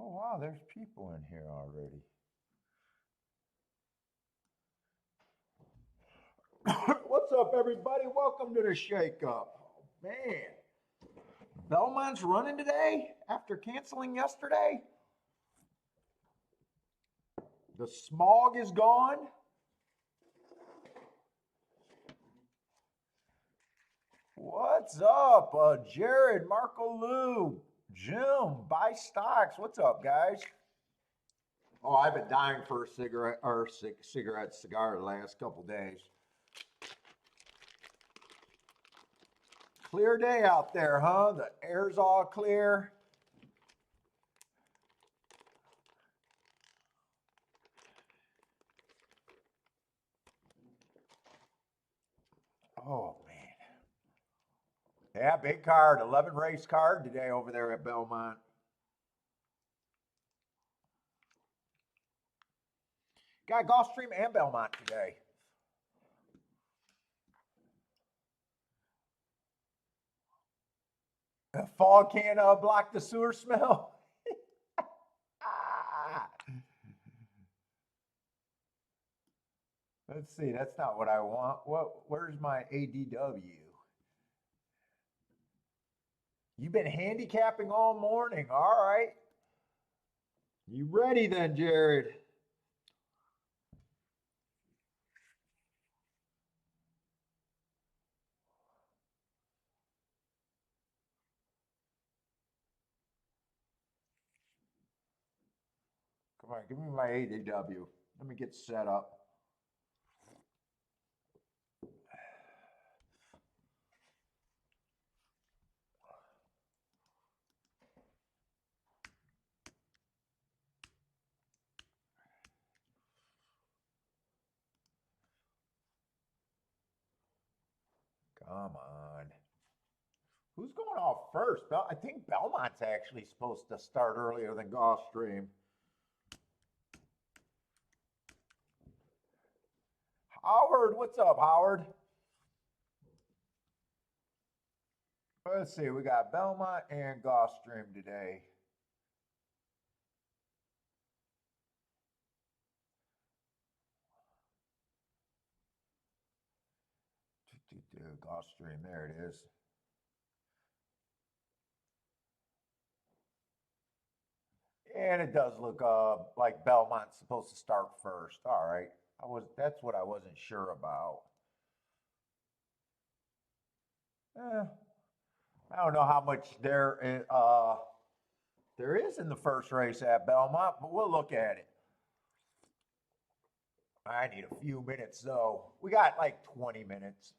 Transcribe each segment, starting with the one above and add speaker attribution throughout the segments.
Speaker 1: Oh, wow, there's people in here already. What's up, everybody? Welcome to the Shake Up. Oh, man, Belmont's running today after canceling yesterday. The smog is gone. What's up, Jared, Marco Lou, Jim, buy stocks. What's up, guys? Oh, I've been dying for a cigarette or cigar the last couple days. Clear day out there, huh? The air's all clear. Oh, man. Yeah, big card, 11 race card today over there at Belmont. Got Gulfstream and Belmont today. The fog can't block the sewer smell. Let's see, that's not what I want. Where's my ADW? You've been handicapping all morning. All right. You ready then, Jared? Come on, give me my ADW. Let me get set up. Come on. Who's going off first? I think Belmont's actually supposed to start earlier than Gulfstream. Howard, what's up, Howard? Let's see, we got Belmont and Gulfstream today. Gulfstream, there it is. And it does look like Belmont's supposed to start first. All right. That's what I wasn't sure about. Eh, I don't know how much there is in the first race at Belmont, but we'll look at it. I need a few minutes though. We got like 20 minutes.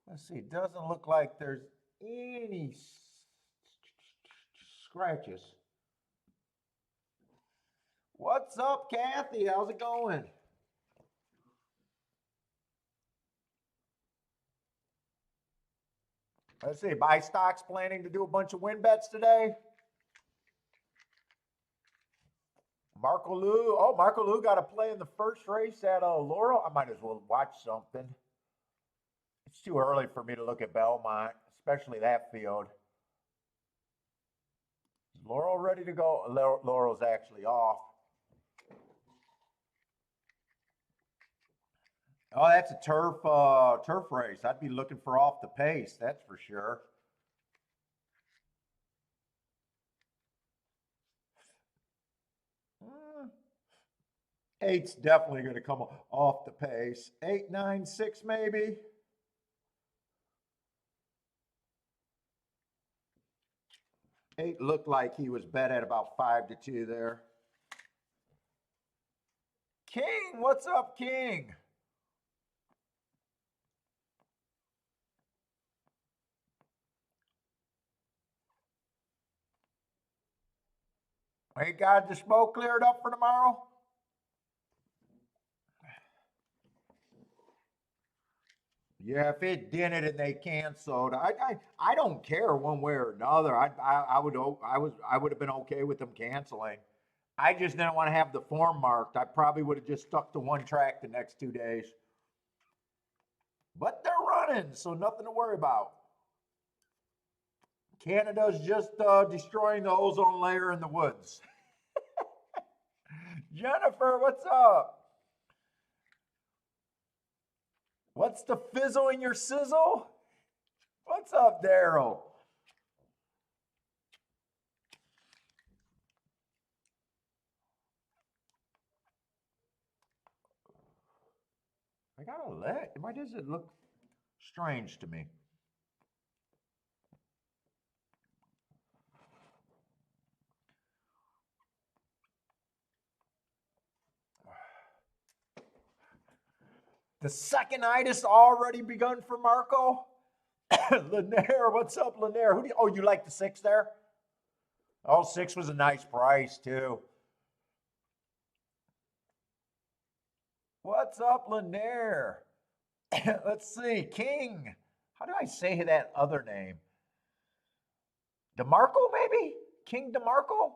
Speaker 1: Let's see. It doesn't look like there's any scratches. What's up, Kathy? How's it going? Let's see. Buy stocks planning to do a bunch of win bets today. Marco Lou. Oh, Marco Lou got to play in the first race at Laurel. I might as well watch something. It's too early for me to look at Belmont, especially that field. Is Laurel ready to go? Laurel's actually off. Oh, that's a turf race. I'd be looking for off the pace, that's for sure. Mm, Eight's definitely going to come off the pace. 8, 9, 6, maybe. Eight looked like he was bet at about 5-2 there. King, what's up, King? Hey, got the smoke cleared up for tomorrow? Yeah, if it didn't and they canceled, I don't care one way or another. I would have been okay with them canceling. I just didn't want to have the form marked. I probably would have just stuck to one track the next 2 days. but they're running, so nothing to worry about. Canada's just destroying the ozone layer in the woods. Jennifer, what's up? What's the fizzle in your sizzle? What's up, Daryl? I gotta let. Why does it look strange to me? The second-itis already begun for Marco? Lanier, what's up, Lanier? Who do you, oh, you like the 6 there? Oh, 6 was a nice price, too. What's up, Lanier? Let's see, King. How do I say that other name? DeMarco, maybe? King DeMarco?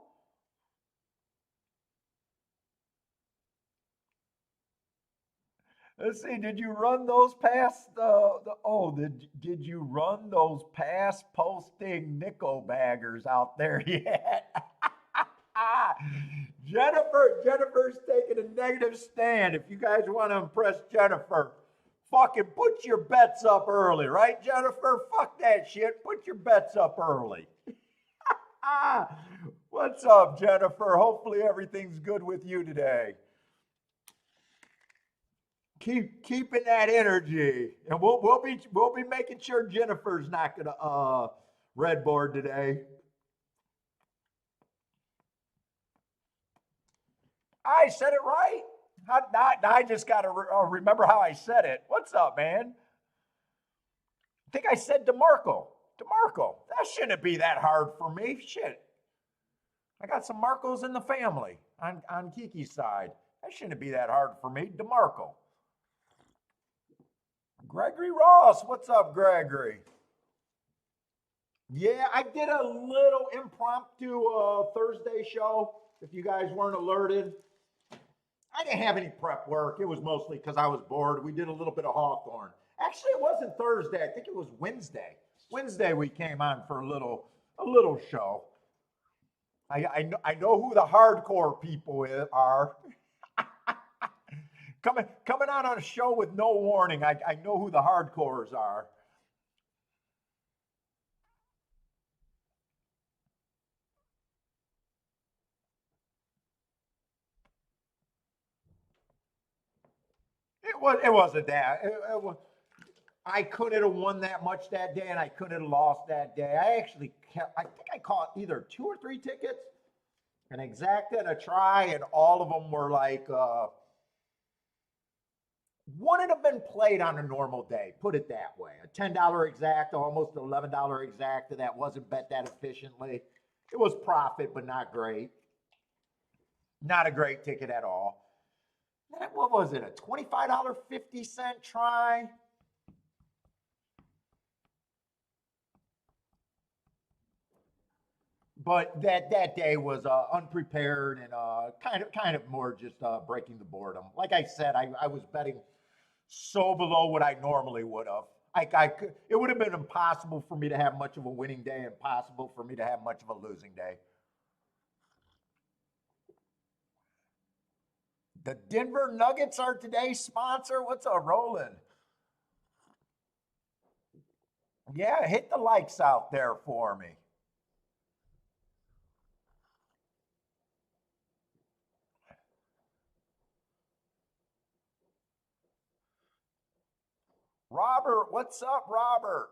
Speaker 1: Let's see, did you run those past did you run those past posting nickel baggers out there yet? Jennifer's taking a negative stand. If you guys want to impress Jennifer, fucking put your bets up early, right, Jennifer? Fuck that shit. Put your bets up early. What's up, Jennifer? Hopefully everything's good with you today. Keeping that energy, and we'll be making sure Jennifer's not gonna red board today. I said it right. I just got to remember how I said it. What's up, man? I think I said DeMarco. DeMarco. That shouldn't be that hard for me. Shit. I got some Marcos in the family on Kiki's side. That shouldn't be that hard for me. DeMarco. Gregory Ross. What's up, Gregory? Yeah, I did a little impromptu Thursday show. If you guys weren't alerted, I didn't have any prep work. It was mostly because I was bored. We did a little bit of Hawthorne. Actually, it wasn't Thursday. I think it was Wednesday. Wednesday we came on for a little show. I know who the hardcore people are. coming out on a show with no warning. I know who the hardcores are. It wasn't that. It was, I couldn't have won that much that day, and I couldn't have lost that day. I think I caught either 2 or 3 tickets, an exact and a try, and all of them were like, wouldn't have been played on a normal day, put it that way. A $10 exact, almost $11 exact, that wasn't bet that efficiently. It was profit, but not great. Not a great ticket at all. What was it, a $25 50-cent try? But that day was unprepared and kind of more just breaking the boredom. Like I said, I was betting so below what I normally would have. It would have been impossible for me to have much of a winning day, impossible for me to have much of a losing day. The Denver Nuggets are today's sponsor. What's a rolling? Yeah, hit the likes out there for me. Robert, what's up, Robert?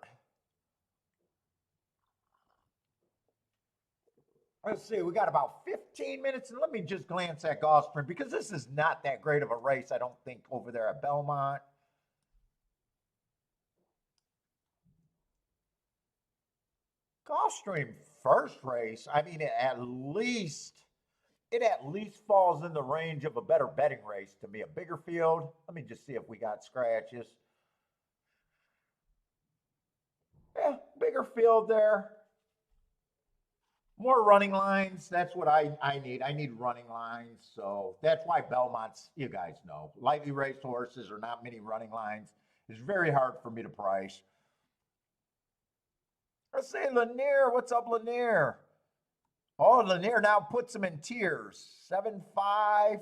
Speaker 1: Let's see, we got about 15 minutes, and let me just glance at Gulfstream because this is not that great of a race, I don't think, over there at Belmont. Gulfstream first race, I mean, it at least falls in the range of a better betting race to me. A bigger field. Let me just see if we got scratches. Yeah, bigger field there. More running lines. That's what I need. I need running lines. So that's why Belmont's, you guys know, lightly raced horses are not many running lines. It's very hard for me to price. Let's say Lanier. What's up, Lanier? Oh, Lanier now puts him in tiers. 7-5.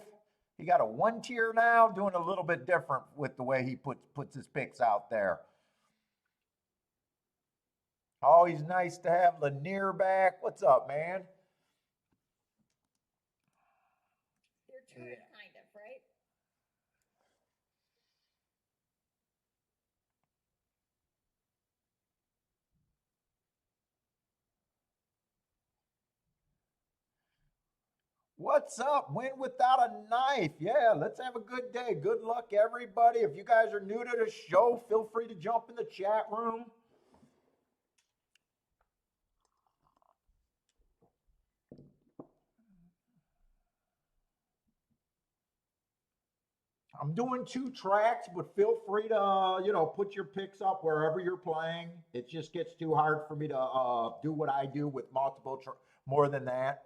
Speaker 1: He got a 1 tier now, doing a little bit different with the way he puts his picks out there. Always nice to have Lanier back. What's up, man?
Speaker 2: Your turn, kind of, right?
Speaker 1: What's up? Win without a knife. Yeah, let's have a good day. Good luck, everybody. If you guys are new to the show, feel free to jump in the chat room. I'm doing 2 tracks, but feel free to, put your picks up wherever you're playing. It just gets too hard for me to do what I do with more than that.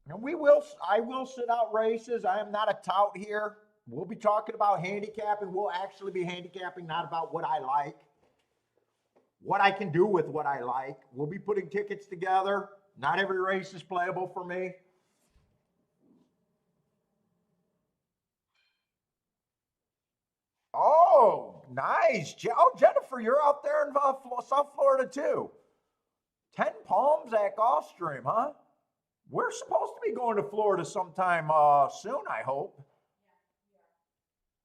Speaker 1: And I will sit out races. I am not a tout here. We'll be talking about handicapping. We'll actually be handicapping, not about what I like, what I can do with what I like. We'll be putting tickets together. Not every race is playable for me. Oh, nice. Oh, Jennifer, you're out there in South Florida too. 10 Palms at Gulfstream, huh? We're supposed to be going to Florida sometime soon, I hope.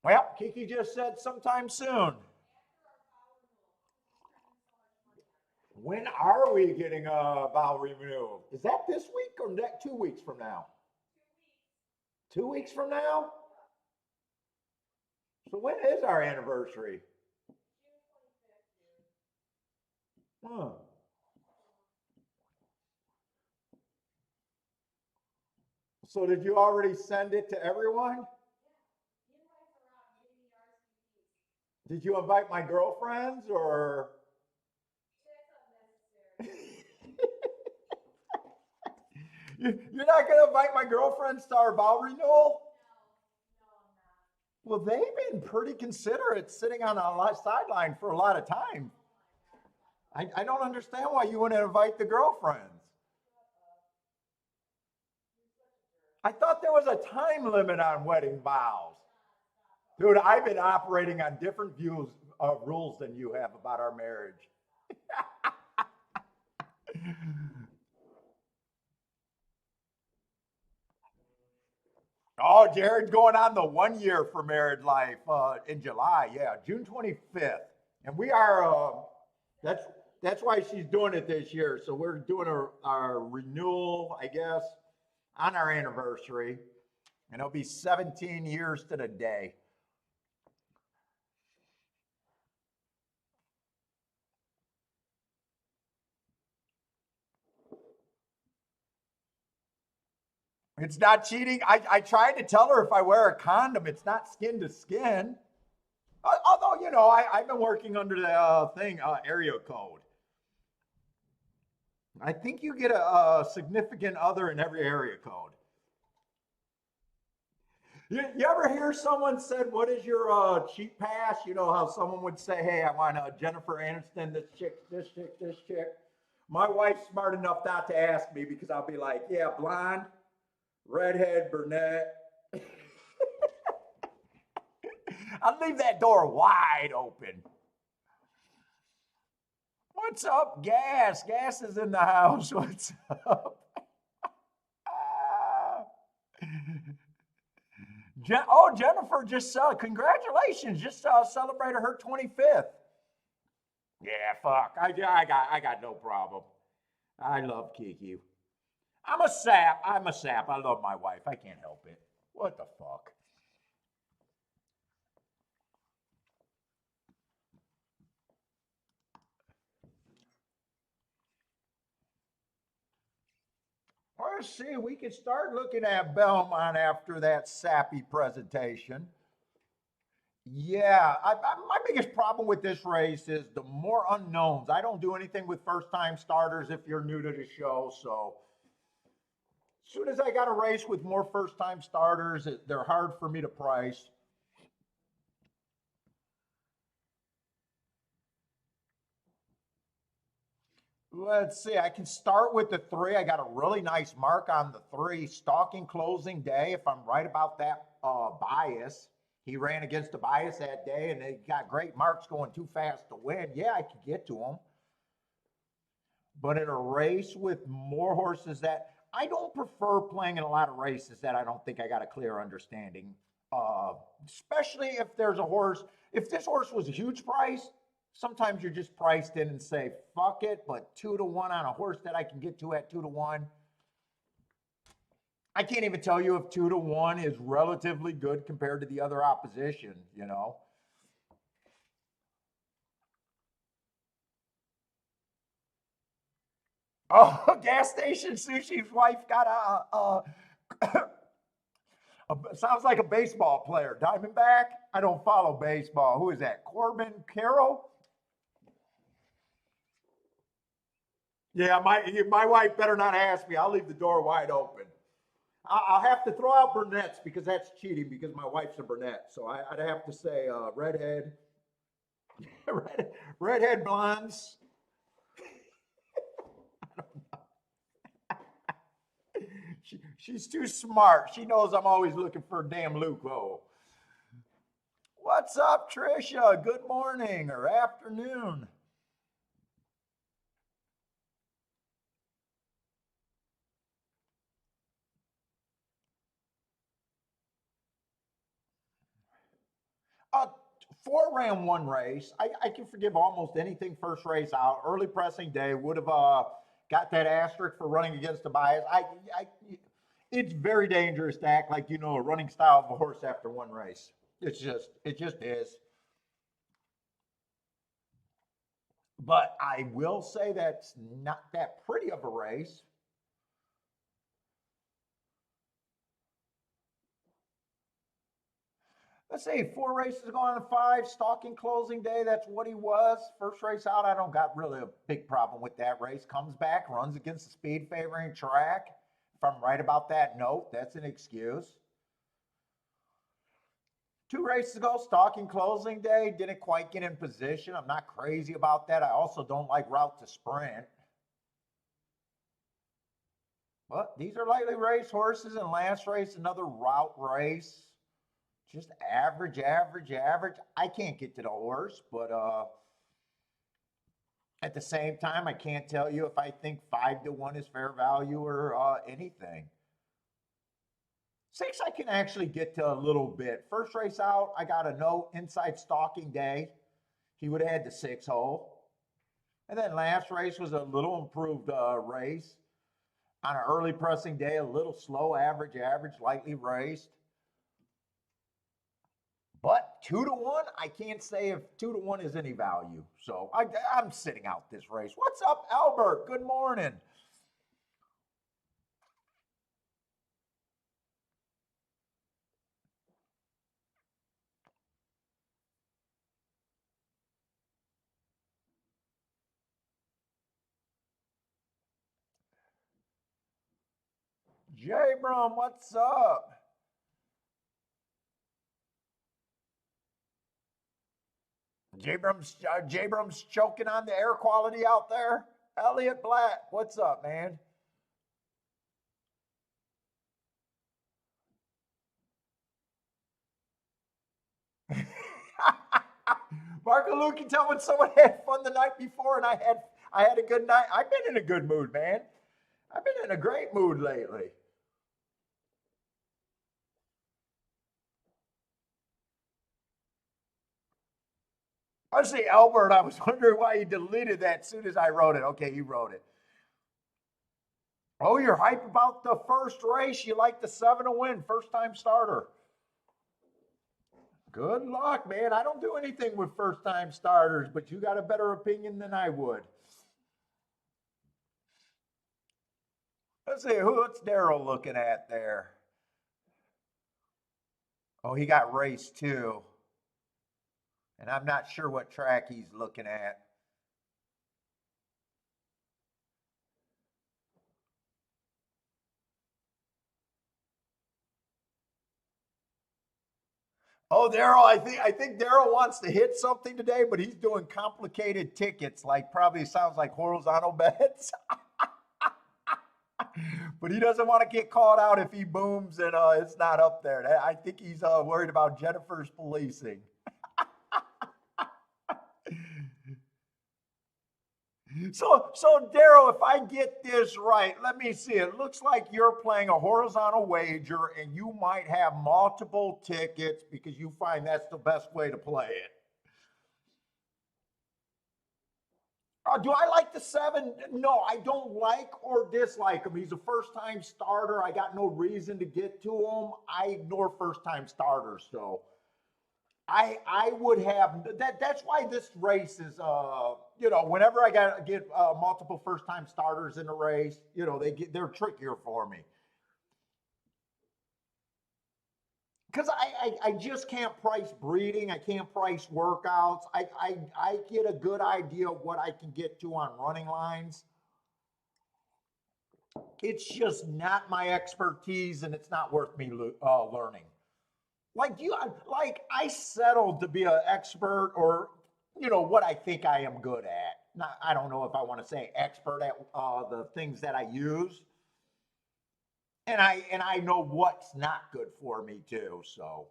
Speaker 1: Well, Kiki just said sometime soon. When are we getting a vow renewal? Is that this week or 2 weeks from now? 2 weeks from now? So when is our anniversary? Huh. So did you already send it to everyone? Did you invite my girlfriends or? You're not going to invite my girlfriends to our vow renewal? Well, they've been pretty considerate sitting on a sideline for a lot of time. I don't understand why you wouldn't invite the girlfriends. I thought there was a time limit on wedding vows. Dude, I've been operating on different rules than you have about our marriage. Oh, Jared's going on the 1 year for married life in July. Yeah, June 25th. And we are, that's why she's doing it this year. So we're doing our renewal, I guess, on our anniversary. And it'll be 17 years to the day. It's not cheating. I tried to tell her if I wear a condom, it's not skin to skin. Although, I've been working under the area code. I think you get a significant other in every area code. You ever hear someone said, what is your cheat pass? You know how someone would say, hey, I want Jennifer Aniston, this chick, this chick, this chick. My wife's smart enough not to ask me because I'll be like, yeah, blonde, redhead, brunette. I'll leave that door wide open. What's up, Gas? Gas is in the house. What's up? Jennifer just congratulations, just celebrated her 25th. Yeah, fuck. I got no problem. I love Kiki. I'm a sap. I love my wife. I can't help it. What the fuck? Let's see. We can start looking at Belmont after that sappy presentation. Yeah, my biggest problem with this race is the more unknowns. I don't do anything with first-time starters if you're new to the show, so As soon as I got a race with more first time starters, they're hard for me to price. Let's see. I can start with the three. I got a really nice mark on the three. Stalking closing day. If I'm right about that bias, he ran against a bias that day, and they got great marks going too fast to win. Yeah, I could get to him, but in a race with more horses that I don't prefer playing in a lot of races that I don't think I got a clear understanding. Uh, Especially if there's a horse. If this horse was a huge price, sometimes you're just priced in and say, fuck it, but 2 to 1 on a horse that I can get to at 2 to 1. I can't even tell you if 2 to 1 is relatively good compared to the other opposition, you know. Oh, gas station sushi's wife got sounds like a baseball player. Diamondback? I don't follow baseball. Who is that? Corbin Carroll? Yeah, my wife better not ask me. I'll leave the door wide open. I'll have to throw out brunettes because that's cheating because my wife's a brunette. So I'd have to say redhead, redhead blondes. She's too smart. She knows I'm always looking for a damn loophole. What's up, Trisha? Good morning or afternoon. Uh, Four ran one race. I can forgive almost anything first race out. Early pressing day would have got that asterisk for running against the bias. It's very dangerous to act like you know a running style of a horse after one race. It just is. But I will say that's not that pretty of a race. Let's see, four races going on five, stalking closing day. That's what he was. First race out, I don't got really a big problem with that race. Comes back, runs against the speed favoring track. If I'm right about that note, that's an excuse. Two races ago, stalking closing day, didn't quite get in position. I'm not crazy about that. I also don't like route to sprint. But these are lightly raced horses, and last race, another route race. Just average, average, average. I can't get to the horse, but at the same time, I can't tell you if I think 5 to 1 is fair value or anything. Six, I can actually get to a little bit. First race out, I got a no inside stalking day. He would have had the 6 hole. And then last race was a little improved race on an early pressing day, a little slow, average, average, lightly raced. But 2 to 1, I can't say if 2 to 1 is any value. So I'm sitting out this race. What's up, Albert? Good morning. Jay Brum, what's up? Jabrum's choking on the air quality out there. Elliot Black, what's up, man? Marco Luke can tell when someone had fun the night before and I had a good night. I've been in a good mood, man. I've been in a great mood lately. Honestly, Albert, I was wondering why he deleted that as soon as I wrote it. Okay, he wrote it. Oh, you're hype about the first race. You like the 7 to 1, first time starter. Good luck, man. I don't do anything with first time starters, but you got a better opinion than I would. Let's see, what's Daryl looking at there? Oh, he got race 2. And I'm not sure what track he's looking at. Oh, Daryl, I think Daryl wants to hit something today, but he's doing complicated tickets, like probably sounds like horizontal bets. But he doesn't want to get called out if he booms and it's not up there. I think he's worried about Jennifer's policing. So Daryl, if I get this right, let me see. It looks like you're playing a horizontal wager, and you might have multiple tickets because you find that's the best way to play it. Do I like the seven? No, I don't like or dislike him. He's a first time starter. I got no reason to get to him. I ignore first time starters, so I would have that. That's why this race is whenever I get multiple first time starters in a race, they're trickier for me because I just can't price breeding. I can't price workouts. I get a good idea of what I can get to on running lines. It's just not my expertise, and it's not worth me learning. Like I settled to be an expert, or what I think I am good at. Not, I don't know if I want to say expert at the things that I use, and I know what's not good for me too. So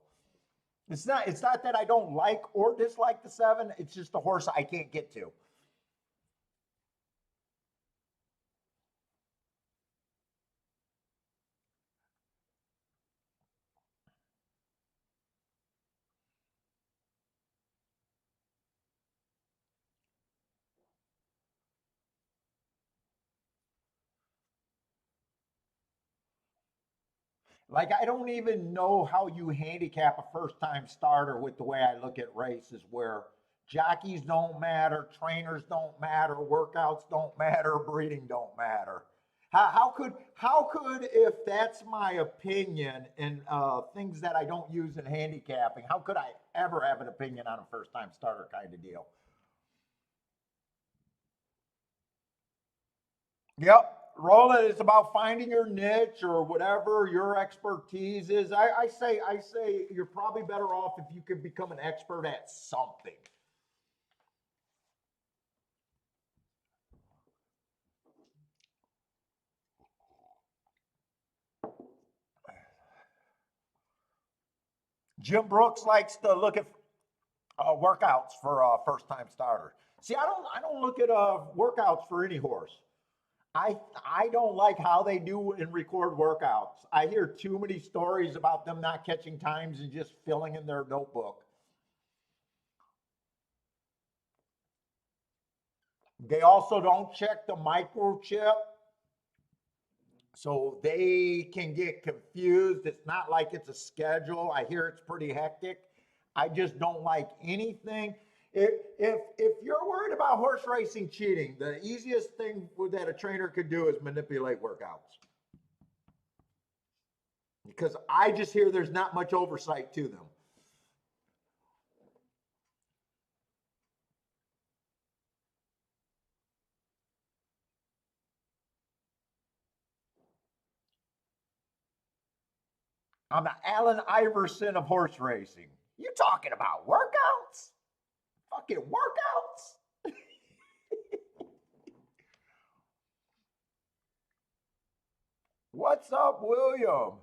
Speaker 1: it's not that I don't like or dislike the seven. It's just a horse I can't get to. Like I don't even know how you handicap a first time starter with the way I look at races where jockeys don't matter, trainers don't matter, workouts don't matter, breeding don't matter. How could if that's my opinion and things that I don't use in handicapping, how could I ever have an opinion on a first time starter kind of deal? Yep. Roll it. It's about finding your niche or whatever your expertise is. I say you're probably better off if you could become an expert at something. Jim Brooks likes to look at workouts for first time starters. See, I don't look at workouts for any horse. I don't like how they do and record workouts. I hear too many stories about them not catching times and just filling in their notebook. They also don't check the microchip, so they can get confused. It's not like it's a schedule. I hear it's pretty hectic. I just don't like anything. If you're worried about horse racing cheating, the easiest thing that a trainer could do is manipulate workouts. Because I just hear there's not much oversight to them. I'm the Allen Iverson of horse racing. You talking about workouts? Fucking workouts? What's up, William?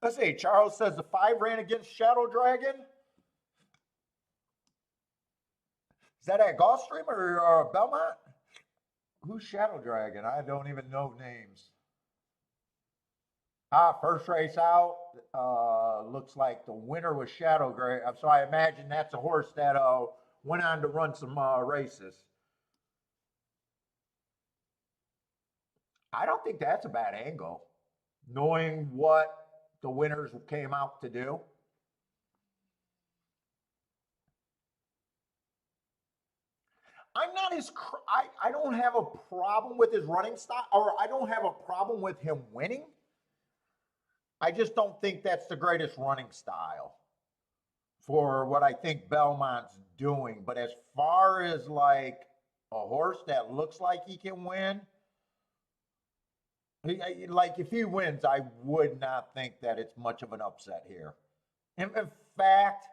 Speaker 1: Let's see. Charles says the five ran against Shadow Dragon. Is that at Gulfstream or Belmont? Who's Shadow Dragon? I don't even know names. First race out. Looks like the winner was Shadow Dragon. So I imagine that's a horse that went on to run some races. I don't think that's a bad angle, knowing what the winners came out to do. I'm not as I don't have a problem with his running style, or I don't have a problem with him winning. I just don't think that's the greatest running style for what I think Belmont's doing. But as far as like a horse that looks like he can win, like if he wins, I would not think that it's much of an upset here. In fact,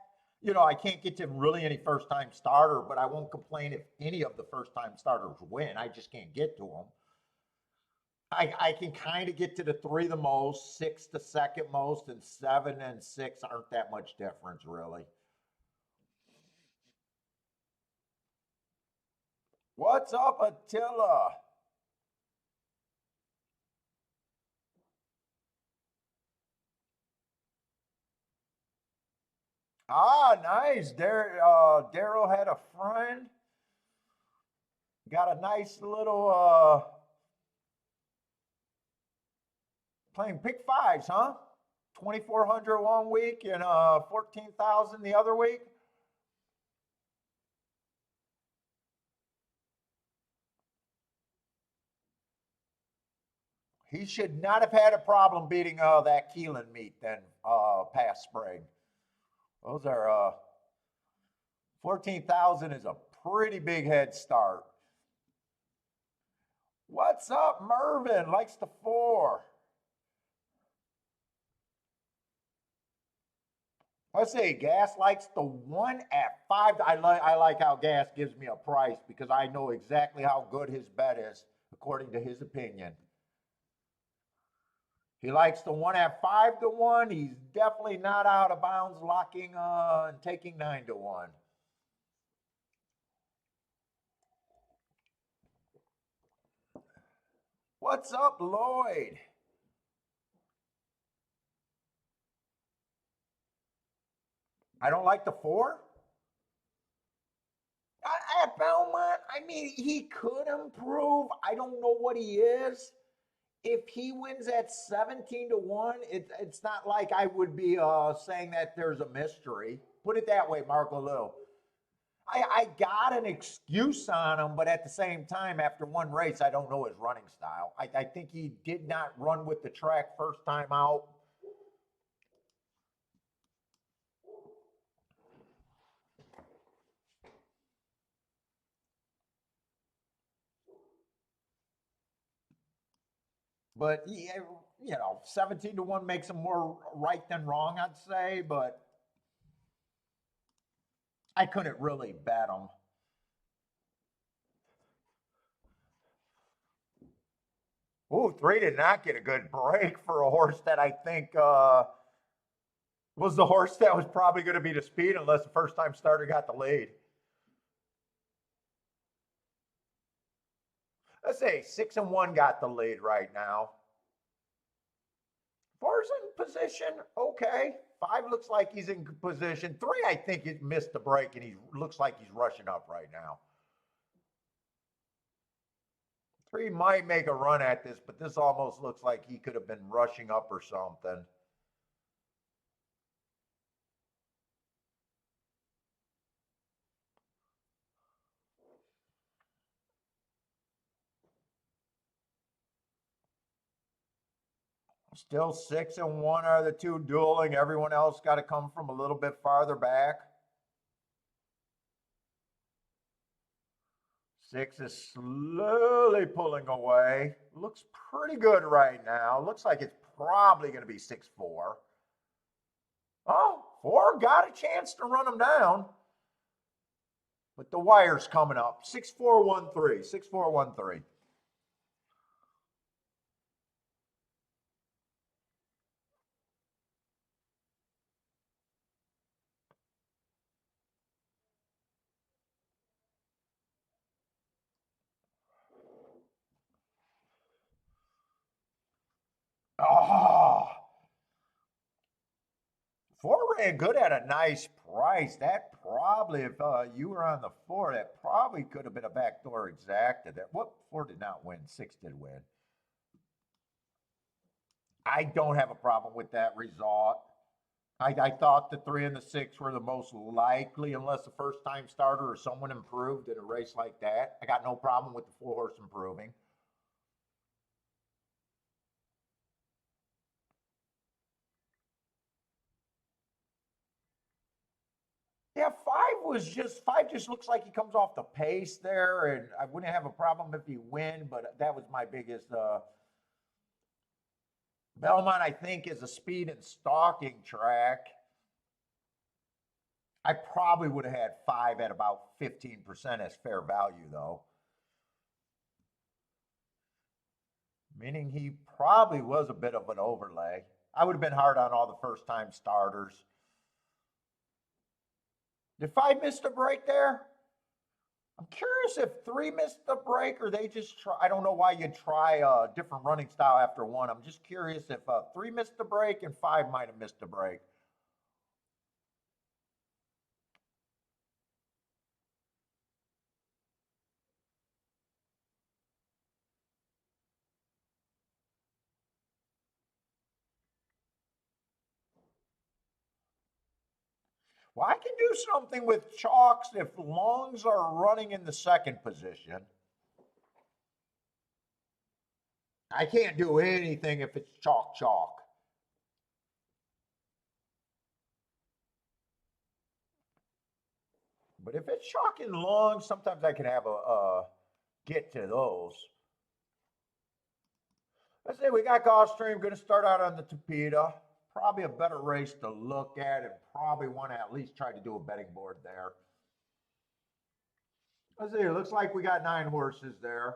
Speaker 1: I can't get to really any first time starter, but I won't complain if any of the first time starters win. I just can't get to them. I can kind of get to the three the most, six the second most, and seven and six aren't that much difference, really. What's up, Attila? Ah, nice. Daryl had a friend. Got a nice little playing pick fives, huh? 2,400 one week and 14,000 the other week. He should not have had a problem beating that Keelan meet then past spring. Those are 14,000 is a pretty big head start. What's up, Mervin? Likes the four. Let's see. Gas likes the one at five. I like how Gas gives me a price because I know exactly how good his bet is according to his opinion. He likes the one at 5-1. He's definitely not out of bounds, locking and taking 9-1. What's up, Lloyd? I don't like the four. At Belmont, I mean, he could improve. I don't know what he is. If he wins at 17-1, it's not like I would be saying that there's a mystery. Put it that way, Marco Lou. I got an excuse on him, but at the same time, after one race, I don't know his running style. I think he did not run with the track first time out. But yeah, 17-1 makes him more right than wrong, I'd say. But I couldn't really bet him. Ooh, three did not get a good break for a horse that I think was the horse that was probably going to be the speed unless the first time starter got the lead. Let's say 6-1 got the lead right now. Four's in position, okay. Five looks like he's in position. Three, I think he missed the break and he looks like he's rushing up right now. Three might make a run at this, but this almost looks like he could have been rushing up or something. Still 6-1 are the two dueling. Everyone else got to come from a little bit farther back. Six is slowly pulling away. Looks pretty good right now. Looks like it's probably going to be 6-4. Oh, four got a chance to run him down. But the wire's coming up. 6-4-1-3. 6-4-1-3. Oh, four ran good at a nice price. That probably, if you were on the four, that probably could have been a backdoor exacta. That what four did not win, six did win. I don't have a problem with that result. I thought the three and the six were the most likely, unless the first time starter or someone improved in a race like that. I got no problem with the four horse improving. Yeah, five just looks like he comes off the pace there, and I wouldn't have a problem if he win, but that was my biggest. Belmont, I think, is a speed and stalking track. I probably would have had five at about 15% as fair value, though. Meaning he probably was a bit of an overlay. I would have been hard on all the first time starters. Did five miss the break there? I'm curious if three missed the break or they just try. I don't know why you'd try a different running style after one. I'm just curious if three missed the break and five might have missed the break. Well, I can do something with chalks if longs are running in the second position. I can't do anything if it's chalk chalk. But if it's chalk and long, sometimes I can have a get to those. Let's say we got Gulfstream going to start out on the Tapeta. Probably a better race to look at and probably want to at least try to do a betting board there. Let's see, it looks like we got 9 horses there.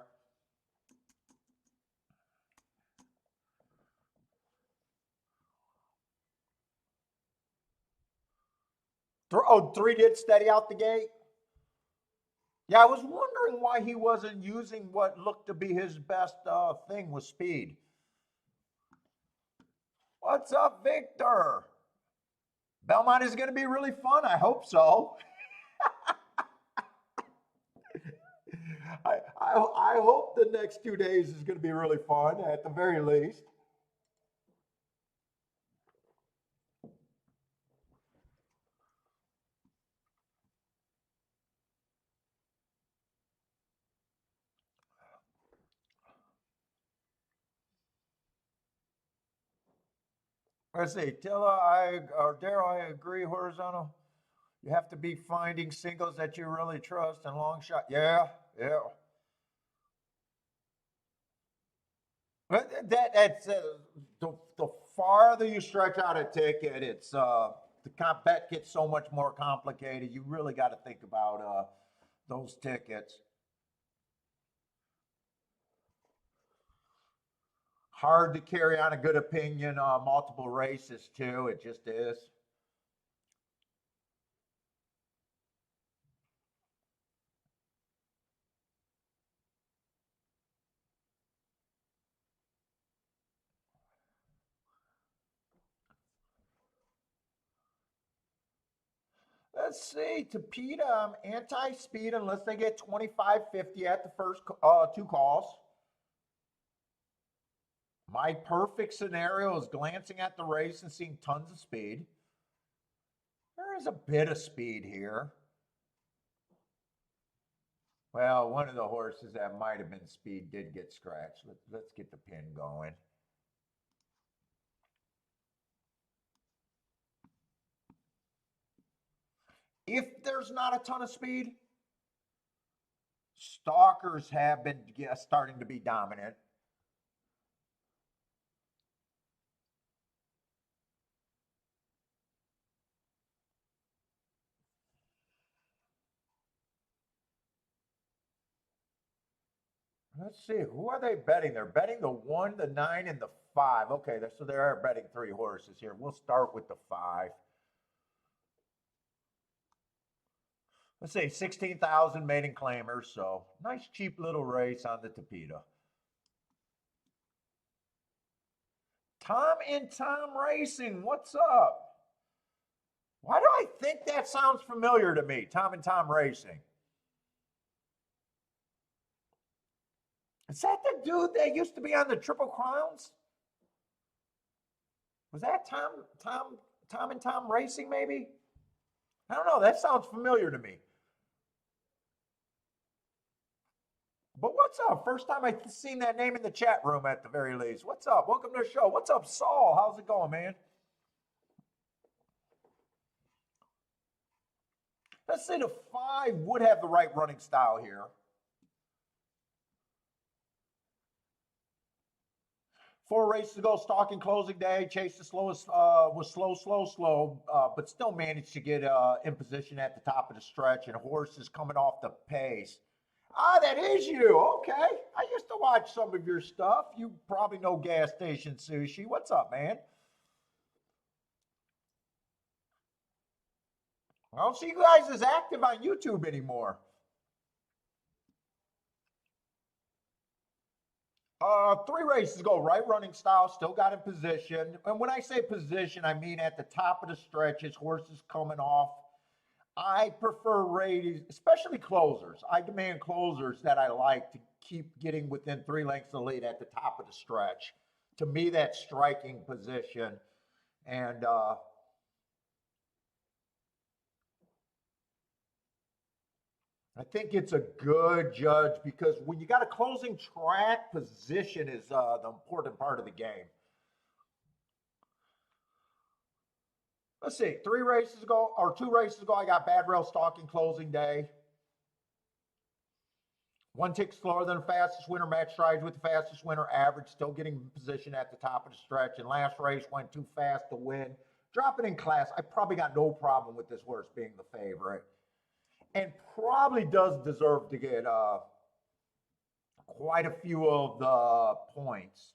Speaker 1: Oh, 3 did steady out the gate. Yeah, I was wondering why he wasn't using what looked to be his best thing with speed. What's up, Victor? Belmont is going to be really fun. I hope so. I hope the next 2 days is going to be really fun at the very least. Let's see, Tilla, or Daryl, I agree. Horizontal, you have to be finding singles that you really trust and long shot. Yeah, yeah. But that's the farther you stretch out a ticket, it's the comp bet gets so much more complicated. You really got to think about those tickets. Hard to carry on a good opinion multiple races too. It just is. Let's see, Tapeta, I'm anti-speed unless they get 25-50 at the first 2 calls. My perfect scenario is glancing at the race and seeing tons of speed. There is a bit of speed here. Well, one of the horses that might have been speed did get scratched. Let's get the pin going. If there's not a ton of speed, stalkers have been starting to be dominant. Let's see, who are they betting? They're betting the 1, the 9, and the 5. Okay, so they are betting 3 horses here. We'll start with the 5. Let's say 16,000 maiden claimers, so nice cheap little race on the Tapeta. Tom and Tom Racing, what's up? Why do I think that sounds familiar to me? Tom and Tom Racing. Is that the dude that used to be on the Triple Crowns? Was that Tom and Tom Racing maybe? I don't know. That sounds familiar to me. But what's up? First time I've seen that name in the chat room at the very least. What's up? Welcome to the show. What's up, Saul? How's it going, man? Let's say the 5 would have the right running style here. 4 races to go, stalking closing day. Chase the slowest, was slow, but still managed to get in position at the top of the stretch, and horse is coming off the pace. Ah, that is you. Okay. I used to watch some of your stuff. You probably know Gas Station Sushi. What's up, man? I don't see you guys as active on YouTube anymore. 3 races ago, right running style, still got in position. And when I say position, I mean at the top of the stretch, his horse is coming off. I prefer races, especially closers. I demand closers that I like to keep getting within 3 lengths of the lead at the top of the stretch. To me, that's striking position. And I think it's a good judge because when you got a closing track, position is the important part of the game. Let's see, 3 races ago or 2 races ago, I got Bad Rail stalking closing day. 1 tick slower than the fastest winner, match strides with the fastest winner, average, still getting position at the top of the stretch. And last race went too fast to win. Dropping in class, I probably got no problem with this horse being the favorite. And probably does deserve to get quite a few of the points.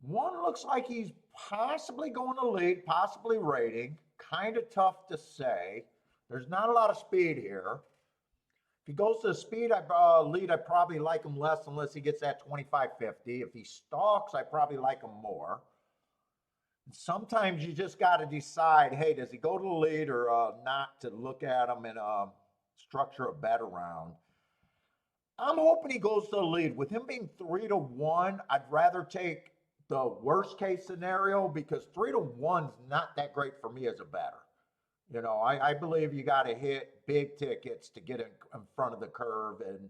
Speaker 1: One looks like he's possibly going to lead, possibly rating. Kind of tough to say. There's not a lot of speed here. If he goes to the speed lead, I probably like him less unless he gets that 25-50. If he stalks, I probably like him more. Sometimes you just got to decide, hey, does he go to the lead or not, to look at him and structure a bet around. I'm hoping he goes to the lead. With him being 3-1, I'd rather take the worst case scenario because 3-1's not that great for me as a bettor. You know, I believe you got to hit big tickets to get in front of the curve. And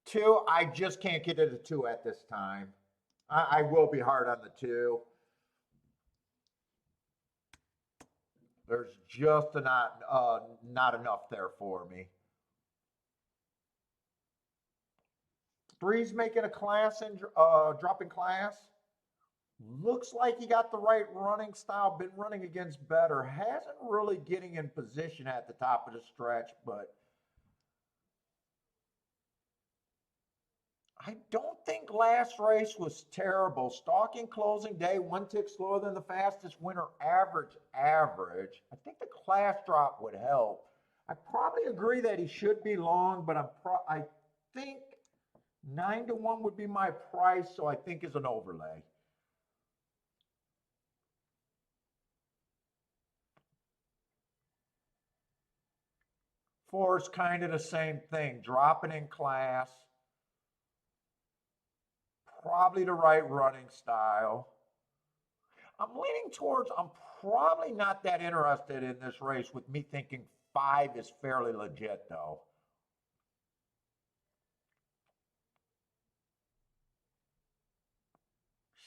Speaker 1: 2, I just can't get it a 2 at this time. I will be hard on the 2. There's just not enough there for me. 3's making a class and dropping class. Looks like he got the right running style. Been running against better. Hasn't really getting in position at the top of the stretch, but I don't think last race was terrible. Stalking closing day, 1 tick slower than the fastest winner, average. I think the class drop would help. I probably agree that he should be long, but I think 9-1 would be my price, so I think is an overlay. Four is kind of the same thing, dropping in class. Probably the right running style. I'm leaning towards, I'm probably not that interested in this race with me thinking 5 is fairly legit though.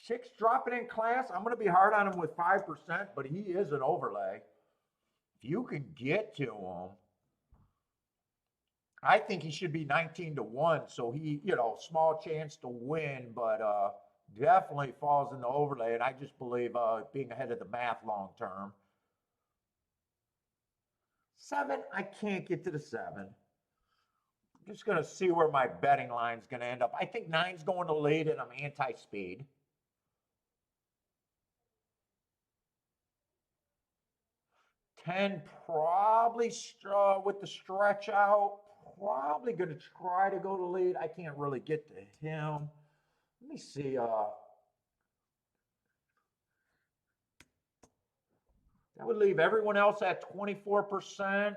Speaker 1: 6 dropping in class. I'm going to be hard on him with 5%, but he is an overlay. If you can get to him, I think he should be 19-1. So he, small chance to win, but definitely falls in the overlay. And I just believe being ahead of the math long term. 7, I can't get to the 7. I'm just going to see where my betting line's going to end up. I think 9's going to lead, and I'm anti-speed. 10 probably with the stretch out. Probably going to try to go to lead. I can't really get to him. Let me see. That would leave everyone else at 24%.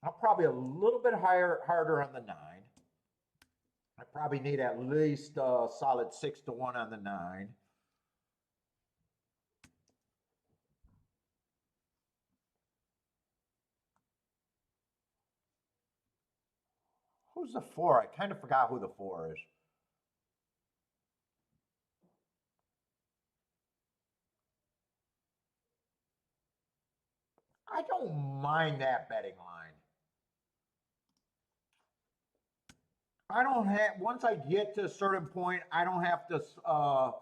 Speaker 1: I'm probably a little bit harder on the 9. I probably need at least a solid 6-1 on the 9. Who's the 4? I kind of forgot who the 4 is. I don't mind that betting line. I don't have, once I get to a certain point, I don't have to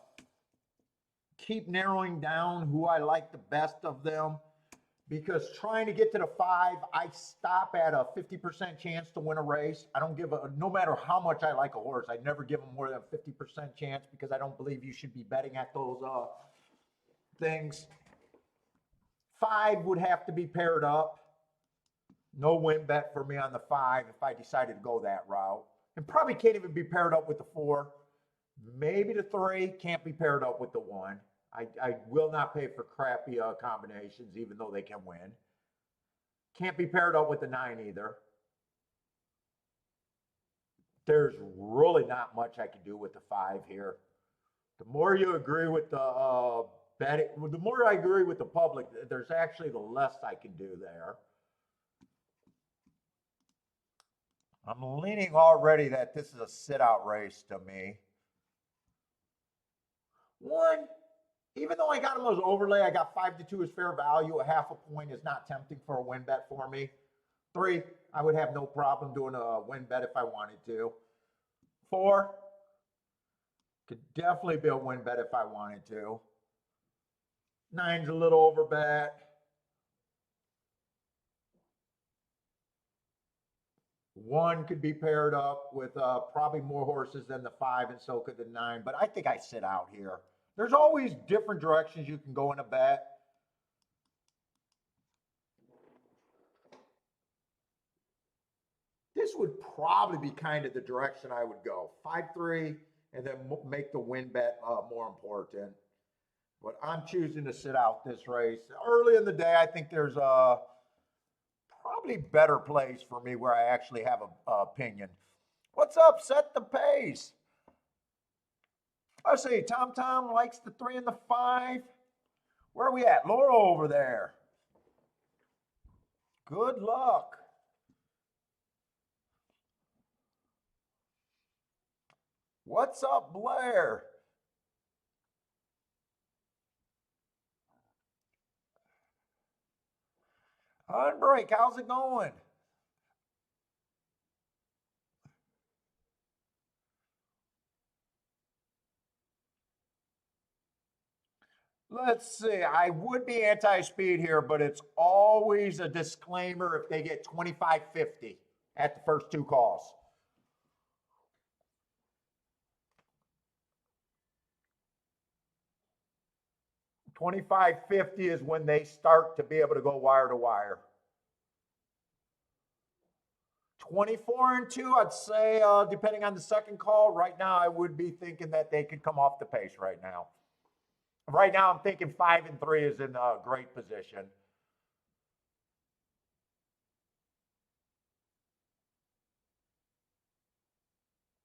Speaker 1: keep narrowing down who I like the best of them, because trying to get to the 5, I stop at a 50% chance to win a race. I don't give a, no matter how much I like a horse, I never give them more than a 50% chance, because I don't believe you should be betting at those things. 5 would have to be paired up. No win bet for me on the 5 if I decided to go that route. And probably can't even be paired up with the 4. Maybe the 3 can't be paired up with the 1. I will not pay for crappy combinations, even though they can win. Can't be paired up with the 9 either. There's really not much I can do with the 5 here. The more you agree with the betting, the more I agree with the public, there's actually the less I can do there. I'm leaning already that this is a sit-out race to me. 1, even though I got him as overlay, I got 5-2 as fair value. A half a point is not tempting for a win bet for me. 3, I would have no problem doing a win bet if I wanted to. 4, could definitely be a win bet if I wanted to. 9's a little over bet. 1 could be paired up with probably more horses than the 5, and so could the 9. But I think I sit out here. There's always different directions you can go in a bet. This would probably be kind of the direction I would go. 5-3, and then make the win bet more important. But I'm choosing to sit out this race. Early in the day, I think there's a probably better place for me where I actually have an opinion. What's up? Set the pace. I see Tom likes the 3 and the 5. Where are we at? Laura over there. Good luck. What's up, Blair? Unbreak, how's it going? Let's see. I would be anti-speed here, but it's always a disclaimer if they get 25-50 at the first 2 calls. 25-50 is when they start to be able to go wire to wire. 24-2, I'd say, depending on the second call, right now I would be thinking that they could come off the pace right now. Right now I'm thinking 5-3 is in a great position.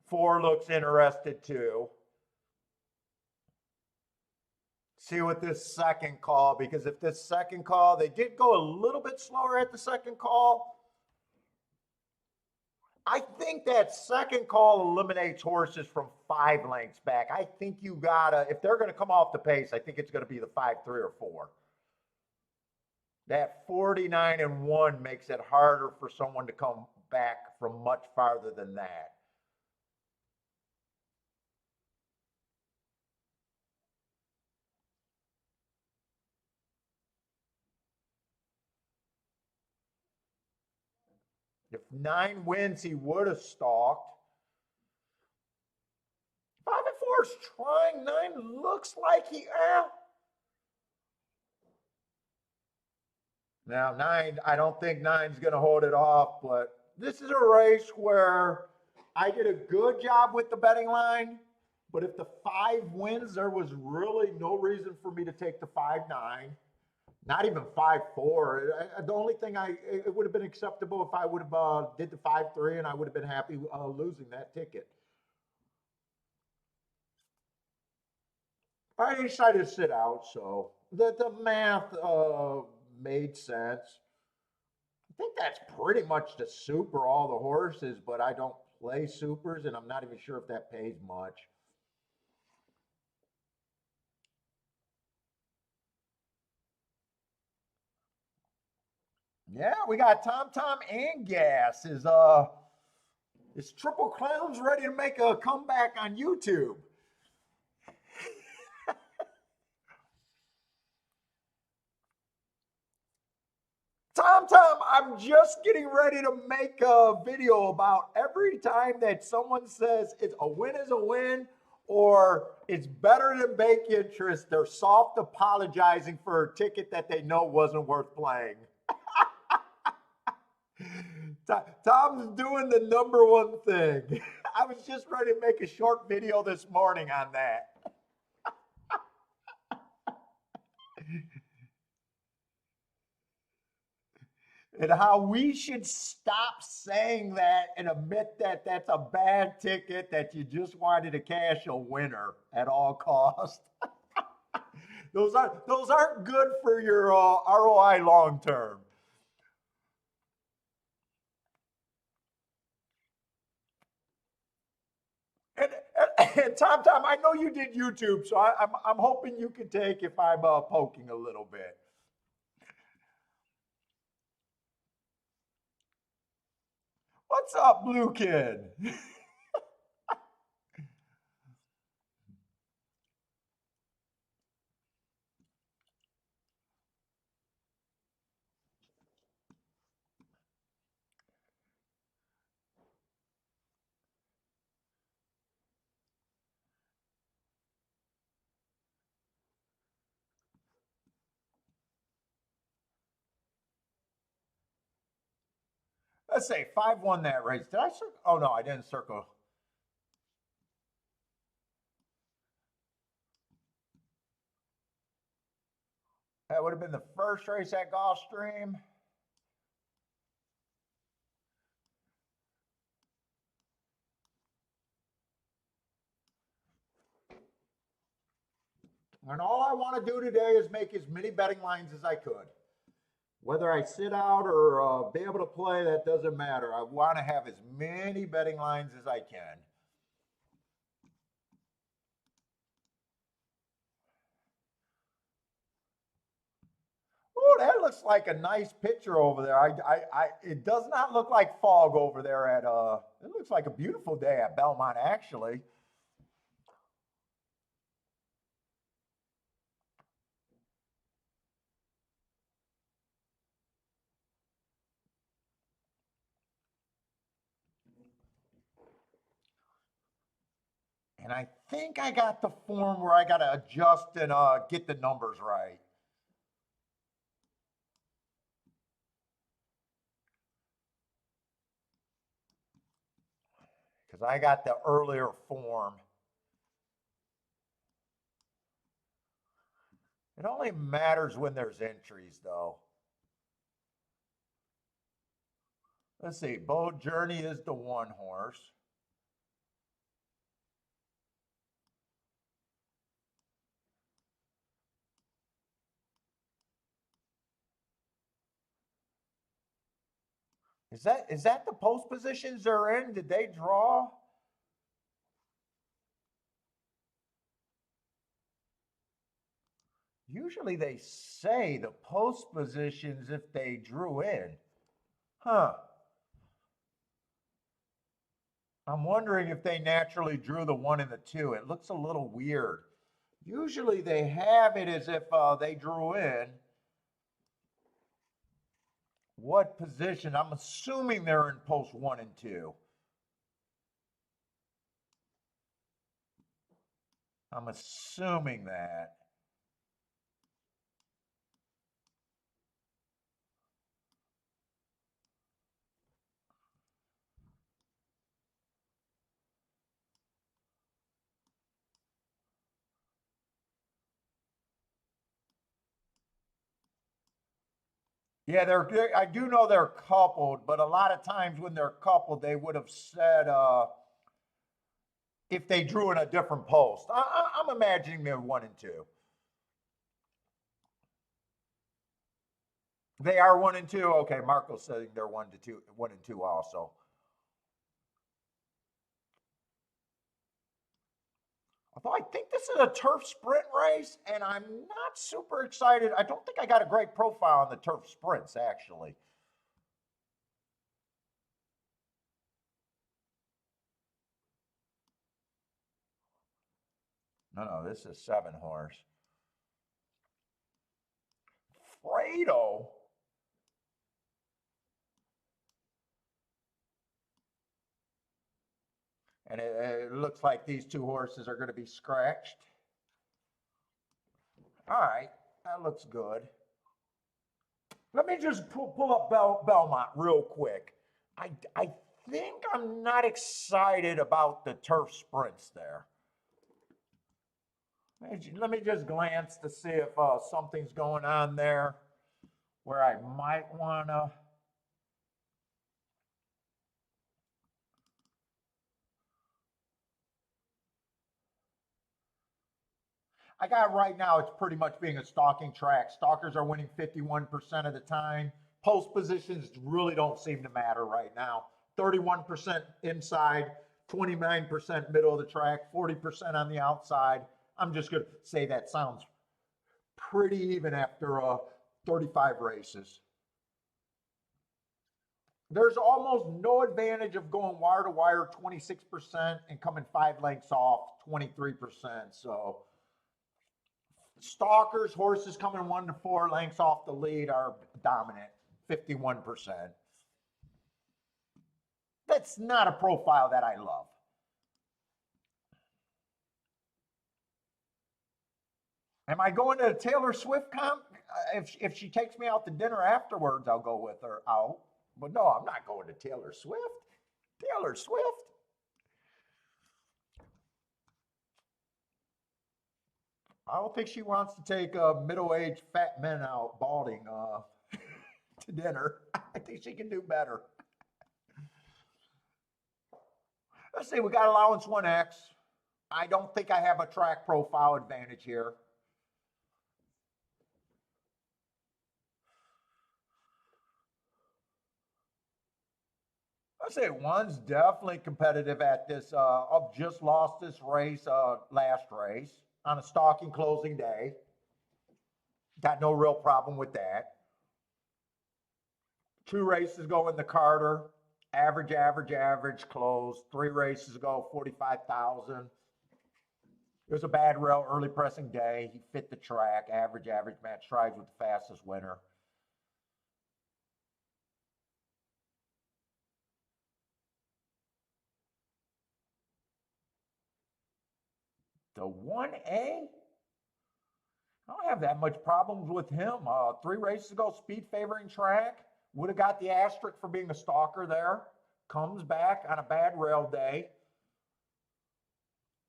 Speaker 1: Four looks interested too. See what this second call, because if this second call, they did go a little bit slower at the second call. I think that second call eliminates horses from 5 lengths back. I think you gotta, if they're gonna come off the pace, I think it's gonna be the 5-3 or 4. That 49-1 makes it harder for someone to come back from much farther than that. If 9 wins, he would have stalked. 5-4 is trying. 9 looks like he. Now 9, I don't think 9's going to hold it off, but this is a race where I did a good job with the betting line. But if the 5 wins, there was really no reason for me to take the 5-9. Not even 5-4. The only thing it would have been acceptable if I would have did the 5-3, and I would have been happy losing that ticket. I decided to sit out, so the math made sense. I think that's pretty much the super all the horses, but I don't play supers and I'm not even sure if that pays much. Yeah, we got Tom Tom and Gas. Is Triple Clowns ready to make a comeback on YouTube? Tom Tom, I'm just getting ready to make a video about every time that someone says it's a win is a win or it's better than bank interest, they're soft apologizing for a ticket that they know wasn't worth playing. Tom's doing the number one thing. I was just ready to make a short video this morning on that. And how we should stop saying that and admit that that's a bad ticket that you just wanted to cash a winner at all costs. Those aren't good for your ROI long term. And, and Tom, I know you did YouTube, so I'm hoping you can take if I'm poking a little bit. What's up, Blue Kid? Let's say 5 won that race. Did I circle? Oh, no, I didn't circle. That would have been the first race at Gulfstream. And all I want to do today is make as many betting lines as I could. Whether I sit out or be able to play, that doesn't matter. I want to have as many betting lines as I can. Oh, that looks like a nice picture over there. It does not look like fog over there at it looks like a beautiful day at Belmont actually. And I think I got the form where I got to adjust and get the numbers right. Because I got the earlier form. It only matters when there's entries, though. Let's see. Boat Journey is the one horse. Is that the post positions they're in? Did they draw? Usually they say the post positions if they drew in. Huh. I'm wondering if they naturally drew the 1 and the 2. It looks a little weird. Usually they have it as if they drew in. What position? I'm assuming they're in post 1 and 2. I'm assuming that. Yeah, I do know they're coupled, but a lot of times when they're coupled, they would have said if they drew in a different post. I'm imagining they're 1 and 2. They are 1 and 2. Okay, Marco's saying they're 1-2, 1 and 2 also. Although I think this is a turf sprint race, and I'm not super excited. I don't think I got a great profile on the turf sprints, actually. No, this is 7 horse. Fredo. And it looks like these 2 horses are going to be scratched. All right, that looks good. Let me just pull up Belmont real quick. I think I'm not excited about the turf sprints there. Let me just glance to see if something's going on there where I might want to. I got right now, it's pretty much being a stalking track. Stalkers are winning 51% of the time. Post positions really don't seem to matter right now. 31% inside, 29% middle of the track, 40% on the outside. I'm just going to say that sounds pretty even after 35 races. There's almost no advantage of going wire to wire 26% and coming 5 lengths off 23%. So stalkers, horses coming 1 to 4 lengths off the lead are dominant, 51%. That's not a profile that I love. Am I going to a Taylor Swift comp? If she takes me out to dinner afterwards, I'll go with her out. But no, I'm not going to Taylor Swift. Taylor Swift. I don't think she wants to take middle-aged fat men out balding to dinner. I think she can do better. Let's see, we got allowance 1X. I don't think I have a track profile advantage here. I'd say one's definitely competitive at this. I've just lost this race, last race, on a stalking closing day. Got no real problem with that. 2 races go in the Carter. Average close. 3 races ago, 45,000. It was a bad rail early pressing day. He fit the track. Average match strides with the fastest winner. The 1A, I don't have that much problems with him. 3 races ago, speed favoring track. Would have got the asterisk for being a stalker there. Comes back on a bad rail day.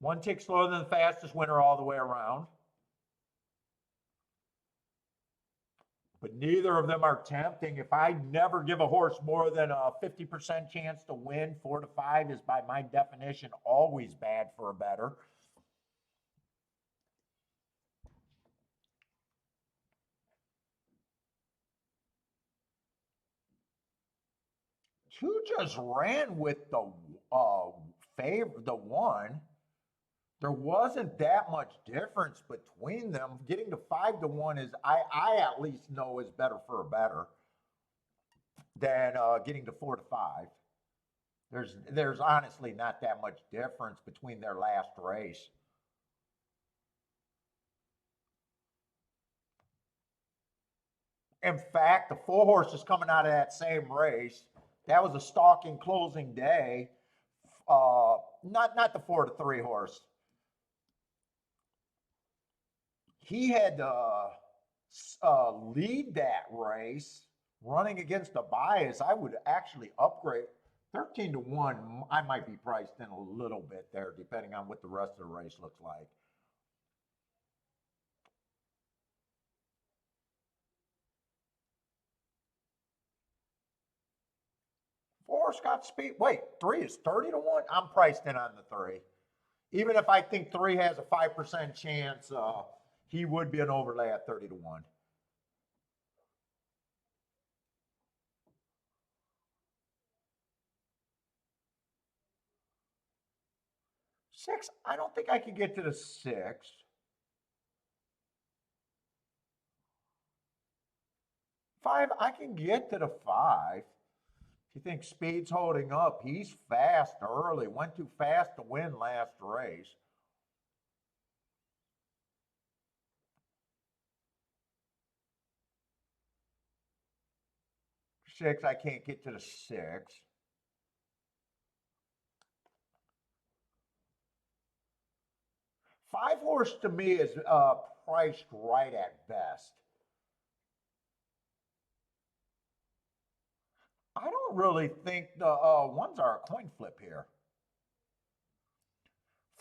Speaker 1: 1 tick slower than the fastest winner all the way around. But neither of them are tempting. If I never give a horse more than a 50% chance to win, 4 to 5 is by my definition always bad for a better. Two just ran with the the one. There wasn't that much difference between them. Getting to 5 to 1 is I at least know is better for a better than getting to 4 to 5. There's honestly not that much difference between their last race. In fact, the 4 horses coming out of that same race, that was a stalking closing day. Not the 4 to 3 horse. He had to lead that race running against a bias. I would actually upgrade 13 to 1. I might be priced in a little bit there, depending on what the rest of the race looks like. Four got speed. Wait, 3 is 30 to 1. I'm priced in on the 3. Even if I think 3 has a 5% chance, he would be an overlay at 30 to 1. 6, I don't think I can get to the 6. 5, I can get to the 5. If you think speed's holding up, he's fast early. Went too fast to win last race. 6, I can't get to the 6. 5 horse to me is priced right at best. I don't really think the ones are a coin flip here.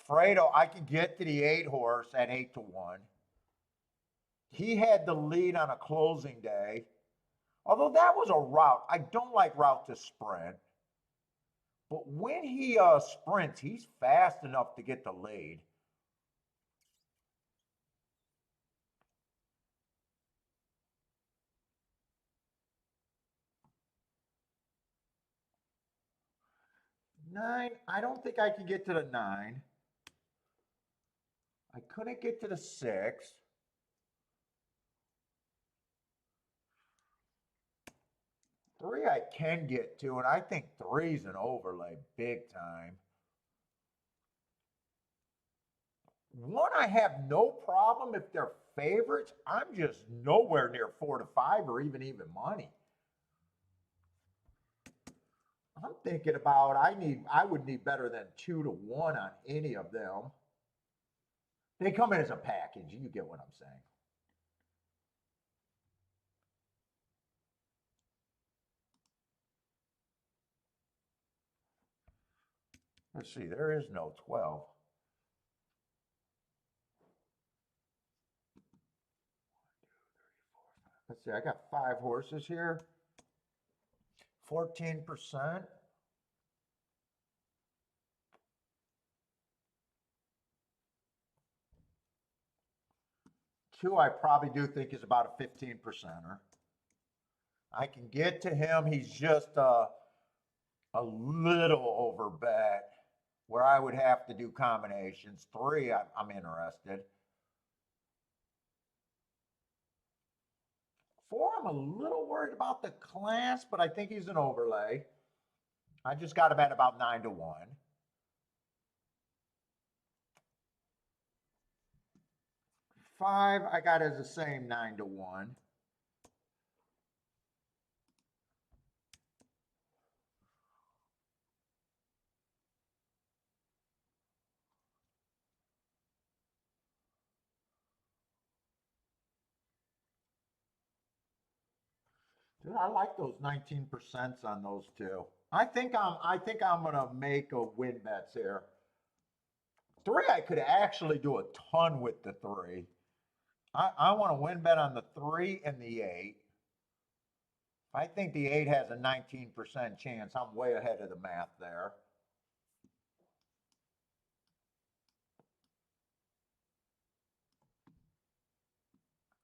Speaker 1: Fredo, I can get to the 8 horse at 8-1. He had the lead on a closing day. Although that was a route. I don't like route to sprint. But when he sprints, he's fast enough to get the lead. Nine, I don't think I can get to the 9. I couldn't get to the 6. 3 I can get to, and I think 3's an overlay big time. 1 I have no problem if they're favorites. I'm just nowhere near 4 to 5 or even money. I'm thinking about I would need better than 2 to 1 on any of them. They come in as a package. You get what I'm saying. Let's see, there is no 12. Let's see, I got 5 horses here. 14%. Two, I probably do think is about a 15%er. I can get to him. He's just a little over bet where I would have to do combinations. 3, I'm interested. 4, I'm a little worried about the class, but I think he's an overlay. I just got him at about 9-1. 5, I got as the same 9-1. Dude, I like those 19% on those two. I think I'm gonna make a win bets here. 3, I could actually do a ton with the 3. I want to win bet on the 3 and the 8. I think the 8 has a 19% chance. I'm way ahead of the math there.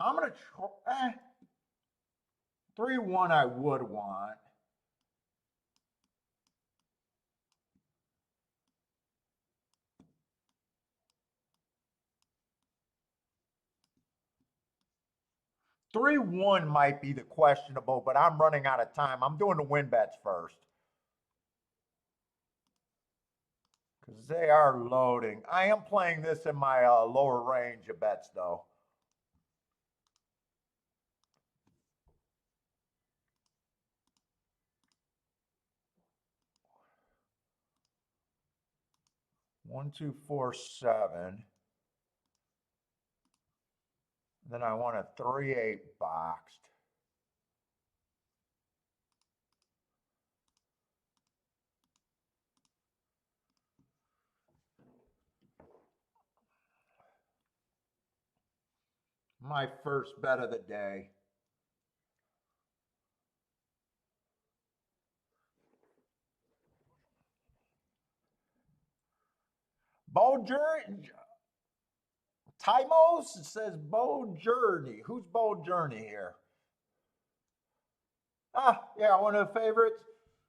Speaker 1: I'm gonna try 3-1 I would want. Three one might be the questionable, but I'm running out of time. I'm doing the win bets first. Because they are loading. I am playing this in my lower range of bets, though. One, two, four, 7. Then I want a 3-8 boxed. My first bet of the day. Bo Journey. Timos says Bo Journey. Who's Bo Journey here? Yeah, one of the favorites.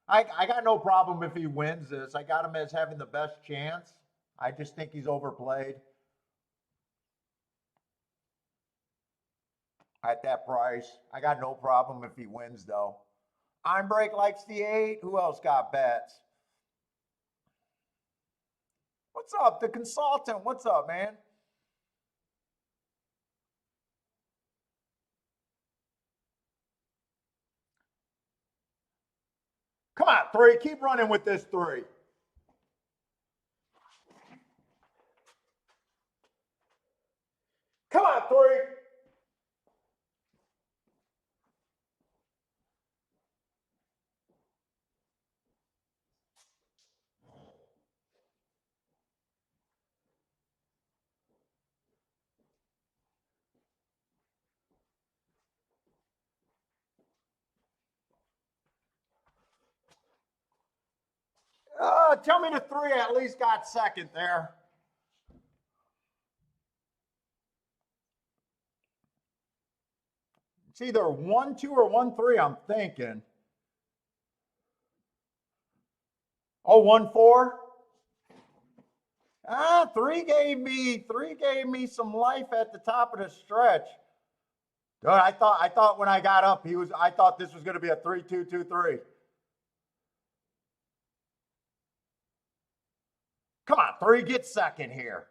Speaker 1: I got no problem if he wins this. I got him as having the best chance. I just think he's overplayed at that price. I got no problem if he wins, though. Einbreak likes the 8. Who else got bets? What's up? The consultant. What's up, man? Come on, 3. Keep running with this 3. Come on, 3. Tell me the 3 at least got second there. It's either 1, 2, or 1, 3, I'm thinking. Oh, 1, 4? 3 gave me some life at the top of the stretch. Dude, I thought when I got up, I thought this was going to be a 3, 2, 2, 3. Come on, 3, get second here.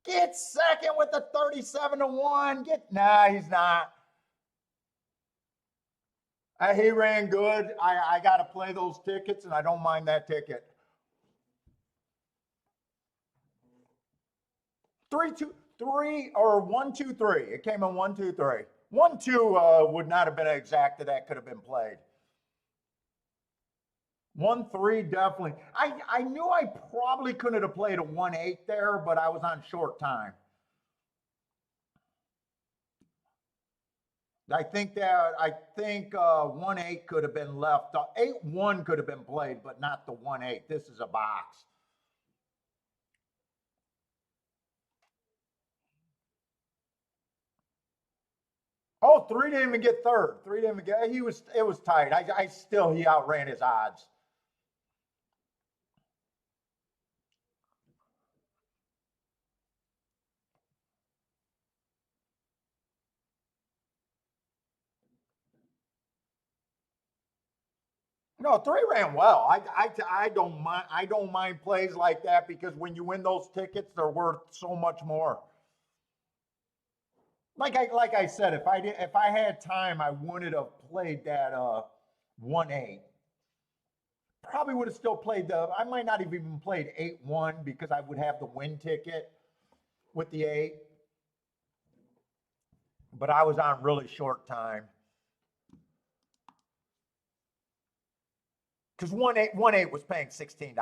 Speaker 1: Get second with the 37-1. Nah, he's not. He ran good. I got to play those tickets, and I don't mind that ticket. 3, 2, 3, or 1, 2, 3. It came in 1, 2, 3. 1, 2 would not have been exact that could have been played. 1, 3 definitely. I knew I probably couldn't have played a 1, 8 there, but I was on short time. I think 1, 8 could have been left. 8, 1 could have been played, but not the 1, 8. This is a box. Oh, 3 didn't even get third. 3 didn't even get. It was tight. He outran his odds. No, 3 ran well. I don't mind. I don't mind plays like that because when you win those tickets, they're worth so much more. Like I said, if I had time, I wouldn't have played that 1, 8. Probably would have still played I might not have even played 8, 1 because I would have the win ticket with the 8. But I was on really short time. Because 1, 8 was paying $16.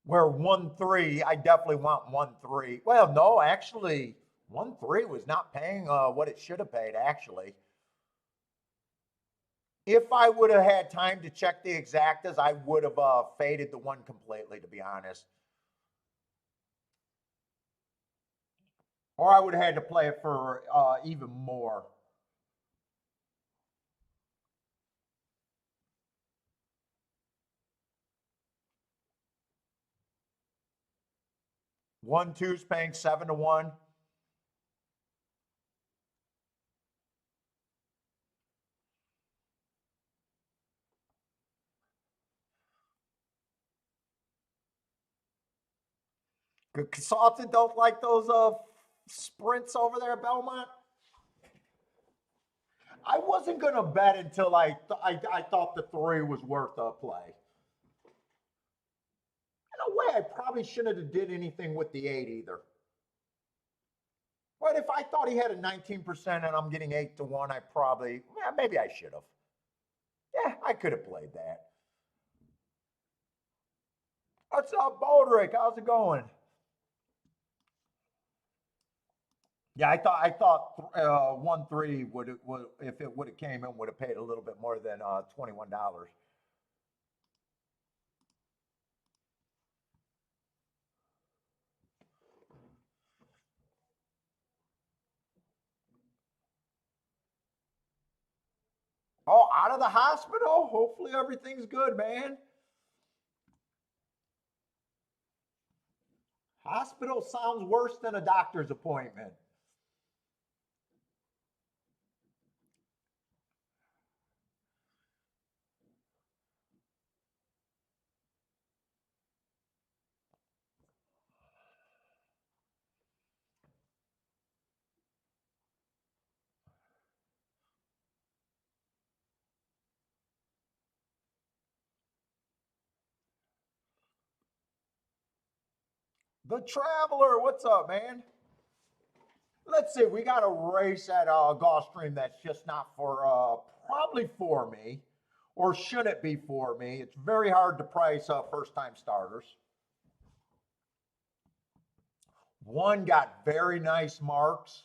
Speaker 1: Where 1, 3, I definitely want 1, 3. Well, no, actually, 1, 3 was not paying what it should have paid, actually. If I would have had time to check the exactas, I would have faded the 1 completely, to be honest. Or I would have had to play it for even more. One, two's paying 7-1. Good consultant don't like those sprints over there at Belmont. I wasn't gonna bet until I thought the 3 was worth a play. In a way, I probably shouldn't have did anything with the 8 either. But if I thought he had a 19% and I'm getting 8-1, maybe I should have. Yeah, I could have played that. What's up, Boldrick? How's it going? Yeah, I thought 1-3 would if it would have came in would have paid a little bit more than $21. Oh, out of the hospital? Hopefully everything's good, man. Hospital sounds worse than a doctor's appointment. The Traveler, what's up, man? Let's see, we got a race at Gulfstream that's just not for, probably for me, or should it be for me? It's very hard to price first time starters. One got very nice marks.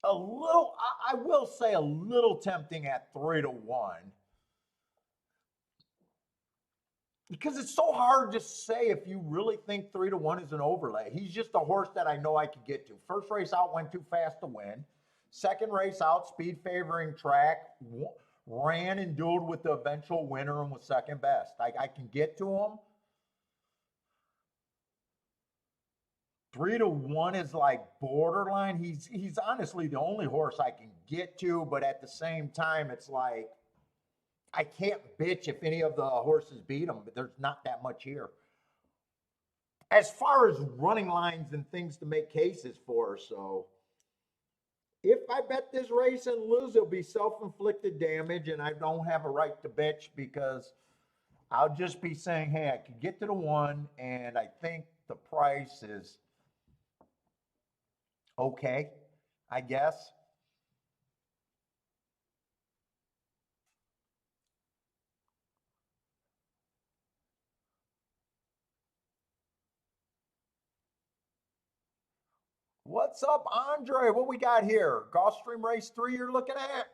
Speaker 1: A little, I will say, a little tempting at 3-1. Because it's so hard to say if you really think 3-1 is an overlay. He's just a horse that I know I could get to. First race out went too fast to win. Second race out, speed favoring track, ran and dueled with the eventual winner and was second best. I can get to him. 3-1 is like borderline. He's honestly the only horse I can get to, but at the same time, it's like I can't bitch if any of the horses beat him, but there's not that much here. As far as running lines and things to make cases for, so if I bet this race and lose, it'll be self-inflicted damage, and I don't have a right to bitch because I'll just be saying, hey, I could get to the one, and I think the price is okay, I guess. What's up, Andre? What we got here? Gulfstream Race 3 you're looking at?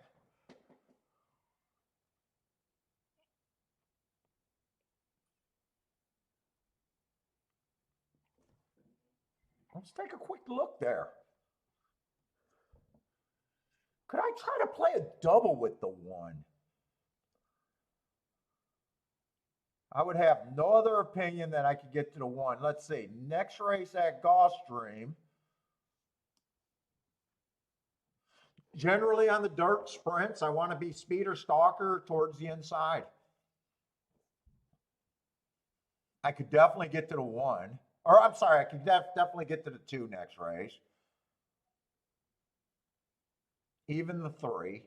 Speaker 1: Let's take a quick look there. Could I try to play a double with the one? I would have no other opinion that I could get to the one. Let's see. Next race at Gulfstream. Generally on the dirt sprints, I want to be speed or stalker towards the inside. I could definitely get to the one. Or I'm sorry, I could definitely get to the two next race. Even the three.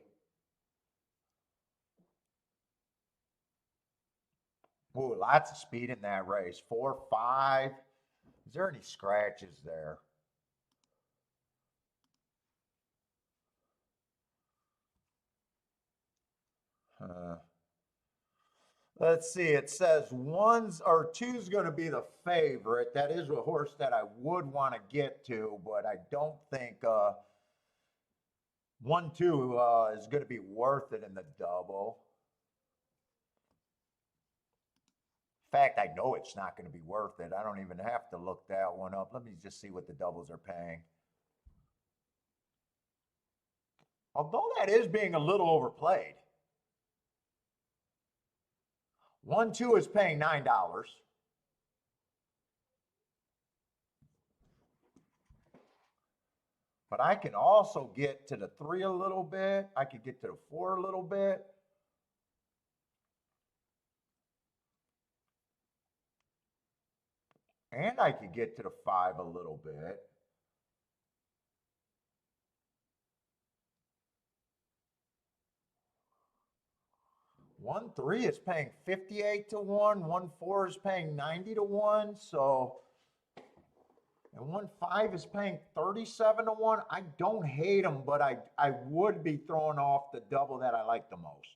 Speaker 1: Ooh, lots of speed in that race. 4, 5. Is there any scratches there? Uh, let's see. It says one's or two's going to be the favorite. That is a horse that I would want to get to, but I don't think 1, 2 is going to be worth it in the double. In fact, I know it's not going to be worth it. I don't even have to look that one up. Let me just see what the doubles are paying. Although that is being a little overplayed. 1, 2 is paying $9. But I can also get to the 3 a little bit. I could get to the 4 a little bit. And I could get to the 5 a little bit. 1, 3 is paying 58-1. 1, 4 is paying 90-1. So, and 1, 5 is paying 37-1. I don't hate them, but I would be throwing off the double that I like the most.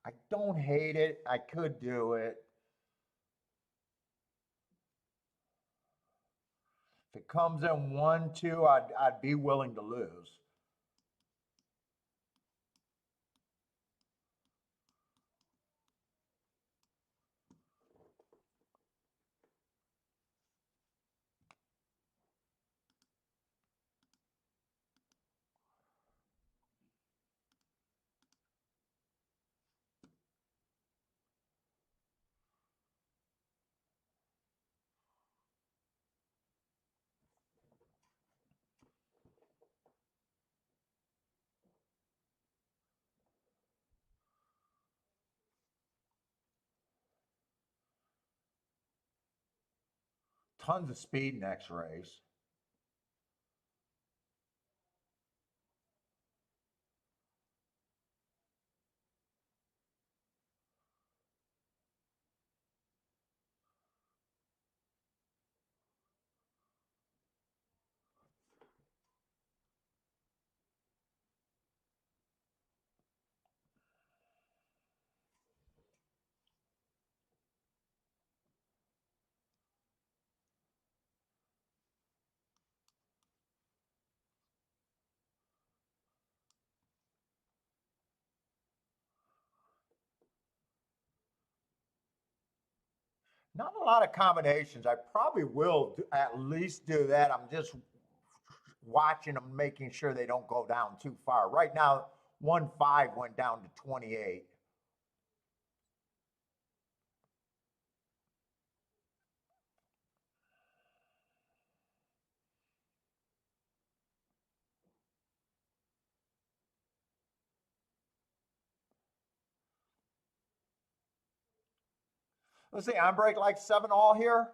Speaker 1: I don't hate it. I could do it. If it comes in 1, 2, I'd be willing to lose. Tons of speed next race. Not a lot of combinations. I probably will at least do that. I'm just watching them, making sure they don't go down too far. Right now, 1-5 went down to 28. Let's see, I'm break like 7-all here.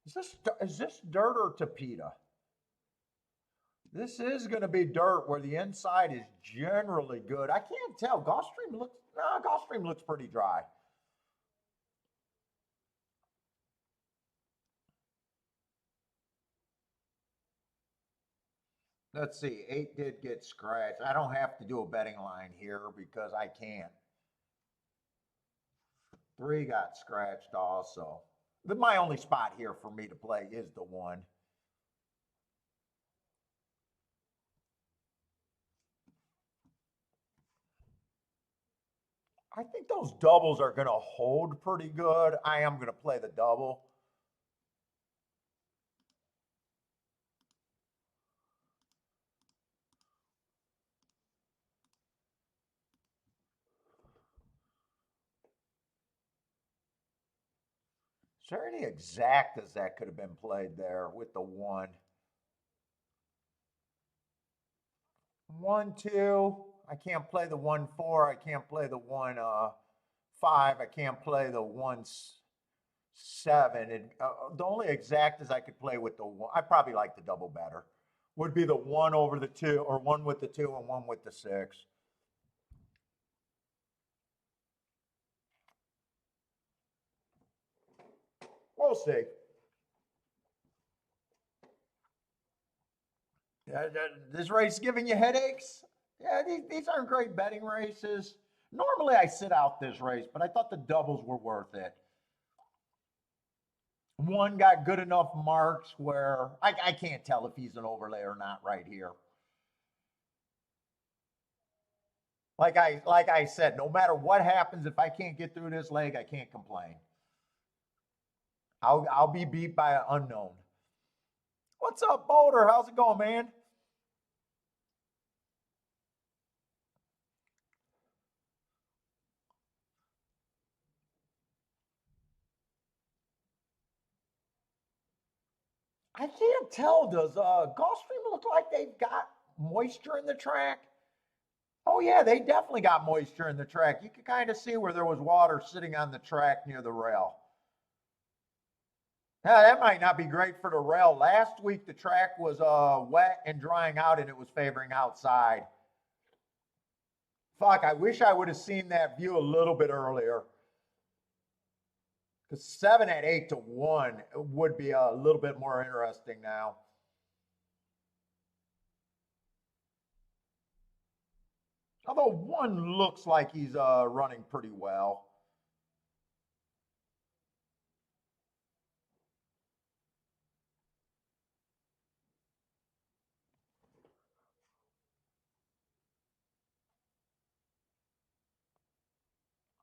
Speaker 1: Is this dirt or tapeta? This is going to be dirt where the inside is generally good. I can't tell. Gulfstream looks pretty dry. Let's see. 8 did get scratched. I don't have to do a betting line here because I can't. 3 got scratched also. My only spot here for me to play is the 1. I think those doubles are going to hold pretty good. I am going to play the double. Is there any exactas that could have been played there with the 1? 1, 2. I can't play the 1, 4. I can't play the 1, 5. I can't play the 1, 7. And the only exactas I could play with the 1, I probably like the double better, would be the 1 over the 2, or 1 with the 2 and 1 with the 6. We'll see. This race is giving you headaches? Yeah, these aren't great betting races. Normally I sit out this race, but I thought the doubles were worth it. 1 got good enough marks where I can't tell if he's an overlay or not right here. Like I said, no matter what happens, if I can't get through this leg, I can't complain. I'll be beat by an unknown. What's up, Boulder? How's it going, man? I can't tell. Does Gulfstream look like they've got moisture in the track? Oh yeah, they definitely got moisture in the track. You could kind of see where there was water sitting on the track near the rail. Now, that might not be great for the rail. Last week the track was wet and drying out, and it was favoring outside. Fuck, I wish I would have seen that view a little bit earlier. Because 7 at 8-1 would be a little bit more interesting now. Although 1 looks like he's running pretty well.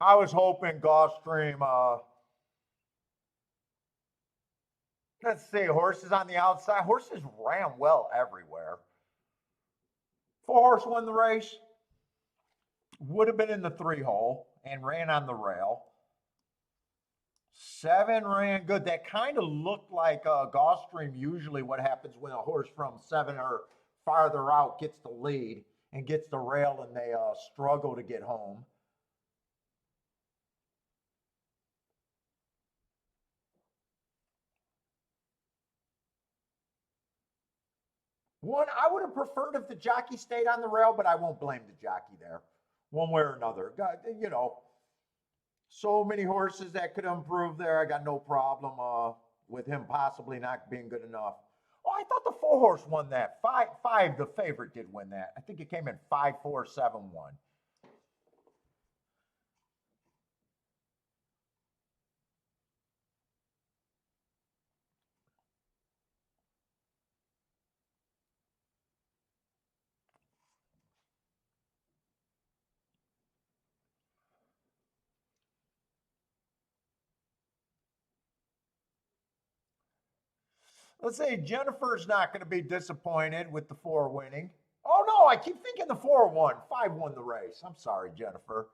Speaker 1: I was hoping Gulfstream, let's see, horses on the outside. Horses ran well everywhere. 4 horse won the race. Would have been in the 3 hole and ran on the rail. 7 ran good. That kind of looked like Gulfstream. Usually, what happens when a horse from 7 or farther out gets the lead and gets the rail, and they struggle to get home. One, I would have preferred if the jockey stayed on the rail, but I won't blame the jockey there, one way or another. You know, so many horses that could improve there. I got no problem with him possibly not being good enough. Oh, I thought the 4 horse won that. Five, the favorite did win that. I think it came in 5-4-7-1. Let's say Jennifer's not going to be disappointed with the 4 winning. Oh no, I keep thinking the 4 won. 5 won the race. I'm sorry, Jennifer.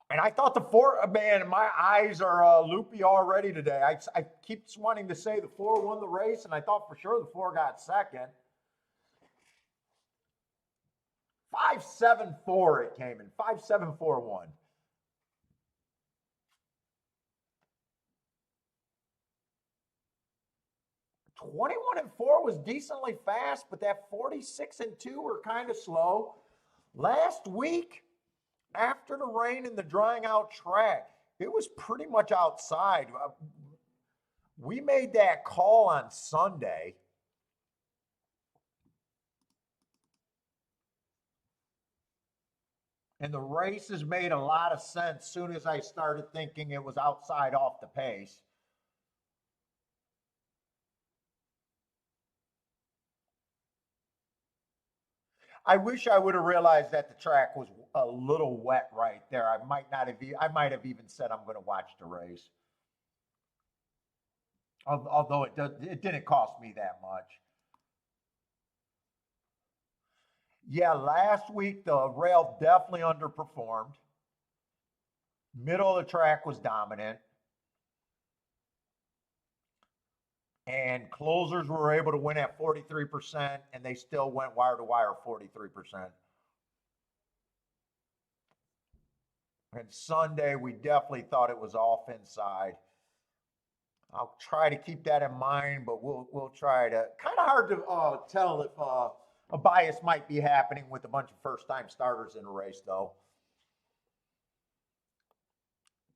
Speaker 1: And I thought the 4, man, my eyes are loopy already today. I keep wanting to say the 4 won the race, and I thought for sure the 4 got second. 5-7-4 it came in. 5-7-4-1. 21-4 was decently fast, but that 46-2 were kind of slow. Last week, after the rain and the drying out track, it was pretty much outside. We made that call on Sunday. And the races made a lot of sense soon as I started thinking it was outside off the pace. I wish I would have realized that the track was a little wet right there. I might not have. I might have even said I'm going to watch the race. Although it didn't cost me that much. Yeah, last week the rail definitely underperformed. Middle of the track was dominant. And closers were able to win at 43%, and they still went wire to wire 43%. And Sunday, we definitely thought it was off inside. I'll try to keep that in mind, but we'll try to. Kind of hard to tell if a bias might be happening with a bunch of first-time starters in a race, though.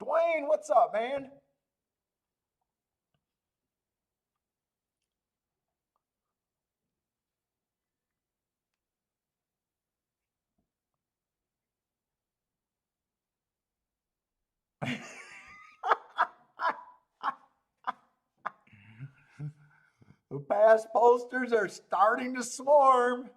Speaker 1: Dwayne, what's up, man? The past posters are starting to swarm.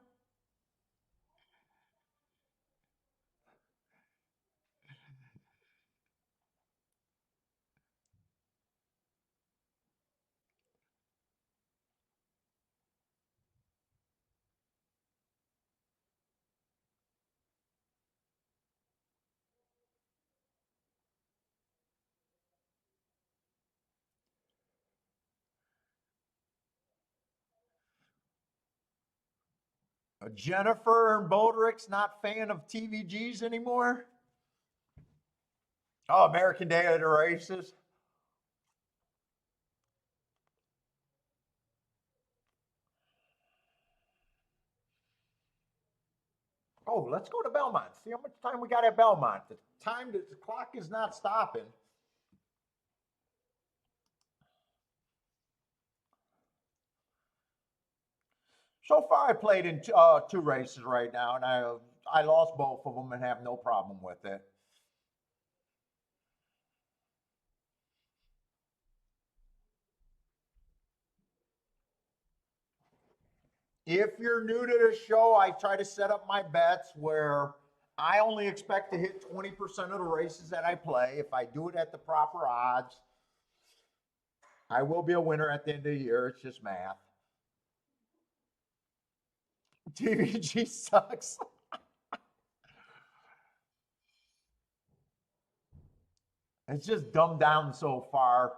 Speaker 1: Jennifer and Boderick's not fan of TVGs anymore. Oh, American Day of the Races. Oh, let's go to Belmont. See how much time we got at Belmont. The clock is not stopping. So far, I played in 2 races right now, and I lost both of them and have no problem with it. If you're new to the show, I try to set up my bets where I only expect to hit 20% of the races that I play. If I do it at the proper odds, I will be a winner at the end of the year. It's just math. TVG sucks. It's just dumbed down so far.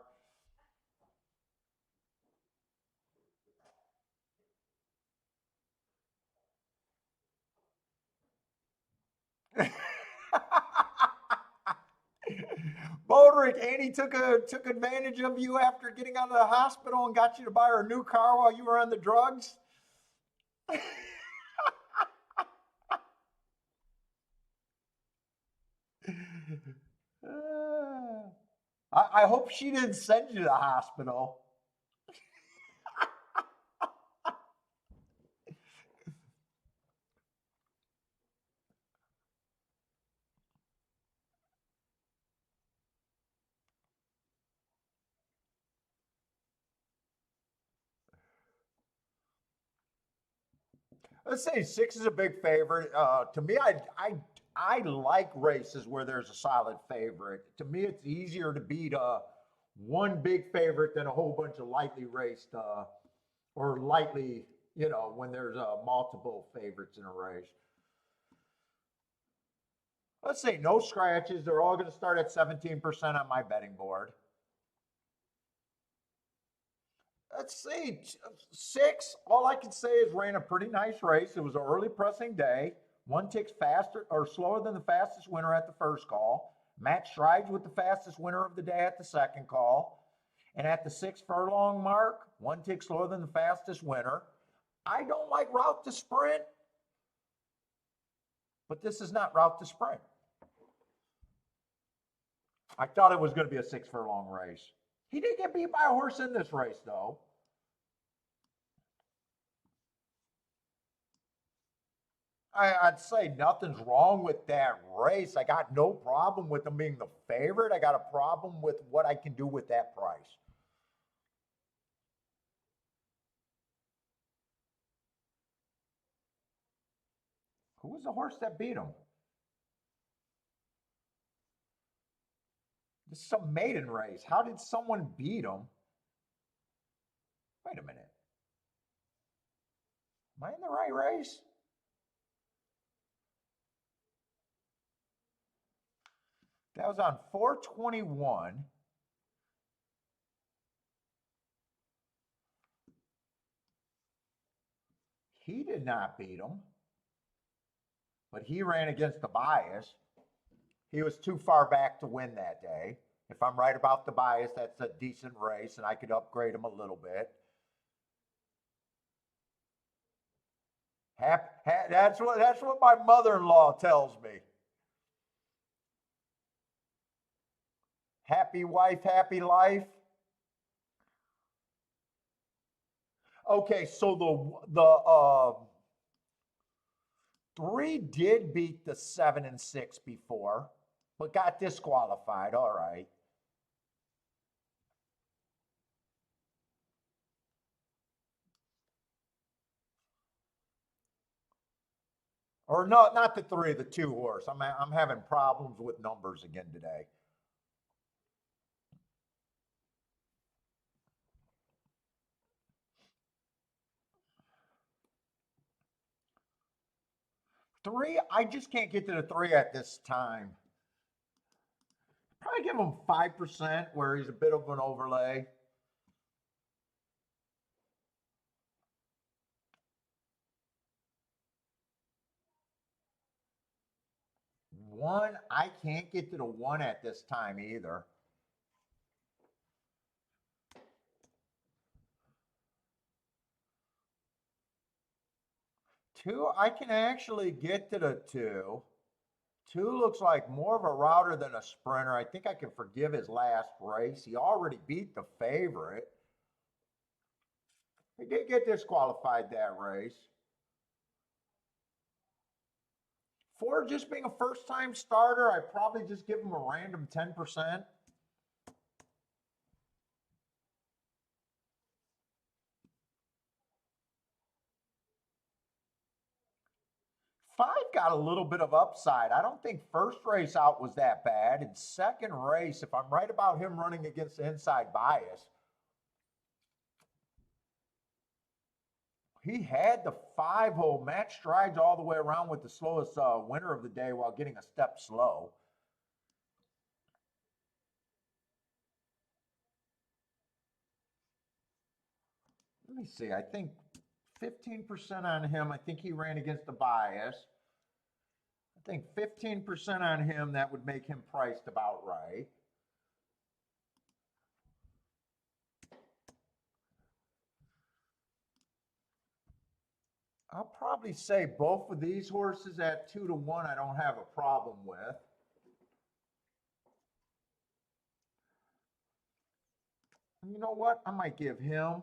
Speaker 1: Bodrick, Annie took advantage of you after getting out of the hospital and got you to buy her a new car while you were on the drugs. I hope she didn't send you to the hospital. Let's say 6 is a big favorite. To me, I like races where there's a solid favorite. To me, it's easier to beat one big favorite than a whole bunch of lightly raced or lightly, when there's multiple favorites in a race. Let's say no scratches. They're all going to start at 17% on my betting board. Let's see, 6. All I can say is ran a pretty nice race. It was an early pressing day. One ticks faster or slower than the fastest winner at the first call. Matt strides with the fastest winner of the day at the second call. And at the 6 furlong mark, one tick slower than the fastest winner. I don't like route to sprint, but this is not route to sprint. I thought it was going to be a 6 furlong race. He did get beat by a horse in this race, though. I'd say nothing's wrong with that race. I got no problem with them being the favorite. I got a problem with what I can do with that price. Who was the horse that beat him? This is some maiden race. How did someone beat him? Wait a minute. Am I in the right race? That was on 421. He did not beat him, but he ran against the bias. He was too far back to win that day. If I'm right about the bias, that's a decent race, and I could upgrade him a little bit. That's what my mother-in-law tells me. Happy wife, happy life. Okay, so the 3 did beat the 7 and 6 before, but got disqualified. All right. Or no, not the 3, the 2 horse. I'm having problems with numbers again today. Three, I just can't get to the 3 at this time. Probably give him 5% where he's a bit of an overlay. One, I can't get to the 1 at this time either. 2, I can actually get to the 2. 2 looks like more of a router than a sprinter. I think I can forgive his last race. He already beat the favorite. He did get disqualified that race. 4, just being a first-time starter, I'd probably just give him a random 10%. 5 got a little bit of upside. I don't think first race out was that bad. In second race, if I'm right about him running against the inside bias, he had the 5-hole. Matt strides all the way around with the slowest winner of the day while getting a step slow. Let me see. I think 15% on him. I think he ran against the bias. I think 15% on him, that would make him priced about right. I'll probably say both of these horses at 2-1, I don't have a problem with. You know what? I might give him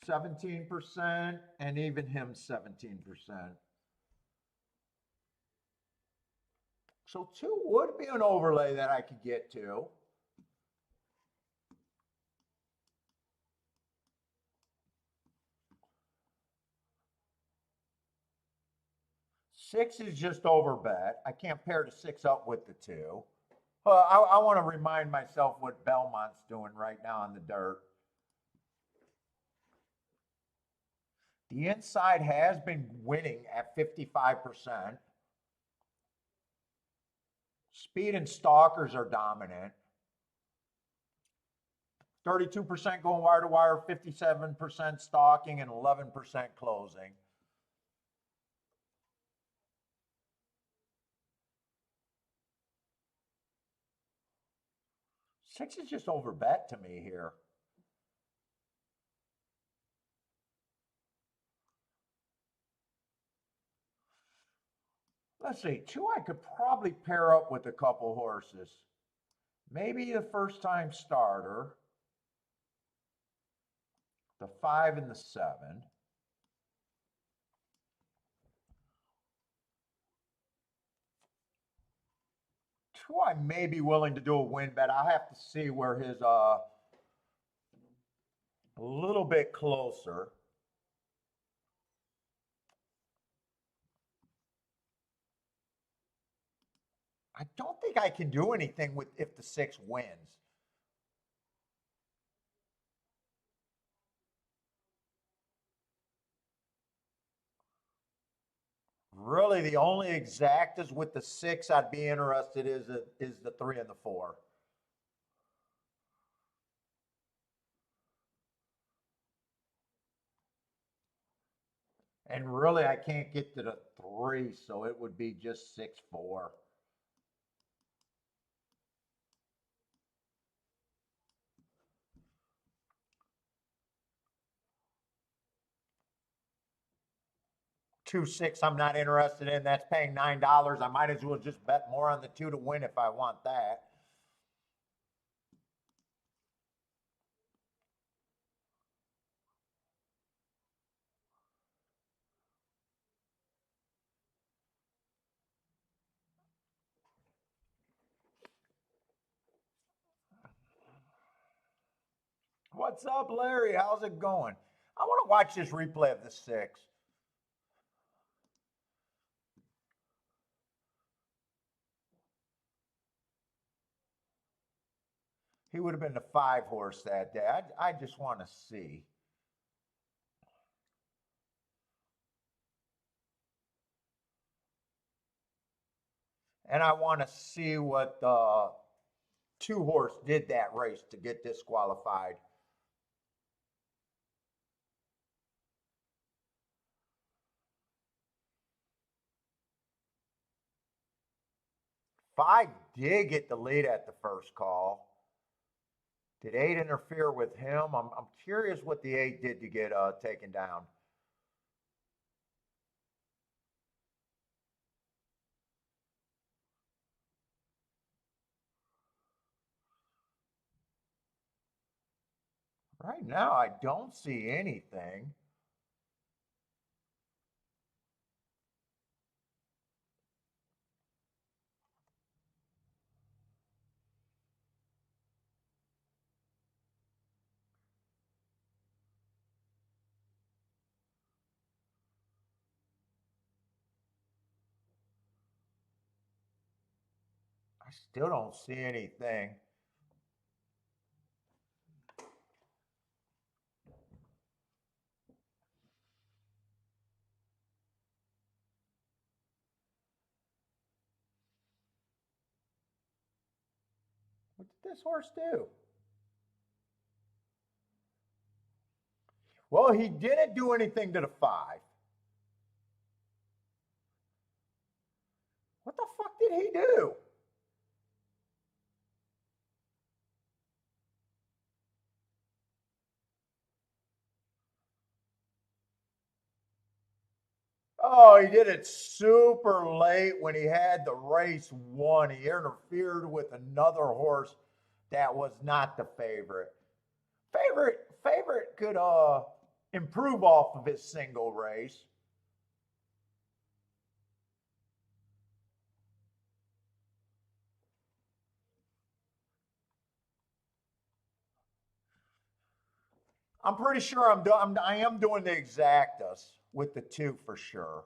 Speaker 1: 17% and even him 17%. So 2 would be an overlay that I could get to. Six is just over bet. I can't pair the 6 up with the 2. I want to remind myself what Belmont's doing right now on the dirt. The inside has been winning at 55%. Speed and stalkers are dominant. 32% going wire to wire, 57% stalking, and 11% closing. Six is just over bet to me here. Let's see, 2 I could probably pair up with a couple horses. Maybe the first time starter, the 5 and the 7. 2 I may be willing to do a win bet. I'll have to see where his a little bit closer. I don't think I can do anything with if the 6 wins. Really, the only exactas with the 6 I'd be interested is the 3 and the 4. And really, I can't get to the 3, so it would be just 6-4. Two six, I'm not interested in. That's paying $9. I might as well just bet more on the 2 to win if I want that. What's up, Larry? How's it going? I want to watch this replay of the 6. He would have been the 5 horse that day. I just want to see. And I want to see what the 2 horse did that race to get disqualified. Five did get the lead at the first call. Did 8 interfere with him? I'm curious what the 8 did to get taken down. Right now, I don't see anything. I still don't see anything. What did this horse do? Well, he didn't do anything to the 5. What the fuck did he do? Oh, he did it super late when he had the race won. He interfered with another horse that was not the favorite. Favorite could improve off of his single race. I'm pretty sure I am doing the exactas with the 2 for sure.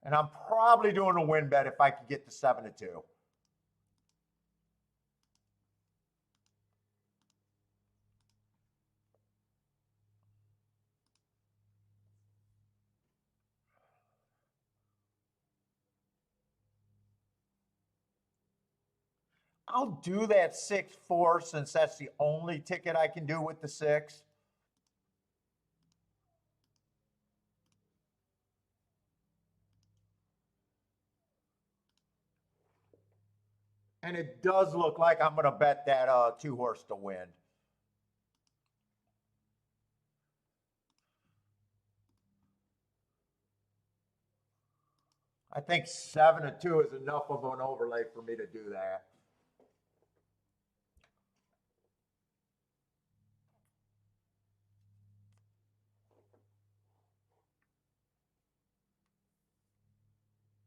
Speaker 1: And I'm probably doing a win bet if I could get the 7-2. I'll do that 6-4 since that's the only ticket I can do with the 6. And it does look like I'm going to bet that 2 horse to win. I think 7-2 is enough of an overlay for me to do that.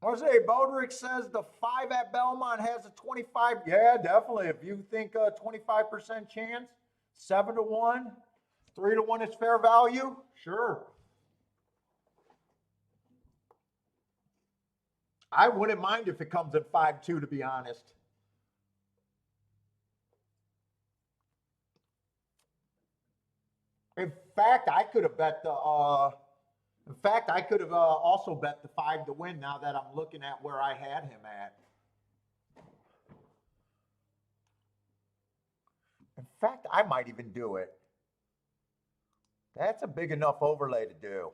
Speaker 1: Jose Bodrick says the 5 at Belmont has a 25. Yeah, definitely. If you think a 25% chance, 7-1, 3-1 is fair value, sure. I wouldn't mind if it comes at 5-2, to be honest. In fact, I could have bet the. In fact, I could have also bet the 5 to win. Now that I'm looking at where I had him at. In fact, I might even do it. That's a big enough overlay to do.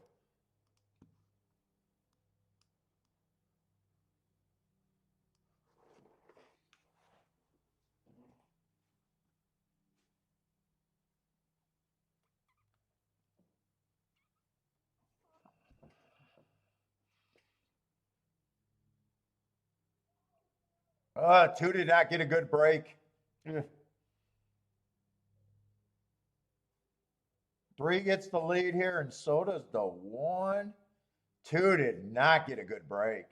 Speaker 1: Two did not get a good break. 3 gets the lead here, and so does the 1. 2 did not get a good break.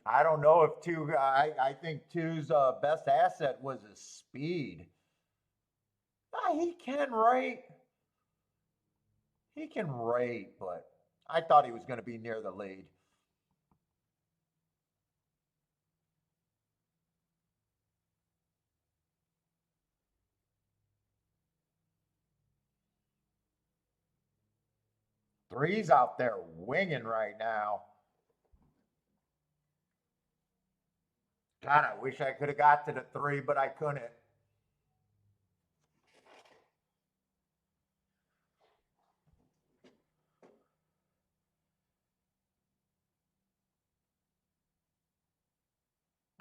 Speaker 1: I don't know if 2. I think 2's best asset was his speed. He can rate. He can rate, but I thought he was going to be near the lead. Three's out there winging right now. God, I wish I could have got to the 3, but I couldn't.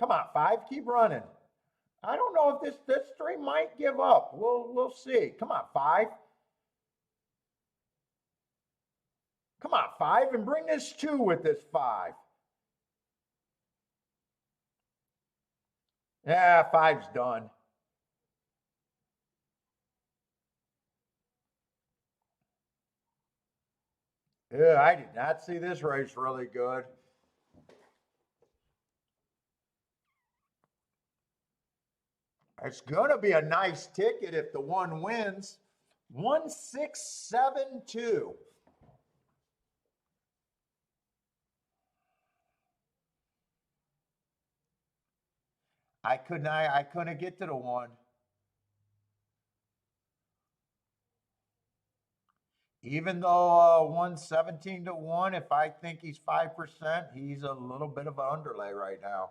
Speaker 1: Come on, 5, keep running. I don't know if this 3 might give up. We'll see. Come on, 5. Come on, 5, and bring this 2 with this 5. Yeah, 5's done. Yeah, I did not see this race really good. It's going to be a nice ticket if the 1 wins. 1672. I couldn't get to the 1. Even though 117-1, if I think he's 5%, he's a little bit of an underlay right now.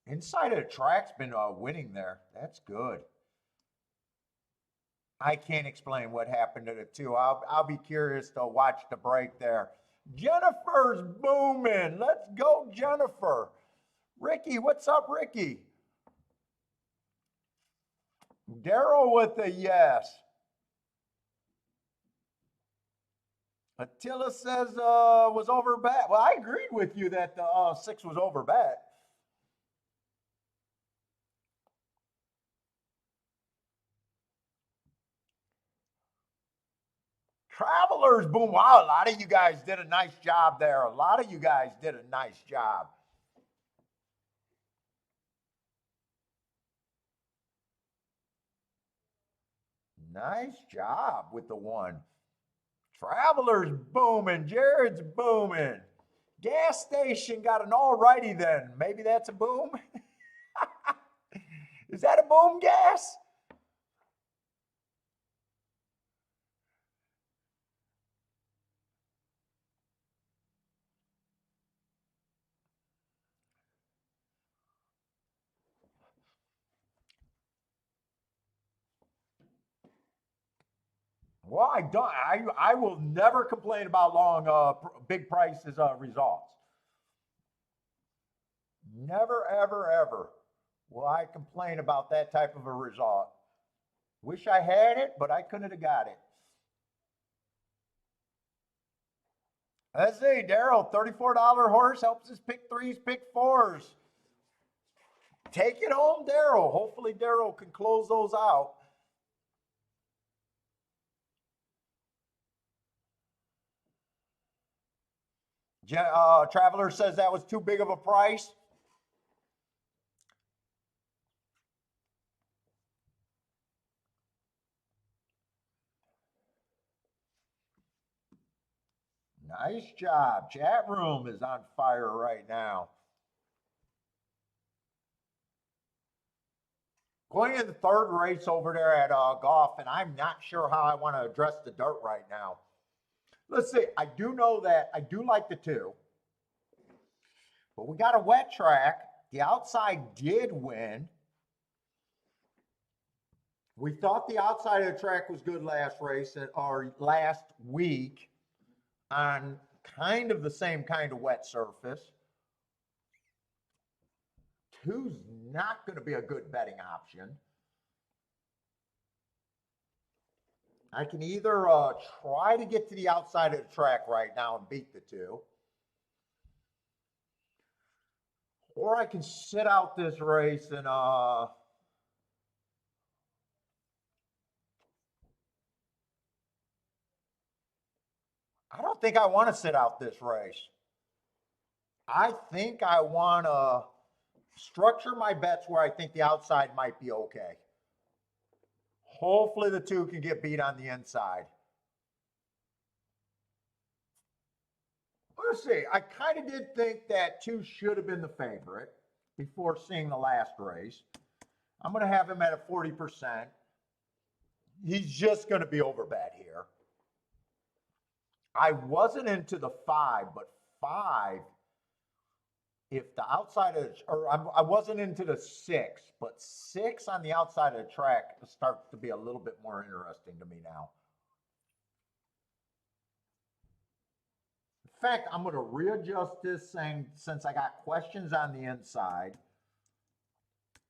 Speaker 1: Inside of the track's been winning there. That's good. I can't explain what happened to the 2. I'll be curious to watch the break there. Jennifer's booming. Let's go, Jennifer. Ricky, what's up, Ricky? Daryl with a yes. Attila says was over bet. Well, I agreed with you that the 6 was over bet. Travelers, boom. Wow, a lot of you guys did a nice job there. A lot of you guys did a nice job. Nice job with the 1. Travelers booming. Jared's booming. Gas station got an alrighty then. Maybe that's a boom. Is that a boom, gas? Well, I don't. I will never complain about long big prices results. Never, ever, ever will I complain about that type of a result. Wish I had it, but I couldn't have got it. Let's see, Daryl, $34 horse helps us pick 3s, pick 4s. Take it home, Daryl. Hopefully, Daryl can close those out. Traveler says that was too big of a price. Nice job. Chat room is on fire right now. Going in the 3rd race over there at golf, and I'm not sure how I want to address the dirt right now. Let's see. I do know that I do like the 2, but we got a wet track. The outside did win. We thought the outside of the track was good last race or last week on kind of the same kind of wet surface. 2's not going to be a good betting option. I can either try to get to the outside of the track right now and beat the 2, or I can sit out this race and I don't think I want to sit out this race. I think I want to structure my bets where I think the outside might be okay. Hopefully the 2 can get beat on the inside. Let's see. I kind of did think that 2 should have been the favorite before seeing the last race. I'm going to have him at a 40%. He's just going to be overbet here. I wasn't into the 5, but 5, if the outside of, or I wasn't into the 6, but 6 on the outside of the track starts to be a little bit more interesting to me now. In fact, I'm going to readjust this saying, since I got questions on the inside,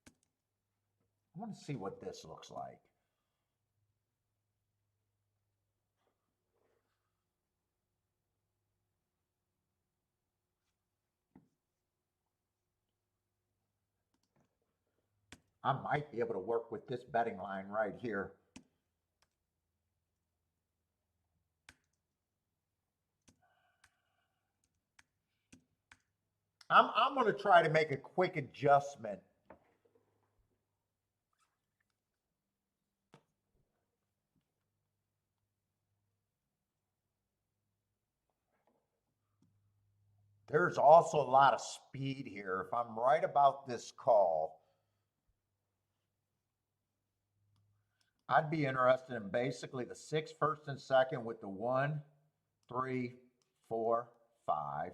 Speaker 1: I want to see what this looks like. I might be able to work with this betting line right here. I'm going to try to make a quick adjustment. There's also a lot of speed here. If I'm right about this call, I'd be interested in basically the 6 first and second with the 1, 3, 4, 5.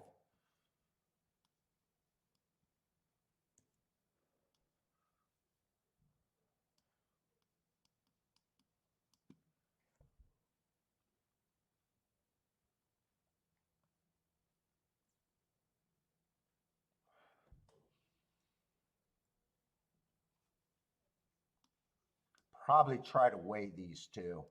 Speaker 1: probably try to weigh these two.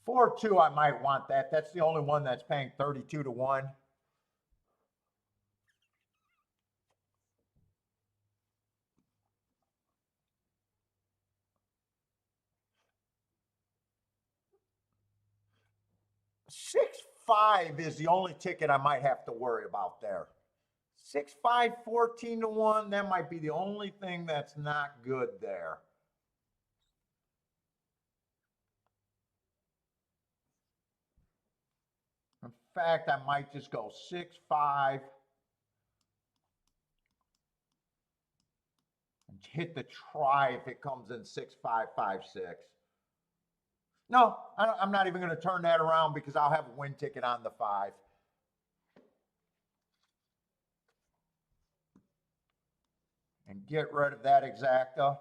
Speaker 1: Four two, I might want that. That's the only one that's paying 32 to 1. Six five is the only ticket I might have to worry about there. 6-5, 14 to 1. That might be the only thing that's not good there. In fact, I might just go 6-5 and hit the try if it comes in 6-5, 5-6. No, I'm not even going to turn that around because I'll have a win ticket on the 5. And get rid of that exacta.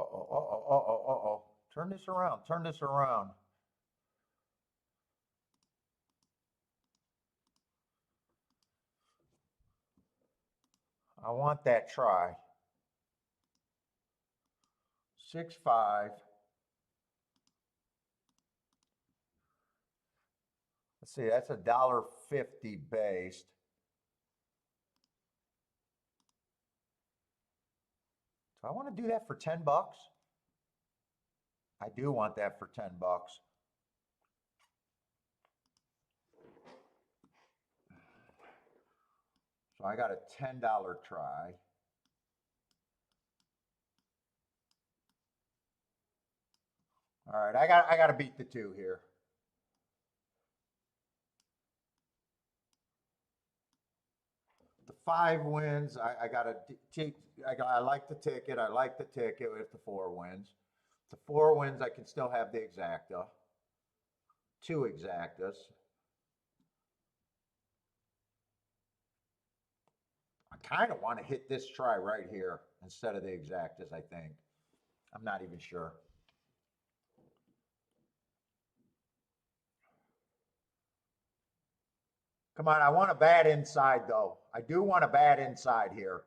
Speaker 1: Uh-oh. Turn this around. Turn this around. I want that try. 6-5. Let's see, that's $1.50 based. Do I want to do that for 10 bucks? I do want that for 10 bucks. So I got a $10 try. All right, I got to beat the 2 here. The 5 wins. I got to take. I like the ticket. I like the ticket if the 4 wins. The 4 wins, I can still have the exacta. 2 exactas. I kind of want to hit this try right here instead of the exactas, I think. I'm not even sure. Come on, I want a bad inside, though. I do want a bad inside here.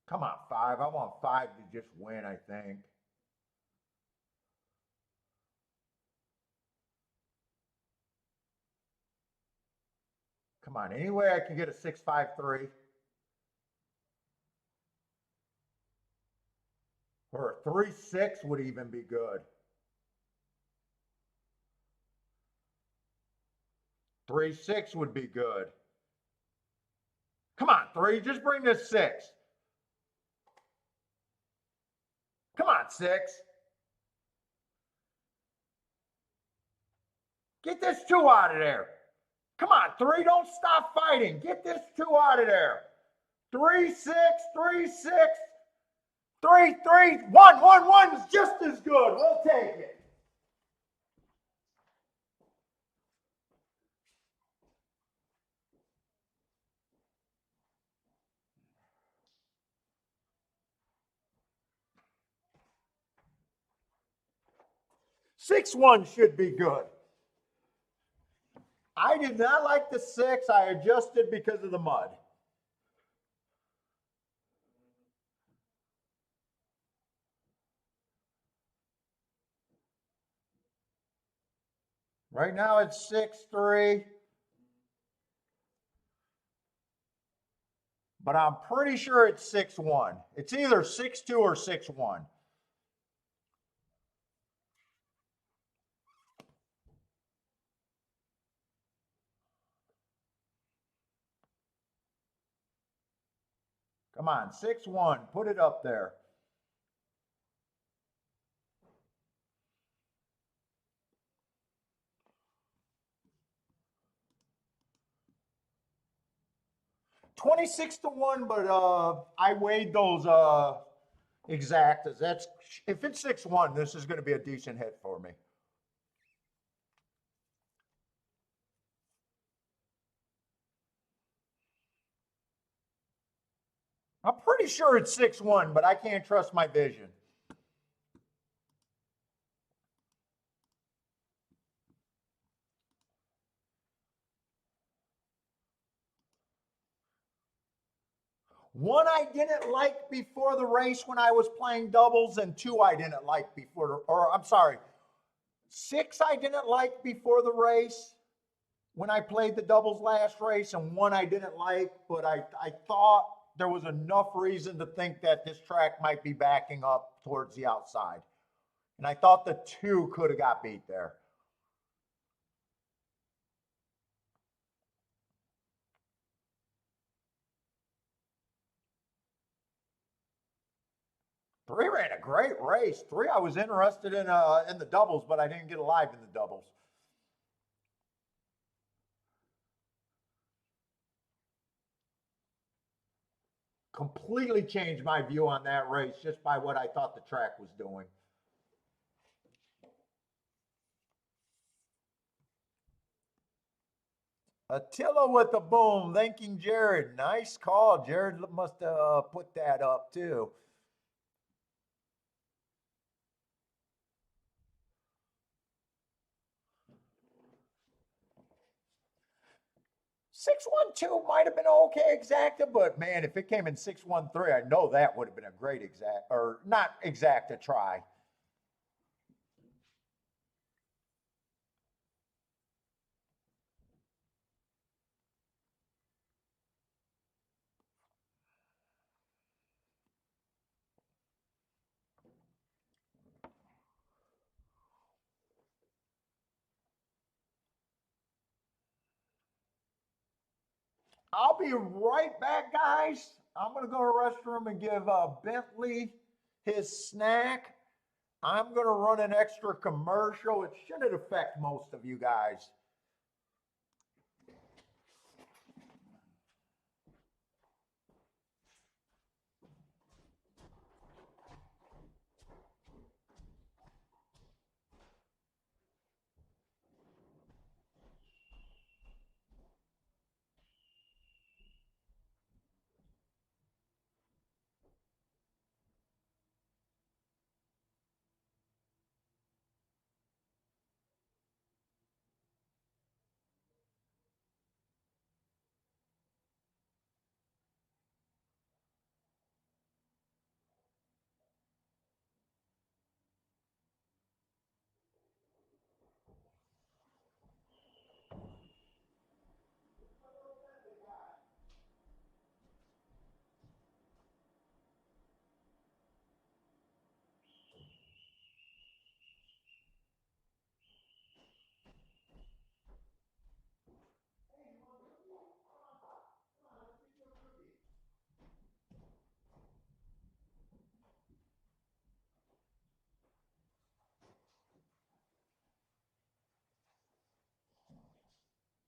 Speaker 1: Come on, 5. I want 5 to just win, I think. Come on, any way I can get a 6-5-3? Or a 3-6 would even be good. 3-6 would be good. Come on, 3. Just bring this 6. Come on, 6. Get this 2 out of there. Come on, 3. Don't stop fighting. Get this 2 out of there. 3-6, 3-6, 3-3, 1-1-1 is just as good. We'll take it. Six one should be good. I did not like the 6. I adjusted because of the mud. Right now it's 6-3. But I'm pretty sure it's 6-1. It's either 6-2 or 6-1. Come on, 6-1. Put it up there. $26-1, but I weighed those exactas. That's if it's 6-1, this is going to be a decent hit for me. I'm pretty sure it's 6-1, but I can't trust my vision. One I didn't like before the race when I was playing doubles, and two I didn't like before, or I'm sorry, 6 I didn't like before the race when I played the doubles last race, and one I didn't like, but I thought there was enough reason to think that this track might be backing up towards the outside. And I thought the 2 could have got beat there. Three ran a great race. 3 I was interested in the doubles, but I didn't get alive in the doubles. Completely changed my view on that race just by what I thought the track was doing. Attila with the boom, thanking Jared. Nice call. Jared must have put that up too. 6-1-2 might have been okay exacta, but man, if it came in 6-1-3, I know that would have been a great exact, or not exacta try. I'll be right back, guys. I'm going to go to the restroom and give Bentley his snack. I'm going to run an extra commercial. It shouldn't affect most of you guys.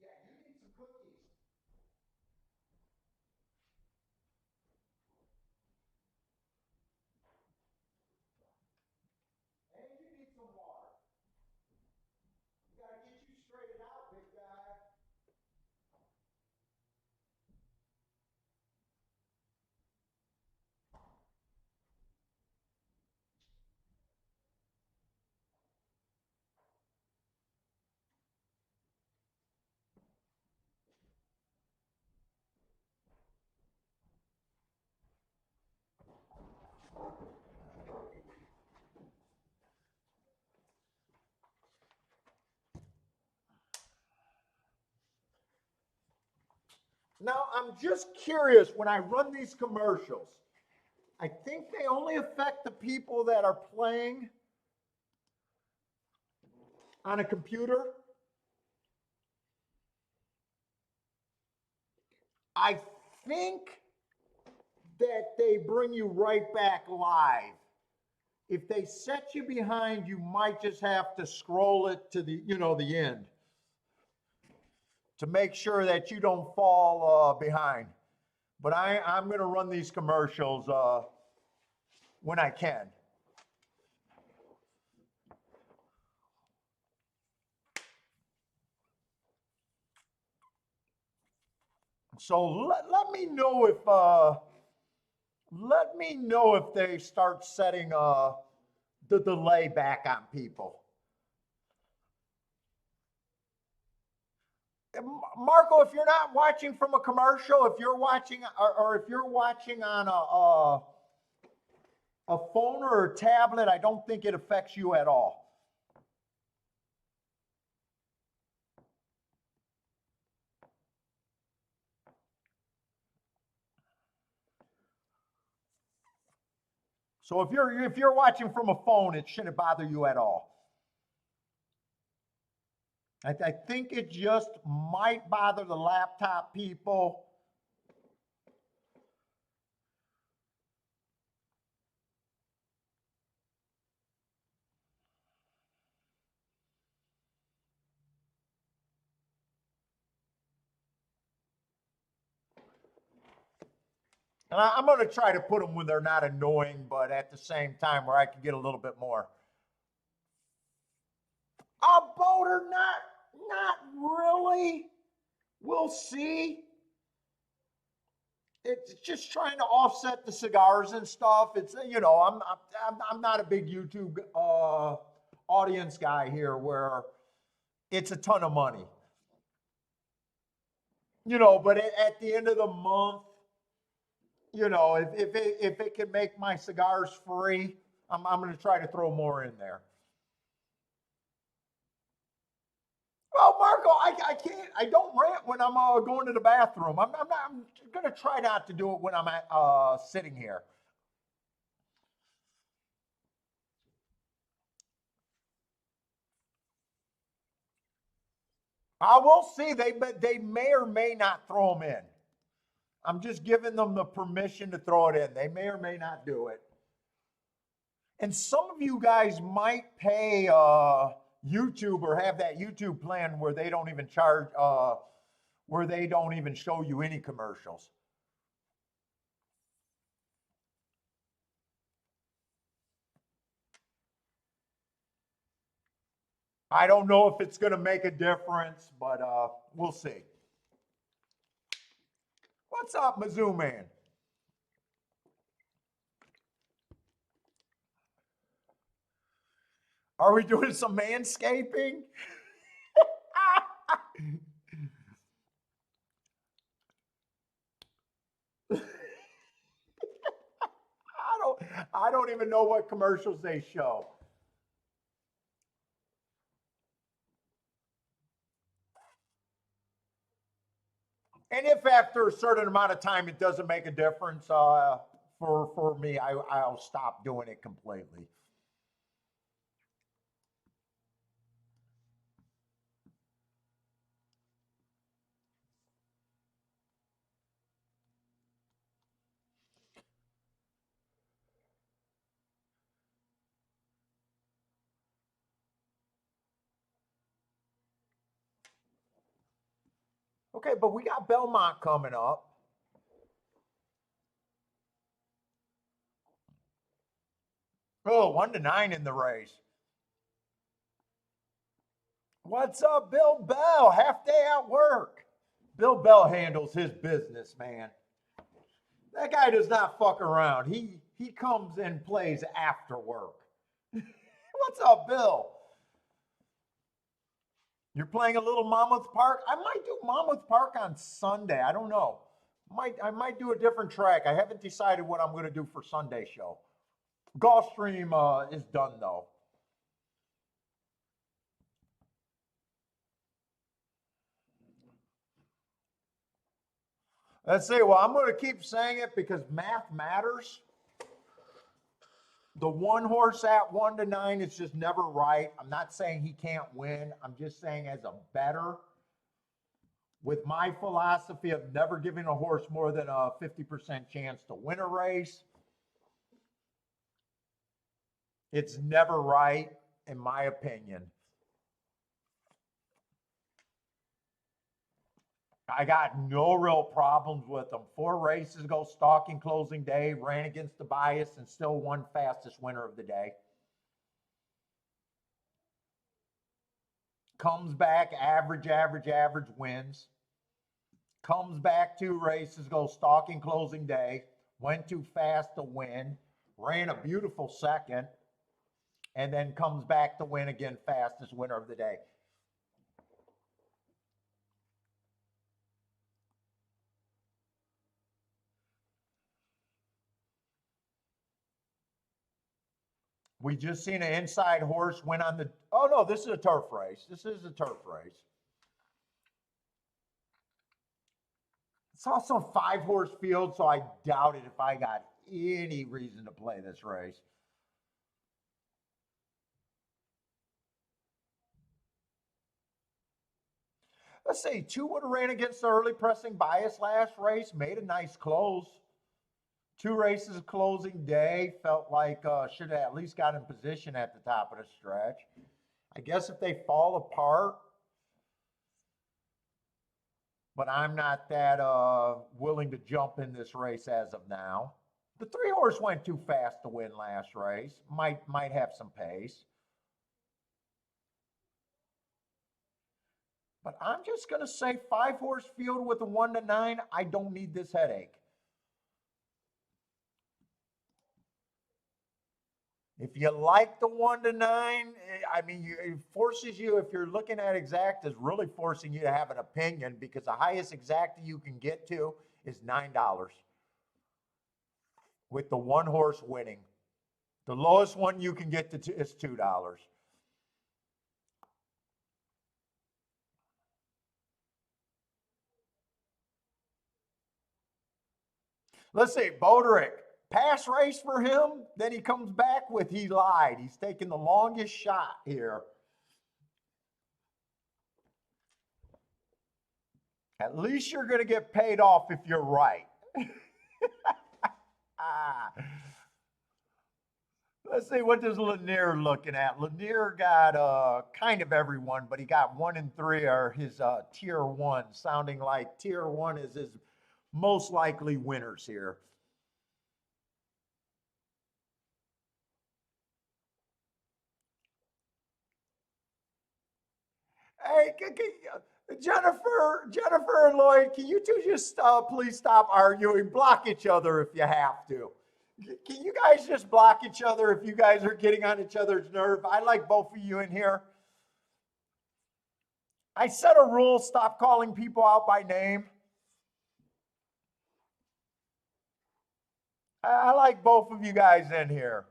Speaker 1: Yeah, you need some cookies. And you need some water. You got to get you straightened out, big guy. Now, I'm just curious when I run these commercials, I think they only affect the people that are playing on a computer. I think that they bring you right back live. If they set you behind, you might just have to scroll it to the, the end to make sure that you don't fall behind. But I'm going to run these commercials when I can. So let me know if they start setting the delay back on people. Marco, if you're not watching from a commercial, if you're watching or if you're watching on a phone or a tablet, I don't think it affects you at all. So if you're watching from a phone, it shouldn't bother you at all. I think it just might bother the laptop people. And I'm going to try to put them when they're not annoying, but at the same time where I can get a little bit more. A boater, not really. We'll see. It's just trying to offset the cigars and stuff. It's I'm not a big YouTube audience guy here where it's a ton of money. But at the end of the month, if it can make my cigars free, I'm going to try to throw more in there. Well, Marco, I can't. I don't rant when I'm going to the bathroom. I'm going to try not to do it when I'm sitting here. I will see. They may or may not throw them in. I'm just giving them the permission to throw it in. They may or may not do it. And some of you guys might pay YouTube or have that YouTube plan where they don't even charge, where they don't even show you any commercials. I don't know if it's going to make a difference, but we'll see. What's up, Mizzou Man? Are we doing some manscaping? I don't even know what commercials they show. And if after a certain amount of time it doesn't make a difference for me, I'll stop doing it completely. Okay, but we got Belmont coming up. Oh, 1-9 in the race. What's up, Bill Bell? Half day at work. Bill Bell handles his business, man. That guy does not fuck around. He comes and plays after work. What's up, Bill? You're playing a little Monmouth Park? I might do Monmouth Park on Sunday. I don't know. I might do a different track. I haven't decided what I'm going to do for Sunday show. Gulfstream is done, though. Let's see. Well, I'm going to keep saying it because math matters. The one horse at 1-9 is just never right. I'm not saying he can't win. I'm just saying as a bettor, with my philosophy of never giving a horse more than a 50% chance to win a race, it's never right, in my opinion. I got no real problems with them. 4 races ago, stalking closing day, ran against the bias and still won fastest winner of the day. Comes back, average, wins. Comes back 2 races ago, stalking closing day, went too fast to win, ran a beautiful second, and then comes back to win again, fastest winner of the day. We just seen an inside horse win on the, oh no, this is a turf race. This is a turf race. It's also a 5-horse field, so I doubted if I got any reason to play this race. Let's see, 2 would have ran against the early pressing bias last race, made a nice close. 2 races closing day, felt like should have at least got in position at the top of the stretch. I guess if they fall apart, but I'm not that willing to jump in this race as of now. The 3-horse went too fast to win last race. Might have some pace. But I'm just going to say 5-horse field with a 1-9. I don't need this headache. If you like the 1-9, I mean, it forces you, if you're looking at exactas, really forcing you to have an opinion, because the highest exacta you can get to is $9 with the 1-horse winning. The lowest one you can get to is $2. Let's see, Boderick, pass race for him. Then he comes back with he lied. He's taking the longest shot here. At least you're going to get paid off if you're right. Let's see, what does Lanier looking at? Lanier got kind of everyone, but he got 1 and 3 are his tier 1, sounding like tier 1 is his most likely winners here. Hey, Jennifer and Lloyd, can you two just please stop arguing? Block each other if you have to. Can you guys just block each other if you guys are getting on each other's nerve? I like both of you in here. I set a rule, stop calling people out by name. I like both of you guys in here.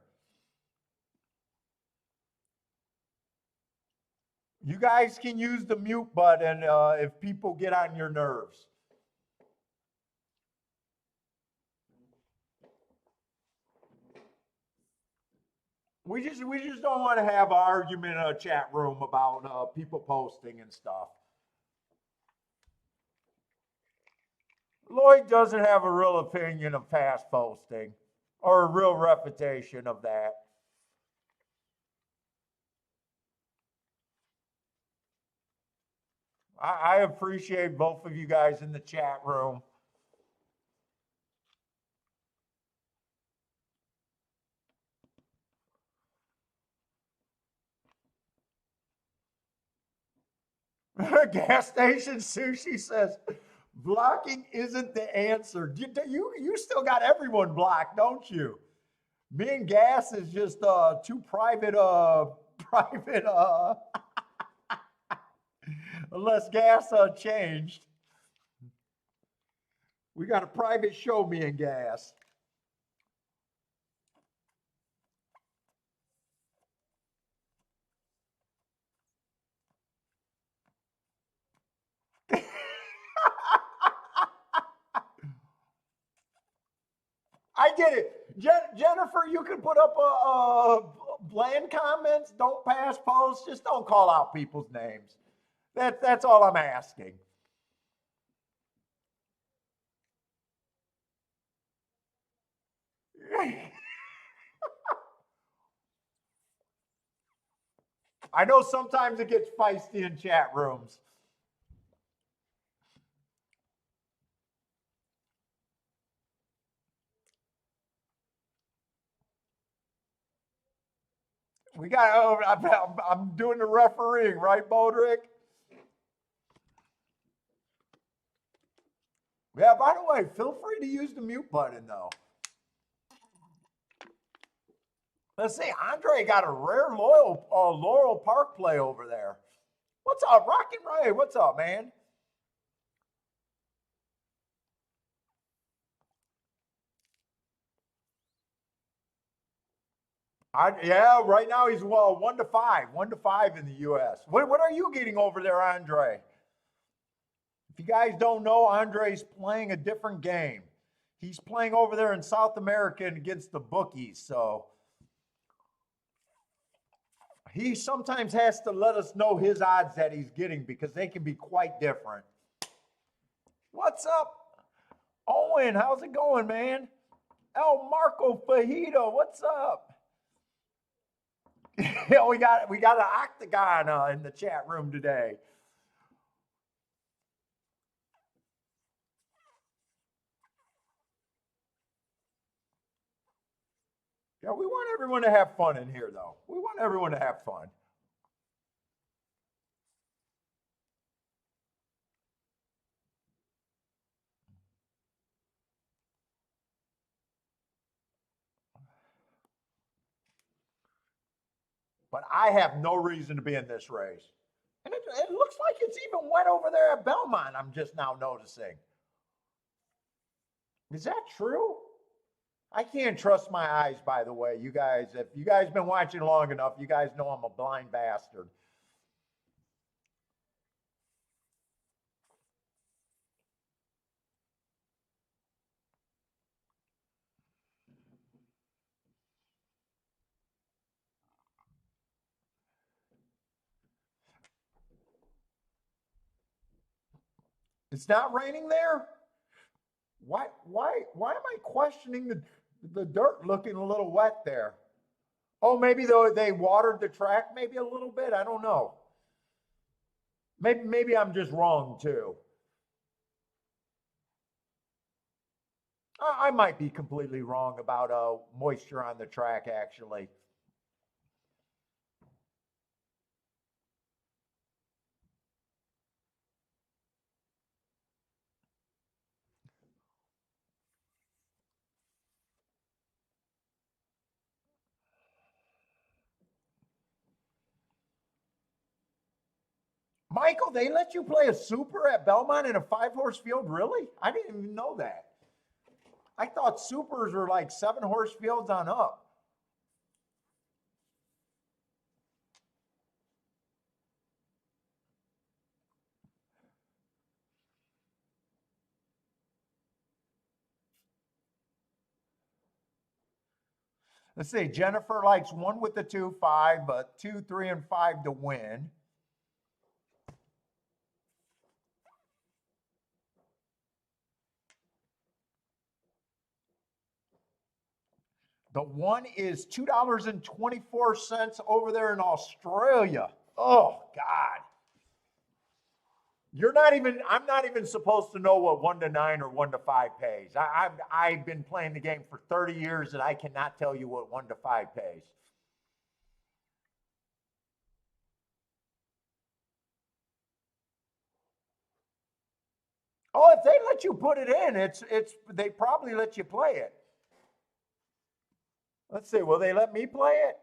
Speaker 1: You guys can use the mute button if people get on your nerves. We just don't want to have an argument in a chat room about people posting and stuff. Lloyd doesn't have a real opinion of past posting or a real reputation of that. I appreciate both of you guys in the chat room. Gas station sushi says, blocking isn't the answer. You still got everyone blocked, don't you? Me and Gas is just too private, unless Gas changed. We got a private show, me and Gas. I get it. Jennifer, you can put up bland comments. Don't pass posts. Just don't call out people's names. That's all I'm asking. I know sometimes it gets feisty in chat rooms. We got. Oh, I'm doing the refereeing, right, Bodrick? Yeah. By the way, feel free to use the mute button, though. Let's see. Andre got a rare Laurel Park play over there. What's up, Rockin' Ray? What's up, man? Yeah, right now he's 1-5 in the U.S. What are you getting over there, Andre? If you guys don't know, Andre's playing a different game. He's playing over there in South America against the bookies, so he sometimes has to let us know his odds that he's getting because they can be quite different. What's up, Owen? How's it going, man? El Marco Fajito, what's up? Yeah, we got an octagon in the chat room today. Yeah, we want everyone to have fun in here, though. We want everyone to have fun. But I have no reason to be in this race. And it looks like it's even wet over there at Belmont, I'm just now noticing. Is that true? I can't trust my eyes, by the way. You guys, if you guys been watching long enough, you guys know I'm a blind bastard. It's not raining there? Why am I questioning the dirt looking a little wet there? Oh, maybe they watered the track maybe a little bit. I don't know. Maybe I'm just wrong too. I might be completely wrong about moisture on the track actually. Michael, they let you play a super at Belmont in a 5-horse field? Really? I didn't even know that. I thought supers were like 7-horse fields on up. Let's see. Jennifer likes 1 with the 2-5, but 2, 3, and 5 to win. The one is $2.24 over there in Australia. Oh God. I'm not even supposed to know what 1-9 or 1-5 pays. I've been playing the game for 30 years and I cannot tell you what 1-5 pays. Oh, if they let you put it in, they probably let you play it. Let's see, will they let me play it?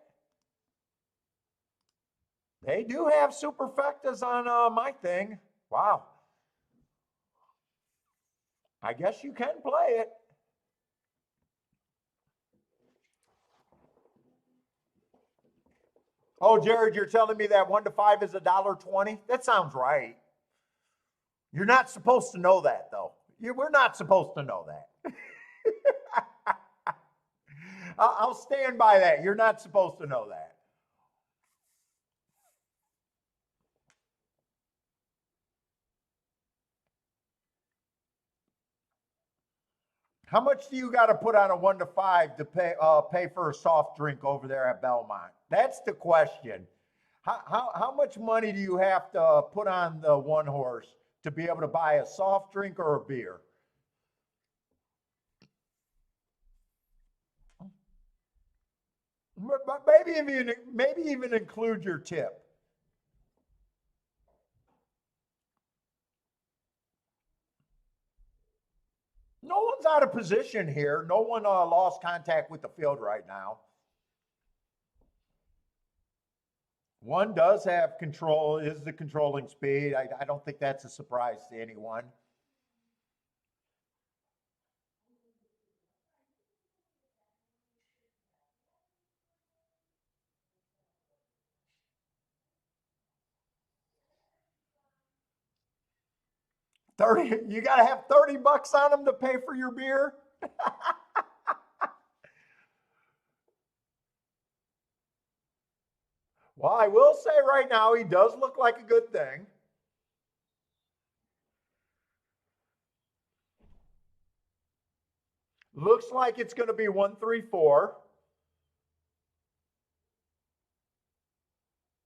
Speaker 1: They do have superfectas on my thing. Wow. I guess you can play it. Oh, Jared, you're telling me that 1-5 is $1.20? That sounds right. You're not supposed to know that, though. We're not supposed to know that. I'll stand by that. You're not supposed to know that. How much do you got to put on a 1 to 5 to pay for a soft drink over there at Belmont? That's the question. How much money do you have to put on the one horse to be able to buy a soft drink or a beer? But maybe even include your tip. No one's out of position here. No one lost contact with the field right now. One does have control, is the controlling speed. I don't think that's a surprise to anyone. 30, you got to have 30 bucks on them to pay for your beer? Well, I will say right now, he does look like a good thing. Looks like it's going to be 134.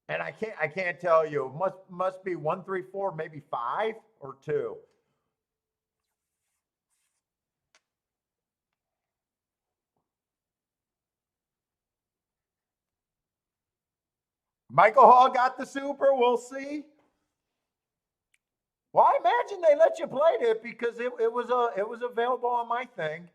Speaker 1: And I can't tell you. Must be 134, maybe 5 or 2. Michael Hall got the super. We'll see. Well, I imagine they let you play it because it was available on my thing.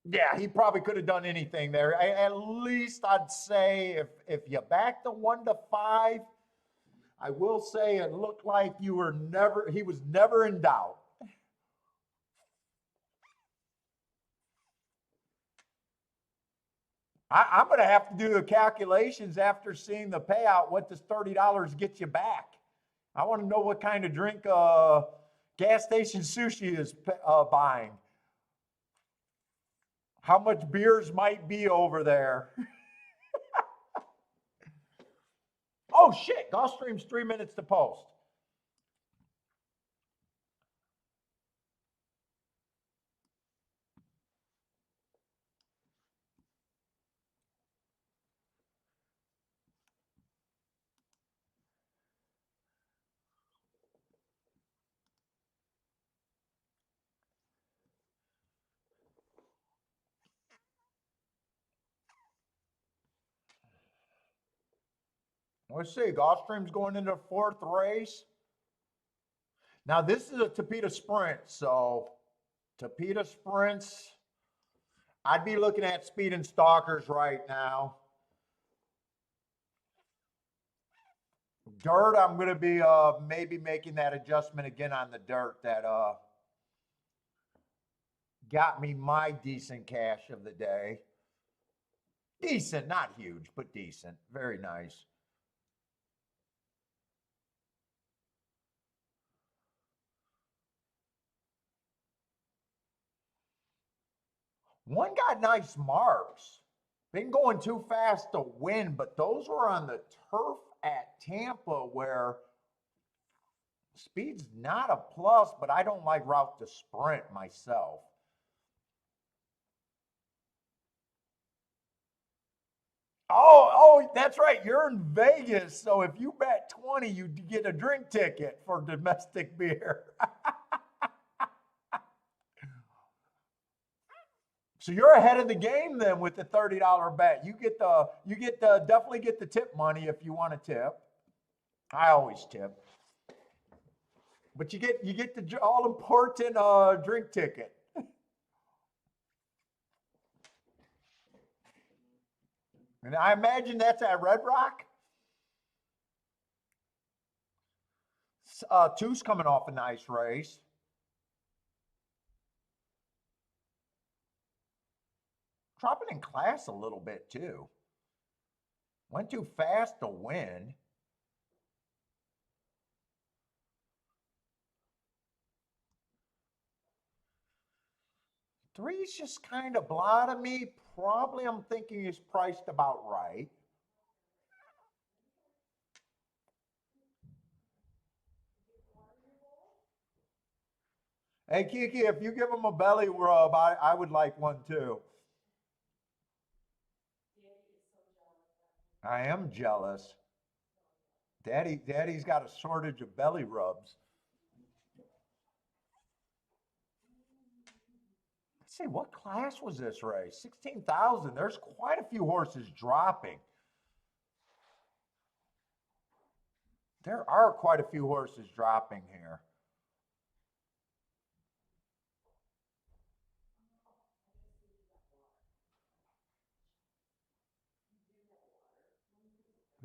Speaker 1: Yeah, he probably could have done anything there. At least I'd say if you back the 1 to 5, I will say it looked like he was never in doubt. I'm going to have to do the calculations after seeing the payout. What does $30 get you back? I want to know what kind of drink gas station sushi is buying. How much beers might be over there? Oh shit! Gulfstream's 3 minutes to post. Let's see. Gulfstream's going into the 4th race. Now this is a Tapeta sprint, so Tapeta sprints. I'd be looking at speed and stalkers right now. Dirt, I'm going to be maybe making that adjustment again on the dirt that got me my decent cash of the day. Decent, not huge, but decent. Very nice. One got nice marks. Been going too fast to win, but those were on the turf at Tampa where speed's not a plus, but I don't like route to sprint myself. Oh, that's right. You're in Vegas, so if you bet 20, you get a drink ticket for domestic beer. So you're ahead of the game then with the $30 bet. You definitely get the tip money if you want to tip. I always tip. But you get the all important drink ticket. And I imagine that's at Red Rock. Two's coming off a nice race. Dropping in class a little bit too. Went too fast to win. Three's just kind of blah to me. Probably I'm thinking is priced about right. Hey, Kiki, if you give him a belly rub, I would like one too. I am jealous. Daddy's got a shortage of belly rubs. Let's see, what class was this race? 16,000. There's quite a few horses dropping. There are quite a few horses dropping here.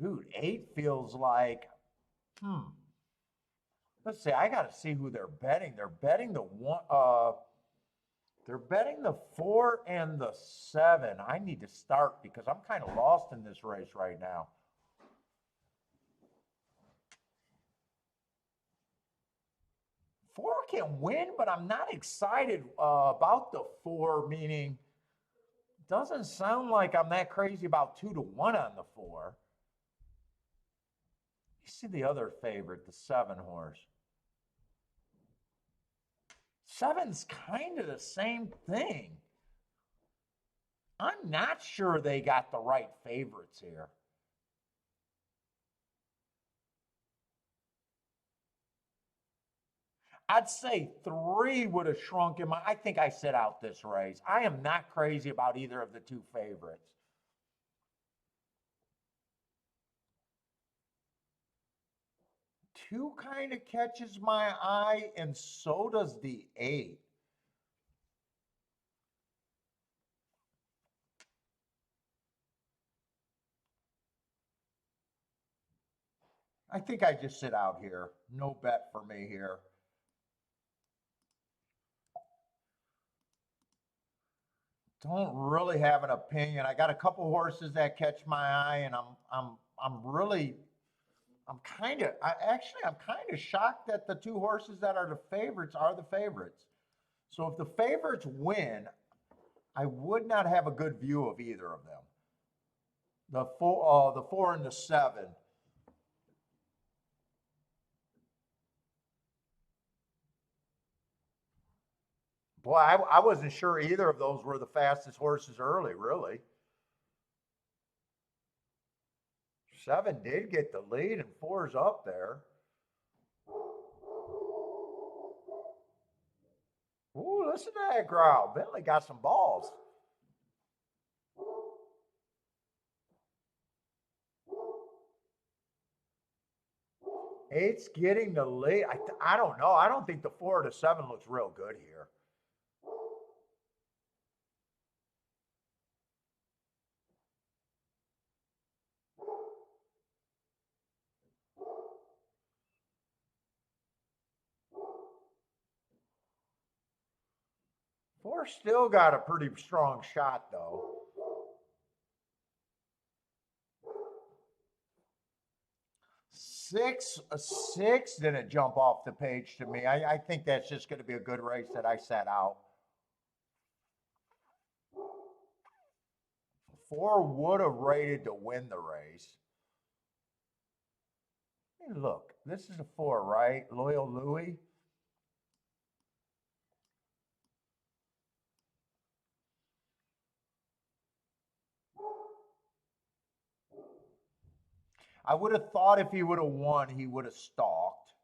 Speaker 1: Dude, 8 feels like, let's see, I got to see who they're betting. They're betting the one, they're betting the 4 and the 7. I need to start because I'm kind of lost in this race right now. Four can win, but I'm not excited about the 4, meaning doesn't sound like I'm that crazy about 2-1 on the 4. You see the other favorite, the 7 horse. 7's kind of the same thing. I'm not sure they got the right favorites here. I'd say 3 would have shrunk him. I think I sit out this race. I am not crazy about either of the 2 favorites. 2 kind of catches my eye, and so does the 8. I think I just sit out here. No bet for me here. Don't really have an opinion. I got a couple horses that catch my eye, and I'm kind of shocked that the 2 horses that are the favorites are the favorites. So if the favorites win, I would not have a good view of either of them. The 4 and the 7. Boy, I wasn't sure either of those were the fastest horses early, really. 7 did get the lead, and 4's up there. Ooh, listen to that growl. Bentley got some balls. Eight's getting the lead. I don't know. I don't think the 4 to 7 looks real good here. Four still got a pretty strong shot, though. Six didn't jump off the page to me. I think that's just going to be a good race that I set out. 4 would have rated to win the race. Hey, look, this is a 4, right? Loyal Louis. I would have thought if he would have won, he would have stalked.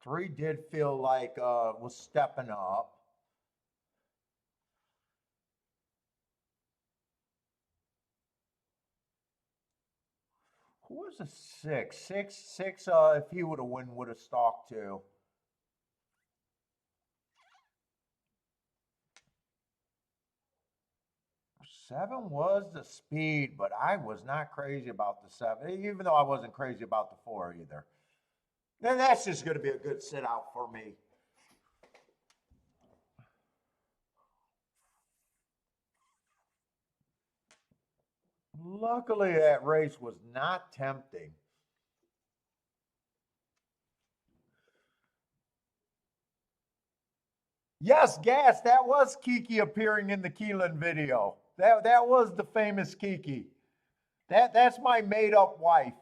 Speaker 1: Three did feel like was stepping up. Who was a 6? Six. If he would have won, would have stalked too. 7 was the speed, but I was not crazy about the 7, even though I wasn't crazy about the 4 either. Then that's just going to be a good sit out for me. Luckily, that race was not tempting. Yes, Gas, that was Kiki appearing in the Keelan video. That was the famous Kiki. That's my made up wife.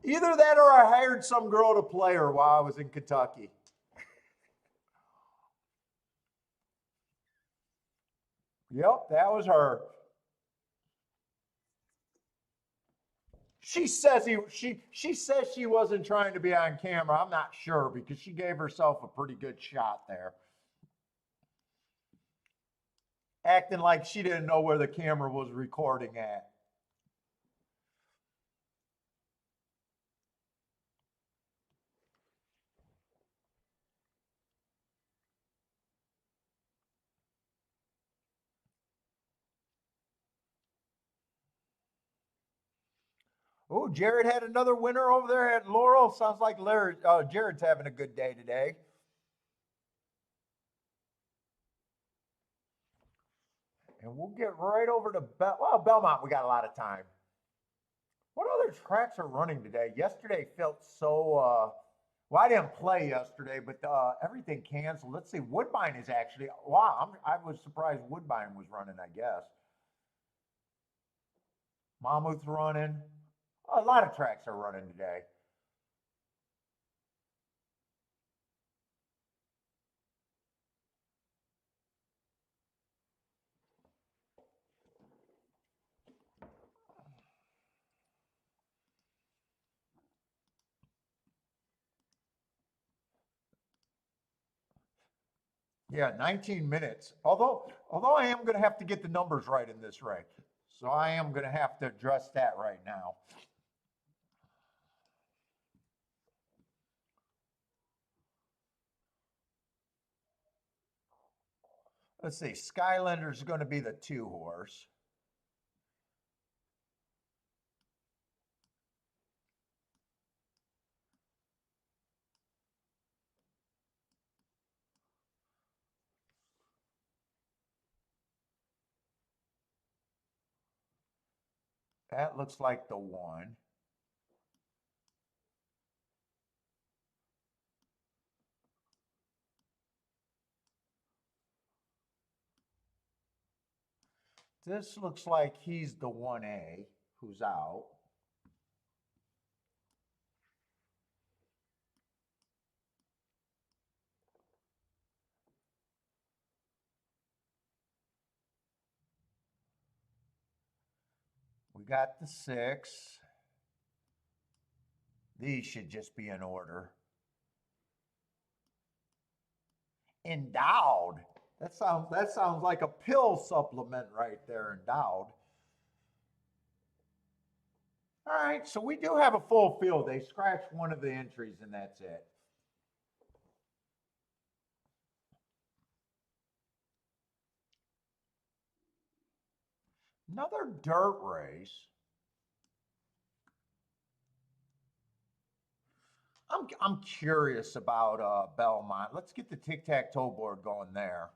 Speaker 1: Either that or I hired some girl to play her while I was in Kentucky. Yep, that was her. She says she wasn't trying to be on camera. I'm not sure because she gave herself a pretty good shot there. Acting like she didn't know where the camera was recording at. Oh, Jared had another winner over there at Laurel. Sounds like Jared's having a good day today. And we'll get right over to Belmont. We got a lot of time. What other tracks are running today? Yesterday felt so. Well, I didn't play yesterday, but everything canceled. Let's see. Woodbine is actually. Wow, I was surprised Woodbine was running. I guess. Monmouth's running. A lot of tracks are running today. Yeah, 19 minutes. Although I am going to have to get the numbers right in this race. So I am going to have to address that right now. Let's see. Skylander's going to be the 2-horse. That looks like the 1. This looks like he's the 1A who's out. We got the 6. These should just be in order. Endowed. That sounds like a pill supplement right there, Endowed. All right, so we do have a full field. They scratched one of the entries and that's it. Another dirt race. I'm curious about Belmont. Let's get the tic-tac-toe board going there.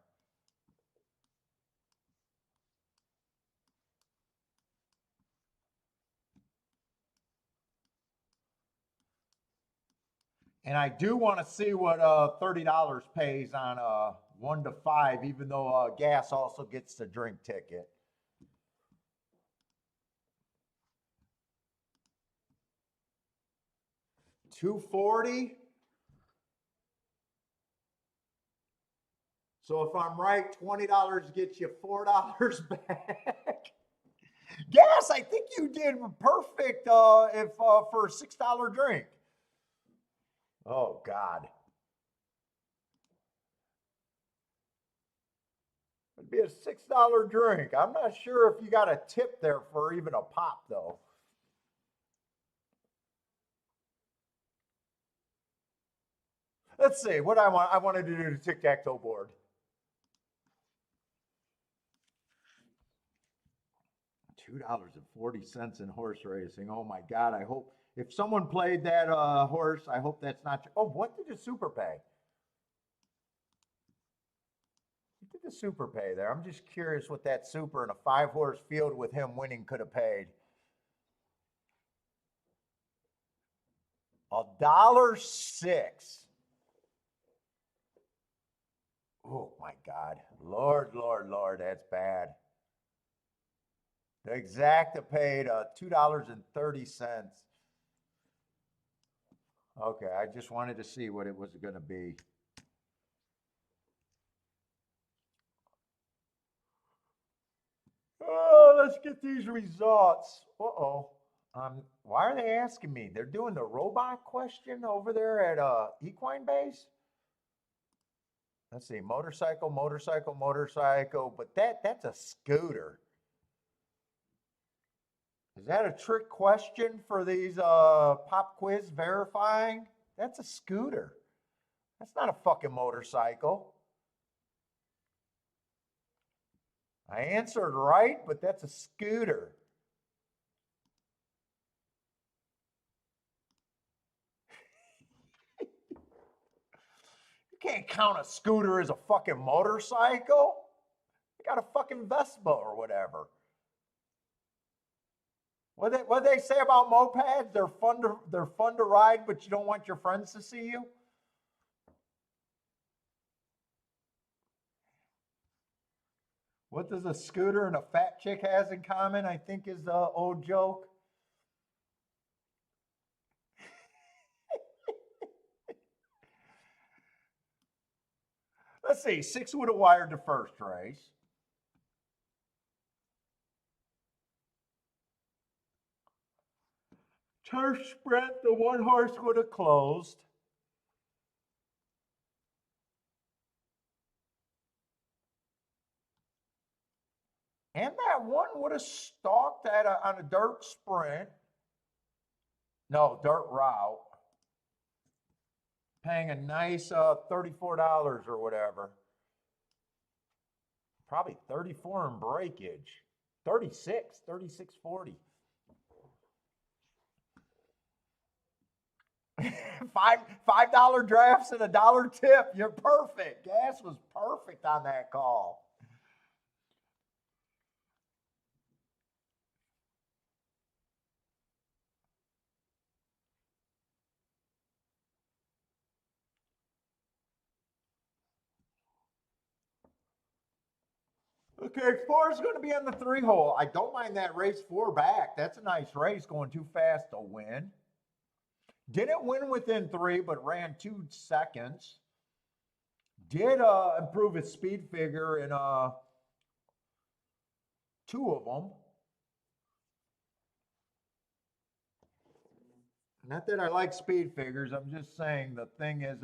Speaker 1: And I do want to see what $30 pays on 1 to 5, even though gas also gets the drink ticket. $240. So if I'm right, $20 gets you $4 back. Gas, I think you did perfect if for a $6 drink. Oh God. It'd be a $6 drink. I'm not sure if you got a tip there for even a pop though. Let's see what I want. I wanted to do the tic-tac-toe board. $2.40 in horse racing. Oh my God. I hope if someone played that horse, I hope that's not. Oh, what did the super pay? What did the super pay there? I'm just curious what that super in a 5-horse field with him winning could have paid. $1.06. my God. Lord, Lord, Lord, that's bad. The exacta paid $2.30. Okay, I just wanted to see what it was going to be. Oh, let's get these results. Uh-oh. Why are they asking me? They're doing the robot question over there at Equine Base? Let's see, motorcycle, motorcycle, motorcycle, but that's a scooter. Is that a trick question for these pop quiz verifying? That's a scooter. That's not a fucking motorcycle. I answered right, but that's a scooter. You can't count a scooter as a fucking motorcycle. You got a fucking Vespa or whatever. What they say about mopeds? They're fun to ride, but you don't want your friends to see you. What does a scooter and a fat chick has in common? I think is the old joke. Let's see. 6 would have wired the first race. Turf sprint, the one horse would have closed. And that one would have stalked on a dirt sprint. No, dirt route. Paying a nice $34 or whatever. Probably 34 in breakage. 36.40. $5 drafts and $1 tip. You're perfect. Gas was perfect on that call. Okay, 4 is going to be on the 3 hole. I don't mind that race 4 back. That's a nice race, going too fast to win. Didn't win within 3, but ran 2 seconds. Did improve his speed figure in 2 of them. Not that I like speed figures. I'm just saying the thing is,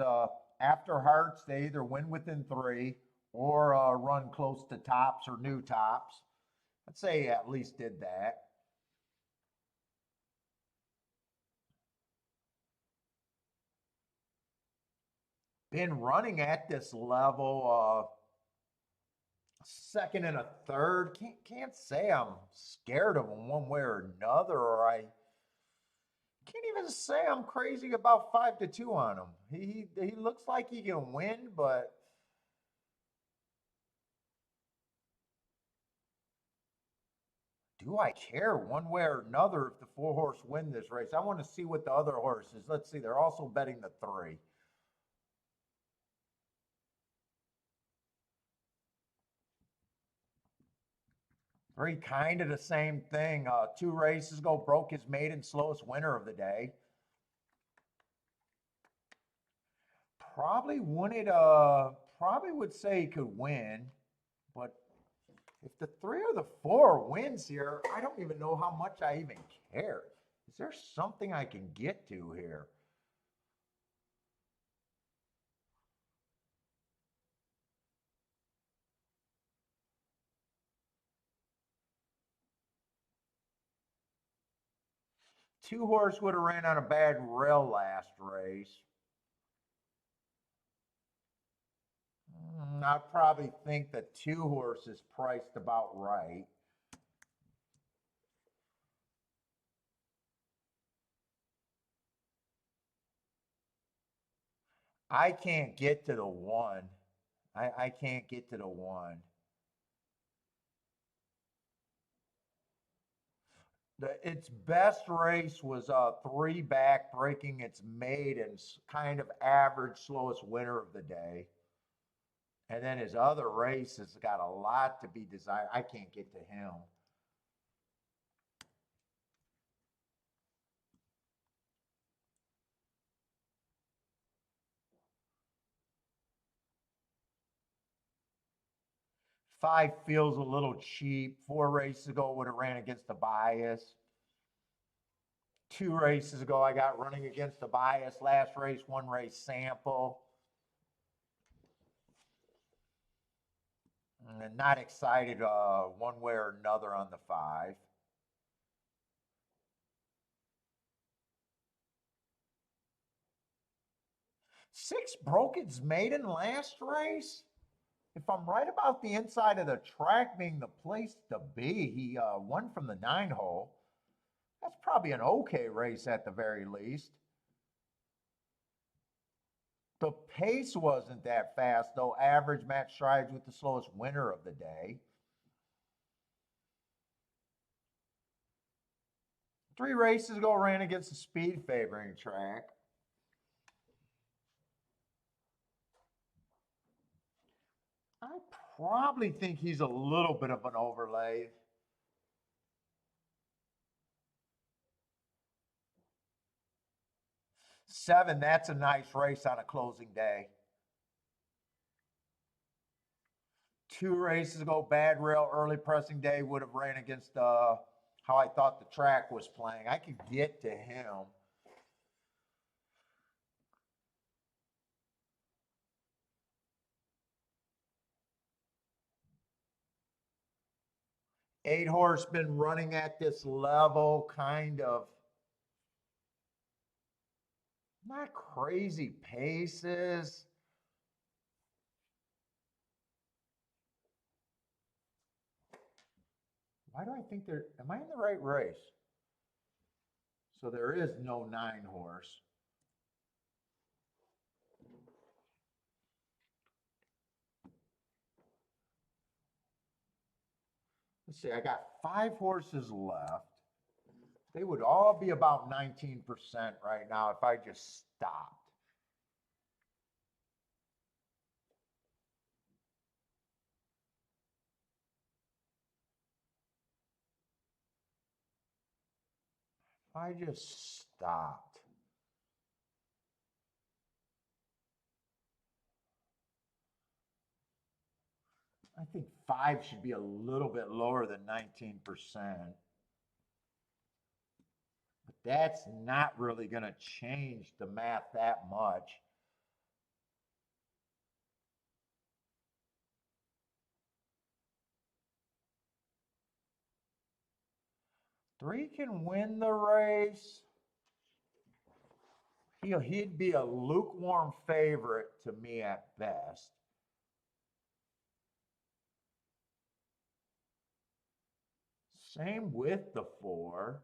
Speaker 1: after Hearts, they either win within 3 or run close to tops or new tops. I'd say he at least did that. Been running at this level, second and a third. Can't say I'm scared of him one way or another, or I can't even say I'm crazy about 5-2 on him. He looks like he can win, but do I care one way or another if the 4 horse win this race? I want to see what the other horses. Let's see. They're also betting the 3. Three kind of the same thing. 2 races ago, broke his maiden slowest winner of the day. Probably wanted. Probably would say he could win, but if the 3 or the 4 wins here, I don't even know how much I even care. Is there something I can get to here? Two horse would have ran on a bad rail last race. I probably think the 2 horse is priced about right. I can't get to the 1. I can't get to the 1. Its best race was 3 back, breaking its maiden, kind of average, slowest winner of the day. And then his other race has got a lot to be desired. I can't get to him. Five feels a little cheap. 4 races ago would have ran against the bias. 2 races ago, I got running against the bias. Last race, 1 race sample. And not excited one way or another on the 5. Six broke its maiden last race. If I'm right about the inside of the track being the place to be, he won from the 9 hole. That's probably an okay race at the very least. The pace wasn't that fast, though. Average match strides with the slowest winner of the day. 3 races ago, ran against the speed favoring track. I probably think he's a little bit of an overlay. Seven, that's a nice race on a closing day. 2 races ago, bad rail, early pressing day would have ran against how I thought the track was playing. I could get to him. Eight horse been running at this level, kind of not crazy paces. Why do I think am I in the right race? So there is no 9 horse. Let's see, I got 5 horses left. They would all be about 19% right now if I just stopped. If I just stopped. I think 5 should be a little bit lower than 19%. But that's not really going to change the math that much. Three can win the race. He'd be a lukewarm favorite to me at best. Same with the 4.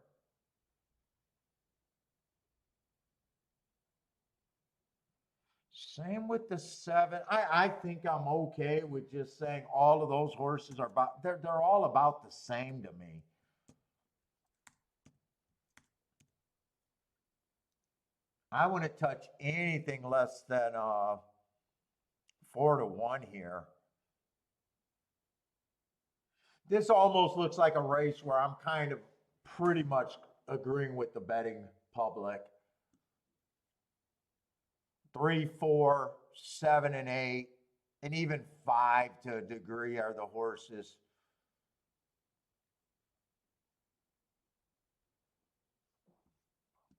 Speaker 1: Same with the 7. I think I'm okay with just saying all of those horses are about, they're all about the same to me. I wouldn't touch anything less than 4 to 1 here. This almost looks like a race where I'm kind of pretty much agreeing with the betting public. 3, 4, 7, and 8, and even 5 to a degree are the horses.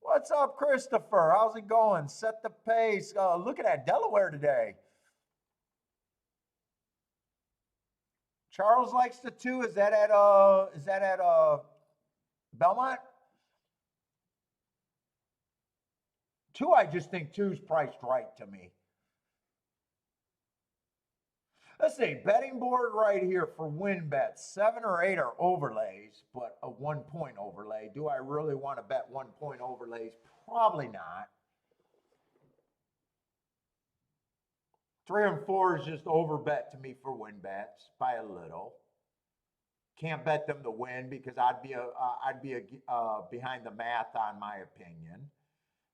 Speaker 1: What's up, Christopher? How's it going? Set the pace. Look at that Delaware today. Charles likes the 2. Is that at Belmont? 2, I just think 2's priced right to me. Let's see, betting board right here for win bets. 7 or 8 are overlays, but a 1-point overlay. Do I really want to bet 1-point overlays? Probably not. 3 and 4 is just over bet to me for win bets by a little. Can't bet them to win because I'd be behind the math on my opinion.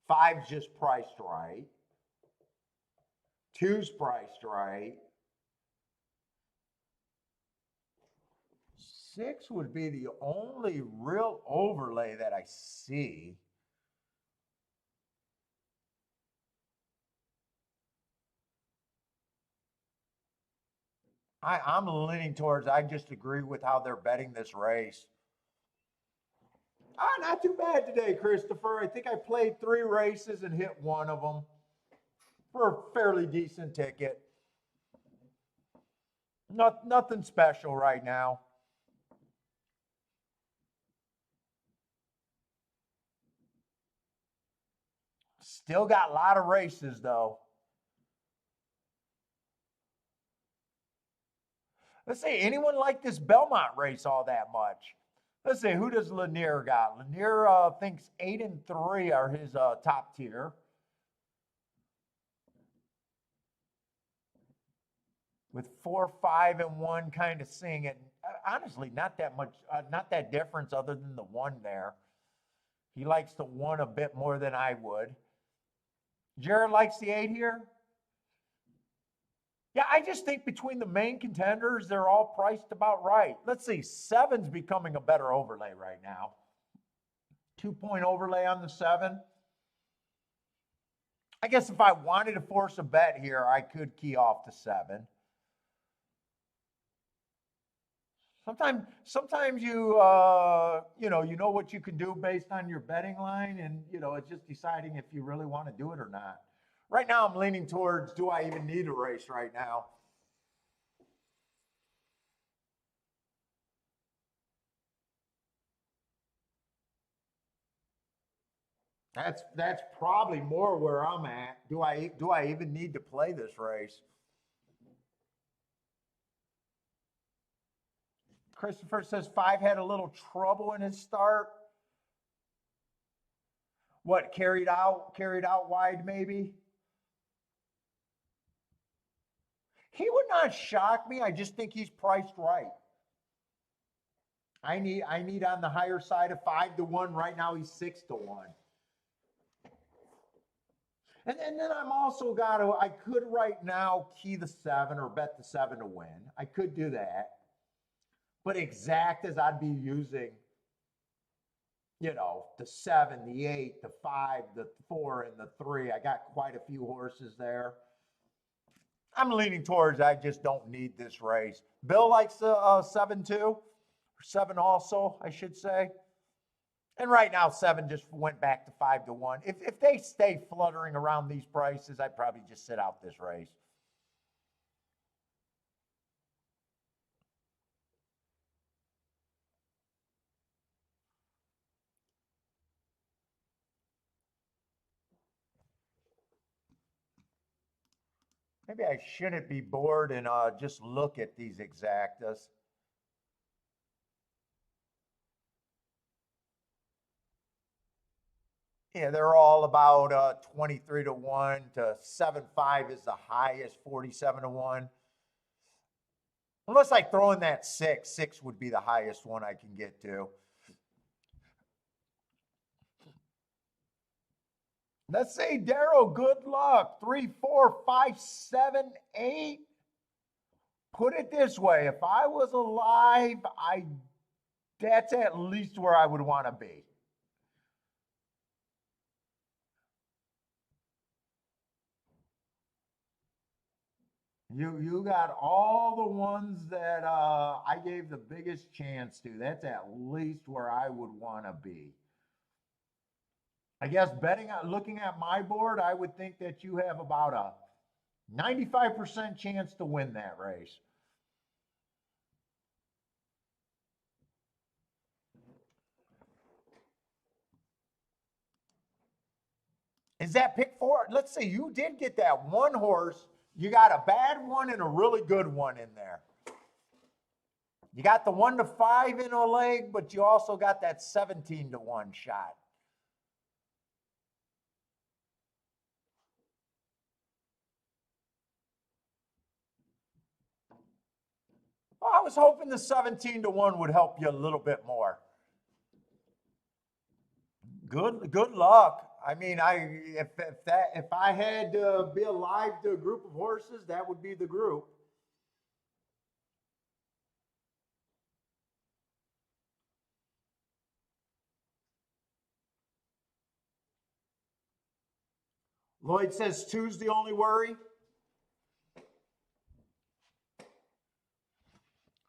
Speaker 1: 5's just priced right. 2's priced right. 6 would be the only real overlay that I see. I'm leaning towards, I just agree with how they're betting this race. Not too bad today, Christopher. I think I played 3 races and hit one of them for a fairly decent ticket. Nothing special right now. Still got a lot of races though. Let's see, anyone like this Belmont race all that much? Let's see, who does Lanier got? Lanier thinks 8 and 3 are his top tier. With 4, 5, and 1 kind of seeing it. Honestly, not that much, not that difference other than the 1 there. He likes the 1 a bit more than I would. Jared likes the 8 here. Yeah, I just think between the main contenders, they're all priced about right. Let's see, 7's becoming a better overlay right now. 2-point overlay on the 7. I guess if I wanted to force a bet here, I could key off the 7. Sometimes you know what you can do based on your betting line, and it's just deciding if you really want to do it or not. Right now, I'm leaning towards, do I even need a race right now? That's probably more where I'm at. Do I even need to play this race? Christopher says 5 had a little trouble in his start. What, carried out wide maybe? He would not shock me. I just think he's priced right. I need on the higher side of 5 to 1. Right now he's 6 to 1. And then I'm also I could right now key the 7 or bet the 7 to win. I could do that. But exact as I'd be using, the 7, the 8, the 5, the 4, and the 3. I got quite a few horses there. I'm leaning towards I just don't need this race. Bill likes the 7 too, or 7 also, I should say. And right now, 7 just went back to 5 to 1. If they stay fluttering around these prices, I'd probably just sit out this race. Maybe I shouldn't be bored and just look at these exactas. Yeah, they're all about 23 to 1 to 7.5 is the highest, 47 to 1. Unless I throw in that 6. 6 would be the highest one I can get to. Let's say, Daryl, good luck. 3, 4, 5, 7, 8. Put it this way, if I was alive, that's at least where I would want to be. You got all the ones that I gave the biggest chance to. That's at least where I would want to be. I guess looking at my board, I would think that you have about a 95% chance to win that race. Is that pick 4? Let's say you did get that one horse. You got a bad one and a really good one in there. You got the 1 to 5 in a leg, but you also got that 17 to 1 shot. Well, I was hoping the 17 to 1 would help you a little bit more. Good luck. I mean, if I had to be alive to a group of horses, that would be the group. Lloyd says two's the only worry.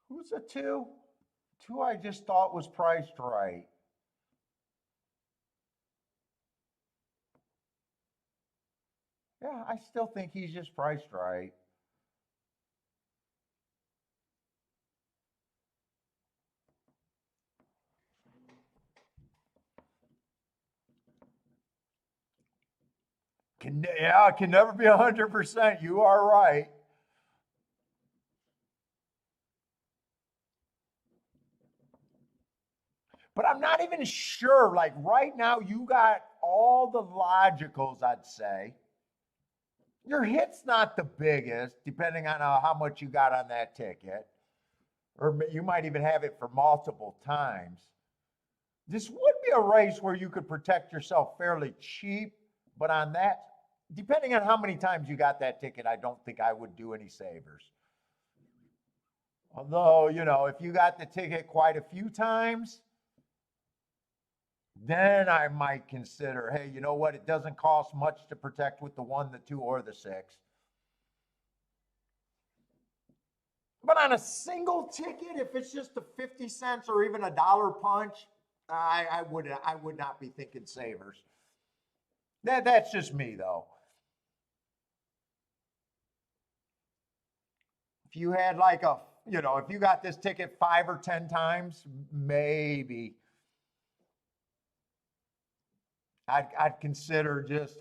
Speaker 1: Who's a two? Two I just thought was priced right. Yeah, I still think he's just priced right. Yeah, it can never be 100%. You are right. But I'm not even sure. Like right now, you got all the logicals, I'd say. Your hit's not the biggest, depending on how much you got on that ticket. Or you might even have it for multiple times. This would be a race where you could protect yourself fairly cheap, but on that, depending on how many times you got that ticket, I don't think I would do any savers. Although, if you got the ticket quite a few times, then I might consider, hey, you know what? It doesn't cost much to protect with the 1, the 2, or the 6. But on a single ticket, if it's just a 50 cents or even a dollar punch, I would not be thinking savers. That's just me though. If you had like if you got this ticket 5 or 10 times, maybe I'd consider just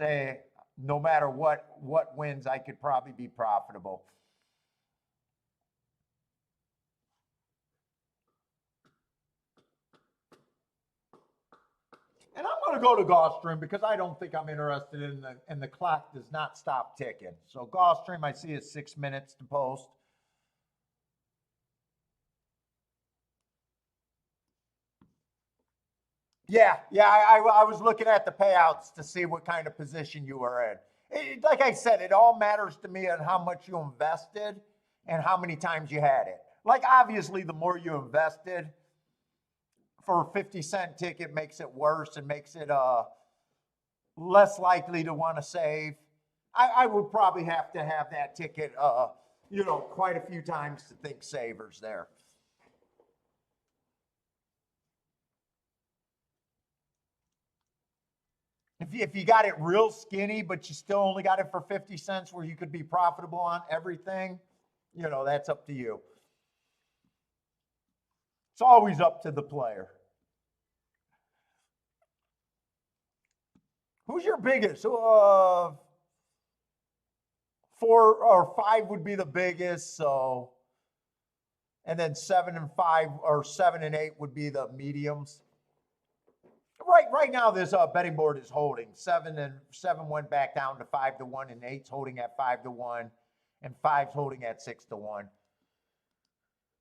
Speaker 1: no matter what wins, I could probably be profitable. And I'm going to go to Gulfstream because I don't think I'm interested in the clock does not stop ticking. So Gulfstream, I see is 6 minutes to post. Yeah, I was looking at the payouts to see what kind of position you were in. Like I said, it all matters to me on how much you invested and how many times you had it. Like obviously, the more you invested for a 50-cent ticket makes it worse and makes it less likely to want to save. I would probably have to have that ticket, quite a few times to think savers there. If you got it real skinny, but you still only got it for 50 cents where you could be profitable on everything, that's up to you. It's always up to the player. Who's your biggest? 4 or 5 would be the biggest. So, and then 7 and 5 or 7 and 8 would be the mediums. Right now, this betting board is holding 7 went back down to 5-1, and 8's holding at 5-1, and 5's holding at 6-1.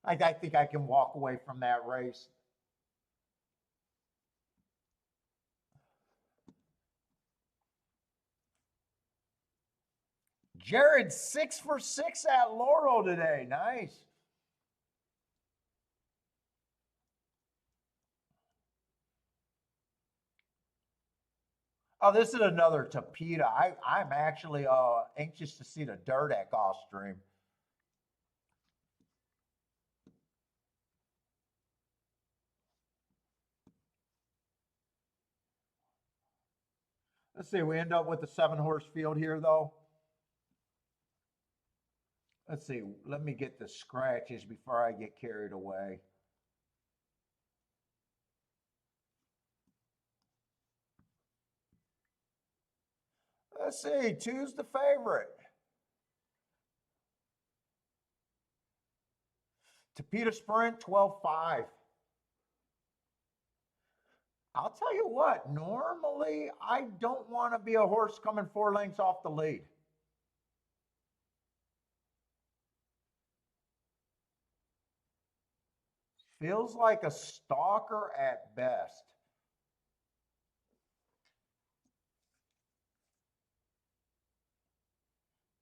Speaker 1: I think I can walk away from that race. Jared 6 for 6 at Laurel today. Nice. Oh, this is another Tapeta. I'm actually anxious to see the dirt at Gulfstream. Let's see, we end up with a 7-horse field here, though. Let's see, let me get the scratches before I get carried away. Let's see, 2's the favorite. Tapeta Sprint, 12-5. I'll tell you what, normally I don't want to be a horse coming 4 lengths off the lead. Feels like a stalker at best.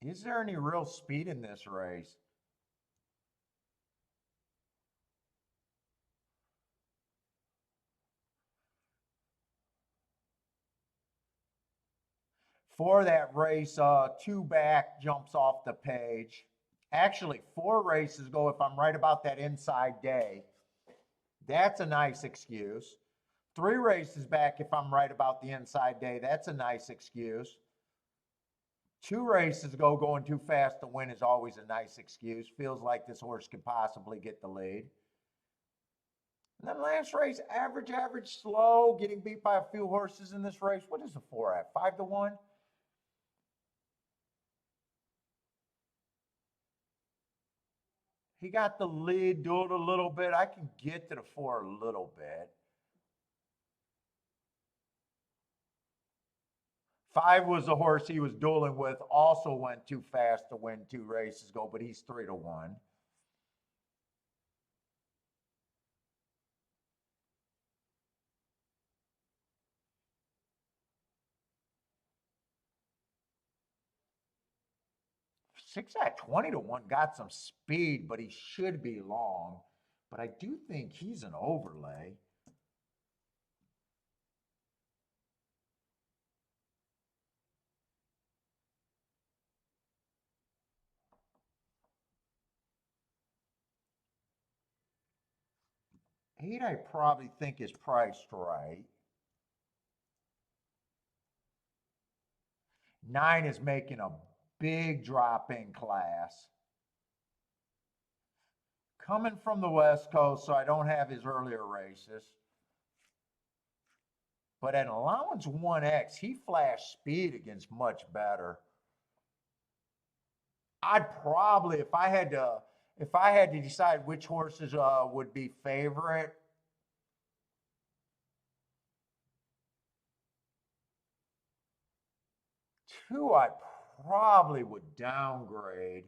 Speaker 1: Is there any real speed in this race? For that race, 2 back jumps off the page. Actually, 4 races go if I'm right about that inside day. That's a nice excuse. 3 races back if I'm right about the inside day. That's a nice excuse. 2 races ago, going too fast to win is always a nice excuse. Feels like this horse could possibly get the lead. And then last race, average, slow, getting beat by a few horses in this race. What is the 4 at? 5-1? He got the lead, do it a little bit. I can get to the 4 a little bit. 5 was the horse he was dueling with, also went too fast to win 2 races ago, but he's 3-1. Six at 20-1 got some speed, but he should be long. But I do think he's an overlay. Eight, I probably think is priced right. 9 is making a big drop in class. Coming from the West Coast, so I don't have his earlier races. But at allowance 1X, he flashed speed against much better. I'd probably, if I had to decide which horses would be favorite, two I probably would downgrade.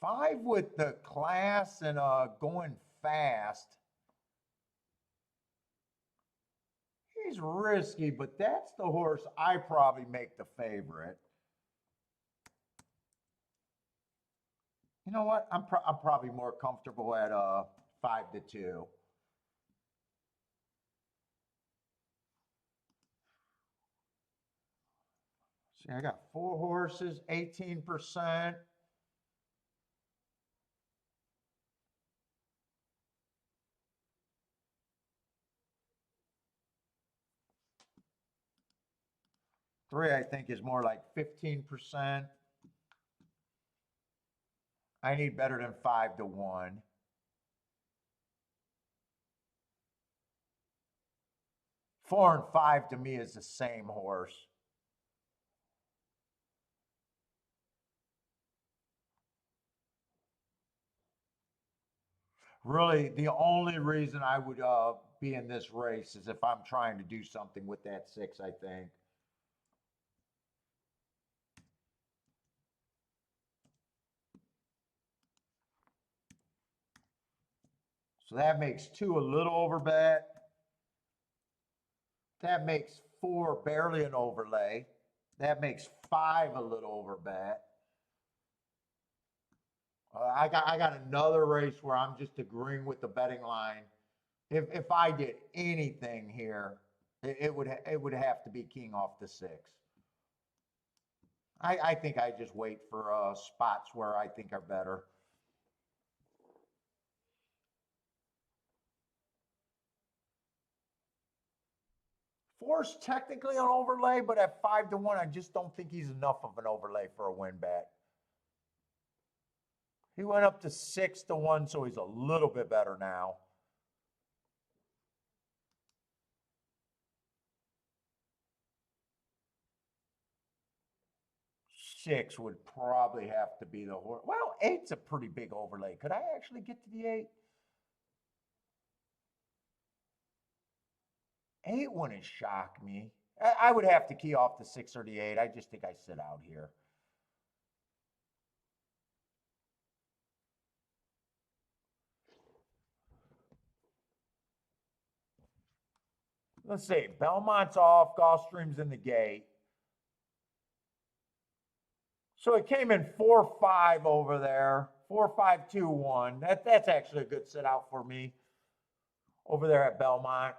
Speaker 1: 5 with the class and going fast. He's risky, but that's the horse I probably make the favorite. You know what? I'm probably more comfortable at 5-2. See, I got 4 horses, 18%. Three, I think, is more like 15%. I need better than 5-1. 4 and 5 to me is the same horse. Really, the only reason I would be in this race is if I'm trying to do something with that 6, I think. So that makes 2 a little over bet. That makes 4 barely an overlay. That makes 5 a little over bet. I got another race where I'm just agreeing with the betting line. If I did anything here, it would have to be king off the 6. I think I just wait for spots where I think are better. 4's technically an overlay, but at 5-1, I just don't think he's enough of an overlay for a win bet. He went up to 6-1, so he's a little bit better now. Six would probably have to be the horse. Well, 8's a pretty big overlay. Could I actually get to the 8? 8 wouldn't shock me. I would have to key off the 6 or the 8. I just think I sit out here. Let's see. Belmont's off. Gulfstream's in the gate. So it came in 4-5 over there. 4-5-2-1. That's actually a good sit out for me over there at Belmont.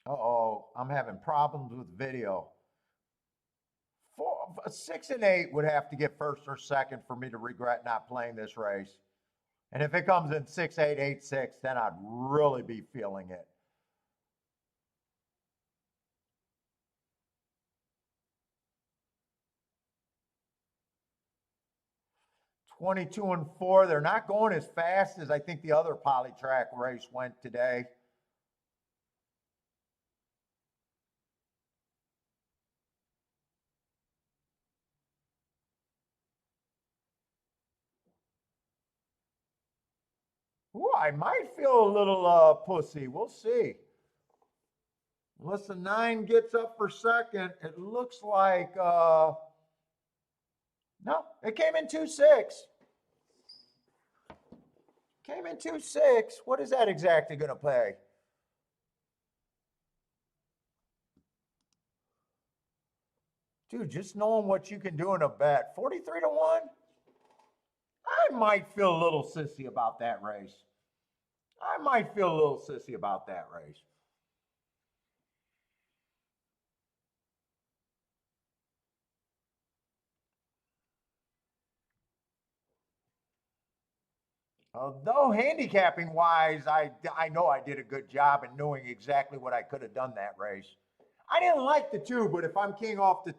Speaker 1: Uh-oh, I'm having problems with video. 6 and 8 would have to get first or second for me to regret not playing this race. And if it comes in 6-8, 8-6, then I'd really be feeling it. 22 and 4, they're not going as fast as I think the other polytrack race went today. Ooh, I might feel a little pussy. We'll see. Unless the 9 gets up for second, it looks like no, it came in 2-6. Came in 2-6. What is that exactly going to pay? Dude, just knowing what you can do in a bet. 43 to 1? I might feel a little sissy about that race. I might feel a little sissy about that race. Although handicapping wise, I know I did a good job in knowing exactly what I could have done that race. I didn't like the 2, but if I'm king off the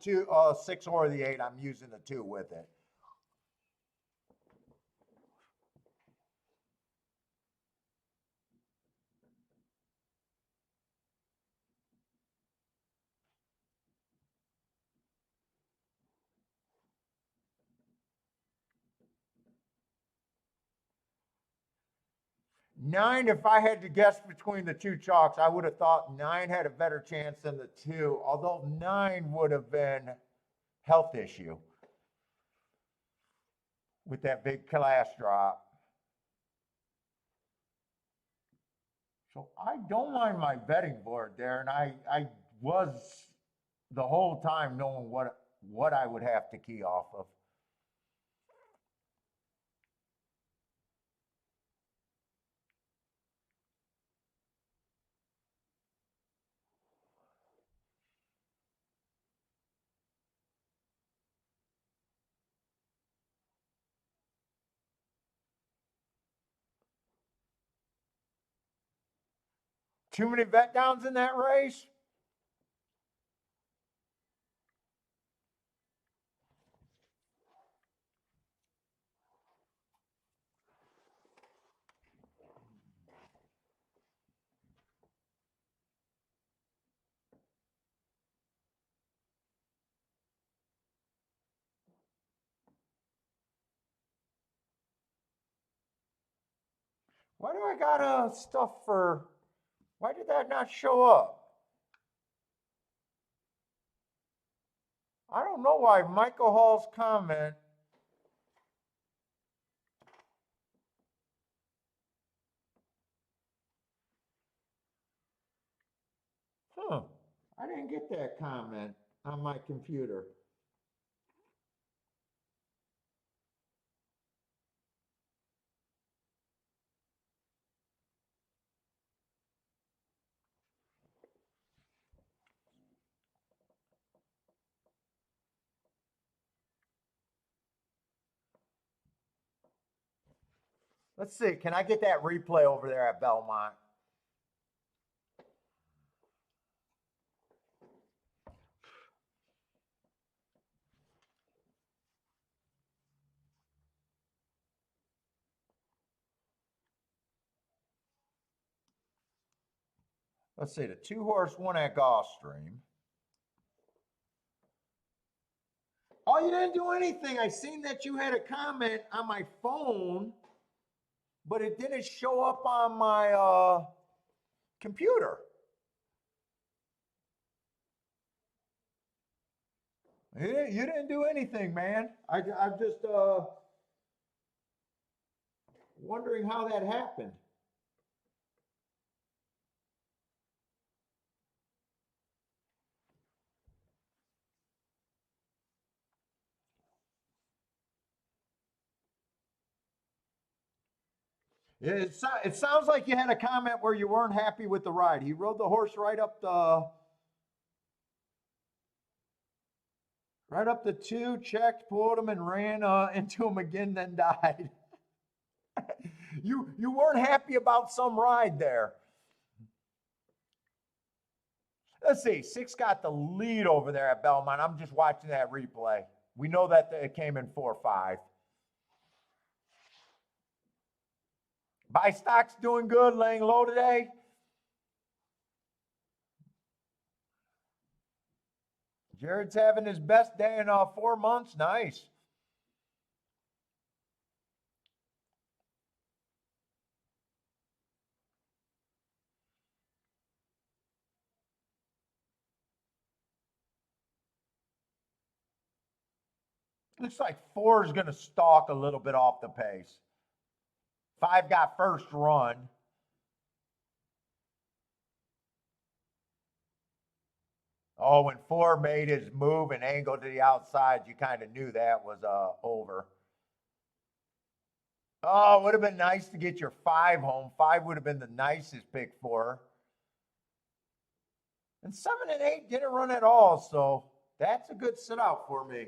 Speaker 1: 6 or the 8, I'm using the 2 with it. Nine, if I had to guess between the 2 chalks, I would have thought 9 had a better chance than the 2, although 9 would have been health issue with that big class drop. So I don't mind my betting board there, and I was the whole time knowing what I would have to key off of. Too many bet downs in that race? Why do I got stuff for, why did that not show up? I don't know why Michael Hall's comment. Huh. I didn't get that comment on my computer. Let's see. Can I get that replay over there at Belmont? Let's see. The 2-horse one at Gulfstream. Oh, you didn't do anything. I seen that you had a comment on my phone, but it didn't show up on my computer. You didn't do anything, man. I'm just wondering how that happened. It sounds like you had a comment where you weren't happy with the ride. He rode the horse right up the two, checked, pulled him, and ran into him again, then died. You weren't happy about some ride there. Let's see. Six got the lead over there at Belmont. I'm just watching that replay. We know that it came in 4-5. Buy stock's doing good, laying low today. Jared's having his best day in 4 months. Nice. Looks like 4 is going to stalk a little bit off the pace. 5 got first run. Oh, when 4 made his move and angle to the outside, you kind of knew that was over. Oh, it would have been nice to get your 5 home. 5 would have been the nicest pick for her. And 7 and 8 didn't run at all, so that's a good sit out for me.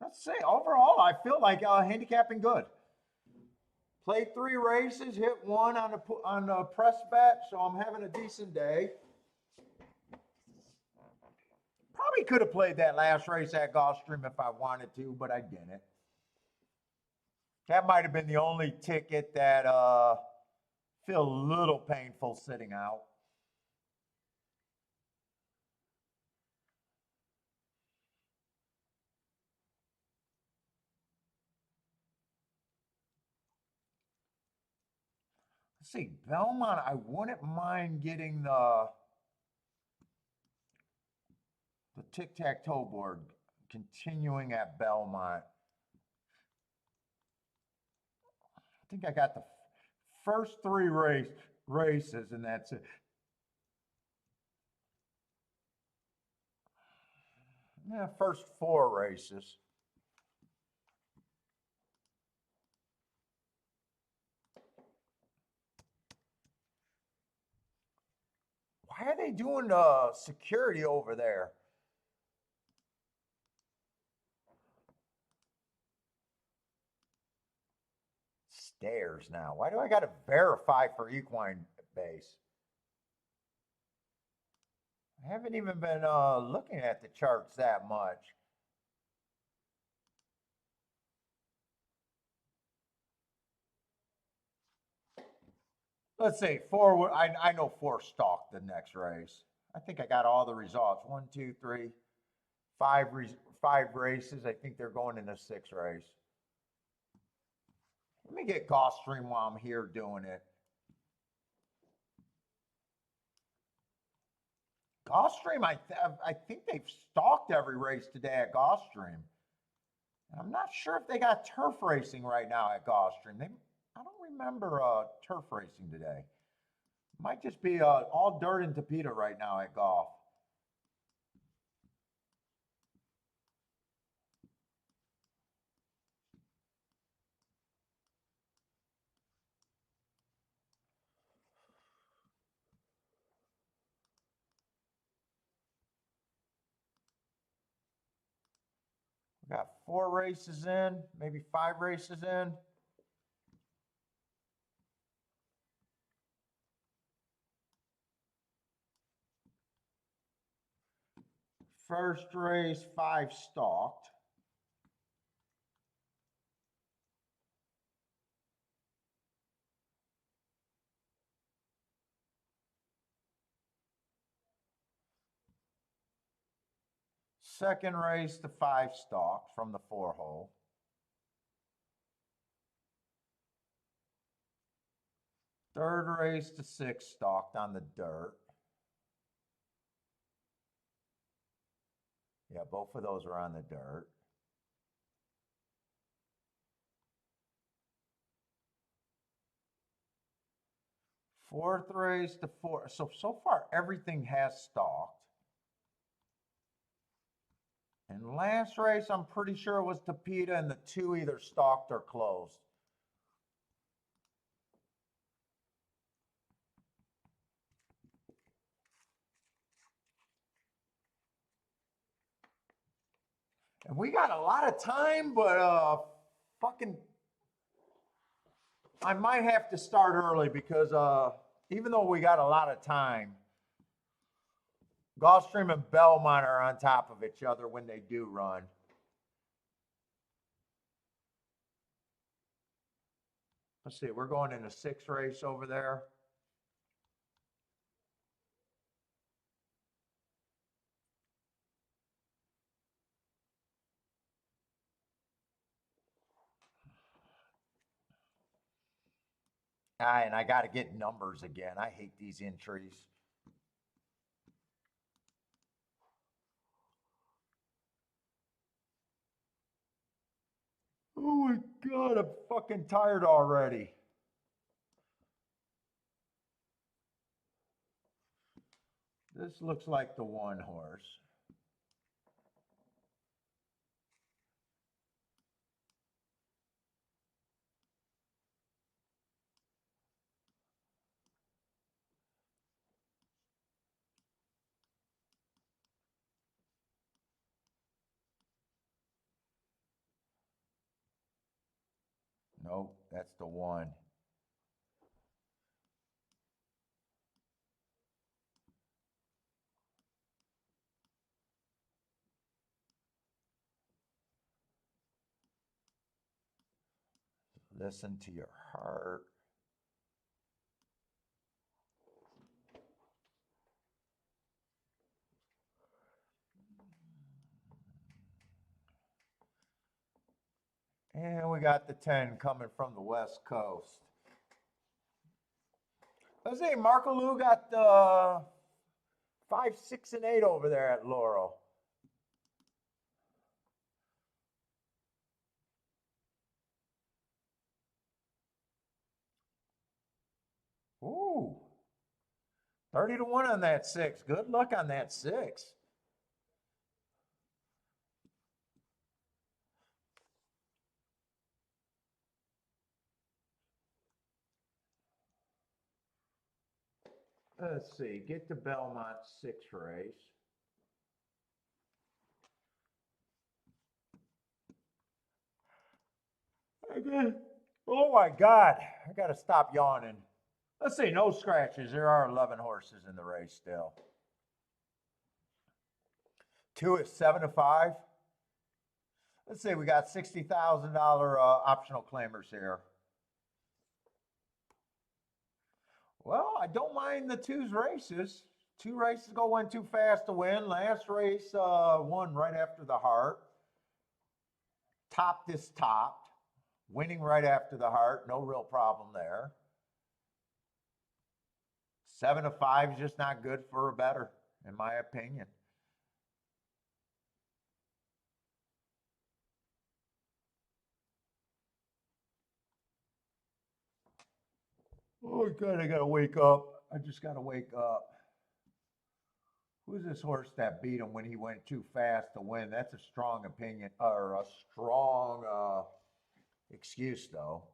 Speaker 1: Let's see. Overall, I feel like handicapping good. Played 3 races, hit 1 on the press bet, so I'm having a decent day. Probably could have played that last race at Gulfstream if I wanted to, but I didn't. That might have been the only ticket that feel a little painful sitting out. Let's see, Belmont, I wouldn't mind getting the tic-tac-toe board continuing at Belmont. I think I got the first 3 races, and that's it. Yeah, first 4 races. Why are they doing security over there? Stairs now. Why do I got to verify for equine base? I haven't even been looking at the charts that much. Let's see, 4. I know 4 stalked the next race. I think I got all the results. 1, 2, 3, 5 races. I think they're going in the 6th race. Let me get Gulfstream while I'm here doing it. Gulfstream, I think they've stalked every race today at Gulfstream. And I'm not sure if they got turf racing right now at Gulfstream. I don't remember turf racing today. Might just be all dirt and tapeta right now at golf. We got 4 races in, maybe 5 races in. First race, 5 stalked. Second race, the 5 stalked from the 4 hole. Third race, the 6 stalked on the dirt. Yeah, both of those are on the dirt. Fourth race to four. So far, everything has stalked. And last race, I'm pretty sure it was Tapeta, and the two either stalked or closed. And we got a lot of time, but fucking, I might have to start early because even though we got a lot of time, Gulfstream and Belmont are on top of each other when they do run. Let's see, we're going in a 6 race over there. And I got to get numbers again. I hate these entries. Oh my God, I'm fucking tired already. This looks like the one horse. Nope, that's the one. Listen to your heart. And we got the 10 coming from the West Coast. Let's see, Marco Lou got 5, 6, and 8 over there at Laurel. Ooh, 30 to 1 on that 6. Good luck on that 6. Let's see, get to Belmont 6 race. Oh my God, I got to stop yawning. Let's see, no scratches. There are 11 horses in the race still. 2 is 7 to 5. Let's see, we got $60,000 optional claimers here. Well, I don't mind the 2's races. 2 races ago went too fast to win. Last race won right after the heart. Topped is topped. Winning right after the heart, no real problem there. 7 to 5 is just not good for a better, in my opinion. Oh God, I gotta wake up. I just gotta wake up. Who's this horse that beat him when he went too fast to win? That's a strong opinion, or a strong excuse, though.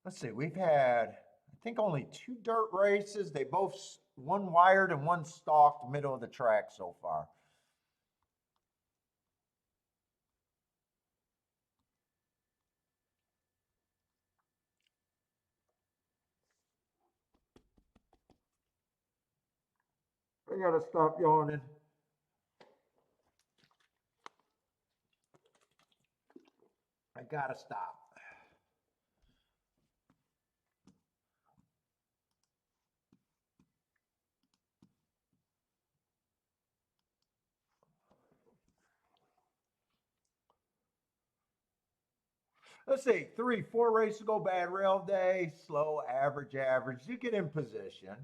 Speaker 1: Let's see, we've had, I think, only 2 dirt races. They both, one wired and one stalked middle of the track so far. I gotta stop yawning. I gotta stop. Let's see, 3, 4 races ago, bad rail day, slow, average, average. You get in position.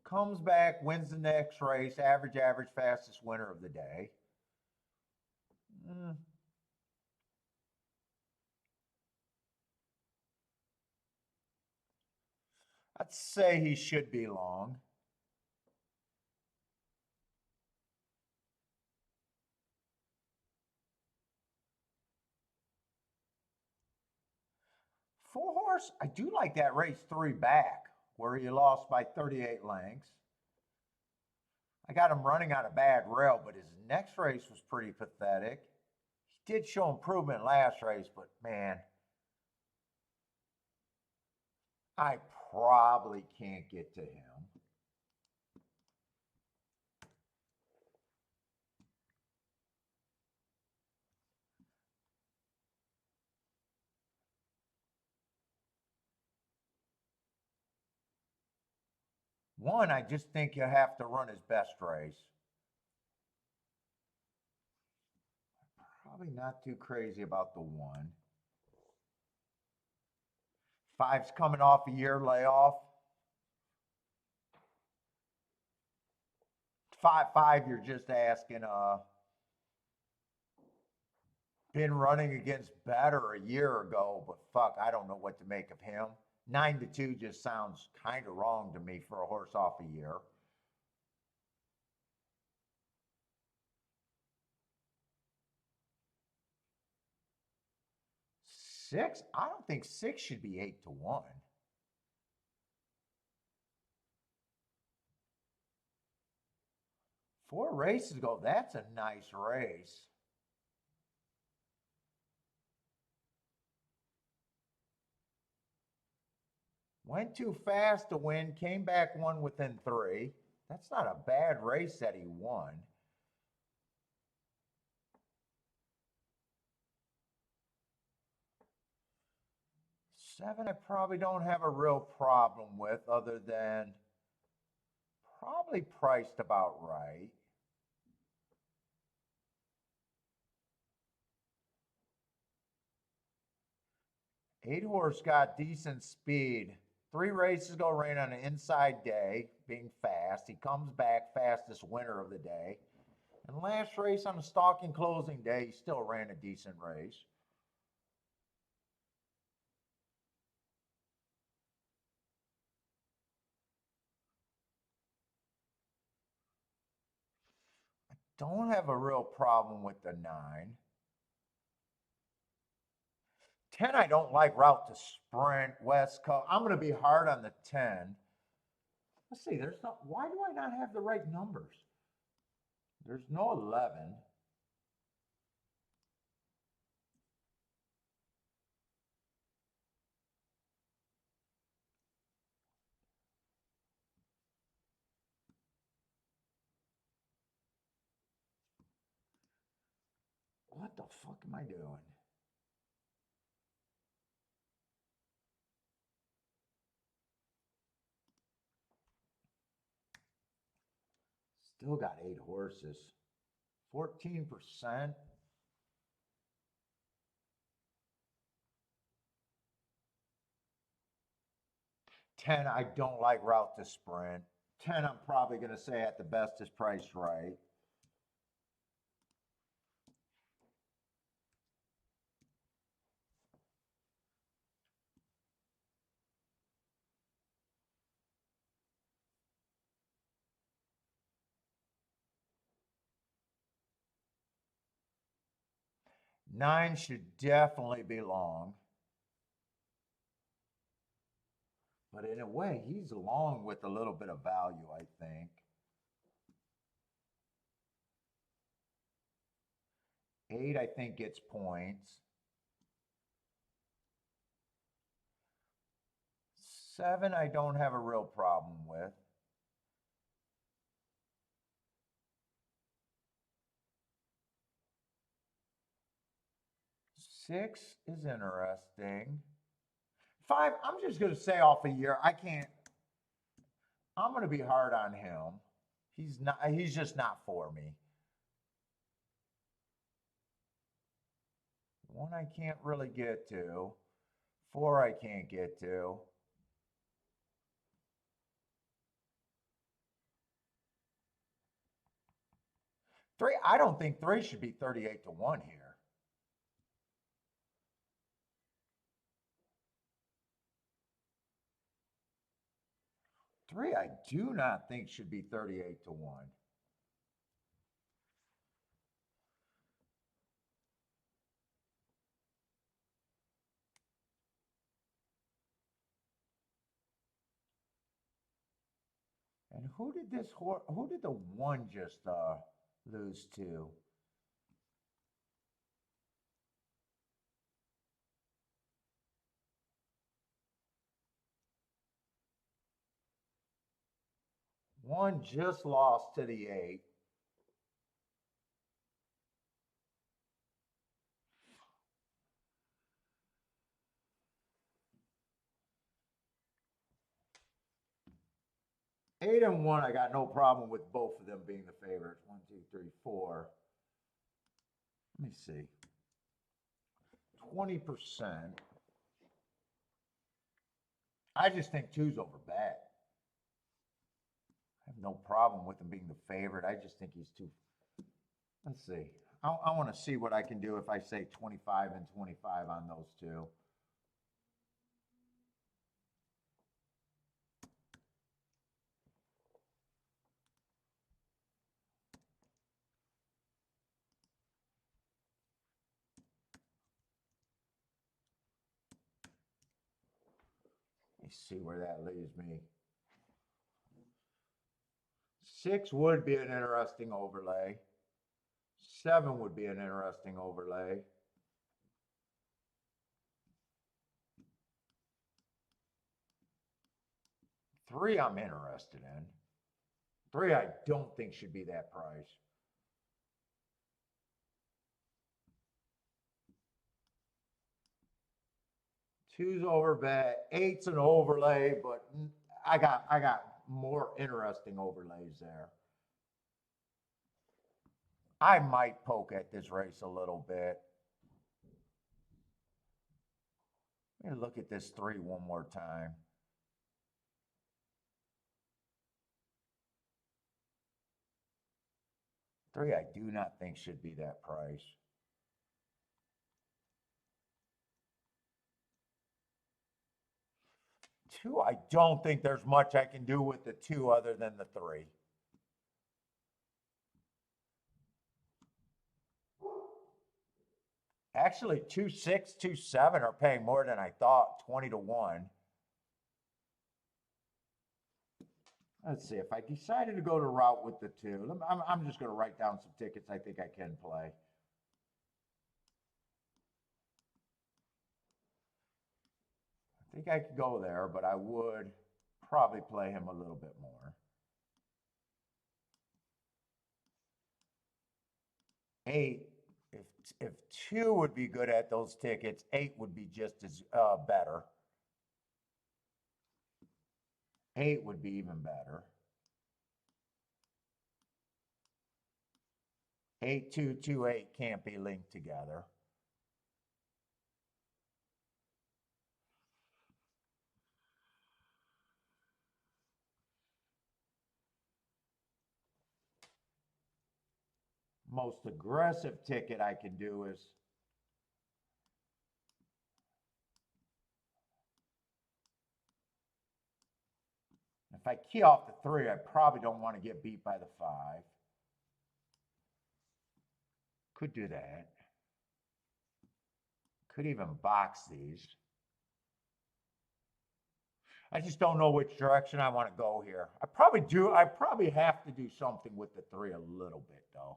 Speaker 1: Comes back, wins the next race, average, average, fastest winner of the day. Mm, I'd say he should be long. Four horse, I do like that race 3 back where he lost by 38 lengths. I got him running on a bad rail, but his next race was pretty pathetic. He did show improvement last race, but man, I probably can't get to him. One, I just think you have to run his best race. Probably not too crazy about the one. Five's coming off a year layoff. Five, you're just asking, been running against better a year ago, but fuck, I don't know what to make of him. 9-2 just sounds kind of wrong to me for a horse off a year. Six, I don't think six should be 8-1. Four races ago, that's a nice race. Went too fast to win, came back one within 3. That's not a bad race that he won. Seven, I probably don't have a real problem with, other than probably priced about right. 8 horse got decent speed. 3 races ago ran on an inside day, being fast. He comes back fastest winner of the day. And last race on a stalking closing day, he still ran a decent race. Don't have a real problem with the 9. 10, I don't like route to sprint, West Coast. I'm going to be hard on the 10. Let's see, there's not, why do I not have the right numbers? There's no 11. What the fuck am I doing? Still got 8 horses. 14%. 10, I don't like route to sprint. 10, I'm probably going to say at the best is priced right. Nine should definitely be long. But in a way, he's long with a little bit of value, I think. 8, I think, gets points. 7, I don't have a real problem with. 6 is interesting. 5, I'm just going to say off a year, I can't. I'm going to be hard on him. He's just not for me. 1, I can't really get to. 4, I can't get to. 3, I don't think 3 should be 38 to 1 here. 3, I do not think should be 38 to 1. And who did the 1 just lose to? One just lost to the 8. Eight and 1, I got no problem with both of them being the favorites. 1, 2, 3, 4. Let me see. 20%. I just think 2's over bet. I have no problem with him being the favorite. I just think he's too. Let's see. I want to see what I can do if I say 25 and 25 on those two. Let me see where that leaves me. 6 would be an interesting overlay. 7 would be an interesting overlay. 3 I'm interested in. 3 I don't think should be that price. Two's over bet. 8's an overlay, but I got more interesting overlays there. I might poke at this race a little bit. Let me look at this 3 one more time. Three, I do not think should be that price. Two, I don't think there's much I can do with the 2 other than the 3. Actually, 2, 6, 2, 7 are paying more than I thought, 20 to 1. Let's see, if I decided to go the route with the 2, I'm just going to write down some tickets I think I can play. I think I could go there, but I would probably play him a little bit more. 8, if 2 would be good at those tickets, 8 would be just as better. 8 would be even better. 8, 2, 2, 8 can't be linked together. Most aggressive ticket I can do is if I key off the 3, I probably don't want to get beat by the 5. Could do that. Could even box these. I just don't know which direction I want to go here. I probably have to do something with the 3 a little bit though.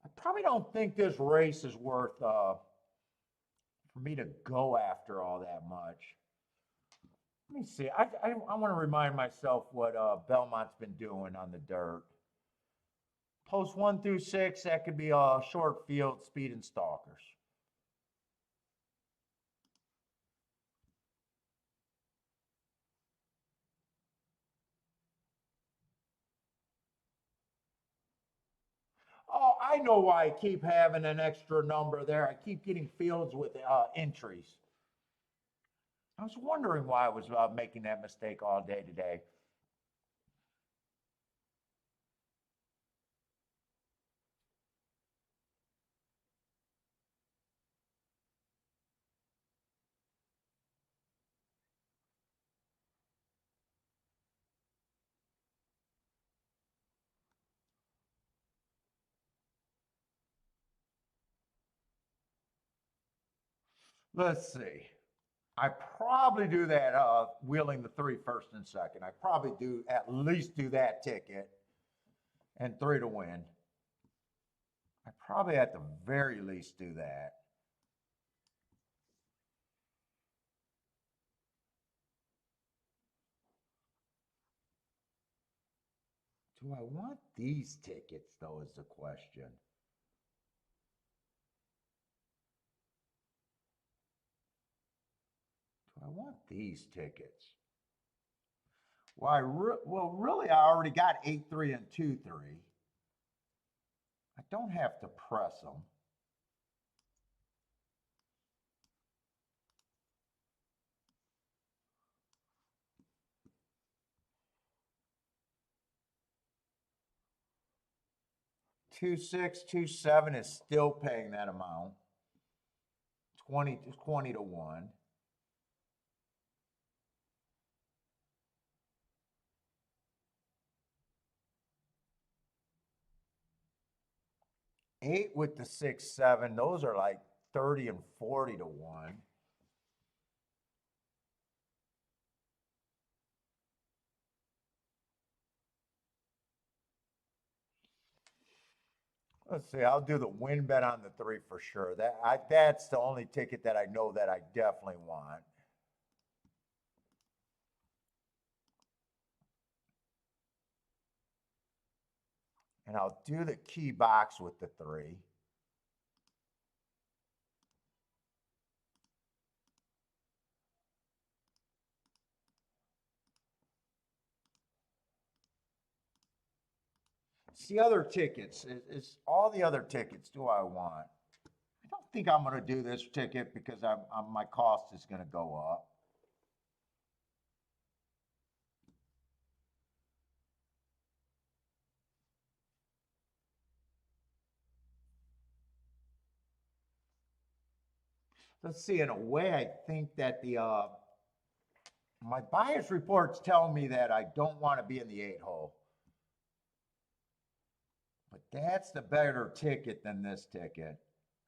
Speaker 1: I probably don't think this race is worth for me to go after all that much. Let me see. I want to remind myself what Belmont's been doing on the dirt. Post 1 through 6, that could be a short field, speed, and stalkers. I know why I keep having an extra number there. I keep getting fields with entries. I was wondering why I was making that mistake all day today. Let's see. I probably do that wheeling the three first and second. I probably do at least do that ticket and three to win. I probably at the very least do that. Do I want these tickets though is the question. Do I want these tickets? Well, really, I already got 8-3 and 2-3. I don't have to press them. Two six, 2-7 is still paying that amount. 20 to 1. Eight with the 6-7, those are like 30 and 40 to 1. Let's see, I'll do the win bet on the 3 for sure. That's the only ticket that I know that I definitely want. And I'll do the key box with the 3. It's the other tickets. It's all the other tickets do I want. I don't think I'm going to do this ticket because my cost is going to go up. Let's see, in a way, I think that my bias reports tell me that I don't want to be in the 8 hole. But that's the better ticket than this ticket.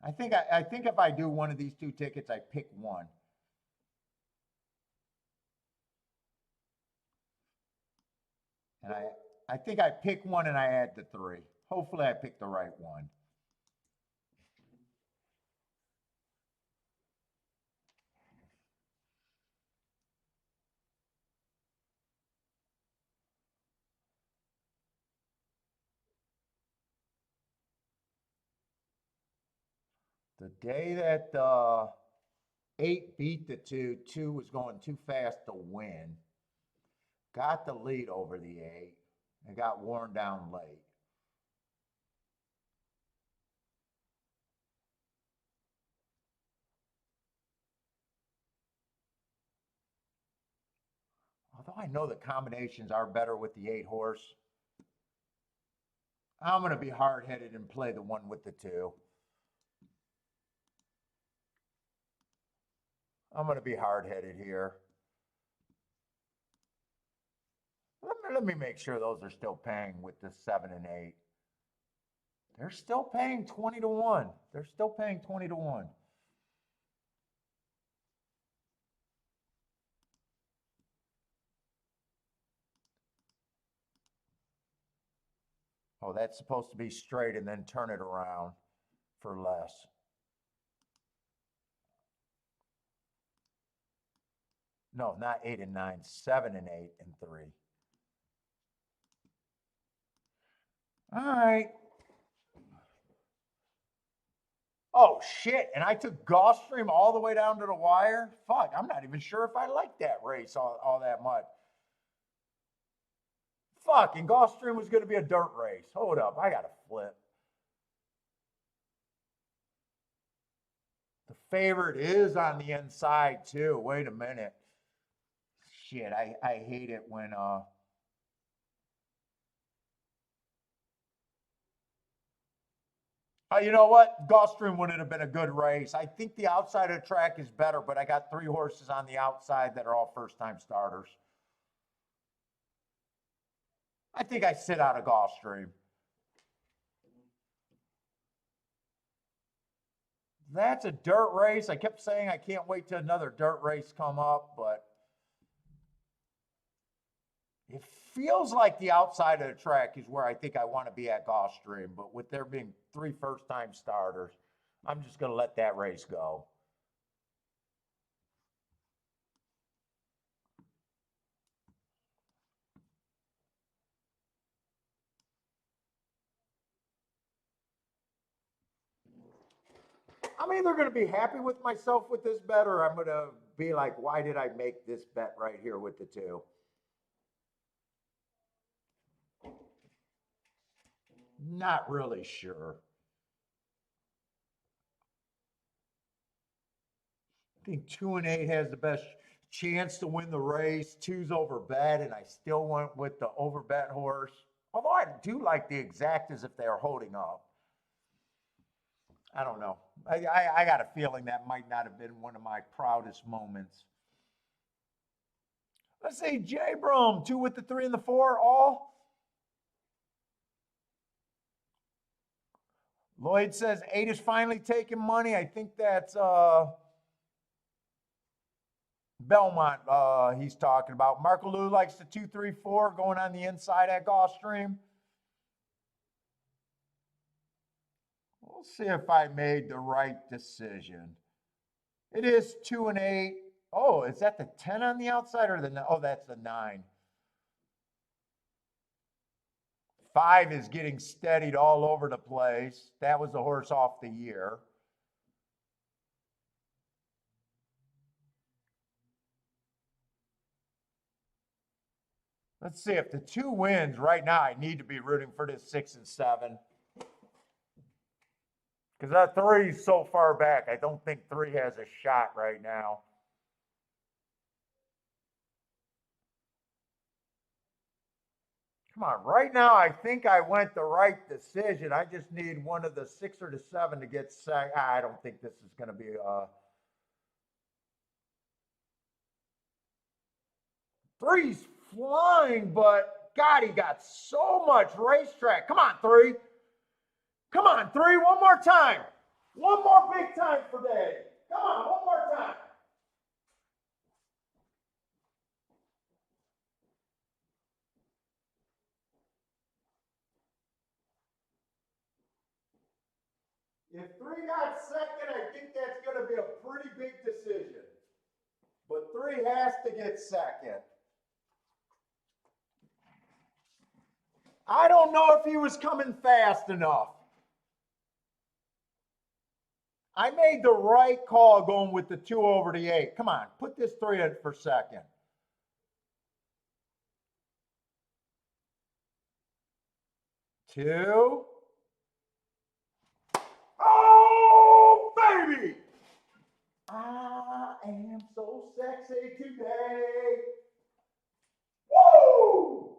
Speaker 1: I think if I do one of these 2 tickets, I pick one. And I think I pick one and I add the 3. Hopefully I pick the right one. The day that 8 beat the 2, 2 was going too fast to win. Got the lead over the 8 and got worn down late. Although I know the combinations are better with the 8 horse, I'm going to be hard-headed and play the one with the 2. I'm going to be hard-headed here. Let me make sure those are still paying with the 7 and 8. They're still paying 20 to 1. They're still paying 20 to 1. Oh, that's supposed to be straight and then turn it around for less. No, not 8 and 9, 7 and 8 and 3. All right. Oh, shit. And I took Gulfstream all the way down to the wire? Fuck, I'm not even sure if I like that race all that much. Fuck, and Gulfstream was going to be a dirt race. Hold up, I got to flip. Favorite is on the inside too. Wait a minute. Shit, I hate it when you know what? Gulfstream wouldn't have been a good race. I think the outside of the track is better, but I got 3 horses on the outside that are all first-time starters. I think I sit out of Gulfstream. That's a dirt race. I kept saying I can't wait till another dirt race come up, but it feels like the outside of the track is where I think I want to be at Gulfstream. But with there being 3 first-time starters, I'm just going to let that race go. I'm either going to be happy with myself with this bet, or I'm going to be like, why did I make this bet right here with the 2? Not really sure. I think 2 and 8 has the best chance to win the race. 2's overbet, and I still went with the overbet horse. Although I do like the exactas if they are holding up. I don't know. I got a feeling that might not have been one of my proudest moments. Let's see, J. Brum, 2 with the 3 and the 4, all. Lloyd says 8 is finally taking money. I think that's Belmont he's talking about. Marco Lou likes the 2, 3, 4 going on the inside at Gulfstream. We'll see if I made the right decision. It is 2 and 8. Oh, is that the 10 on the outside or the, oh, that's the 9. 5 is getting steadied all over the place. That was the horse off the year. Let's see if the 2 wins right now. I need to be rooting for this 6 and 7. Because that 3 is so far back. I don't think 3 has a shot right now. Come on, right now I think I went the right decision. I just need one of the 6 or the 7 to get sacked. I don't think this is going to be 3's flying, but God, he got so much racetrack. Come on, 3. Come on, 3, one more time. One more big time for Daddy. Come on, one more time. If 3 got second, I think that's going to be a pretty big decision. But 3 has to get second. I don't know if he was coming fast enough. I made the right call going with the 2 over the 8. Come on, put this 3 in for second. Two. Oh, baby! I am so sexy today. Woo!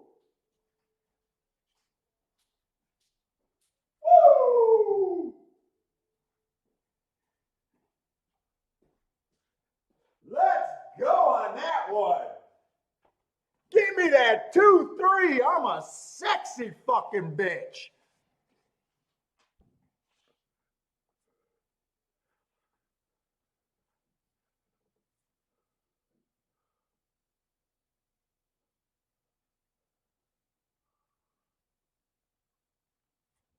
Speaker 1: Woo! Let's go on that one. Give me that 2, 3. I'm a sexy fucking bitch.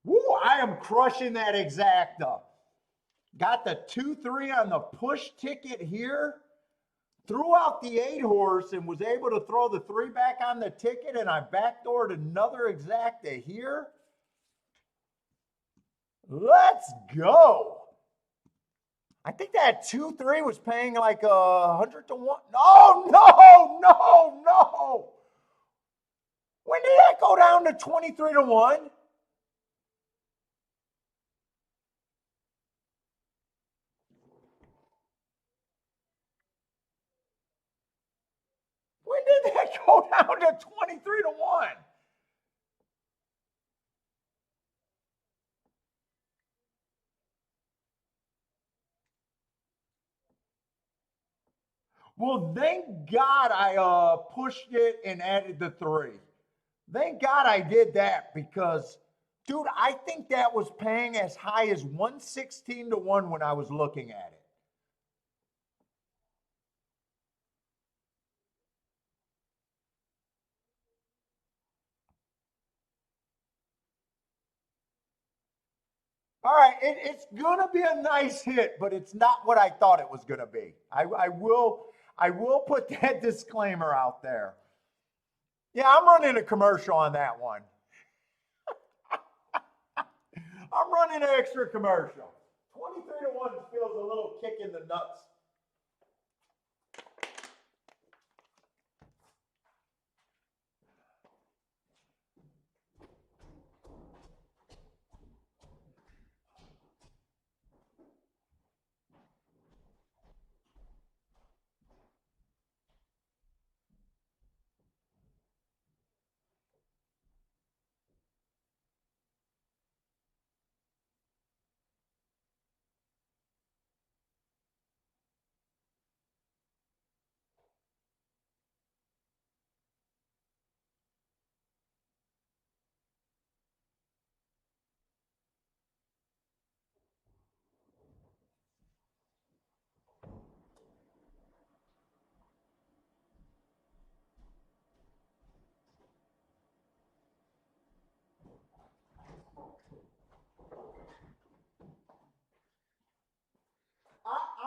Speaker 1: Woo, I am crushing that exacta. Got the 2, 3 on the push ticket here. Threw out the 8 horse and was able to throw the 3 back on the ticket, and I backdoored another exacta here. Let's go. I think that 2, 3 was paying like 100 to 1. No, no, no, no. When did that go down to 23 to 1? did that go down to 23-1? Well, thank God I pushed it and added the 3. Thank God I did that because, dude, I think that was paying as high as 116-1 when I was looking at it. All right, it's gonna be a nice hit, but it's not what I thought it was gonna be. I will put that disclaimer out there. Yeah, I'm running a commercial on that one. I'm running an extra commercial. 23-1 feels a little kick in the nuts.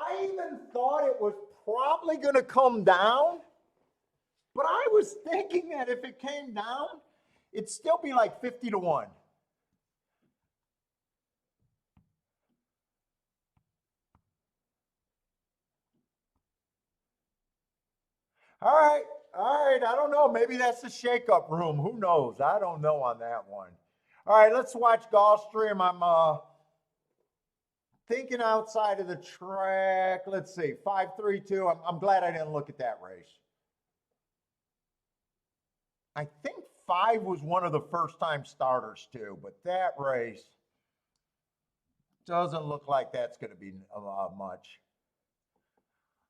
Speaker 1: I even thought it was probably going to come down, but I was thinking that if it came down, it'd still be like 50-1. All right, all right. I don't know. Maybe that's the shake-up room. Who knows? I don't know on that one. All right, let's watch Gulfstream. I'm thinking outside of the track. Let's see, 5-3-2. I'm glad I didn't look at that race. I think 5 was one of the first-time starters too, but that race doesn't look like that's going to be much.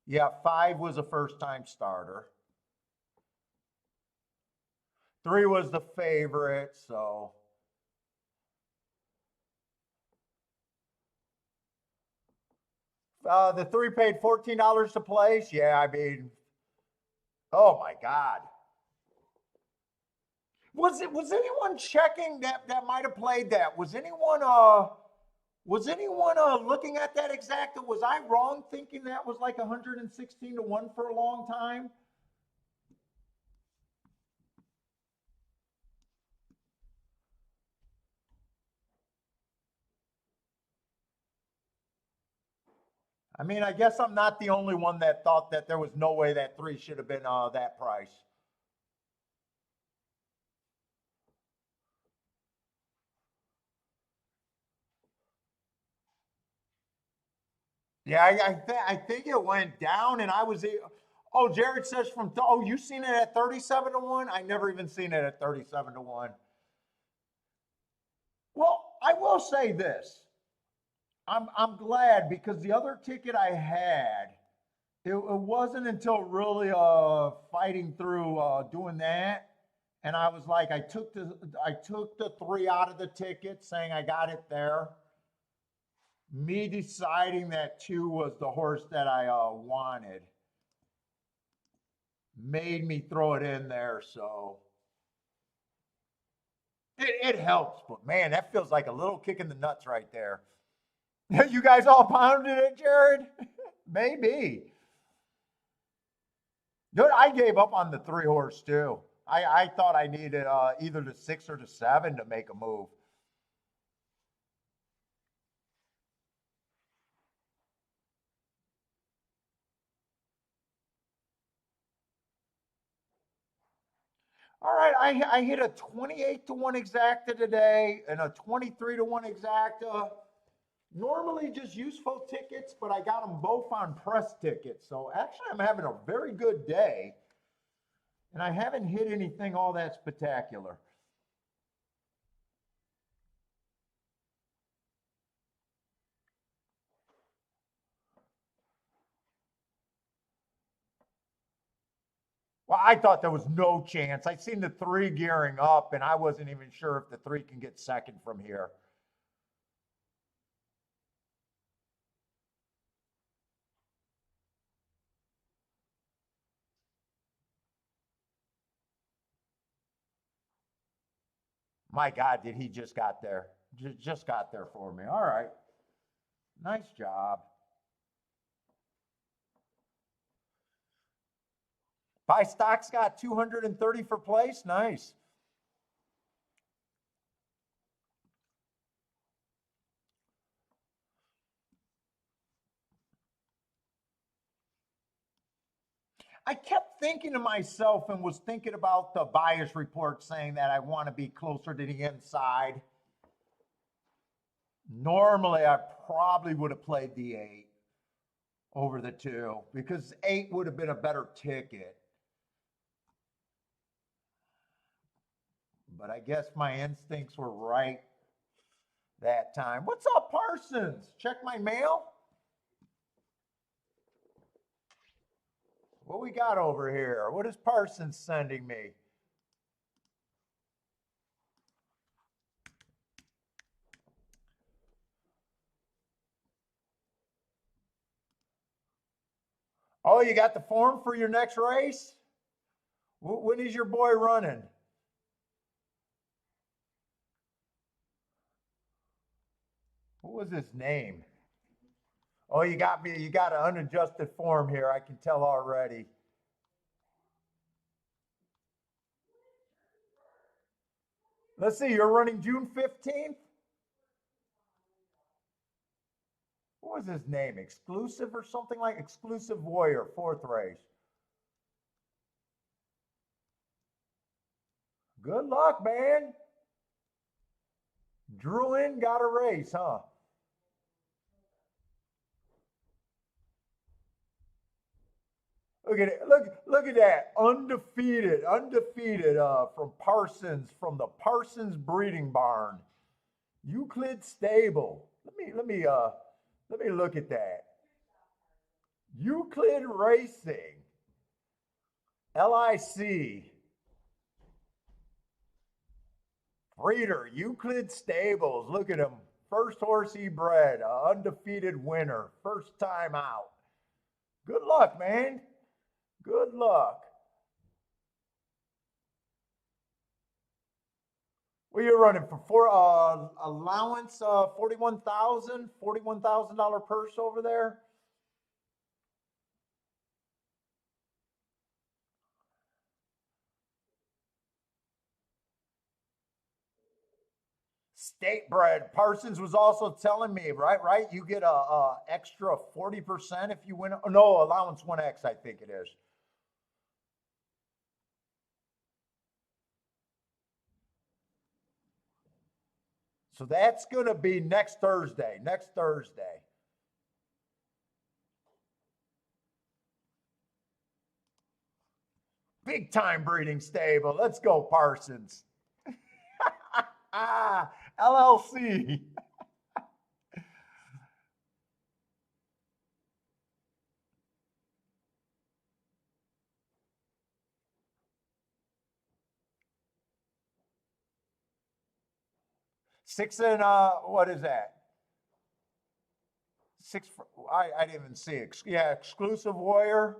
Speaker 1: Yeah, 5 was a first-time starter. 3 was the favorite, so. The 3 paid $14 to place. Yeah, I mean, oh my God. Was anyone checking that might have played that? Was anyone looking at that exact? Was I wrong thinking that was like 116-1 for a long time? I mean, I guess I'm not the only one that thought that there was no way that 3 should have been that price. Yeah, I think it went down, and I was. Oh, Jared says from. Oh, you seen it at 37-1? I never even seen it at 37-1. Well, I will say this. I'm glad because the other ticket I had, it wasn't until really fighting through doing that, and I was like, I took the 3 out of the ticket, saying I got it there. Me deciding that 2 was the horse that I wanted made me throw it in there. So it helps, but man, that feels like a little kick in the nuts right there. You guys all pounded it, Jared? Maybe. Dude, I gave up on the 3 horse too. I thought I needed either the 6 or the 7 to make a move. All right, I hit a 28-1 exacta today and a 23-1 exacta. Normally just useful tickets, but I got them both on press tickets. So actually, I'm having a very good day. And I haven't hit anything all that spectacular. Well, I thought there was no chance. I seen the three gearing up, and I wasn't even sure if the three can get second from here. My God, did he just got there? Just got there for me. All right. Nice job. Buy stock's got 230 for place. Nice. I kept thinking to myself and was thinking about the bias report saying that I want to be closer to the inside. Normally, I probably would have played the 8 over the 2 because 8 would have been a better ticket. But I guess my instincts were right that time. What's up, Parsons? Check my mail. What we got over here? What is Parsons sending me? Oh, you got the form for your next race? When is your boy running? What was his name? Oh, you got me. You got an unadjusted form here. I can tell already. Let's see. You're running June 15th? What was his name? Exclusive or something like Exclusive Warrior, 4th race. Good luck, man. Drew in, got a race, huh? Look at it. Look at that. Undefeated from Parsons, from the Parsons breeding barn. Euclid Stable. Let me look at that. Euclid Racing. LIC. Breeder, Euclid Stables. Look at him. First horse he bred, undefeated winner. First time out. Good luck, man. Good luck. What are you running for allowance, $41,000 purse over there? State bred. Parsons was also telling me, right? You get a extra 40% if you win. No, allowance 1X, I think it is. So that's going to be next Thursday. Next Thursday. Big time breeding stable. Let's go, Parsons. LLC. 6 and what is that? 6. I didn't even see it. Yeah, Exclusive Warrior.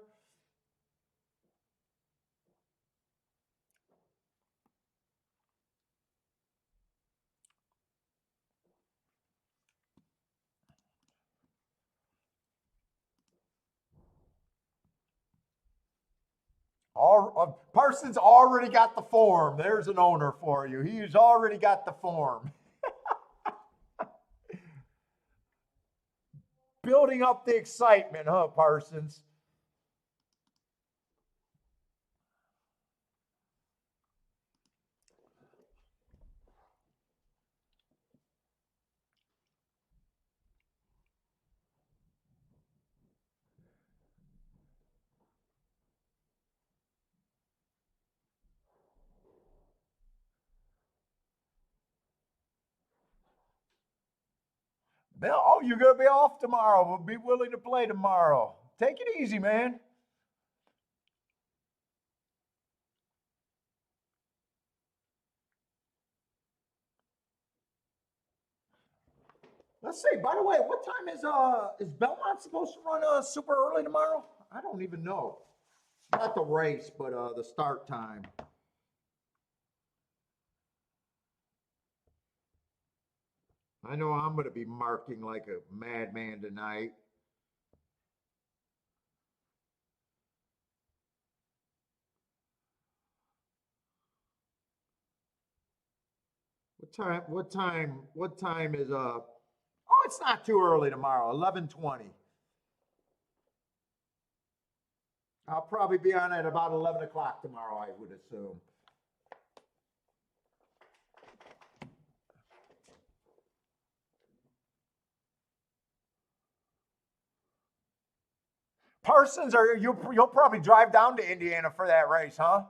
Speaker 1: Parsons already got the form. There's an owner for you. He's already got the form. Building up the excitement, huh, Parsons? Bill, oh, you're going to be off tomorrow. We'll be willing to play tomorrow. Take it easy, man. Let's see. By the way, what time is Belmont supposed to run super early tomorrow? I don't even know. Not the race, but the start time. I know I'm going to be marking like a madman tonight. What time? What time? What time is Oh, it's not too early tomorrow. 11:20. I'll probably be on at about 11 o'clock tomorrow. I would assume. Parsons, are you'll probably drive down to Indiana for that race, huh?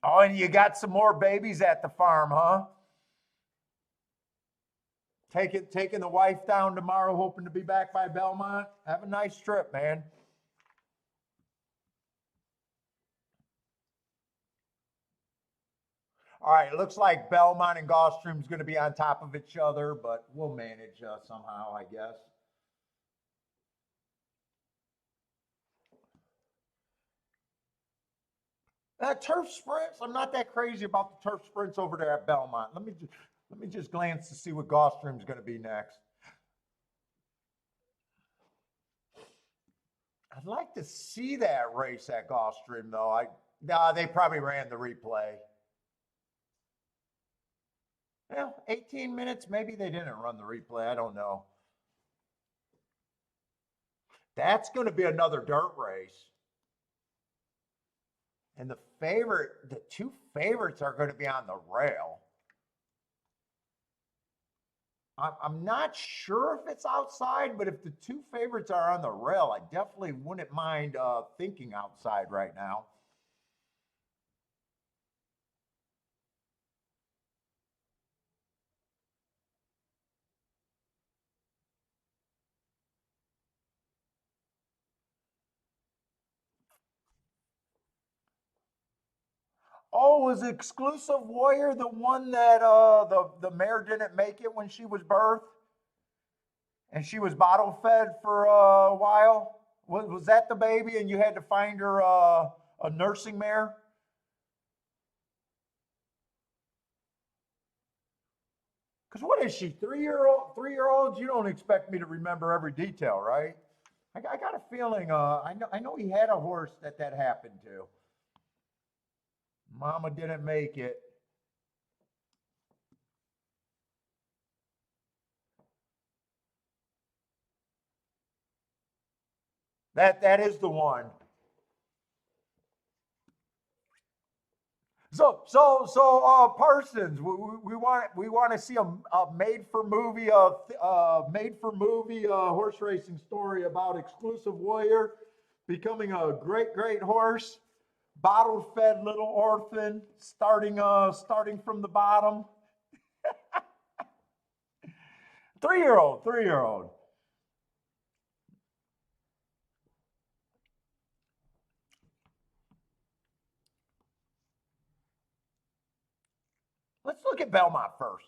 Speaker 1: Oh, and you got some more babies at the farm, huh? Taking the wife down tomorrow, hoping to be back by Belmont. Have a nice trip, man. All right, it looks like Belmont and Gulfstream's going to be on top of each other, but we'll manage somehow, I guess. Turf sprints. I'm not that crazy about the turf sprints over there at Belmont. Let me just glance to see what Gulfstream's going to be next. I'd like to see that race at Gulfstream, though. Nah, they probably ran the replay. Yeah, 18 minutes. Maybe they didn't run the replay. I don't know. That's going to be another dirt race. And the two favorites are going to be on the rail. I'm not sure if it's outside, but if the two favorites are on the rail, I definitely wouldn't mind thinking outside right now. Oh, was Exclusive Warrior the one that the mare didn't make it when she was birthed? And she was bottle fed for a while? Was that the baby and you had to find her a nursing mare? Because what is she, 3-year-old? 3-year-olds? You don't expect me to remember every detail, right? I got a feeling. I know he had a horse that happened to. Mama didn't make it. That is the one. So Parsons, we want to see a made for movie horse racing story about Exclusive Warrior becoming a great horse, bottle fed little orphan, starting from the bottom. 3-year-old. Let's look at Belmont first.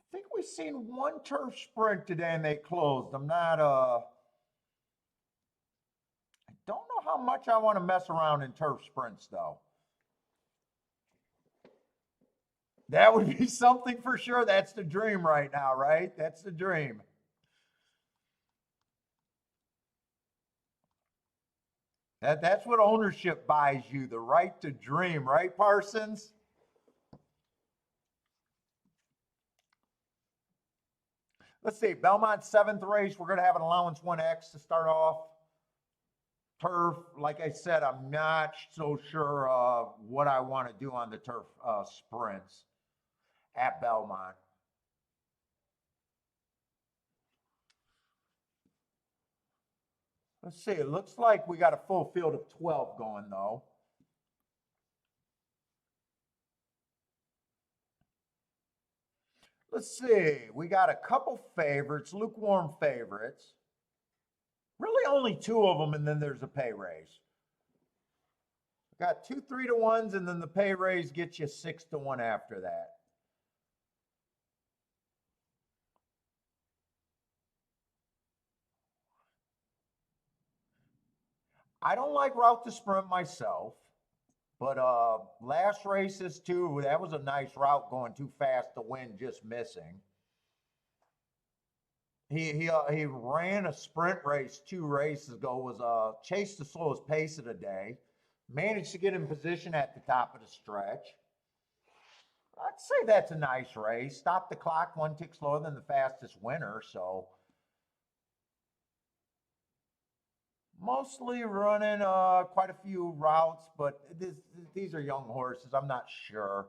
Speaker 1: I think we've seen one turf sprint today and they closed. I don't know how much I want to mess around in turf sprints though. That would be something for sure. That's the dream right now, right? That's the dream. That's what ownership buys you, the right to dream, right, Parsons? Let's see, Belmont's seventh race. We're going to have an allowance 1X to start off. Turf, like I said, I'm not so sure what I want to do on the turf sprints at Belmont. Let's see. It looks like we got a full field of 12 going, though. Let's see. We got a couple favorites, lukewarm favorites. Really only two of them, and then there's a pay raise. Got two 3-to-1s, and then the pay raise gets you 6-to-1 after that. I don't like route to sprint myself, but last races too, that was a nice route going too fast to win, just missing. He ran a sprint race 2 races ago, was chased the slowest pace of the day, managed to get in position at the top of the stretch. I'd say that's a nice race. Stopped the clock 1 tick slower than the fastest winner, so mostly running quite a few routes, but these are young horses. I'm not sure.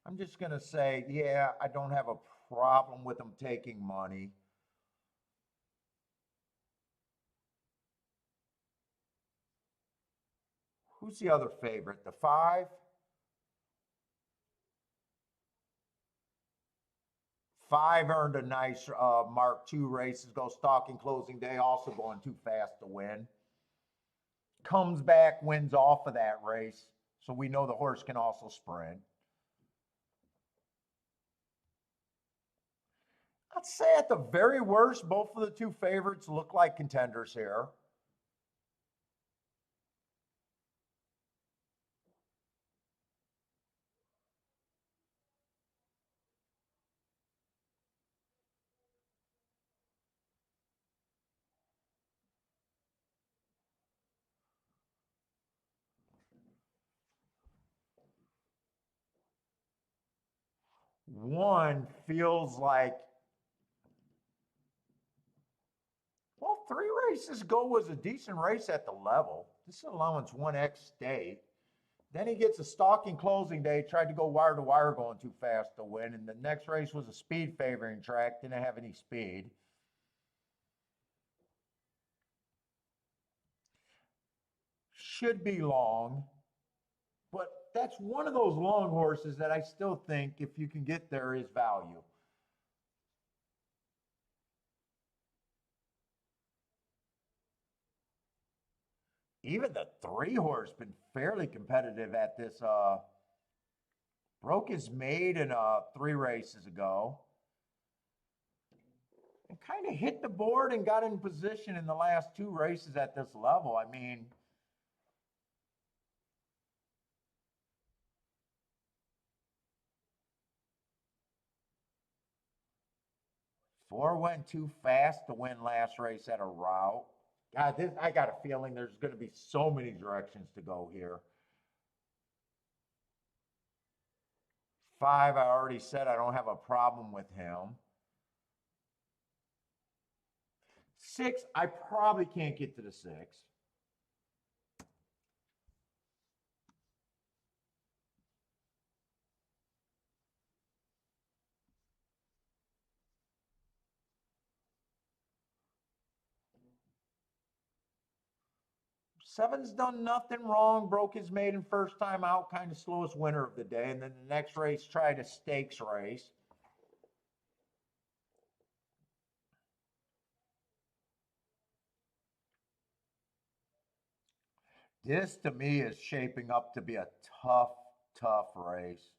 Speaker 1: I'm just gonna say, yeah, I don't have a problem with them taking money. Who's the other favorite? The 5? 5 earned a nice mark 2 races ago. Stalking closing day, also going too fast to win. Comes back, wins off of that race. So we know the horse can also sprint. I'd say at the very worst, both of the two favorites look like contenders here. One feels like, well, 3 races ago was a decent race at the level. This is allowance 1X state. Then he gets a stalking closing day, tried to go wire to wire going too fast to win. And the next race was a speed favoring track, didn't have any speed. Should be long, but that's one of those long horses that I still think if you can get there is value. Even the 3 horse been fairly competitive at this. Broke his maid in 3 races ago. And kind of hit the board and got in position in the last 2 races at this level. I mean, 4 went too fast to win last race at a route. God, I got a feeling there's going to be so many directions to go here. 5, I already said I don't have a problem with him. 6, I probably can't get to the 6. Seven's done nothing wrong, broke his maiden first time out, kind of slowest winner of the day. And then the next race, tried a stakes race. This to me is shaping up to be a tough, tough race.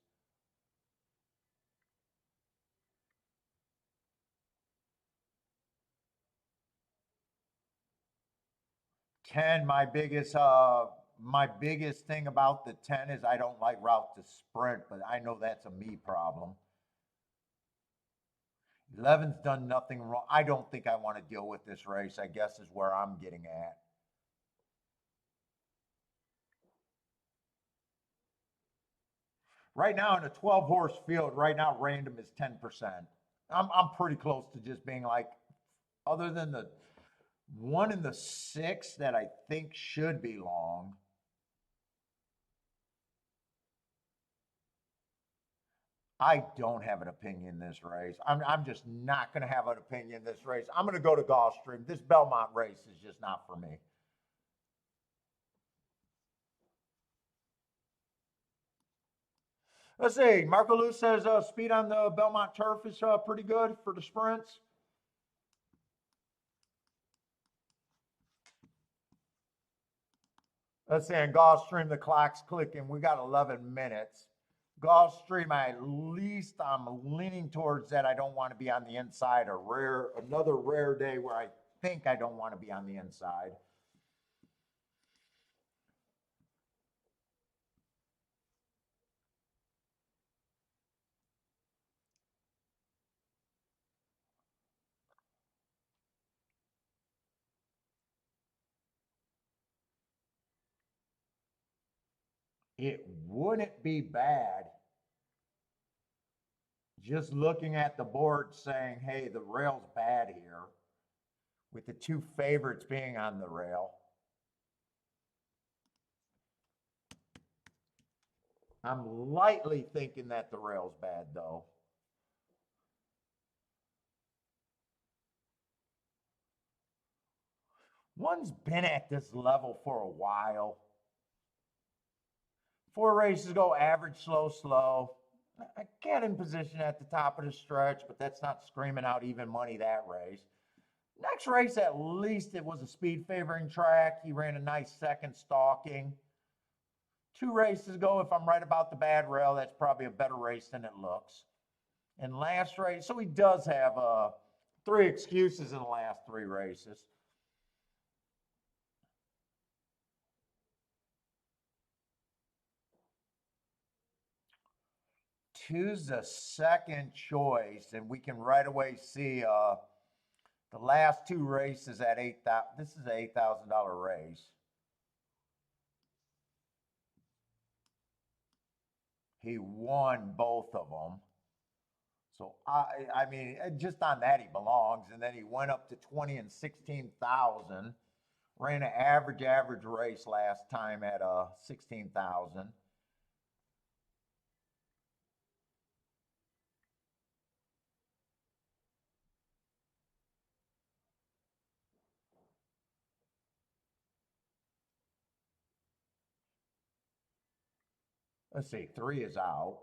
Speaker 1: 10, my biggest thing about the 10 is I don't like route to sprint, but I know that's a me problem. 11's done nothing wrong. I don't think I want to deal with this race, I guess is where I'm getting at. Right now in a 12-horse field, right now random is 10%. I'm pretty close to just being like, other than the One in the 6 that I think should be long. I don't have an opinion in this race. I'm just not going to have an opinion in this race. I'm going to go to Gulfstream. This Belmont race is just not for me. Let's see. Marco Lou says speed on the Belmont turf is pretty good for the sprints. Let's see. In Gulfstream, the clock's clicking. We got 11 minutes. Gulfstream, at least I'm leaning towards that. I don't want to be on the inside. Another rare day where I think I don't want to be on the inside. It wouldn't be bad just looking at the board saying, hey, the rail's bad here, with the 2 favorites being on the rail. I'm lightly thinking that the rail's bad, though. One's been at this level for a while. 4 races ago, average, slow, slow. I get in position at the top of the stretch, but that's not screaming out even money that race. Next race, at least it was a speed favoring track. He ran a nice second stalking. 2 races ago, if I'm right about the bad rail, that's probably a better race than it looks. And last race, so he does have 3 excuses in the last 3 races. Two's the second choice, and we can right away see the last 2 races at $8,000. This is an $8,000 race. He won both of them. So I mean, just on that he belongs. And then he went up to 20 and 16,000. Ran an average race last time at 16,000. Let's see, 3 is out.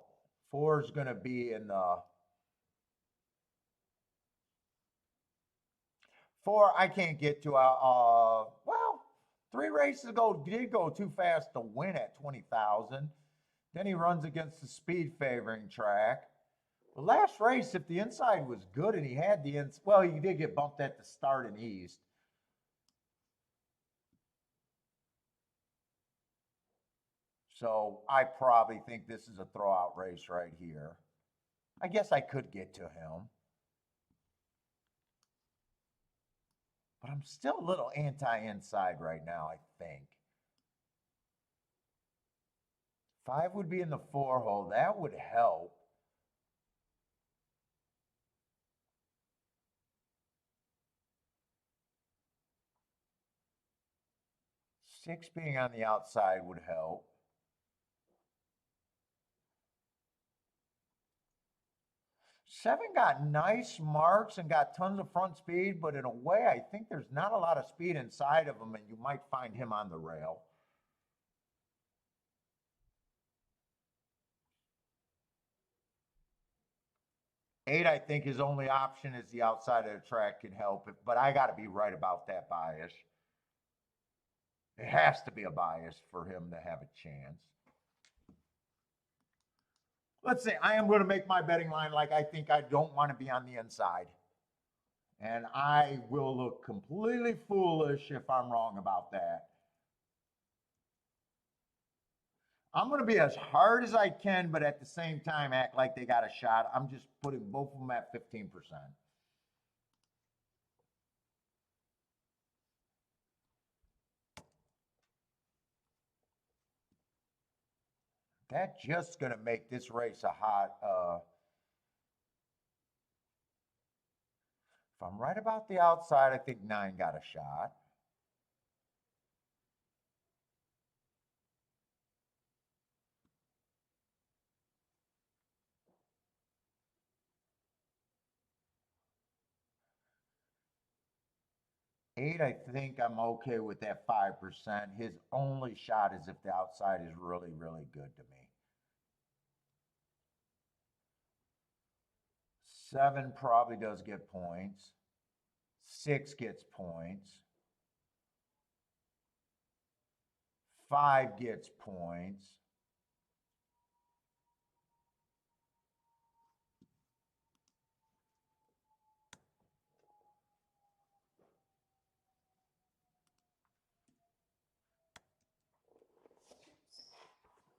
Speaker 1: 4 is going to be in the 4. I can't get to well, 3 races ago did go too fast to win at 20,000. Then he runs against the speed favoring track. The last race, if the inside was good and he had the well, he did get bumped at the start in East. So I probably think this is a throwout race right here. I guess I could get to him. But I'm still a little anti-inside right now, I think. 5 would be in the 4 hole. That would help. Six being on the outside would help. Seven got nice marks and got tons of front speed, but in a way, I think there's not a lot of speed inside of him, and you might find him on the rail. Eight, I think his only option is the outside of the track can help it, but I got to be right about that bias. It has to be a bias for him to have a chance. Let's say I am going to make my betting line like I think I don't want to be on the inside. And I will look completely foolish if I'm wrong about that. I'm going to be as hard as I can, but at the same time act like they got a shot. I'm just putting both of them at 15%. That's just going to make this race a hot. If I'm right about the outside, I think 9 got a shot. Eight, I think I'm okay with that 5%. His only shot is if the outside is really, really good to me. 7 probably does get points. 6 gets points. 5 gets points.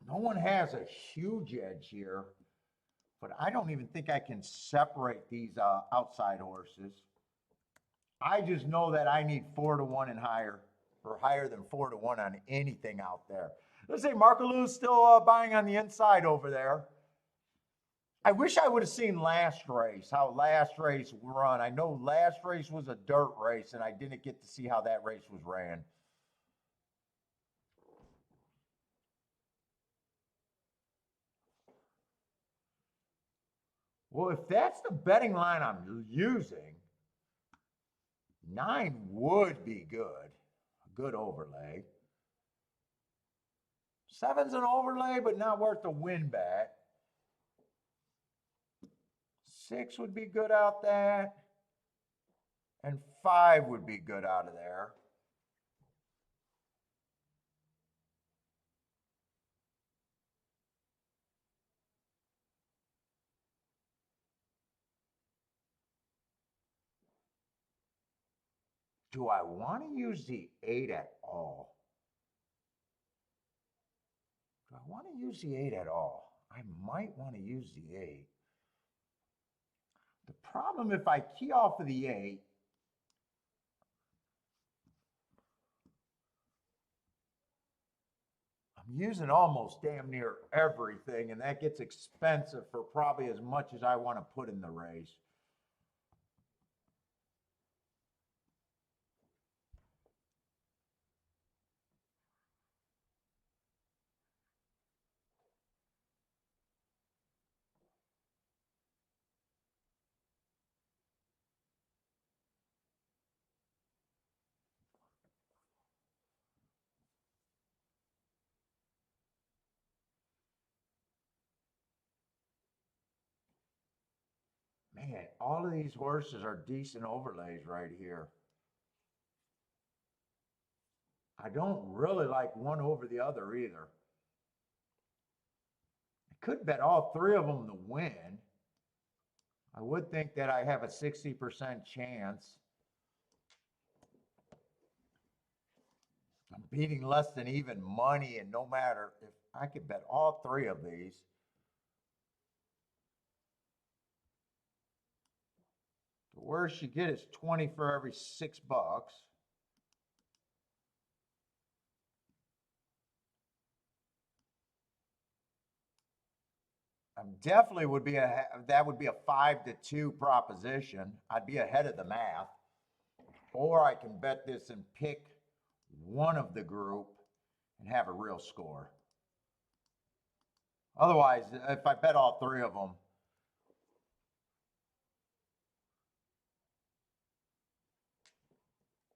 Speaker 1: No one has a huge edge here, but I don't even think I can separate these outside horses. I just know that I need 4 to 1 and higher, or higher than 4 to 1 on anything out there. Let's say Marcolou's still buying on the inside over there. I wish I would have seen last race, how last race run. I know last race was a dirt race, and I didn't get to see how that race was ran. Well, if that's the betting line I'm using, 9 would be good. A good overlay. 7's an overlay, but not worth the win bet. 6 would be good out that. And 5 would be good out of there. Do I want to use the 8 at all? Do I want to use the 8 at all? I might want to use the 8. The problem, if I key off of the 8, I'm using almost damn near everything, and that gets expensive for probably as much as I want to put in the race. Man, all of these horses are decent overlays right here. I don't really like one over the other either. I could bet all 3 of them to win. I would think that I have a 60% chance. I'm beating less than even money, and no matter if I could bet all 3 of these. The worst you get is 20 for every $6. Definitely would be that would be a 5 to 2 proposition. I'd be ahead of the math. Or I can bet this and pick one of the group and have a real score. Otherwise, if I bet all 3 of them,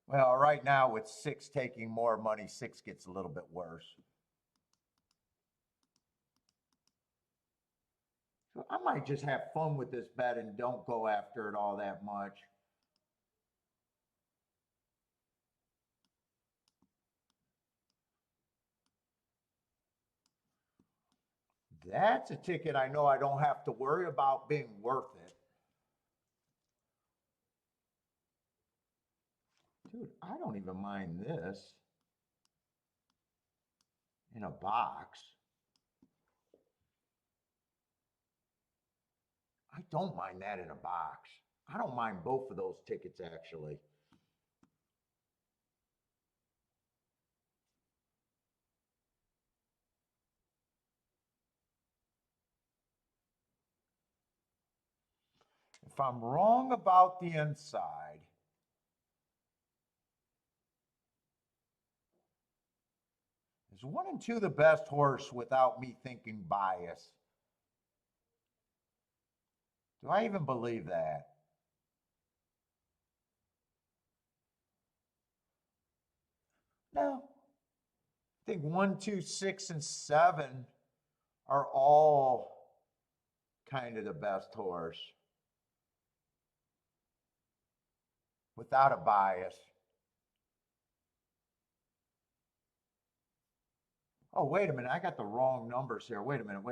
Speaker 1: well, right now with 6 taking more money, 6 gets a little bit worse. So I might just have fun with this bet and don't go after it all that much. That's a ticket I know I don't have to worry about being worth it. Dude, I don't even mind this in a box. I don't mind that in a box. I don't mind both of those tickets, actually. If if I'm wrong about the inside, is 1 and 2 the best horse without me thinking bias? Do I even believe that? No. I think 1, 2, 6, and 7 are all kind of the best horse without a bias. Oh, wait a minute. I got the wrong numbers here. Wait a minute.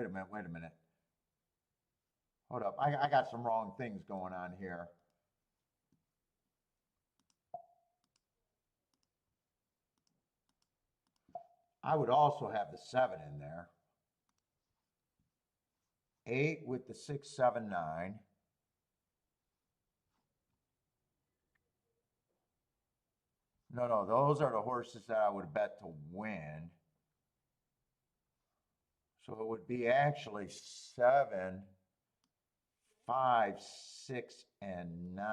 Speaker 1: Hold up. I got some wrong things going on here. I would also have the 7 in there. 8 with the 6, 7, 9. No, those are the horses that I would bet to win. So it would be actually 7, 5, 6, and 9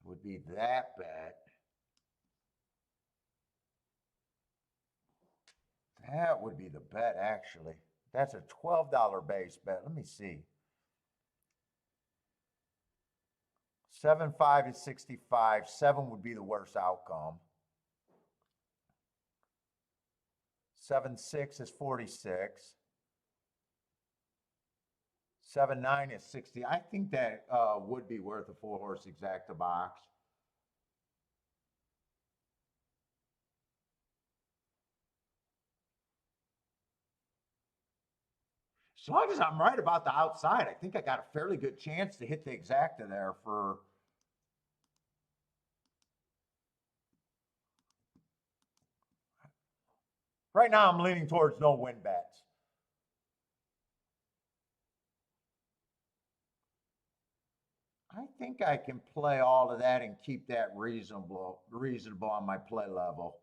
Speaker 1: would be that bet. That would be the bet, actually. That's a $12 base bet. Let me see. 7, 5 is 65. 7 would be the worst outcome. 7, 6 is 46. 7, 9 is 60. I think that would be worth a 4-horse exacta box. As long as I'm right about the outside, I think I got a fairly good chance to hit the exacta there for. Right now, I'm leaning towards no win bets. I think I can play all of that and keep that reasonable on my play level.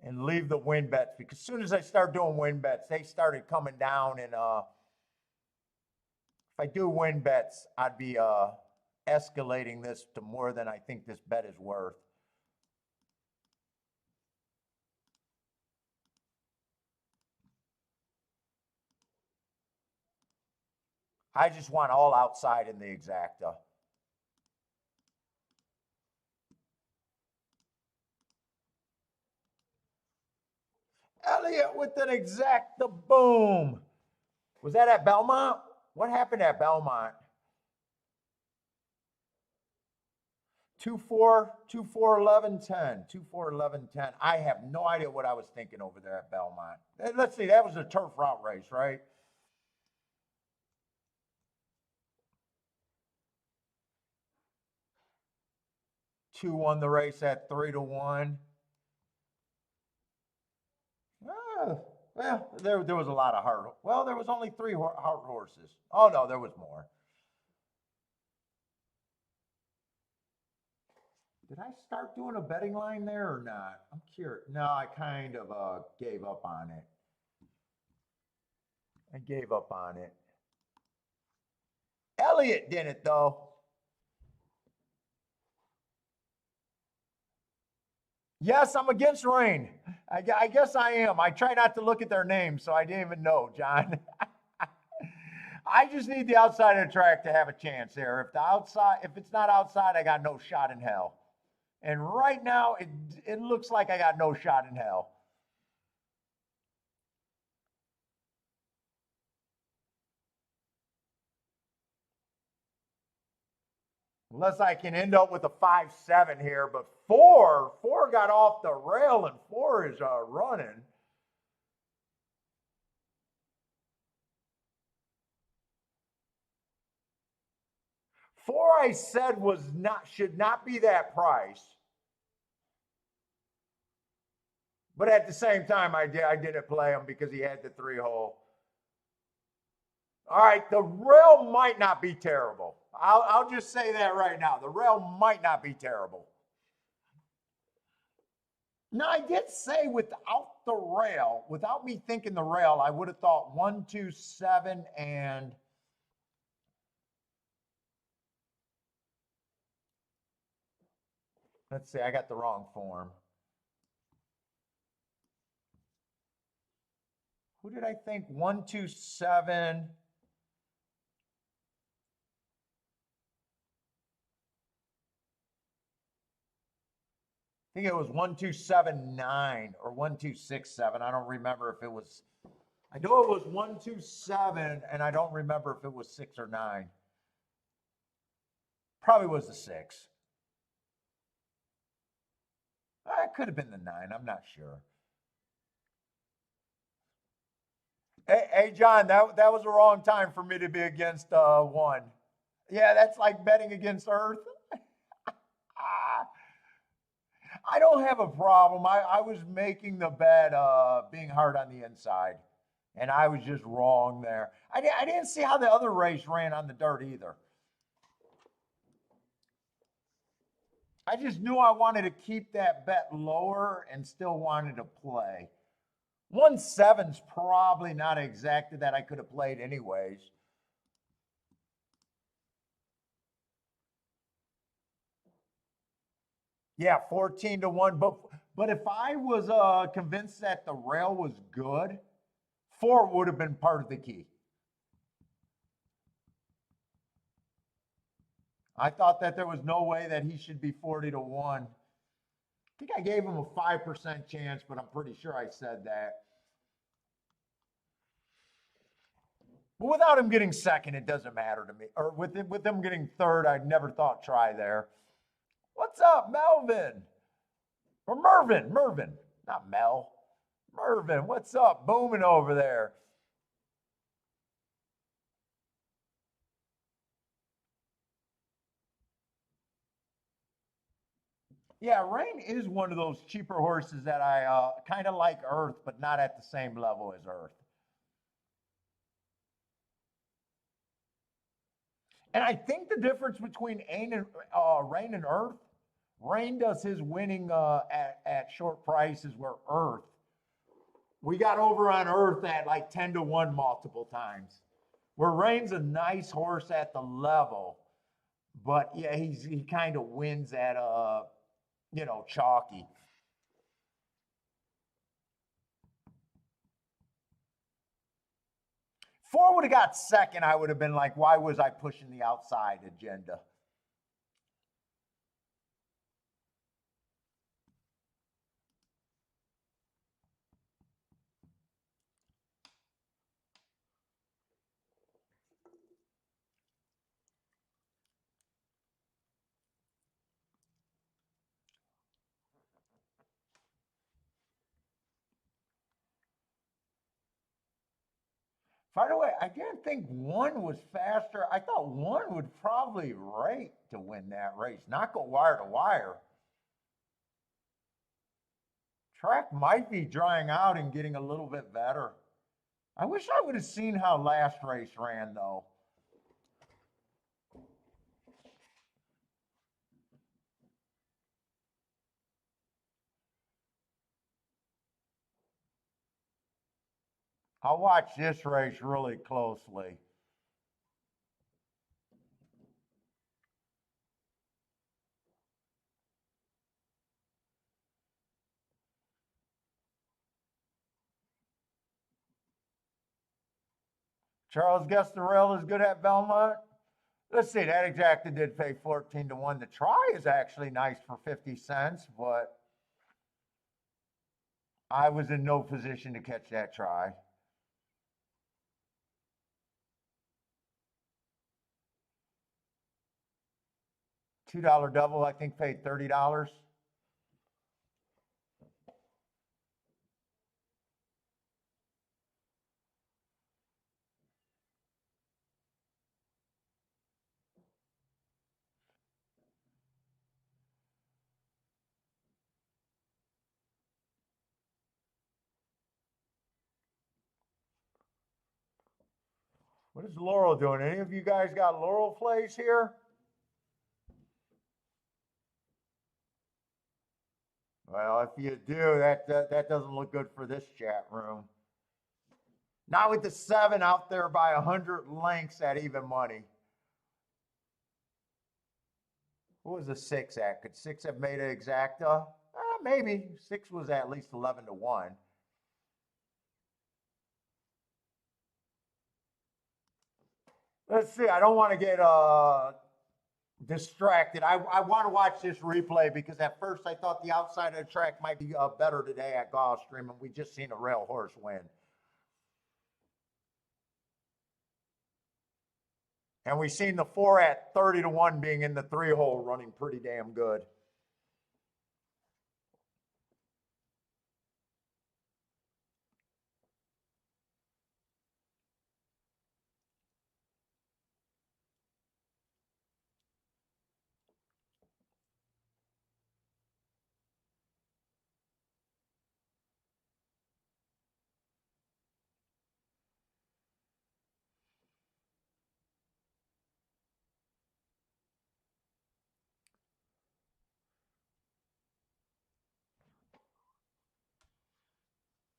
Speaker 1: And leave the win bets, because as soon as I start doing win bets, they started coming down. And if I do win bets, I'd be escalating this to more than I think this bet is worth. I just want all outside in the exacta. Elliott with an exacta boom. Was that at Belmont? What happened at Belmont? 2-4, 2-4, 11, 10. 2-4, 11, 10. I have no idea what I was thinking over there at Belmont. Let's see, that was a turf route race, right? Two won the race at 3-1. Oh, well, there was a lot of hard. Well, there was only 3 hard horses. Oh no, there was more. Did I start doing a betting line there or not? I'm curious. No, I kind of gave up on it. Elliott did it though. Yes, I'm against rain. I guess I am. I try not to look at their names, so I didn't even know, John. I just need the outside of the track to have a chance there. If it's not outside, I got no shot in hell. And right now, it looks like I got no shot in hell. Unless I can end up with a 5-7 here, but four got off the rail and 4 is running. Four I said should not be that price. But at the same time, I didn't play him because he had the 3-hole. All right, the rail might not be terrible. I'll just say that right now. The rail might not be terrible. Now, I did say without the rail, without me thinking the rail, I would have thought 127 and let's see, I got the wrong form. Who did I think? 127. I think it was 1279 or 1267. I don't remember if it was, I know it was 127, and I don't remember if it was 6 or 9. Probably was the 6. It could have been the 9. I'm not sure. Hey, John, that was the wrong time for me to be against 1. Yeah, that's like betting against Earth. Ah, I don't have a problem. I was making the bet being hard on the inside, and I was just wrong there. I didn't see how the other race ran on the dirt either. I just knew I wanted to keep that bet lower and still wanted to play. 1-7's probably not exactly that I could have played anyways. Yeah, 14-1. But if I was convinced that the rail was good, 4 would have been part of the key. I thought that there was no way that he should be 40-1. I think I gave him a 5% chance, but I'm pretty sure I said that. But without him getting second, it doesn't matter to me. Or with him getting third, I never thought try there. What's up, Melvin? Or Mervin, not Mel. Mervin, what's up? Booming over there. Yeah, Rain is one of those cheaper horses that I kind of like Earth, but not at the same level as Earth. And I think the difference between Rain and Earth, Rain does his winning at short prices, where Earth, we got over on Earth at like 10-1 multiple times. Where Rain's a nice horse at the level, but yeah, he kind of wins at chalky. 4 would have got second. I would have been like, why was I pushing the outside agenda? By the way, I didn't think 1 was faster. I thought 1 would probably rate to win that race, not go wire to wire. Track might be drying out and getting a little bit better. I wish I would have seen how last race ran, though. I'll watch this race really closely. Charles, guess the rail is good at Belmont? Let's see, that exacta did pay 14-1. The try is actually nice for 50 cents, but I was in no position to catch that try. $2 double, I think, paid $30. What is Laurel doing? Any of you guys got Laurel plays here? Well, if you do, that doesn't look good for this chat room. Not with the 7 out there by 100 lengths at even money. What was the 6 at? Could 6 have made it exacta? Maybe. 6 was at least 11 to 1. Let's see. I don't want to get distracted. I want to watch this replay because at first I thought the outside of the track might be better today at Gulfstream, and we just seen a rail horse win. And we seen the 4 at 30 to 1 being in the 3-hole running pretty damn good.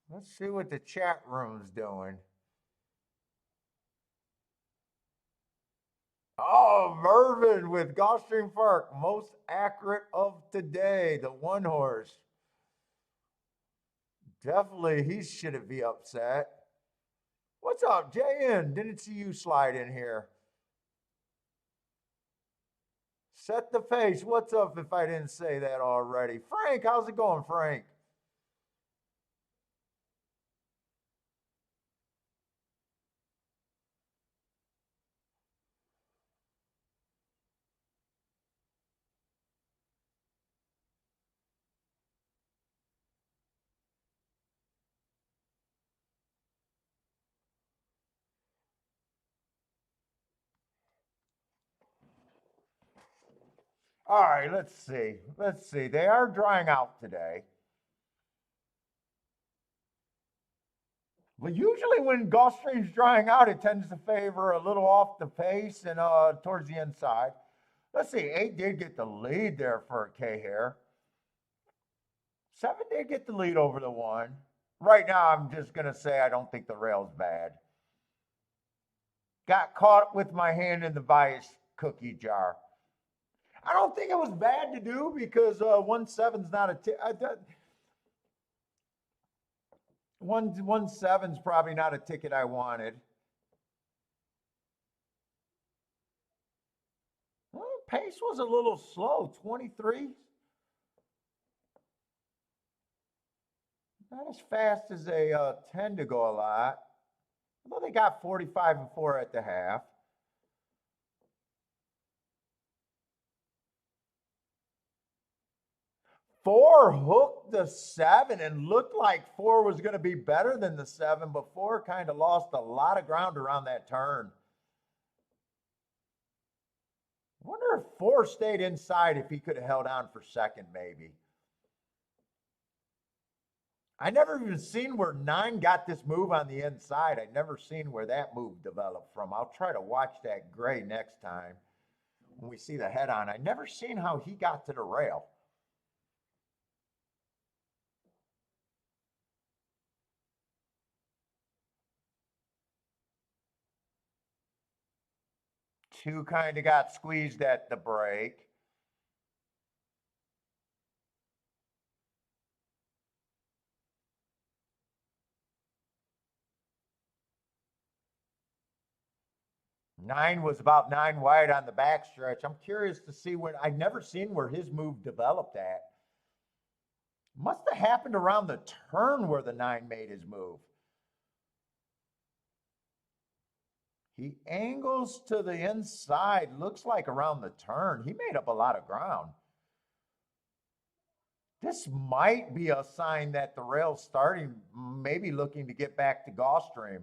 Speaker 1: Let's see what the chat room's doing. Oh, Mervin with Gulfstream Park, most accurate of today, the 1 horse. Definitely, he shouldn't be upset. What's up, JN? Didn't see you slide in here. Set the pace. What's up if I didn't say that already? Frank, how's it going, Frank? All right, let's see. Let's see. They are drying out today. But usually when Gulfstream's drying out, it tends to favor a little off the pace and towards the inside. Let's see. 8 did get the lead there for K here. 7 did get the lead over the 1. Right now, I'm just going to say I don't think the rail's bad. Got caught with my hand in the bias cookie jar. I don't think it was bad to do because 1-7's not a 1-7's probably not a ticket I wanted. Well, pace was a little slow, 23. Not as fast as they tend to go a lot. Although they got 45 and 4 at the half. 4 hooked the 7 and looked like 4 was going to be better than the 7, but 4 kind of lost a lot of ground around that turn. I wonder if 4 stayed inside, if he could have held on for second, maybe. I never even seen where 9 got this move on the inside. I never seen where that move developed from. I'll try to watch that gray next time when we see the head on. I never seen how he got to the rail. Two kind of got squeezed at the break. Nine was about 9 wide on the backstretch. I'm curious to see when I've never seen where his move developed at. Must have happened around the turn where the 9 made his move. He angles to the inside, looks like around the turn. He made up a lot of ground. This might be a sign that the rail's starting, maybe looking to get back to Gulfstream.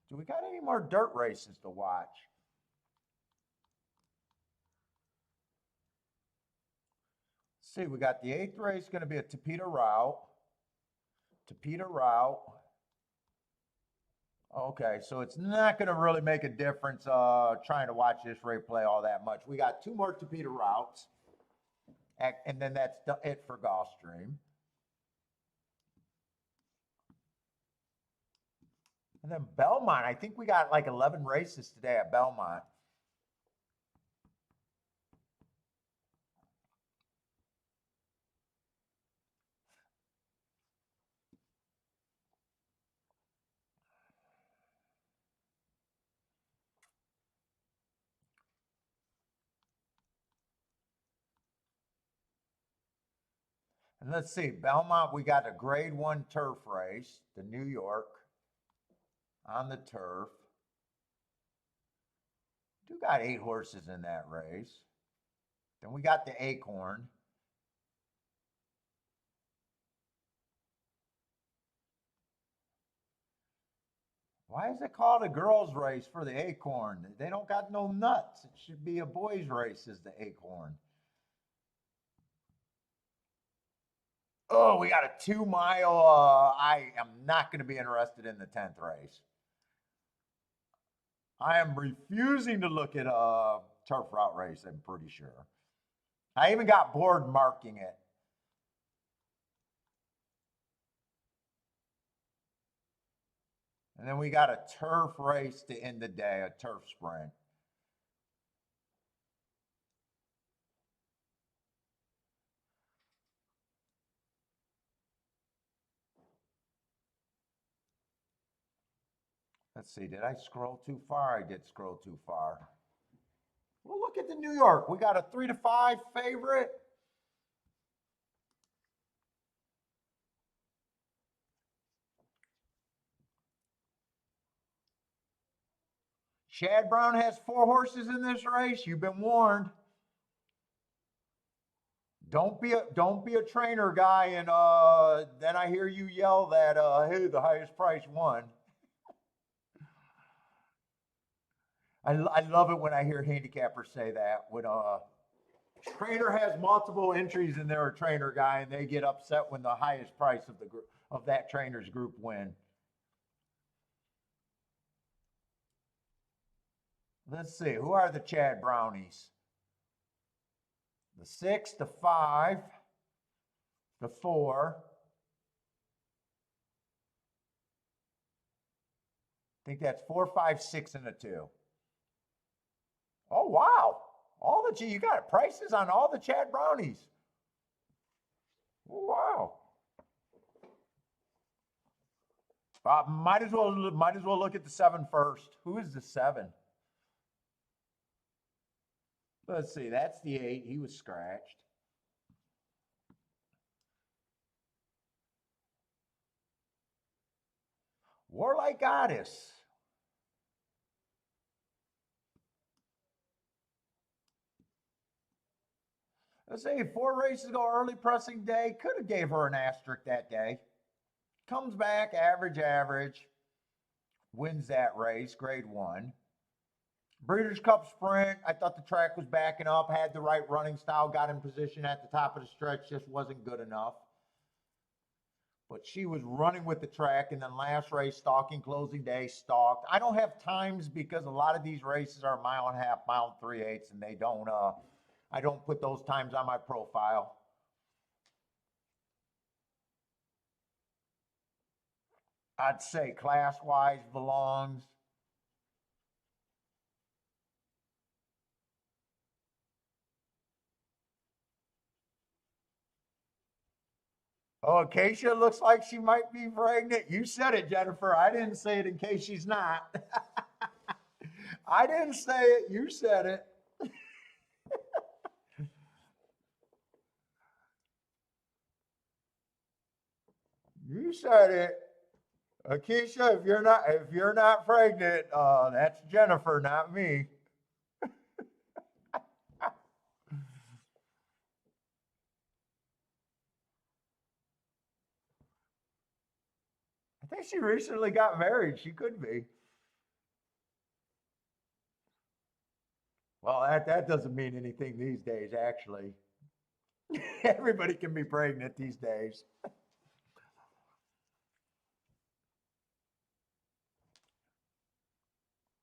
Speaker 1: Do we got any more dirt races to watch? Let's see, we got the 8th race going to be a Tapeta route. Tapeta route. Okay, so it's not going to really make a difference trying to watch this replay all that much. We got two more Torpedo routes, and then that's it for Gulfstream. And then Belmont, I think we got like 11 races today at Belmont. And let's see, Belmont, we got a grade 1 turf race, the New York on the turf. We got 8 horses in that race. Then we got the Acorn. Why is it called a girls' race for the Acorn? They don't got no nuts. It should be a boys' race as the Acorn. Oh, we got a 2-mile. I am not going to be interested in the 10th race. I am refusing to look at a turf route race, I'm pretty sure. I even got bored marking it. And then we got a turf race to end the day, a turf sprint. Let's see, did I scroll too far? I did scroll too far. Well, look at the New York. We got a 3-5 favorite. Chad Brown has 4 horses in this race. You've been warned. Don't be a trainer guy, and then I hear you yell that hey, the highest price won. I love it when I hear handicappers say that. When a trainer has multiple entries and they're a trainer guy, and they get upset when the highest price of the group of that trainer's group win. Let's see, who are the Chad Brownies? The 6, the 5, the 4. I think that's 4, 5, 6, and a 2. Oh, wow. All the you got prices on all the Chad Brownies. Wow. Might as well look at the 7 first. Who is the 7? Let's see. That's the 8. He was scratched. Warlike Goddess. Let's say 4 races ago, early pressing day. Could have gave her an asterisk that day. Comes back, average. Wins that race, grade 1. Breeders' Cup Sprint. I thought the track was backing up, had the right running style, got in position at the top of the stretch, just wasn't good enough. But she was running with the track, and then last race, stalking, closing day, stalked. I don't have times because a lot of these races are 1.5 miles, mile and 3/8, and they don't. I don't put those times on my profile. I'd say class-wise belongs. Oh, Acacia looks like she might be pregnant. You said it, Jennifer. I didn't say it in case she's not. I didn't say it. You said it. You said it. Akeisha, if you're not pregnant, that's Jennifer, not me. I think she recently got married. She could be. Well, that doesn't mean anything these days, actually. Everybody can be pregnant these days.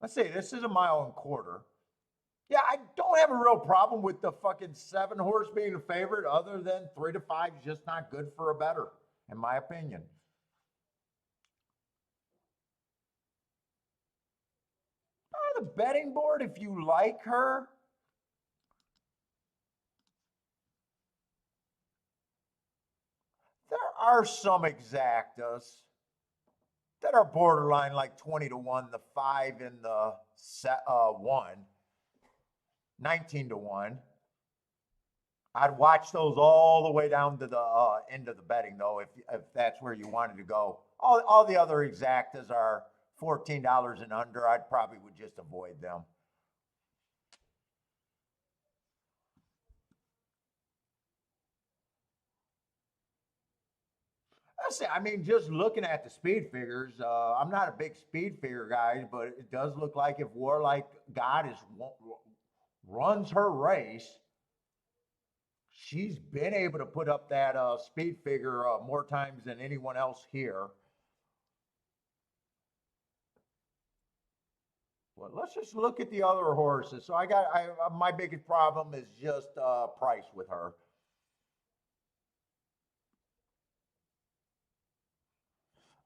Speaker 1: Let's see, this is a 1.25 miles. Yeah, I don't have a real problem with the fucking 7 horse being a favorite, other than 3 to 5 is just not good for a better, in my opinion. The betting board, if you like her, there are some exactas that are borderline like 20 to 1, the 5 and the 1, 19 to 1. I'd watch those all the way down to the end of the betting, though, if that's where you wanted to go. All the other exactas are $14 and under. I'd probably would just avoid them. I mean, just looking at the speed figures, I'm not a big speed figure guy, but it does look like if Warlike God is runs her race, she's been able to put up that speed figure more times than anyone else here. Well, let's just look at the other horses. So my biggest problem is just price with her.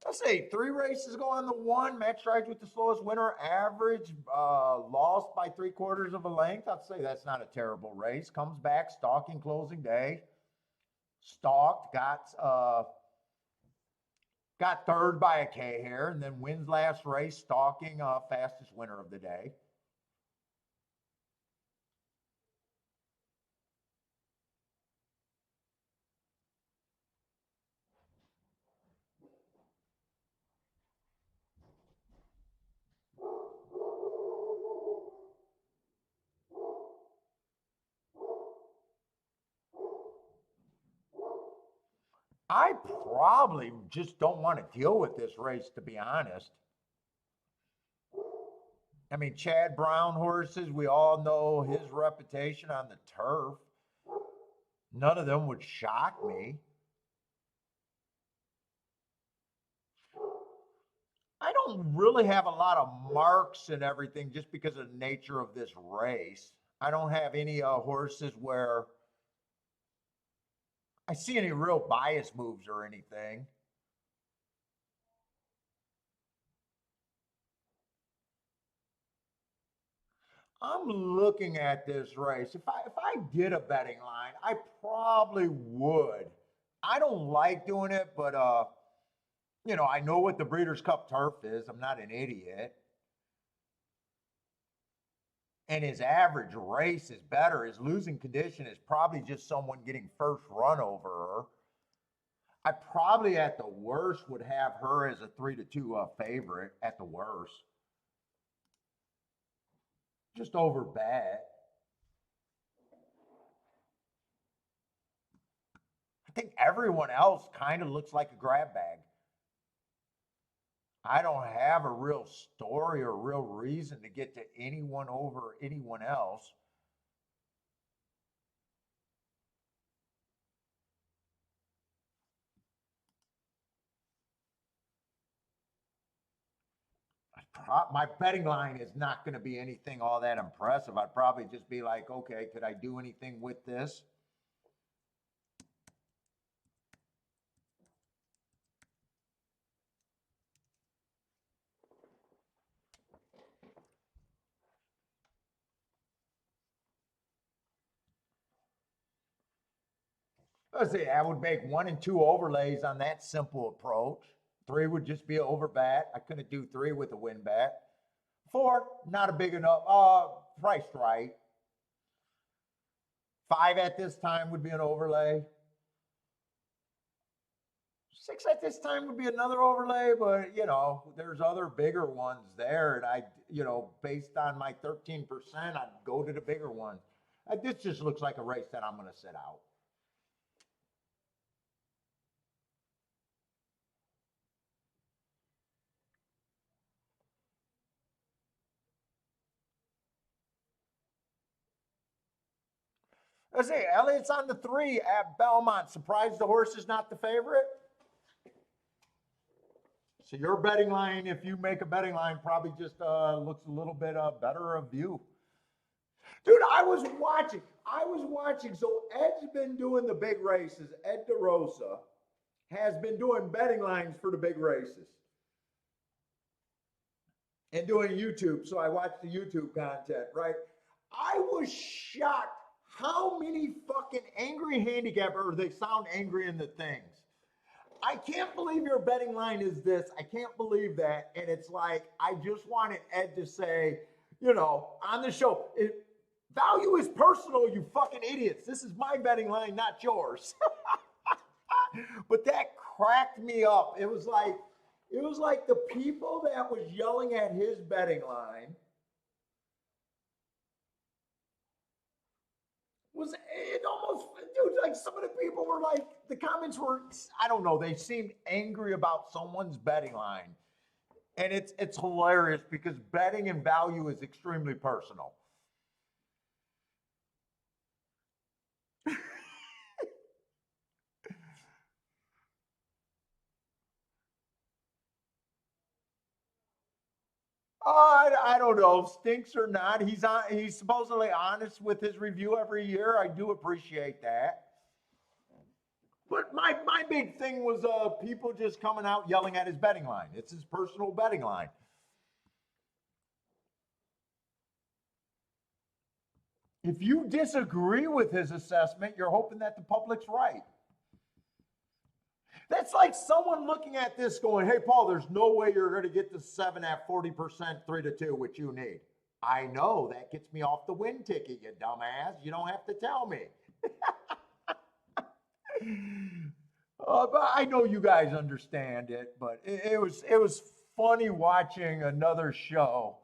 Speaker 1: Let's say 3 races go on the 1. Match strikes with the slowest winner. Average lost by 3/4 of a length. I'd say that's not a terrible race. Comes back stalking closing day. Stalked, got third by a K here, and then wins last race. Stalking, fastest winner of the day. I probably just don't want to deal with this race, to be honest. I mean, Chad Brown horses, we all know his reputation on the turf. None of them would shock me. I don't really have a lot of marks and everything just because of the nature of this race. I don't have any horses where I see any real bias moves or anything. I'm looking at this race. If I did a betting line, I probably would. I don't like doing it, but I know what the Breeders' Cup turf is. I'm not an idiot. And his average race is better. His losing condition is probably just someone getting first run over her. I probably at the worst would have her as a 3 to 2 favorite at the worst. Just over bet. I think everyone else kind of looks like a grab bag. I don't have a real story or real reason to get to anyone over anyone else. My betting line is not going to be anything all that impressive. I'd probably just be like, okay, could I do anything with this? Let's see, I would make 1 and 2 overlays on that simple approach. 3 would just be an over bat. I couldn't do 3 with a win bat. 4, not a big enough, priced right. 5 at this time would be an overlay. 6 at this time would be another overlay, but there's other bigger ones there. And based on my 13%, I'd go to the bigger one. This just looks like a race that I'm going to sit out. Let's see, Elliott's on the 3 at Belmont. Surprised the horse is not the favorite? So your betting line, if you make a betting line, probably just looks a little bit better of you. Dude, I was watching. So Ed's been doing the big races. Ed DeRosa has been doing betting lines for the big races and doing YouTube. So I watched the YouTube content, right? I was shocked how many fucking angry handicappers, they sound angry in the things. I can't believe your betting line is this. I can't believe that. And it's like, I just wanted Ed to say, on the show, value is personal, you fucking idiots. This is my betting line, not yours. But that cracked me up. It was like the people that was yelling at his betting line it almost, dude, like some of the people were like, the comments were, I don't know, they seemed angry about someone's betting line. And it's hilarious because betting and value is extremely personal. I don't know, stinks or not. He's supposedly honest with his review every year. I do appreciate that. But my big thing was people just coming out yelling at his betting line. It's his personal betting line. If you disagree with his assessment, you're hoping that the public's right. That's like someone looking at this going, hey, Paul, there's no way you're going to get to 7 at 40%, 3-2, which you need. I know that gets me off the win ticket, you dumbass. You don't have to tell me. But I know you guys understand it, but it was funny watching another show.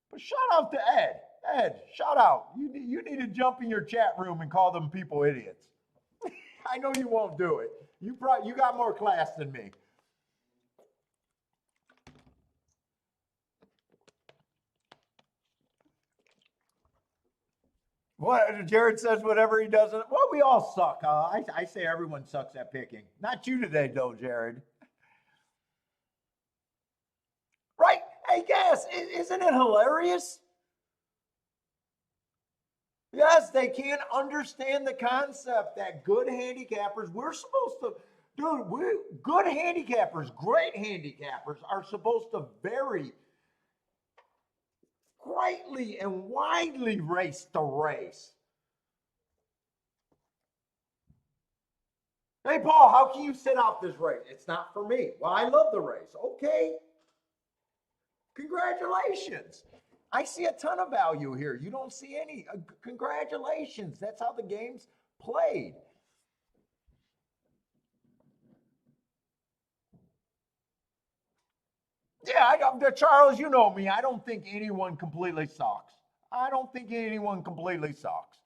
Speaker 1: But shout out to Ed. Ed, shout out. You need to jump in your chat room and call them people idiots. I know you won't do it. You got more class than me. What Jared says, whatever he doesn't. Well, we all suck. I say everyone sucks at picking. Not you today, though, Jared. Right? Hey, guys, isn't it hilarious? Yes, they can't understand the concept that good handicappers, we're supposed to, dude, good handicappers, great handicappers are supposed to very greatly and widely race the race. Hey, Paul, how can you sit out this race? It's not for me. Well, I love the race. Okay. Congratulations. I see a ton of value here. You don't see any. Congratulations. That's how the game's played. Yeah, Charles, you know me. I don't think anyone completely sucks. I don't think anyone completely sucks.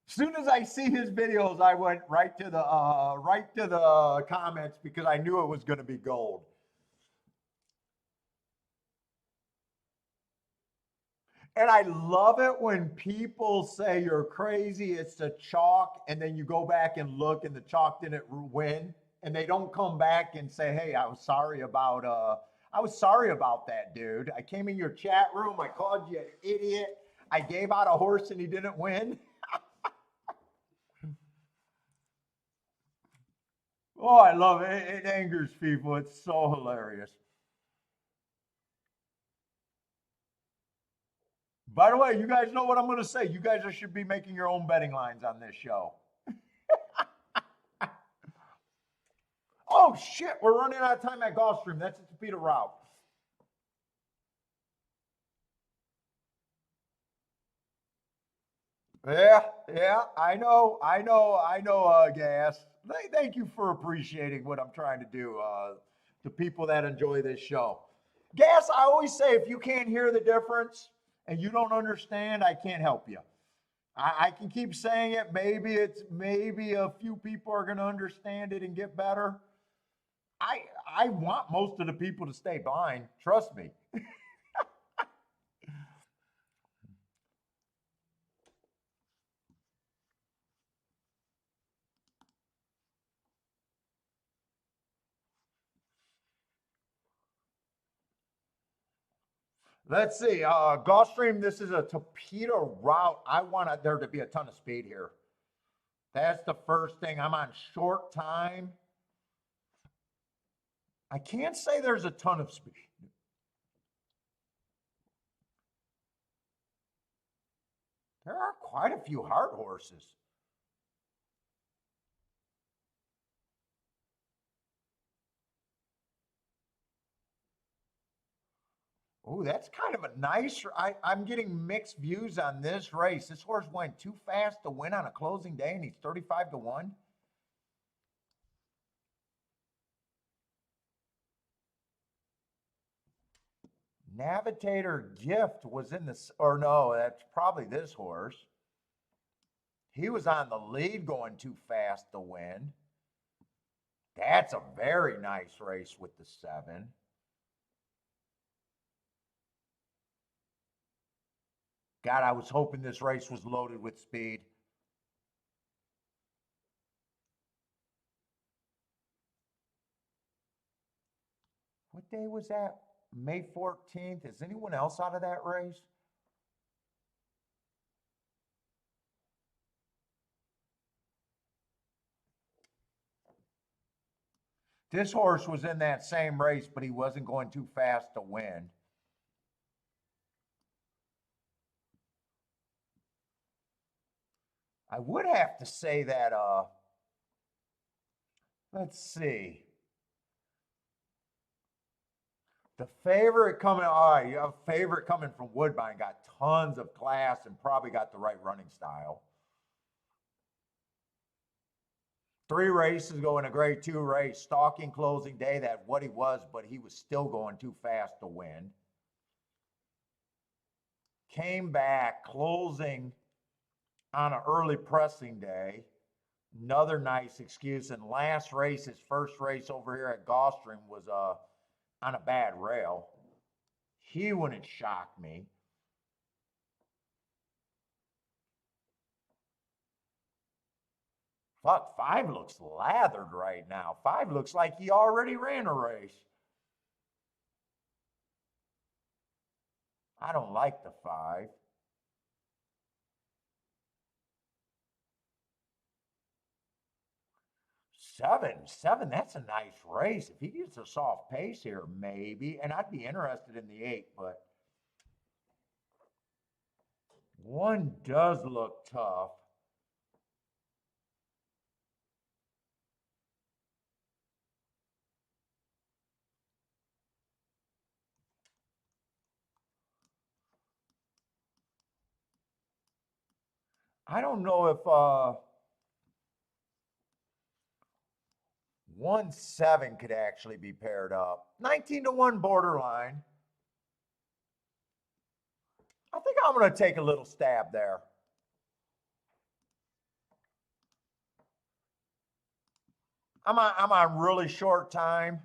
Speaker 1: As soon as I see his videos, I went right to the comments because I knew it was going to be gold. And I love it when people say you're crazy, it's the chalk, and then you go back and look and the chalk didn't win, and they don't come back and say, "Hey, I was sorry about that, dude. I came in your chat room, I called you an idiot, I gave out a horse and he didn't win." Oh, I love it. It angers people. It's so hilarious. By the way, you guys know what I'm going to say. You guys should be making your own betting lines on this show. Oh, shit. We're running out of time at Gulfstream. That's a Topeka route. Yeah, I know, Gas. Thank you for appreciating what I'm trying to do to people that enjoy this show. Gas, I always say if you can't hear the difference and you don't understand, I can't help you. I can keep saying it. Maybe a few people are going to understand it and get better. I want most of the people to stay blind. Trust me. Let's see. Gulfstream, this is a torpedo route. I want there to be a ton of speed here. That's the first thing. I'm on short time. I can't say there's a ton of speed. There are quite a few hard horses. Oh, that's kind of a nice. I'm getting mixed views on this race. This horse went too fast to win on a closing day, and he's 35 to 1. Navigator Gift was in this, or no, that's probably this horse. He was on the lead going too fast to win. That's a very nice race with the 7. God, I was hoping this race was loaded with speed. What day was that? May 14th. Is anyone else out of that race? This horse was in that same race, but he wasn't going too fast to win. I would have to say that, let's see. The favorite coming, all right, you have a favorite coming from Woodbine, got tons of class and probably got the right running style. 3 races going a grade 2 race, stalking closing day, that what he was, but he was still going too fast to win. Came back closing on an early pressing day. Another nice excuse. And last race, his first race over here at Gulfstream was on a bad rail. He wouldn't shock me. Fuck, 5 looks lathered right now. 5 looks like he already ran a race. I don't like the 5. Seven, that's a nice race. If he gets a soft pace here, maybe. And I'd be interested in the 8, but 1 does look tough. I don't know if 1-7 could actually be paired up. 19 to 1 borderline. I think I'm going to take a little stab there. I'm on really short time.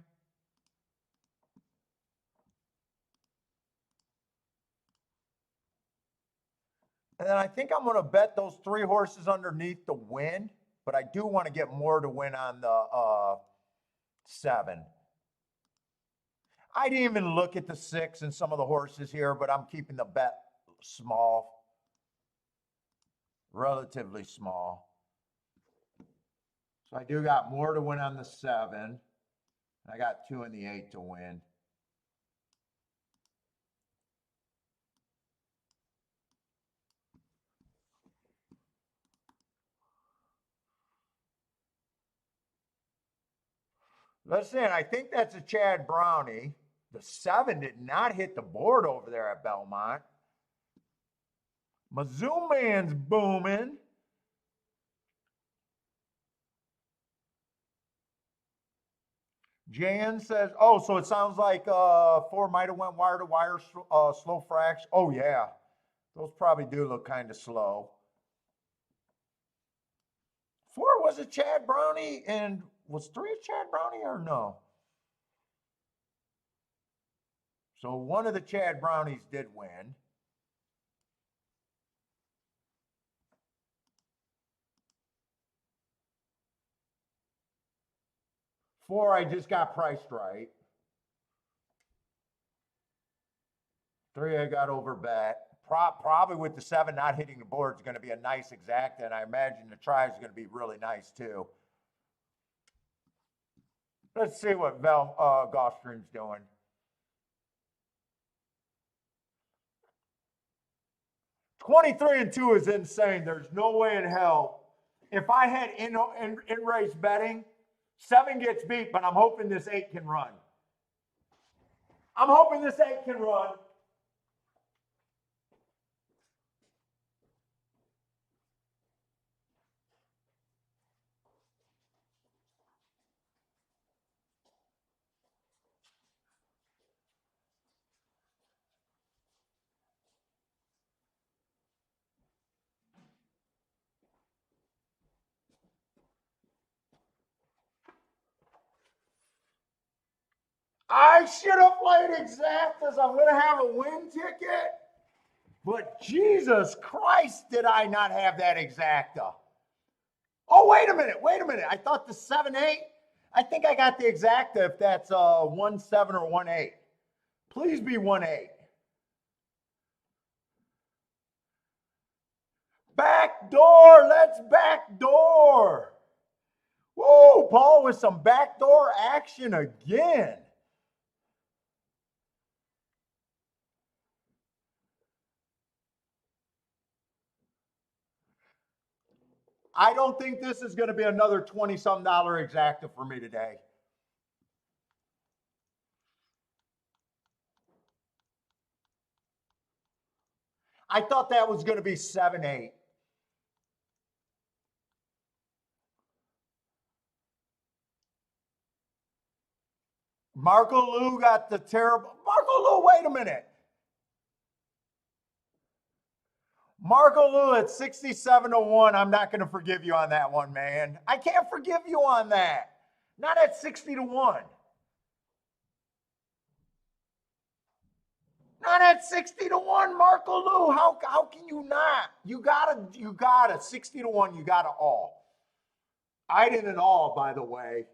Speaker 1: And then I think I'm going to bet those 3 horses underneath to win, but I do want to get more to win on the 7. I didn't even look at the 6 and some of the horses here, but I'm keeping the bet small, relatively small. So I do got more to win on the 7. I got 2 in the 8 to win. Listen, I think that's a Chad Brownie. The 7 did not hit the board over there at Belmont. Mizzou man's booming. Jan says, oh, so it sounds like 4 might have went wire to wire, slow fraction. Oh, yeah. Those probably do look kind of slow. 4 was a Chad Brownie, and was 3 a Chad Brownie or no? So one of the Chad Brownies did win. Four, I just got priced right. 3 I got over bet. Probably with the 7 not hitting the board is going to be a nice exacta, and I imagine the try is going to be really nice too. Let's see what Gulfstream's doing. $23-2 is insane. There's no way in hell. If I had in race betting, 7 gets beat, but I'm hoping this 8 can run. I'm hoping this 8 can run. I should have played exactas. I'm going to have a win ticket. But Jesus Christ, did I not have that exacta? Oh, wait a minute. I thought the 7-8. I think I got the exacta if that's 1-7 or 1-8. Please be 1-8. Backdoor. Let's backdoor. Woo, Paul with some backdoor action again. I don't think this is going to be another $20-some exacta for me today. I thought that was going to be 7-8. Marco Lou got the terrible. Marco Lou, wait a minute. Marco Lou at 67-1. I'm not going to forgive you on that one, man. I can't forgive you on that. Not at 60-1. Not at 60-1, Marco Lou. How can you not? You gotta 60-1. You gotta all. I didn't all, by the way.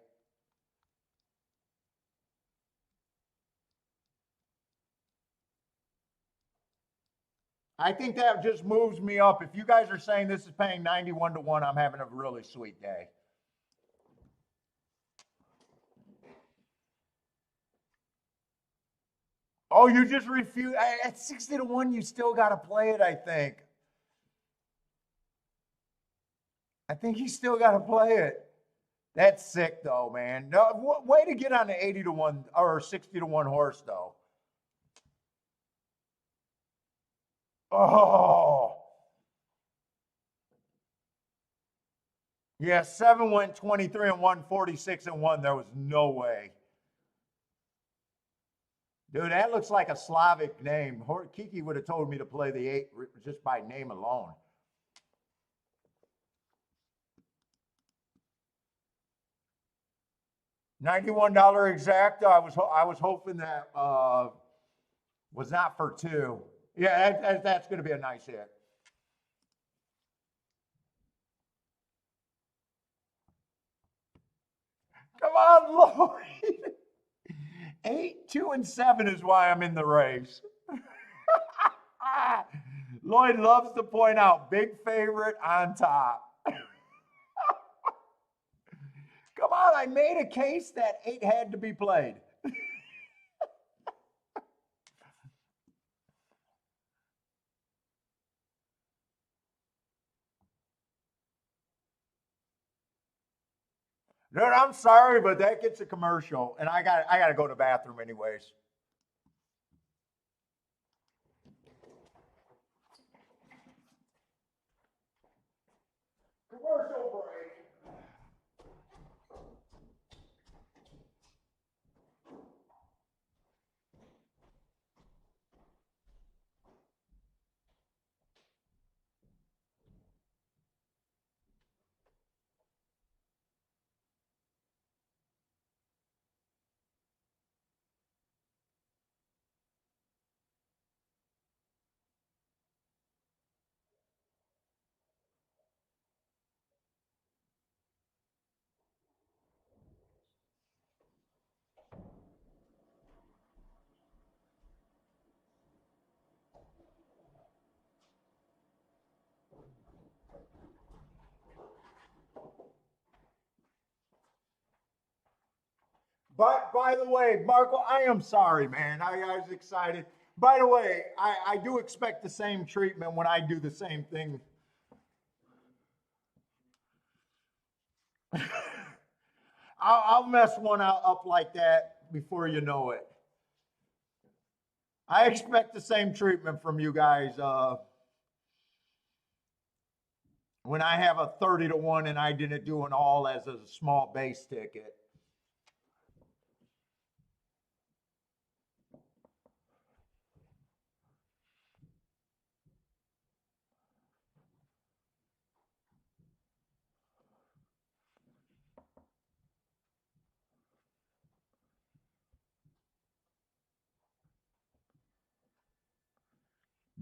Speaker 1: I think that just moves me up. If you guys are saying this is paying 91-1, I'm having a really sweet day. Oh, you just refuse. At 60-1, you still got to play it, I think. I think you still got to play it. That's sick, though, man. No, way to get on the 80-1 or 60-1 horse, though. Oh. Yeah, 7 went 23-1, 46-1. There was no way. Dude, that looks like a Slavic name. Kiki would have told me to play the 8 just by name alone. $91 exacta. I was hoping that was not for 2. Yeah, that's going to be a nice hit. Come on, Lloyd. 8, 2, and 7 is why I'm in the race. Lloyd loves to point out big favorite on top. Come on, I made a case that 8 had to be played. Dude, I'm sorry, but that gets a commercial, and I got to go to the bathroom anyways. Commercial break. By the way, Marco, I am sorry, man. I was excited. By the way, I do expect the same treatment when I do the same thing. I'll mess one out up like that before you know it. I expect the same treatment from you guys when I have a 30 to 1 and I didn't do an all as a small base ticket.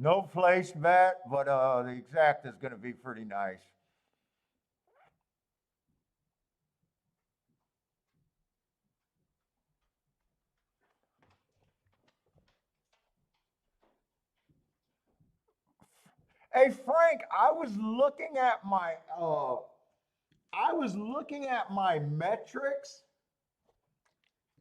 Speaker 1: No place bet, but the exact is going to be pretty nice. Hey Frank, I was looking at my metrics.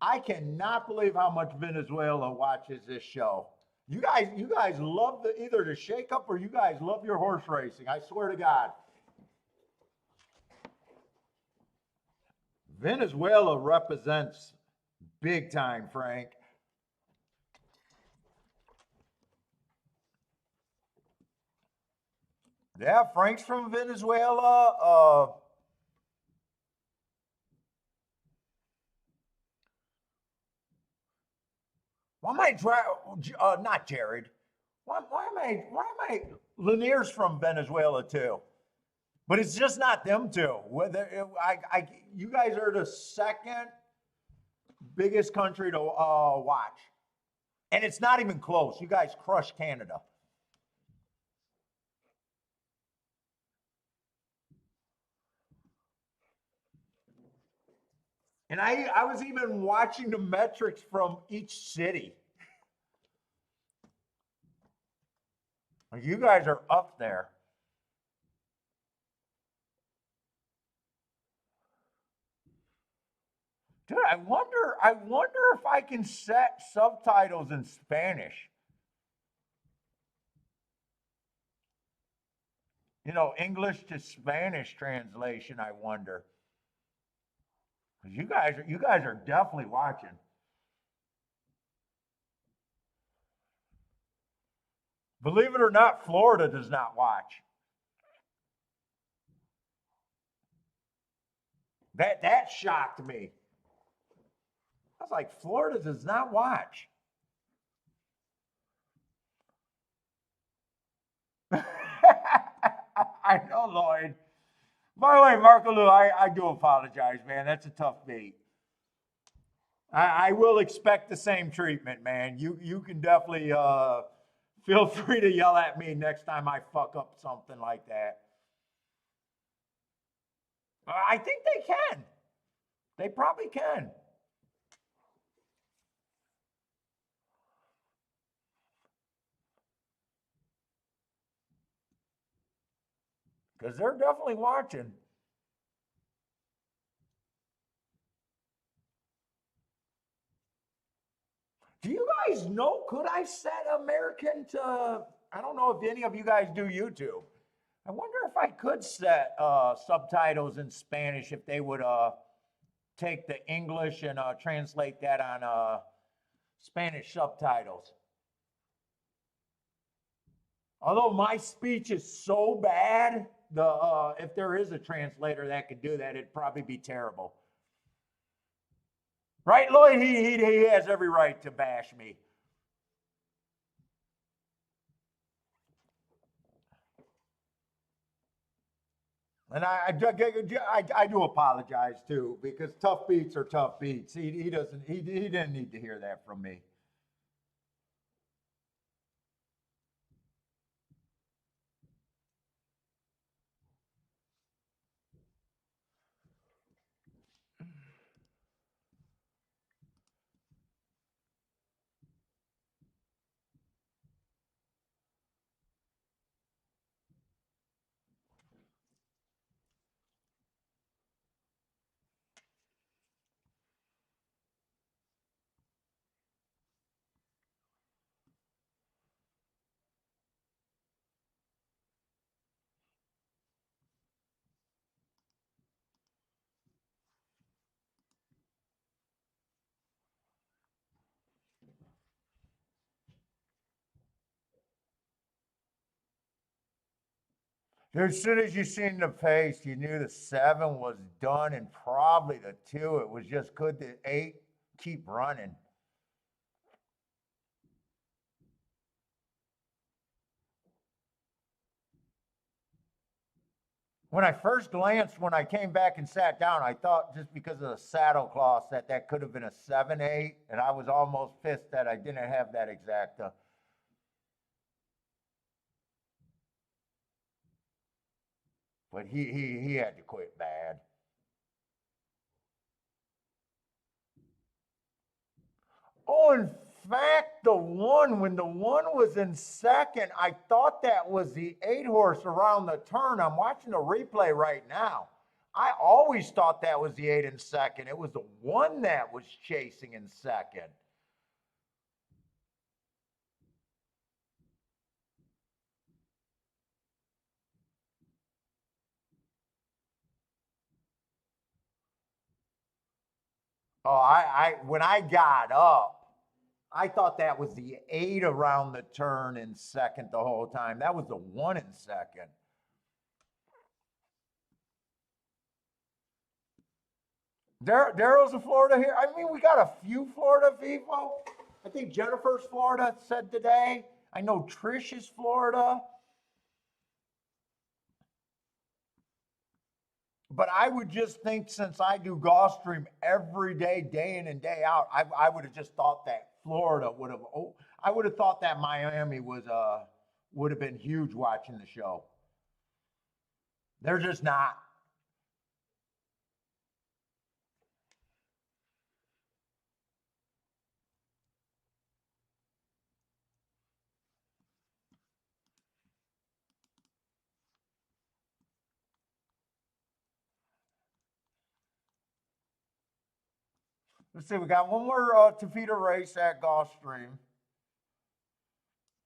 Speaker 1: I cannot believe how much Venezuela watches this show. You guys love either the shake up or you guys love your horse racing. I swear to God. Venezuela represents big time, Frank. Yeah, Frank's from Venezuela. Why am I not Jared? Why am I Lanier's from Venezuela too? But it's just not them two. You guys are the second biggest country to watch, and it's not even close. You guys crushed Canada. And I was even watching the metrics from each city. You guys are up there. Dude, I wonder if I can set subtitles in Spanish. You know, English to Spanish translation, I wonder. 'Cause you guys are definitely watching. Believe it or not, Florida does not watch. That shocked me. I was like, Florida does not watch. I know, Lloyd. By the way, Marco Lou, I do apologize, man. That's a tough beat. I will expect the same treatment, man. You can definitely feel free to yell at me next time I fuck up something like that. I think they can. They probably can. Because they're definitely watching. Do you guys know? Could I set American to? I don't know if any of you guys do YouTube. I wonder if I could set subtitles in Spanish if they would take the English and translate that on Spanish subtitles. Although my speech is so bad, if there is a translator that could do that, it'd probably be terrible. Right, Lloyd? He has every right to bash me. And I do apologize too because tough beats are tough beats. He didn't need to hear that from me. As soon as you seen the pace, you knew the 7 was done, and probably the 2. It was just could the 8 keep running. When I first glanced, when I came back and sat down, I thought just because of the saddle cloths that could have been a 7-8, and I was almost pissed that I didn't have that exacta. But he had to quit bad. Oh, in fact, when the 1 was in second, I thought that was the 8 horse around the turn. I'm watching the replay right now. I always thought that was the 8 in second. It was the 1 that was chasing in second. Oh, when I got up, I thought that was the 8 around the turn in second the whole time. That was the 1 in second. Daryl's in Florida here. I mean, we got a few Florida people. I think Jennifer's Florida said today. I know Trish is Florida. But I would just think since I do Gulfstream every day, day in and day out, I would have just thought that Florida would have. Oh, I would have thought that Miami would have been huge watching the show. They're just not. Let's see, we got one more Tafita race at Gulfstream.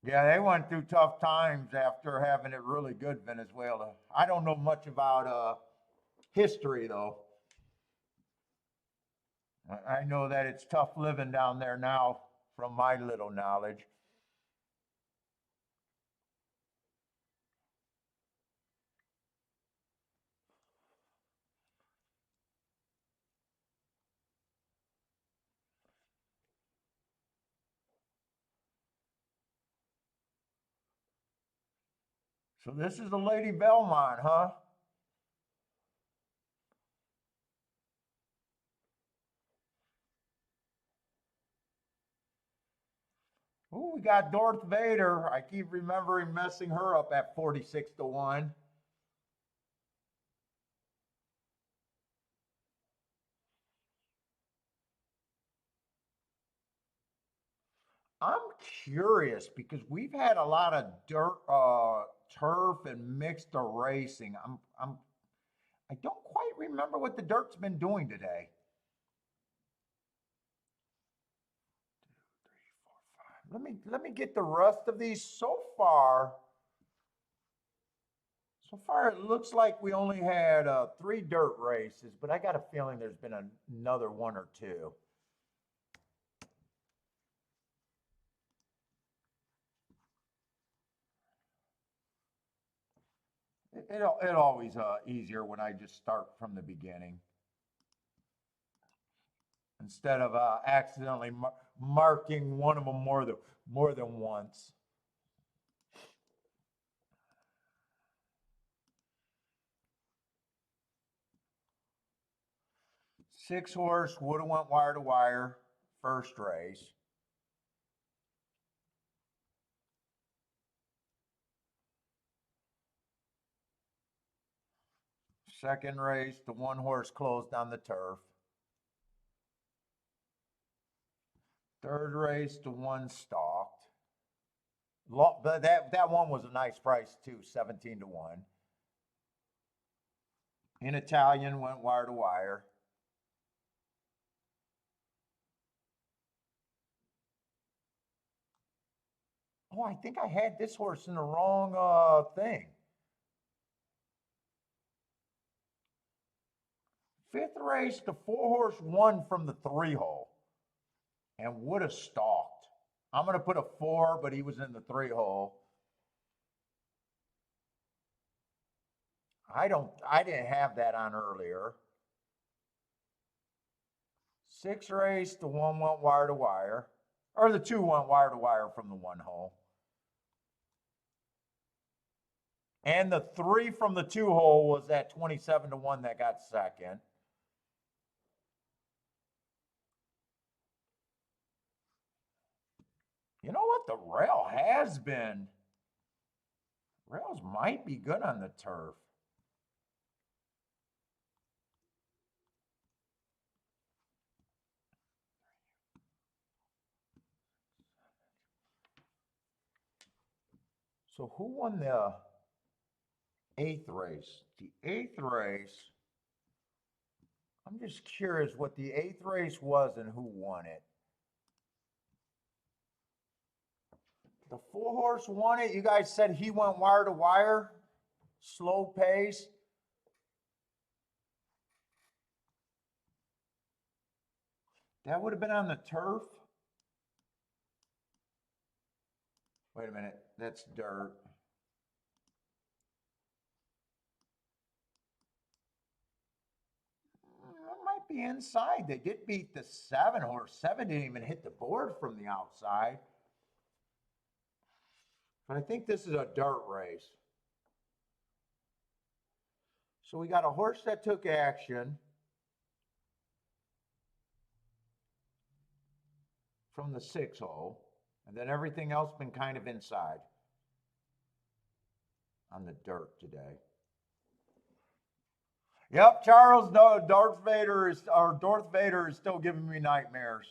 Speaker 1: Yeah, they went through tough times after having it really good, Venezuela. I don't know much about history, though. I know that it's tough living down there now from my little knowledge. So this is the Lady Belmont, huh? Ooh, we got Darth Vader. I keep remembering messing her up at 46-1. I'm curious because we've had a lot of dirt, turf, and mixed racing. I don't quite remember what the dirt's been doing today. 2, 3, 4, 5. Let me get the rest of these. So far it looks like we only had 3 dirt races, but I got a feeling there's been another 1 or 2. It always easier when I just start from the beginning instead of accidentally marking one of them more than once. 6 horse would have went wire to wire first race. Second race, the 1 horse closed on the turf. Third race, the 1 stalked. But that 1 was a nice price too, 17-1. In Italian went wire to wire. Oh, I think I had this horse in the wrong thing. 5th race, the 4 horse won from the 3 hole and would have stalked. I'm going to put a 4, but he was in the 3 hole. I didn't have that on earlier. 6 race, the 1 went wire to wire. Or the 2 went wire to wire from the 1 hole. And the 3 from the 2 hole was that 27-1 that got second. You know what? The rail has been. Rails might be good on the turf. So who won the 8th race? The 8th race. I'm just curious what the 8th race was and who won it. The 4-horse won it. You guys said he went wire to wire, slow pace. That would have been on the turf. Wait a minute, that's dirt. It might be inside. They did beat the 7-horse. 7 didn't even hit the board from the outside. But I think this is a dirt race. So we got a horse that took action from the 6 hole, and then everything else been kind of inside on the dirt today. Yep, Charles, no, Darth Vader is still giving me nightmares.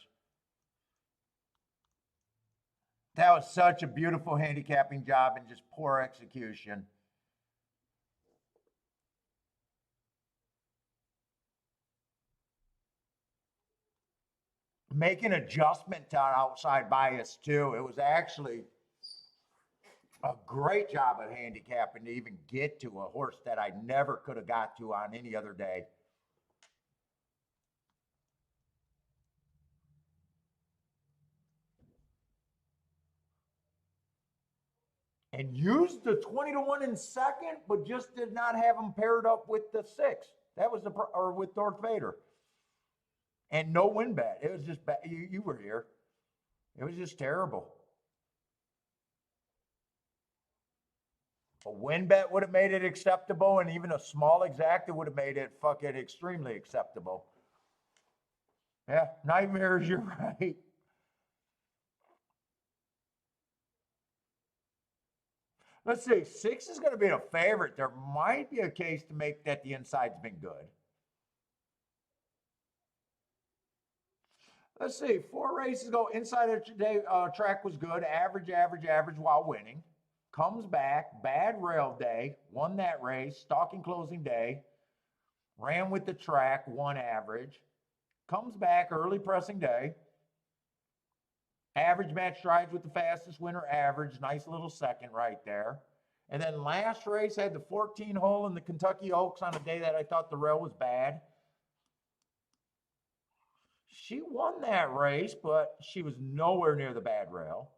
Speaker 1: That was such a beautiful handicapping job and just poor execution. Making adjustment to outside bias too. It was actually a great job at handicapping to even get to a horse that I never could have got to on any other day. And used the 20-1 in second, but just did not have him paired up with the 6. That was or with Darth Vader. And no win bet. It was just bad. You were here. It was just terrible. A win bet would have made it acceptable, and even a small exacta would have made it fucking extremely acceptable. Yeah, nightmares, you're right. Let's see, 6 is going to be a favorite. There might be a case to make that the inside's been good. Let's see, 4 races ago, inside of today, track was good, average while winning. Comes back, bad rail day, won that race, stalking closing day, ran with the track, won average. Comes back early pressing day. Average match strides with the fastest winner average. Nice little second right there. And then last race had the 14 hole in the Kentucky Oaks on a day that I thought the rail was bad. She won that race, but she was nowhere near the bad rail.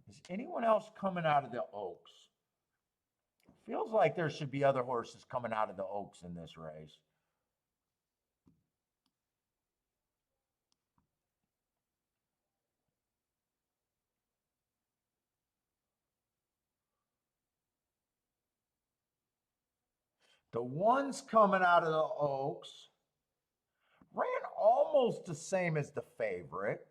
Speaker 1: Is anyone else coming out of the Oaks? Feels like there should be other horses coming out of the Oaks in this race. The ones coming out of the Oaks ran almost the same as the favorite,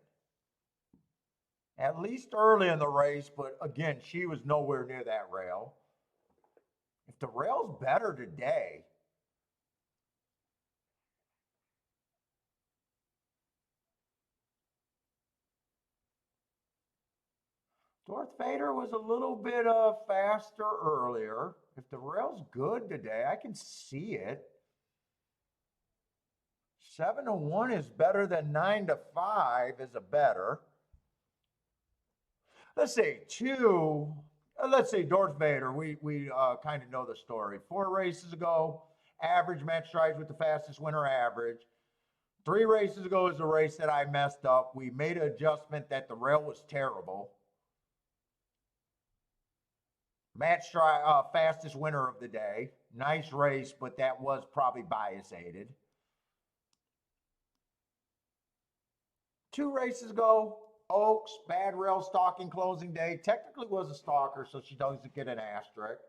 Speaker 1: at least early in the race, but again, she was nowhere near that rail. If the rail's better today, Darth Vader was a little bit faster earlier. If the rail's good today, I can see it. 7-1 is better than 9-5 is a better. Let's say let's say Darth Vader. We kind of know the story. 4 races ago, average match strides with the fastest winner average. 3 races ago is a race that I messed up. We made an adjustment that the rail was terrible. Fastest winner of the day. Nice race, but that was probably bias aided. 2 races ago, Oaks, bad rail stalking closing day. Technically was a stalker, so she doesn't get an asterisk.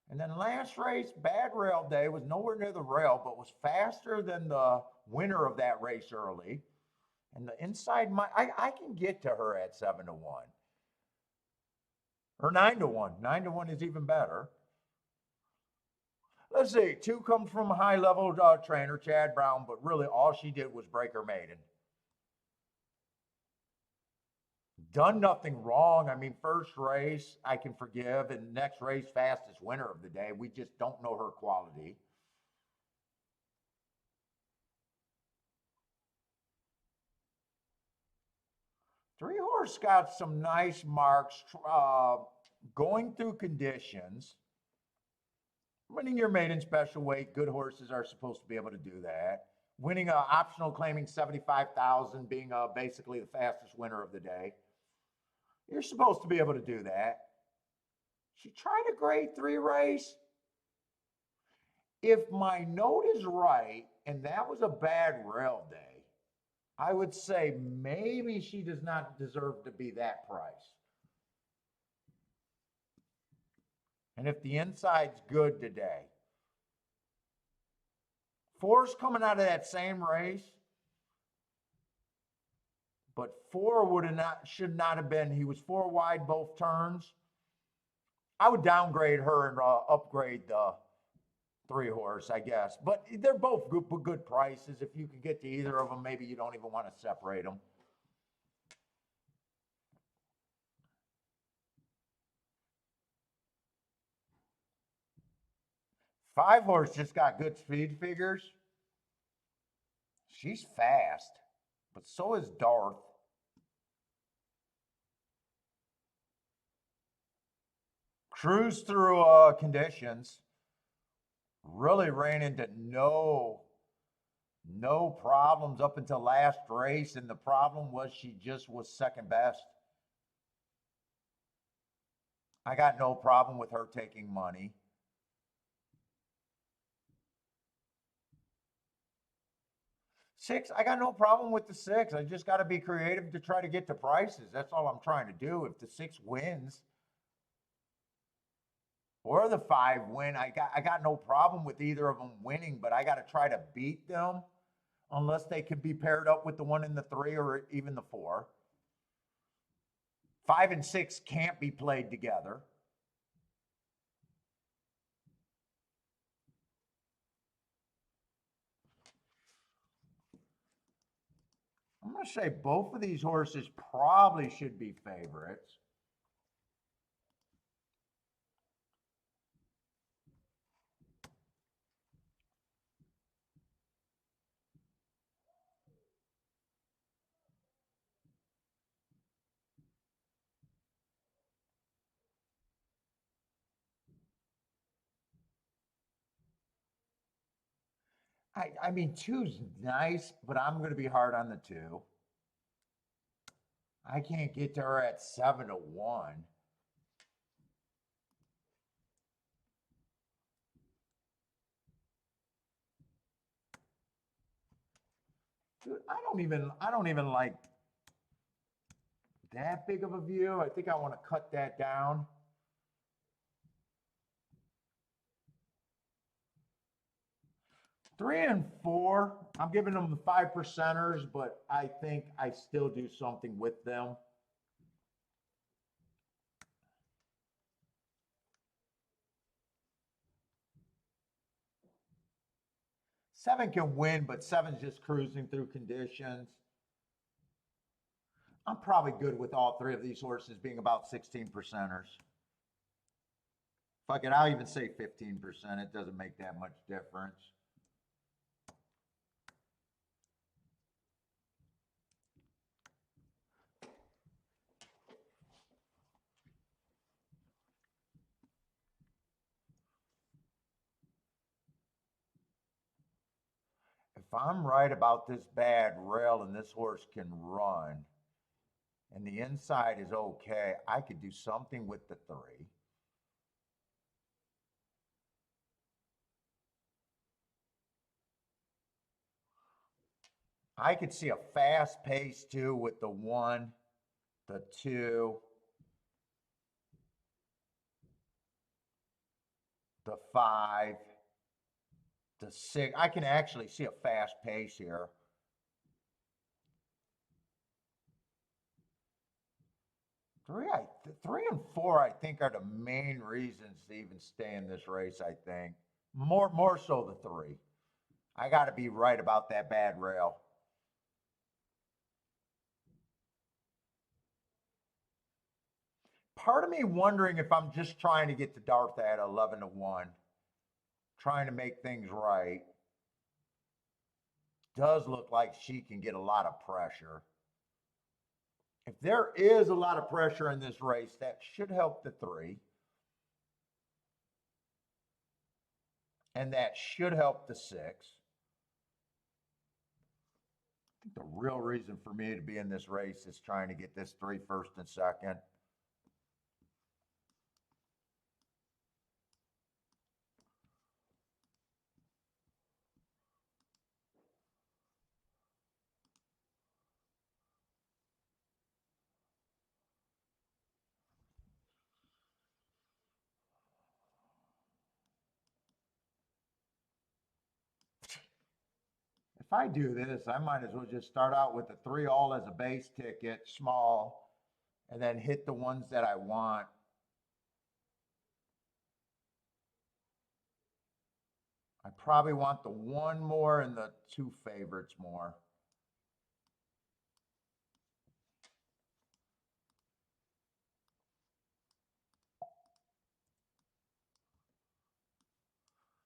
Speaker 1: And then last race, bad rail day, was nowhere near the rail, but was faster than the winner of that race early. And the inside, I can get to her at 7-1 or 9-1. 9-1 is even better. Let's see. 2 comes from a high level trainer, Chad Brown, but really all she did was break her maiden. Done nothing wrong. I mean, first race I can forgive, and next race fastest winner of the day. We just don't know her quality. Three horse got some nice marks going through conditions. Winning your maiden special weight, good horses are supposed to be able to do that. Winning optional claiming 75,000, being basically the fastest winner of the day. You're supposed to be able to do that. She tried a grade 3 race. If my note is right, and that was a bad rail day, I would say maybe she does not deserve to be that price. And if the inside's good today, 4's coming out of that same race, but 4 should not have been. He was 4 wide both turns. I would downgrade her and upgrade the 3 horse, I guess. But they're both good prices. If you could get to either of them, maybe you don't even want to separate them. Five horse just got good speed figures. She's fast, but so is Darth. Cruised through conditions. Really ran into no problems up until last race, and the problem was she just was second best. I got no problem with her taking money. Six, I got no problem with the 6. I just got to be creative to try to get to prices. That's all I'm trying to do. If the 6 wins or the 5 win, I got no problem with either of them winning, but I got to try to beat them unless they can be paired up with the 1 and the 3 or even the 4. 5 and 6 can't be played together. I'm going to say both of these horses probably should be favorites. I mean, 2's nice, but I'm going to be hard on the 2. I can't get to her at 7-1. Dude, I don't even like that big of a view. I think I want to cut that down. Three and 4, I'm giving them the 5 percenters, but I think I still do something with them. Seven can win, but 7's just cruising through conditions. I'm probably good with all 3 of these horses being about 16 percenters. Fuck it, I'll even say 15%. It doesn't make that much difference. If I'm right about this bad rail and this horse can run and the inside is okay, I could do something with the 3. I could see a fast pace too with the 1, the 2, the 5, the 6. I can actually see a fast pace here. Three and 4, I think, are the main reasons to even stay in this race. I think more so the 3. I got to be right about that bad rail. Part of me wondering if I'm just trying to get to Darth at 11-1, trying to make things right. Does look like she can get a lot of pressure. If there is a lot of pressure in this race, that should help the 3. And that should help the 6. I think the real reason for me to be in this race is trying to get this 3 first and second. If I do this, I might as well just start out with the 3 all as a base ticket, small, and then hit the ones that I want. I probably want the 1 more and the 2 favorites more.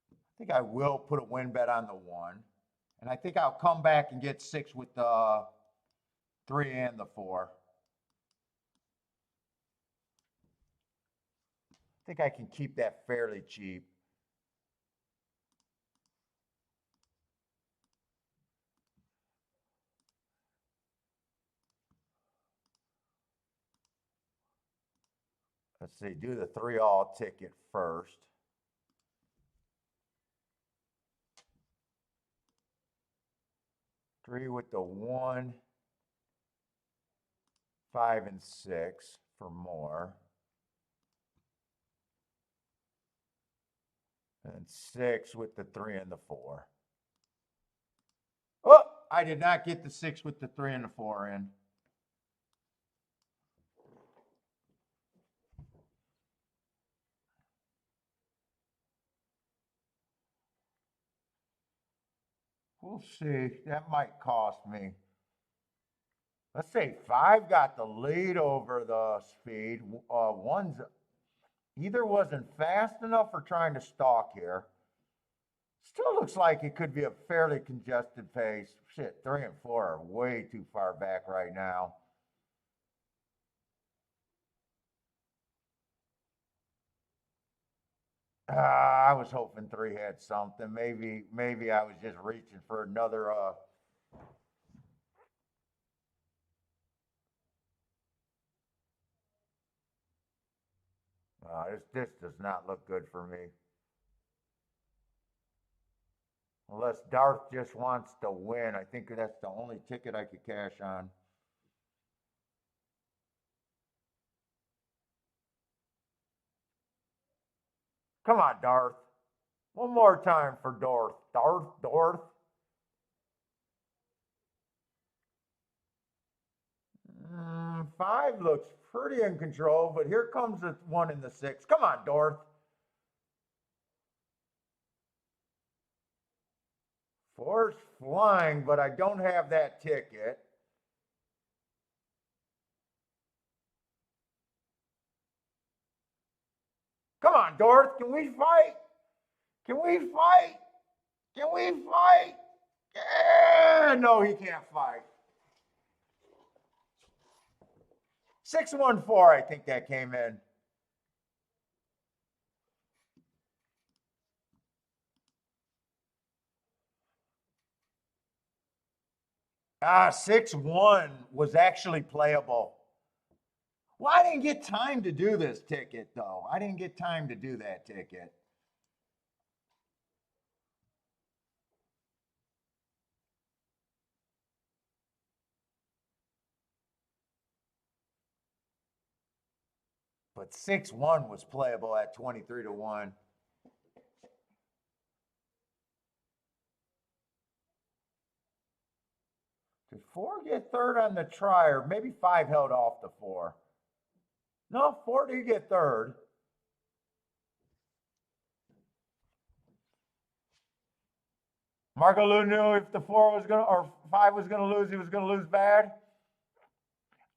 Speaker 1: I think I will put a win bet on the 1. And I think I'll come back and get 6 with the 3 and the 4. I think I can keep that fairly cheap. Let's see, do the 3 all ticket first. Three with the 1, 5, and 6 for more. And 6 with the 3 and the 4. Oh, I did not get the 6 with the 3 and the 4 in. We'll see. That might cost me. Let's say 5 got the lead over the speed. 1's either wasn't fast enough or trying to stalk here. Still looks like it could be a fairly congested pace. Shit, 3 and 4 are way too far back right now. I was hoping 3 had something. Maybe I was just reaching for another. This does not look good for me. Unless Darth just wants to win. I think that's the only ticket I could cash on. Come on, Darth. One more time for Darth. Darth. 5 looks pretty in control, but here comes the 1 and the 6. Come on, Darth. 4's flying, but I don't have that ticket. Come on, Darth. Can we fight? Can we fight? Can we fight? Yeah, no, he can't fight. 614, I think that came in. Ah, 6-1 was actually playable. Well, I didn't get time to do this ticket, though. I didn't get time to do that ticket. But 6-1 was playable at 23-1. Did 4 get third on the try, or maybe 5 held off the 4? No, 4 did get third. Marco Lou knew if the 4 was gonna or 5 was gonna lose, he was gonna lose bad.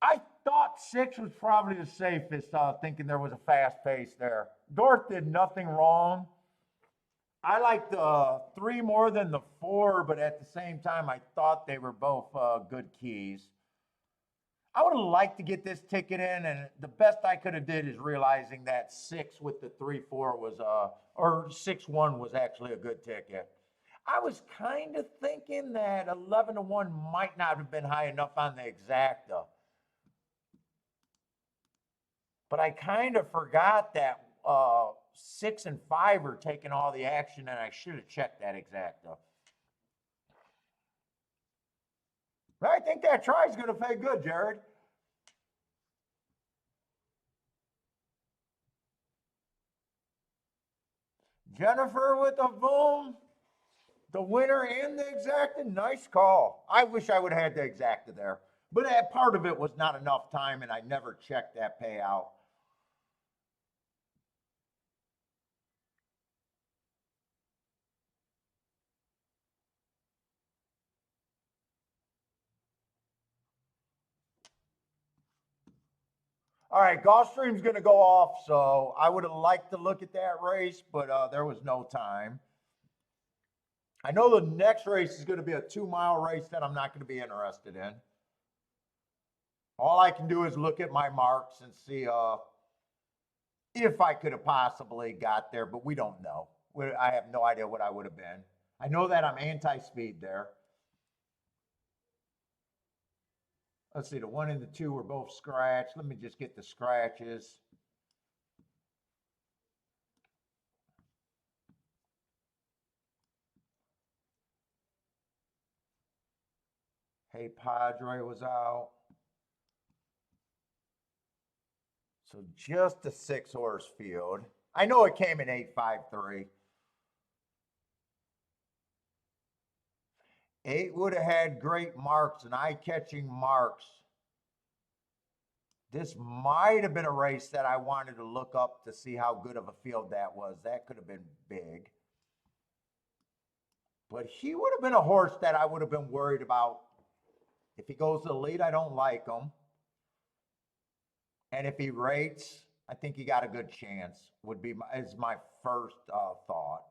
Speaker 1: I thought 6 was probably the safest, thinking there was a fast pace there. Dorth did nothing wrong. I liked the 3 more than the 4, but at the same time, I thought they were both good keys. I would have liked to get this ticket in, and the best I could have did is realizing that 6 with the 3-4 was, or 6-1 was actually a good ticket. I was kind of thinking that 11-1 might not have been high enough on the exacta. But I kind of forgot that 6 and 5 are taking all the action, and I should have checked that exacta. But I think that try is going to pay good, Jared. Jennifer with a boom. The winner and the exacta, nice call. I wish I would have had the exacta there. But that part of it was not enough time, and I never checked that payout. All right, Gulfstream's going to go off, so I would have liked to look at that race, but there was no time. I know the next race is going to be a 2-mile race that I'm not going to be interested in. All I can do is look at my marks and see if I could have possibly got there, but we don't know. I have no idea what I would have been. I know that I'm anti-speed there. Let's see, the 1 and the 2 were both scratched. Let me just get the scratches. Hey, Padre was out. So just a 6-horse field. I know it came in 8.53. 8 would have had great marks and eye-catching marks. This might have been a race that I wanted to look up to see how good of a field that was. That could have been big. But he would have been a horse that I would have been worried about. If he goes to the lead, I don't like him. And if he rates, I think he got a good chance, is my first thought.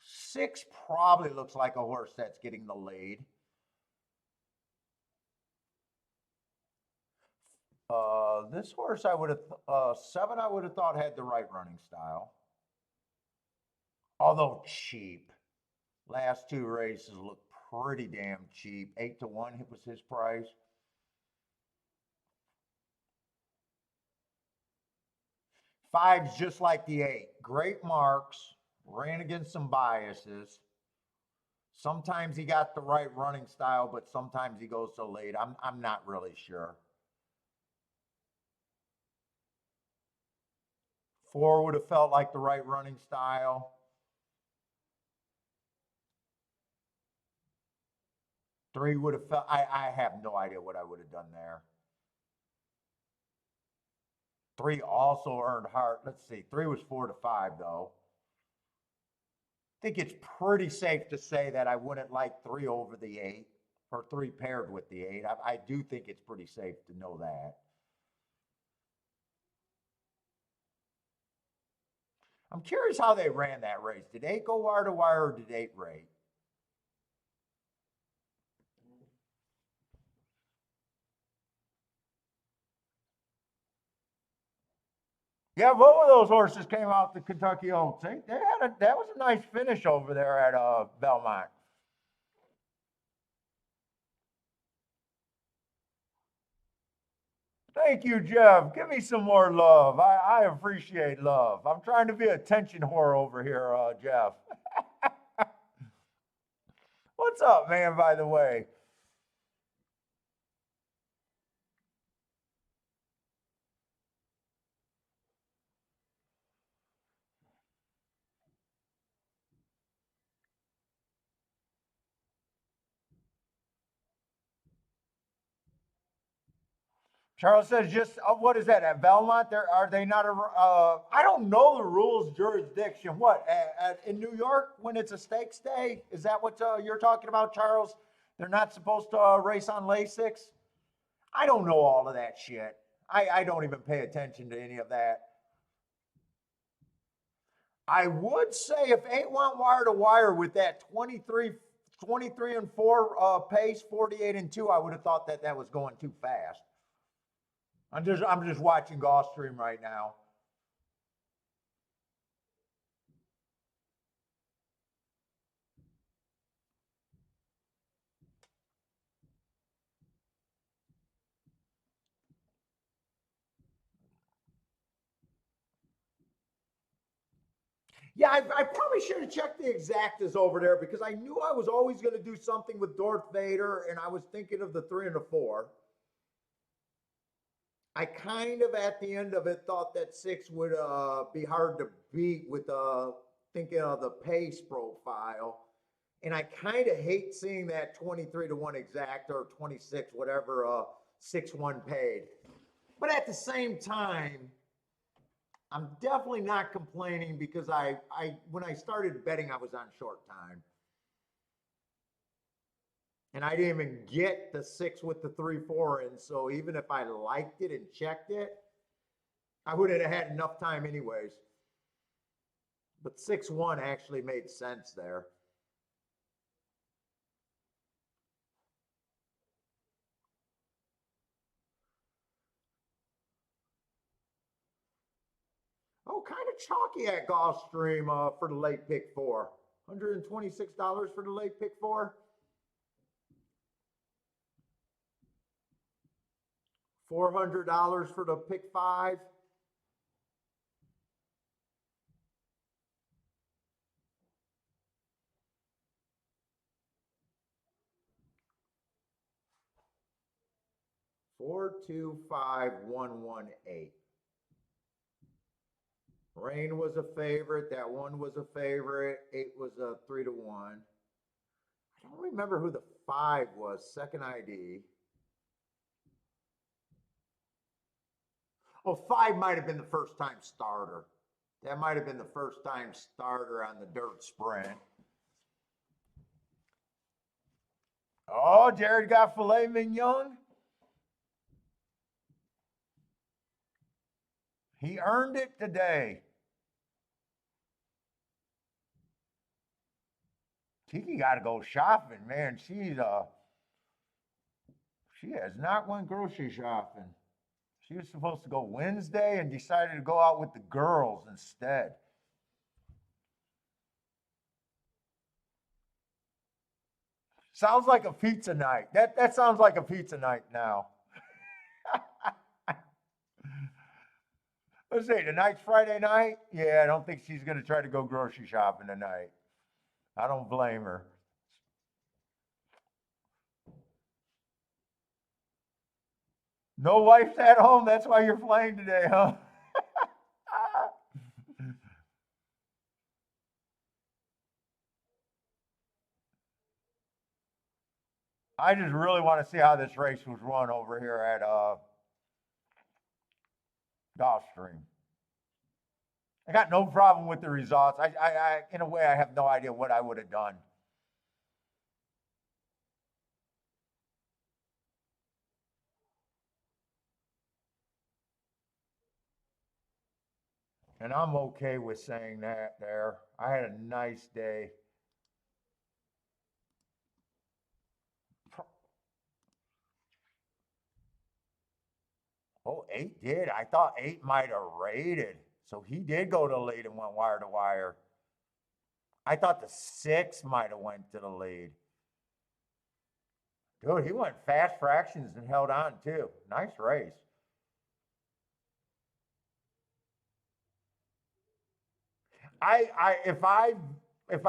Speaker 1: 6 probably looks like a horse that's getting the lead. This horse, 7, I would have thought had the right running style. Although cheap. Last 2 races look pretty damn cheap. 8-1 was his price. 5's just like the 8. Great marks. Ran against some biases. Sometimes he got the right running style, but sometimes he goes so late. I'm not really sure. 4 would have felt like the right running style. 3 would have felt, I have no idea what I would have done there. 3 also earned heart. Let's see, 3 was 4-5 though. I think it's pretty safe to say that I wouldn't like 3 over the 8 or 3 paired with the 8. I do think it's pretty safe to know that. I'm curious how they ran that race. Did 8 go wire to wire or did 8 rate? Yeah, both of those horses came out the Kentucky Oaks. That was a nice finish over there at Belmont. Thank you, Jeff. Give me some more love. I appreciate love. I'm trying to be a attention whore over here, Jeff. What's up, man, by the way? Charles says just what is that at Belmont? Are they not a? I don't know the rules jurisdiction. What in New York when it's a stakes day? Is that what you're talking about, Charles? They're not supposed to race on Lasix. I don't know all of that shit. I don't even pay attention to any of that. I would say if 8 went wire to wire with that 23 and 4 pace, 48 and 2, I would have thought that that was going too fast. I'm just watching Gulfstream right now. Yeah, I probably should have checked the exactas over there because I knew I was always going to do something with Darth Vader, and I was thinking of the 3 and the 4. I kind of at the end of it thought that 6 would be hard to beat with thinking of the pace profile. And I kind of hate seeing that 23 to 1 exact or 26, whatever, 6-1 paid. But at the same time, I'm definitely not complaining because when I started betting, I was on short time. And I didn't even get the 6 with the 3-4 in. So even if I liked it and checked it, I wouldn't have had enough time anyways. But 6-1 actually made sense there. Oh, kind of chalky at Gulfstream for the late pick 4. $126 for the late pick 4. $400 for the pick 5. Four, 2, 5, 1, 1, 8. Rain was a favorite. That 1 was a favorite. 8 was a 3 to 1. I don't remember who the 5 was. Second ID. Oh, 5 might have been the first time starter. That might have been the first time starter on the dirt sprint. Oh, Jared got filet mignon. He earned it today. Kiki got to go shopping, man. She has not went grocery shopping. She was supposed to go Wednesday and decided to go out with the girls instead. Sounds like a pizza night. That sounds like a pizza night now. Let's see, tonight's Friday night. Yeah, I don't think she's going to try to go grocery shopping tonight. I don't blame her. No wife's at home. That's why you're playing today, huh? I just really want to see how this race was run over here at Gulfstream. I got no problem with the results. In a way, I have no idea what I would have done. And I'm okay with saying that there. I had a nice day. Oh, 8 did. I thought 8 might have rated. So he did go to the lead and went wire to wire. I thought the 6 might have went to the lead. Dude, he went fast fractions and held on too. Nice race. If I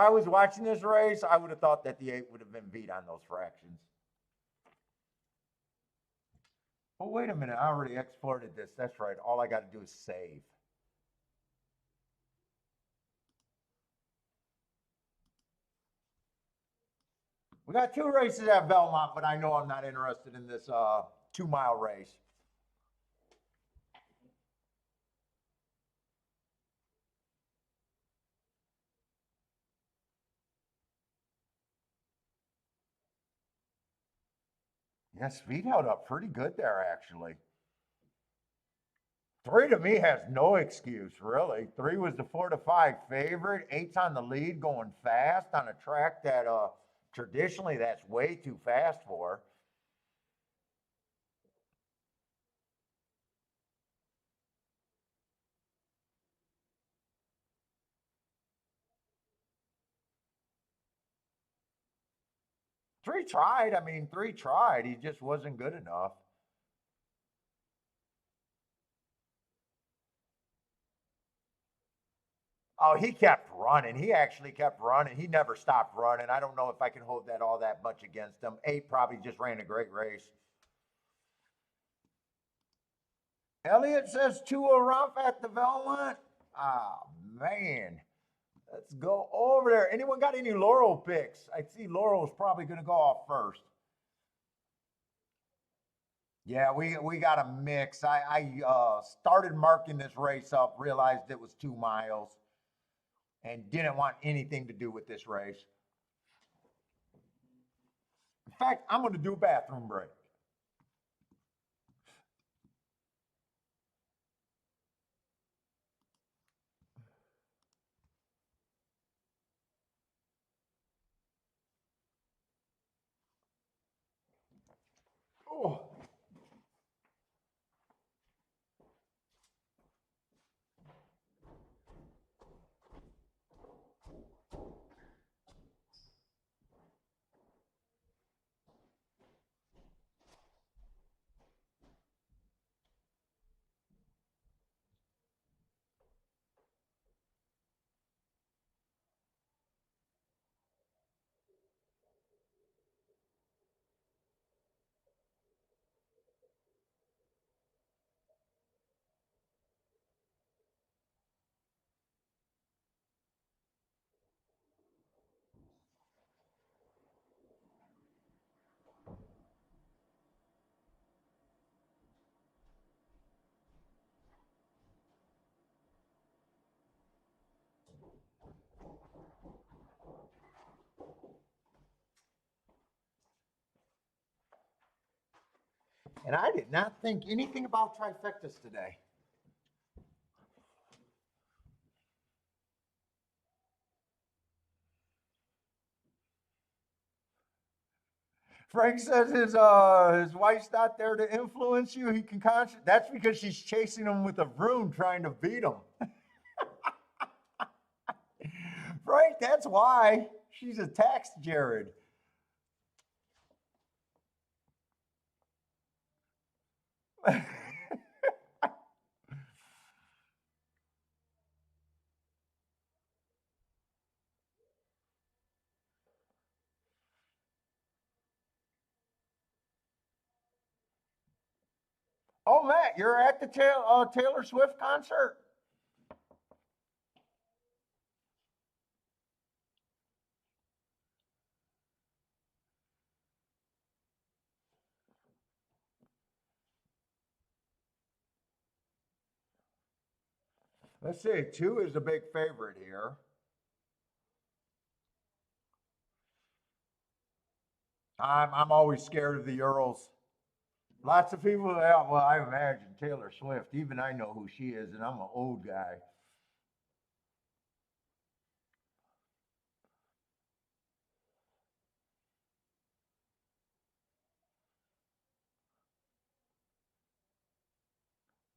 Speaker 1: was watching this race, I would have thought that the 8 would have been beat on those fractions. Oh, wait a minute. I already exported this. That's right. All I got to do is save. We got 2 races at Belmont, but I know I'm not interested in this 2-mile race. Yeah, speed held up pretty good there, actually. Three to me has no excuse, really. Three was the 4-5 favorite. Eight's on the lead, going fast on a track that traditionally that's way too fast for. Three tried. I mean, three tried. He just wasn't good enough. Oh, he kept running. He actually kept running. He never stopped running. I don't know if I can hold that all that much against him. Eight probably just ran a great race. Elliot says two a rump at the Belmont. Ah, man. Let's go over there. Anyone got any Laurel picks? I see Laurel's probably going to go off first. Yeah, we got a mix. I started marking this race up, realized it was 2 miles, and didn't want anything to do with this race. In fact, I'm going to do a bathroom break. Oh. And I did not think anything about trifectas today. Frank says his wife's not there to influence you. He can That's because she's chasing him with a broom, trying to beat him. Frank, that's why she's attacked Jared. Oh, Matt, you're at the Taylor Swift concert? Let's see. Two is the big favorite here. I'm always scared of the Earls. Lots of people, yeah, well, I imagine Taylor Swift. Even I know who she is, and I'm an old guy.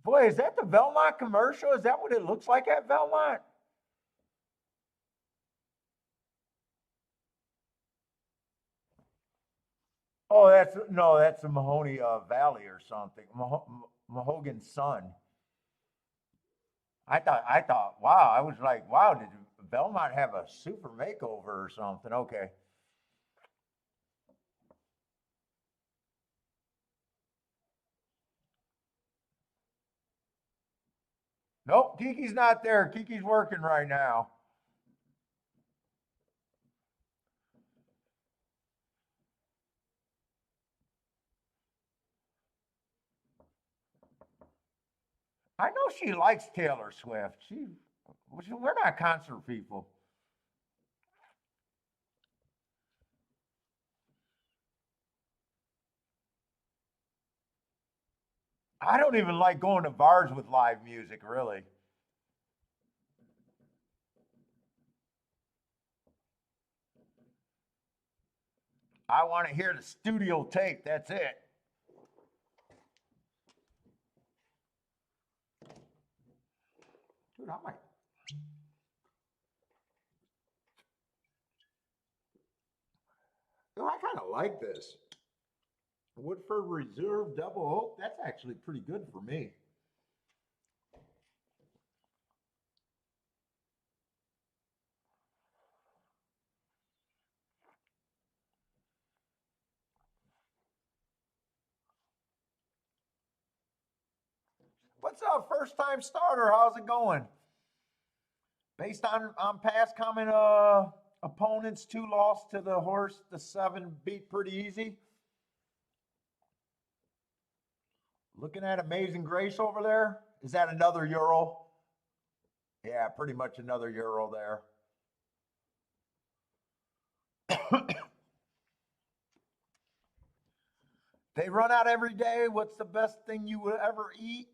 Speaker 1: Boy, is that the Belmont commercial? Is that what it looks like at Belmont? Oh, that's no, that's the Mahoney Valley or something. Mahogan's son. I thought, wow. I was like, wow, did Belmont have a super makeover or something? Okay. Nope, Kiki's not there. Kiki's working right now. I know she likes Taylor Swift. We're not concert people. I don't even like going to bars with live music, really. I want to hear the studio tape. That's it. Dude, I might. Dude, I kind of like this. Woodford Reserve Double Oak. That's actually pretty good for me. What's up, first time starter? How's it going? Based on past common opponents, 2 lost to the horse, the 7 beat pretty easy. Looking at Amazing Grace over there. Is that another Euro? Yeah, pretty much another Euro there. They run out every day. What's the best thing you would ever eat?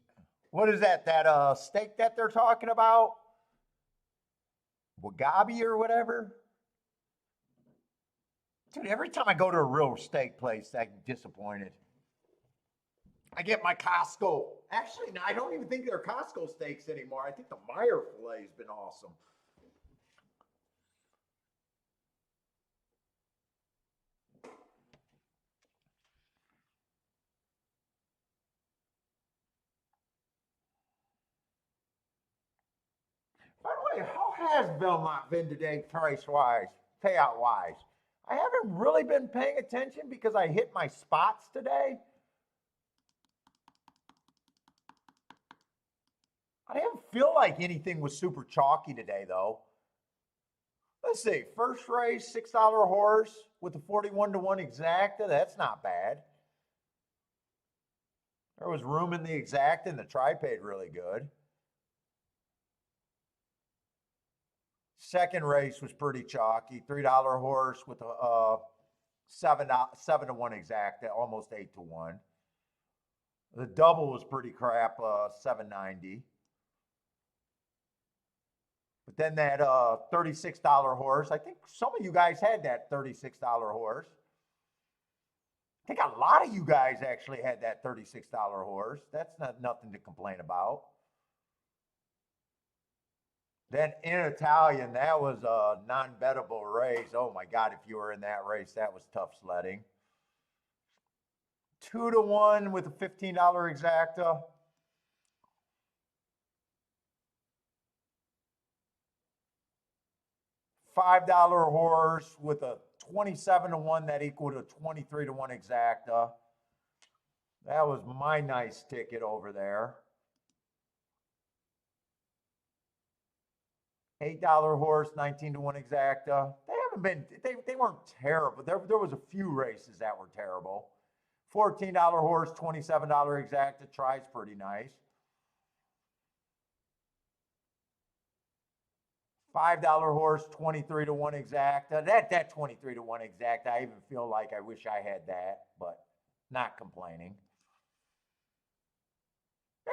Speaker 1: What is that? That steak that they're talking about? Wagabi or whatever? Dude, every time I go to a real steak place, I'm disappointed. I get my Costco. Actually, no, I don't even think they're Costco steaks anymore. I think the Meyer filet has been awesome. By the way, how has Belmont been today, price wise, payout wise? I haven't really been paying attention because I hit my spots today. I didn't feel like anything was super chalky today, though. Let's see. First race, $6 horse with a 41-1 exacta. That's not bad. There was room in the exacta, and the tri paid really good. Second race was pretty chalky. $3 horse with a 7-1 exacta, almost 8-1. The double was pretty crap, 790. But then that $36 horse, I think some of you guys had that $36 horse. I think a lot of you guys actually had that $36 horse. That's not nothing to complain about. Then in Italian, that was a non-bettable race. Oh my God, if you were in that race, that was tough sledding. 2-1 with a $15 exacta. $5 horse with a 27-1 that equaled a 23-1 exacta. That was my nice ticket over there. $8 horse, 19-1 exacta. They haven't been, they weren't terrible. There was a few races that were terrible. $14 horse, $27 exacta. Tries pretty nice. $5 horse, 23-1 exacta. That 23-1 exacta, I even feel like I wish I had that, but not complaining. Yeah,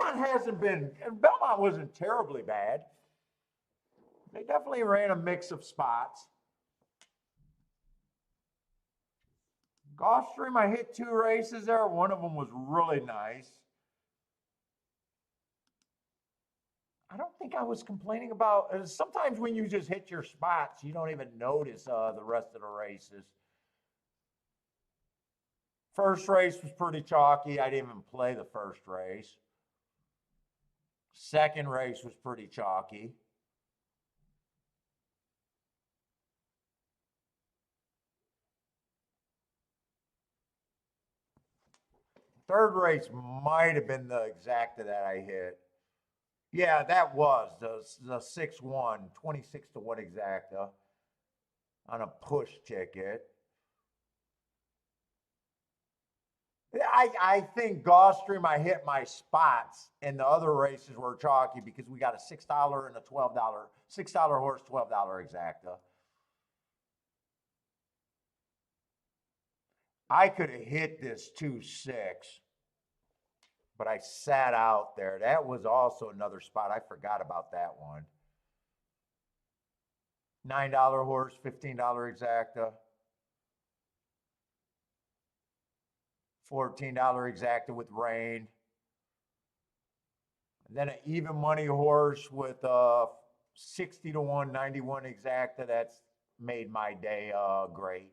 Speaker 1: Belmont hasn't been, Belmont wasn't terribly bad. They definitely ran a mix of spots. Gulfstream, I hit 2 races there. One of them was really nice. I don't think I was complaining about. Sometimes when you just hit your spots, you don't even notice the rest of the races. First race was pretty chalky. I didn't even play the first race. Second race was pretty chalky. Third race might have been the exacta that I hit. Yeah, that was the 6-1, 26-1 exacta on a push ticket. I think Gulfstream, I hit my spots, and the other races were chalky because we got a $6 and a $6 horse, $12 exacta. I could have hit this 2-6. but I sat out there. That was also another spot. I forgot about that one. $9 horse, $15 exacta, $14 exacta with rain. And then an even money horse with 60 to 1, 91 exacta. That's made my day great.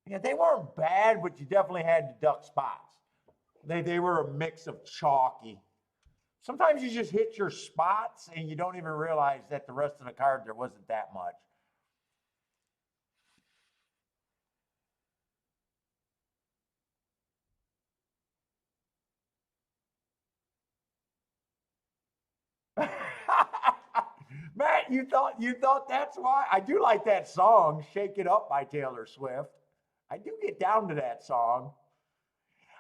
Speaker 1: Yeah, they weren't bad, but you definitely had to duck spots. They were a mix of chalky. Sometimes you just hit your spots and you don't even realize that the rest of the card there wasn't that much. Matt, you thought that's why? I do like that song, "Shake It Up" by Taylor Swift. I do get down to that song.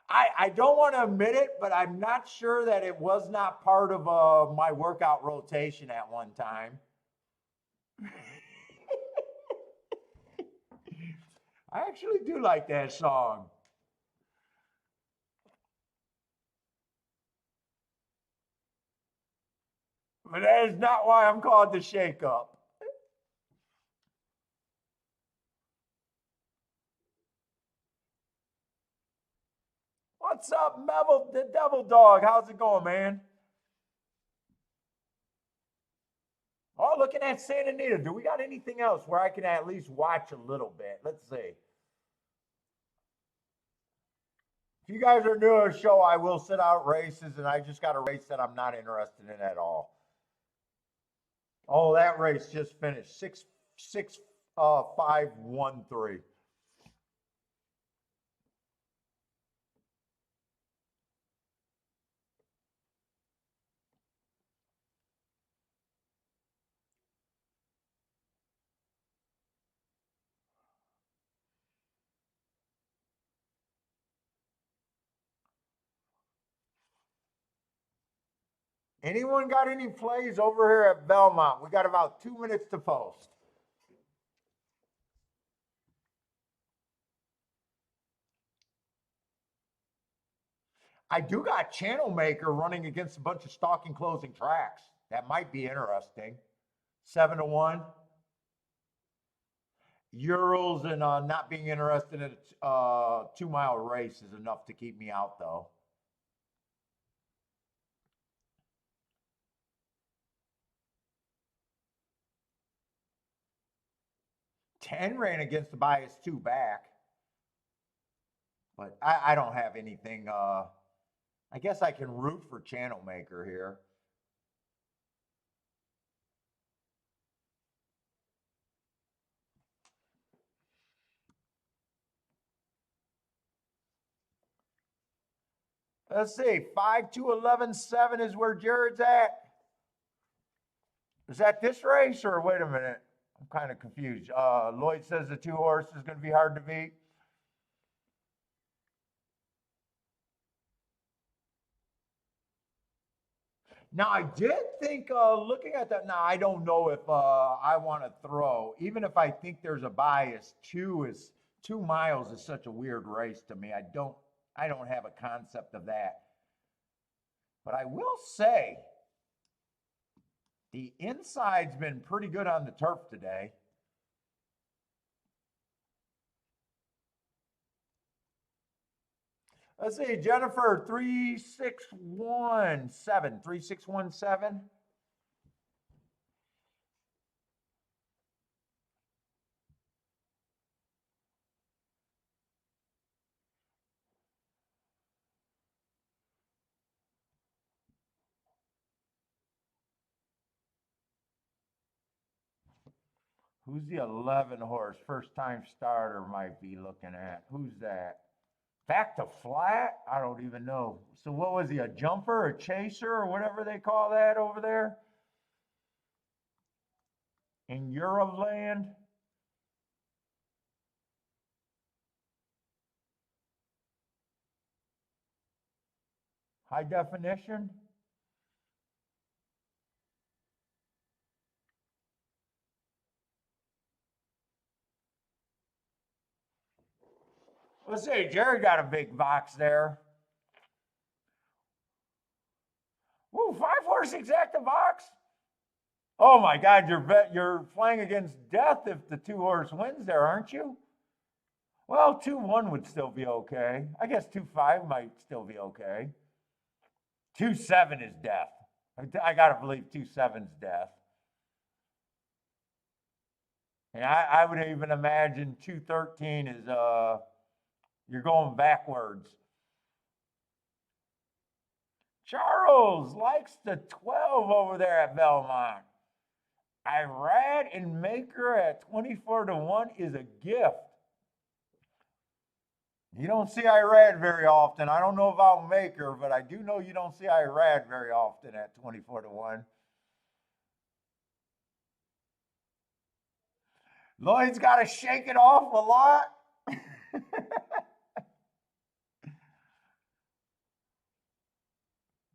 Speaker 1: I don't want to admit it, but I'm not sure that it was not part of my workout rotation at one time. I actually do like that song. But that is not why I'm called the Shake Up. What's up, Mevel, the Devil Dog? How's it going, man? Oh, looking at Santa Anita. Do we got anything else where I can at least watch a little bit? Let's see. If you guys are new to the show, I will sit out races, and I just got a race that I'm not interested in at all. Oh, that race just finished 5-1-3. Anyone got any plays over here at Belmont? We got about 2 minutes to post. I do got Channel Maker running against a bunch of stalking closing tracks. That might be interesting. 7-1. Urals and not being interested in a 2 mile race is enough to keep me out, though. 10 ran against the bias 2 back, but I don't have anything. I guess I can root for Channel Maker here. Let's see, 5-2-11-7 is where Jared's at. Is that this race or wait a minute? I'm kind of confused. Lloyd says the 2 horse is going to be hard to beat. Now, I did think, looking at that, now I don't know if I want to throw, even if I think there's a bias. 2 miles is such a weird race to me. I don't have a concept of that. But I will say, the inside's been pretty good on the turf today. Let's see, Jennifer, 3617. 3617. Who's the 11 horse? First time starter might be looking at. Who's that? Back to flat? I don't even know. So what was he, a jumper, a chaser, or whatever they call that over there in Euroland? High definition? Let's see, Jared got a big box there. Woo, 5-horse exacta box. Oh my God, you're playing against death if the 2-horse wins there, aren't you? Well, 2-1 would still be okay. I guess 2-5 might still be okay. 2-7 is death. I gotta believe 2-7 is death. And I would even imagine 2-13 is you're going backwards. Charles likes the 12 over there at Belmont. Irad and Maker at 24-1 is a gift. You don't see Irad very often. I don't know about Maker, but I do know you don't see Irad very often at 24-1. Lloyd's got to shake it off a lot.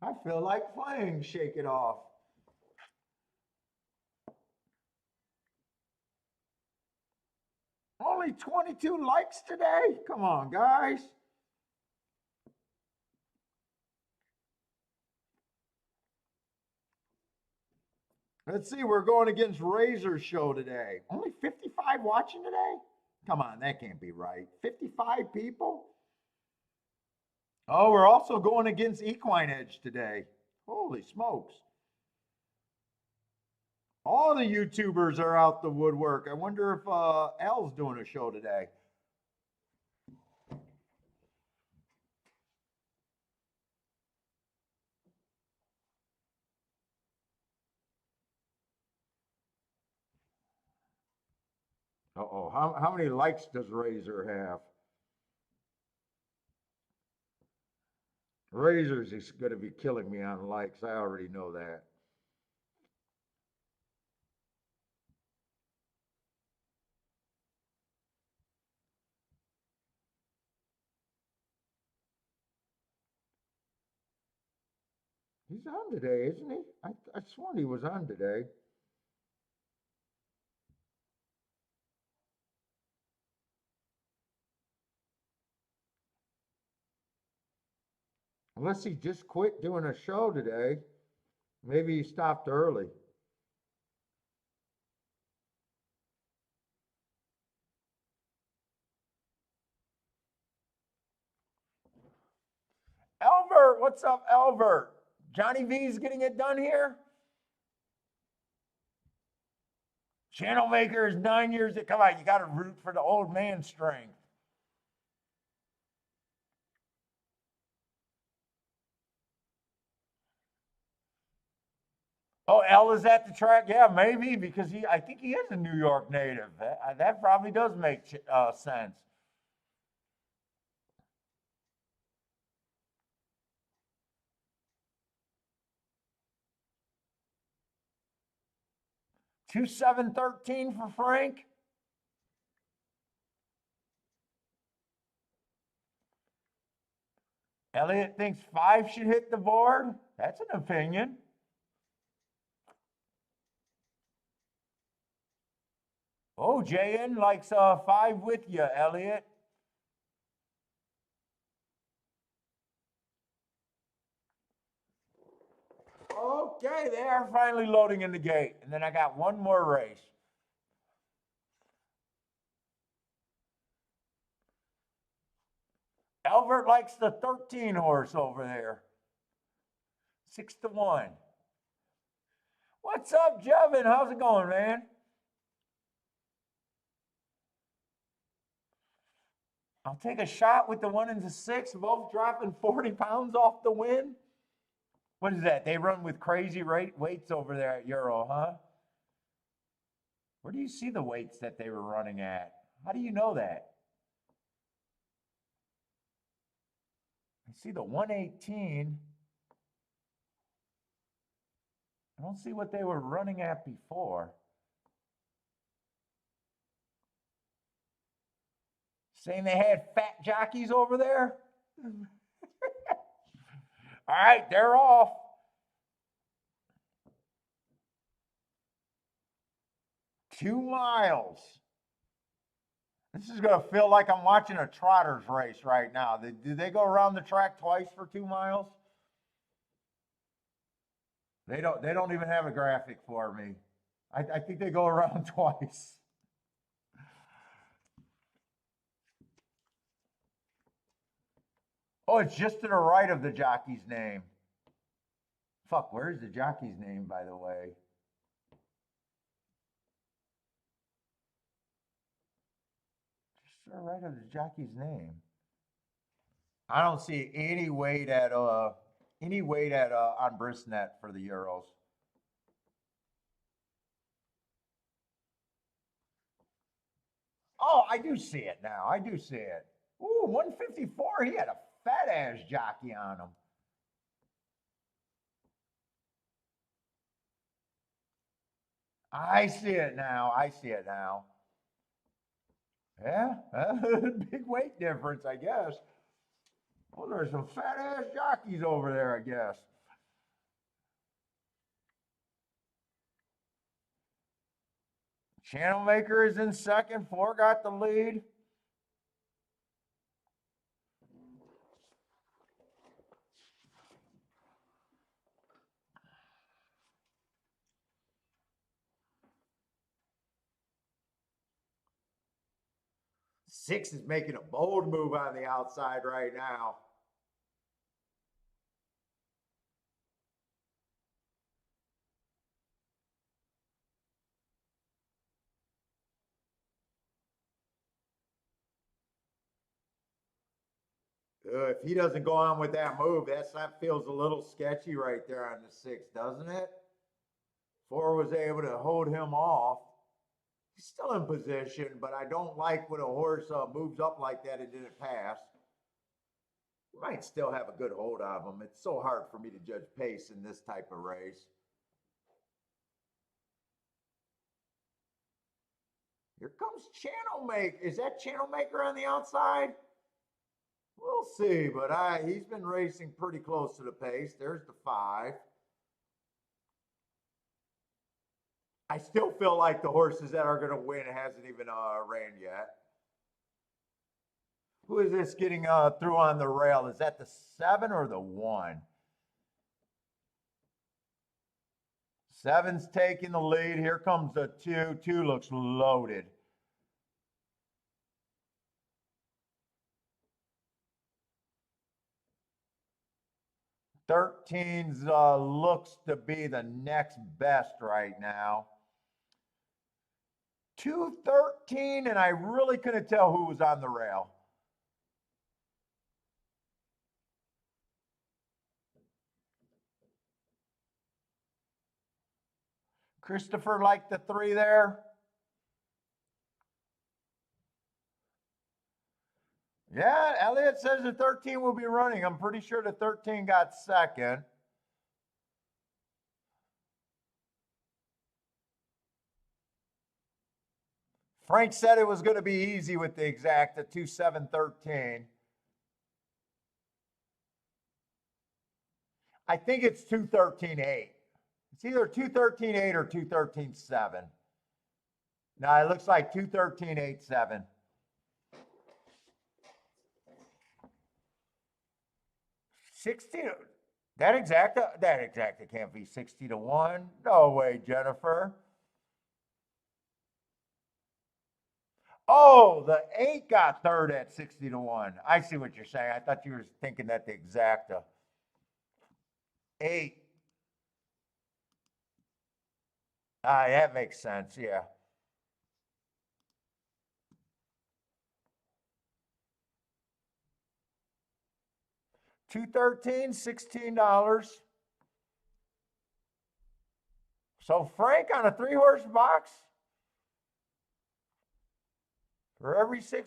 Speaker 1: I feel like playing Shake It Off. Only 22 likes today? Come on, guys. Let's see, we're going against Razor's show today. Only 55 watching today? Come on, that can't be right. 55 people? Oh, we're also going against Equine Edge today. Holy smokes. All the YouTubers are out the woodwork. I wonder if Al's doing a show today. Uh-oh, how many likes does Razor have? Razor's is going to be killing me on likes. I already know that. He's on today, isn't he? I sworn he was on today. Unless he just quit doing a show today. Maybe he stopped early. Albert, what's up, Albert? Johnny V's getting it done here? Channel Maker is 9 years. Come on, you got to root for the old man strength. Oh, L is at the track? Yeah, maybe, because I think he is a New York native. That probably does make sense. Two 7-13 for Frank. Elliot thinks 5 should hit the board. That's an opinion. Oh, JN likes 5 with you, Elliot. Okay, they are finally loading in the gate. And then I got one more race. Albert likes the 13 horse over there. 6-1. What's up, Jevin? How's it going, man? I'll take a shot with the 1 and the 6, both dropping 40 pounds off the win. What is that? They run with crazy weights over there at Euro, huh? Where do you see the weights that they were running at? How do you know that? I see the 118. I don't see what they were running at before. Saying they had fat jockeys over there? All right, they're off. Two miles. This is going to feel like I'm watching a trotter's race right now. Do they go around the track twice for 2 miles? They don't. They don't even have a graphic for me. I think they go around twice. Oh, it's just to the right of the jockey's name. Fuck, where's the jockey's name, by the way? Just to the right of the jockey's name. I don't see any weight at on Brisnet for the Euros. Oh, I do see it now. I do see it. Ooh, 154. He had a fat ass jockey on him. I see it now. I see it now. Yeah, big weight difference, I guess. Well, there's some fat ass jockeys over there, I guess. Channel Maker is in second. 4 got the lead. Six is making a bold move on the outside right now. If he doesn't go on with that move, that feels a little sketchy right there on the 6, doesn't it? 4 was able to hold him off. He's still in position, but I don't like when a horse moves up like that and didn't pass. You might still have a good hold of him. It's so hard for me to judge pace in this type of race. Here comes Channel Maker. Is that Channel Maker on the outside? We'll see, but he's been racing pretty close to the pace. There's the 5. I still feel like the horses that are going to win hasn't even ran yet. Who is this getting through on the rail? Is that the 7 or the 1? 7's taking the lead. Here comes the 2. 2 looks loaded. Thirteen's looks to be the next best right now. 213, and I really couldn't tell who was on the rail. Christopher liked the 3 there. Yeah, Elliot says the 13 will be running. I'm pretty sure the 13 got second. Frank said it was going to be easy with the exact at 2-7-13. I think it's 2-13-8. It's either 2-13-8 or 2-13-7. No, it looks like 2-13-8-7. That exacta can't be 60-1. No way, Jennifer. Oh, the 8 got third at 60-1. I see what you're saying. I thought you were thinking that the exacta. 8. That makes sense, yeah. $213, $16. So Frank on a 3-horse box for every $6,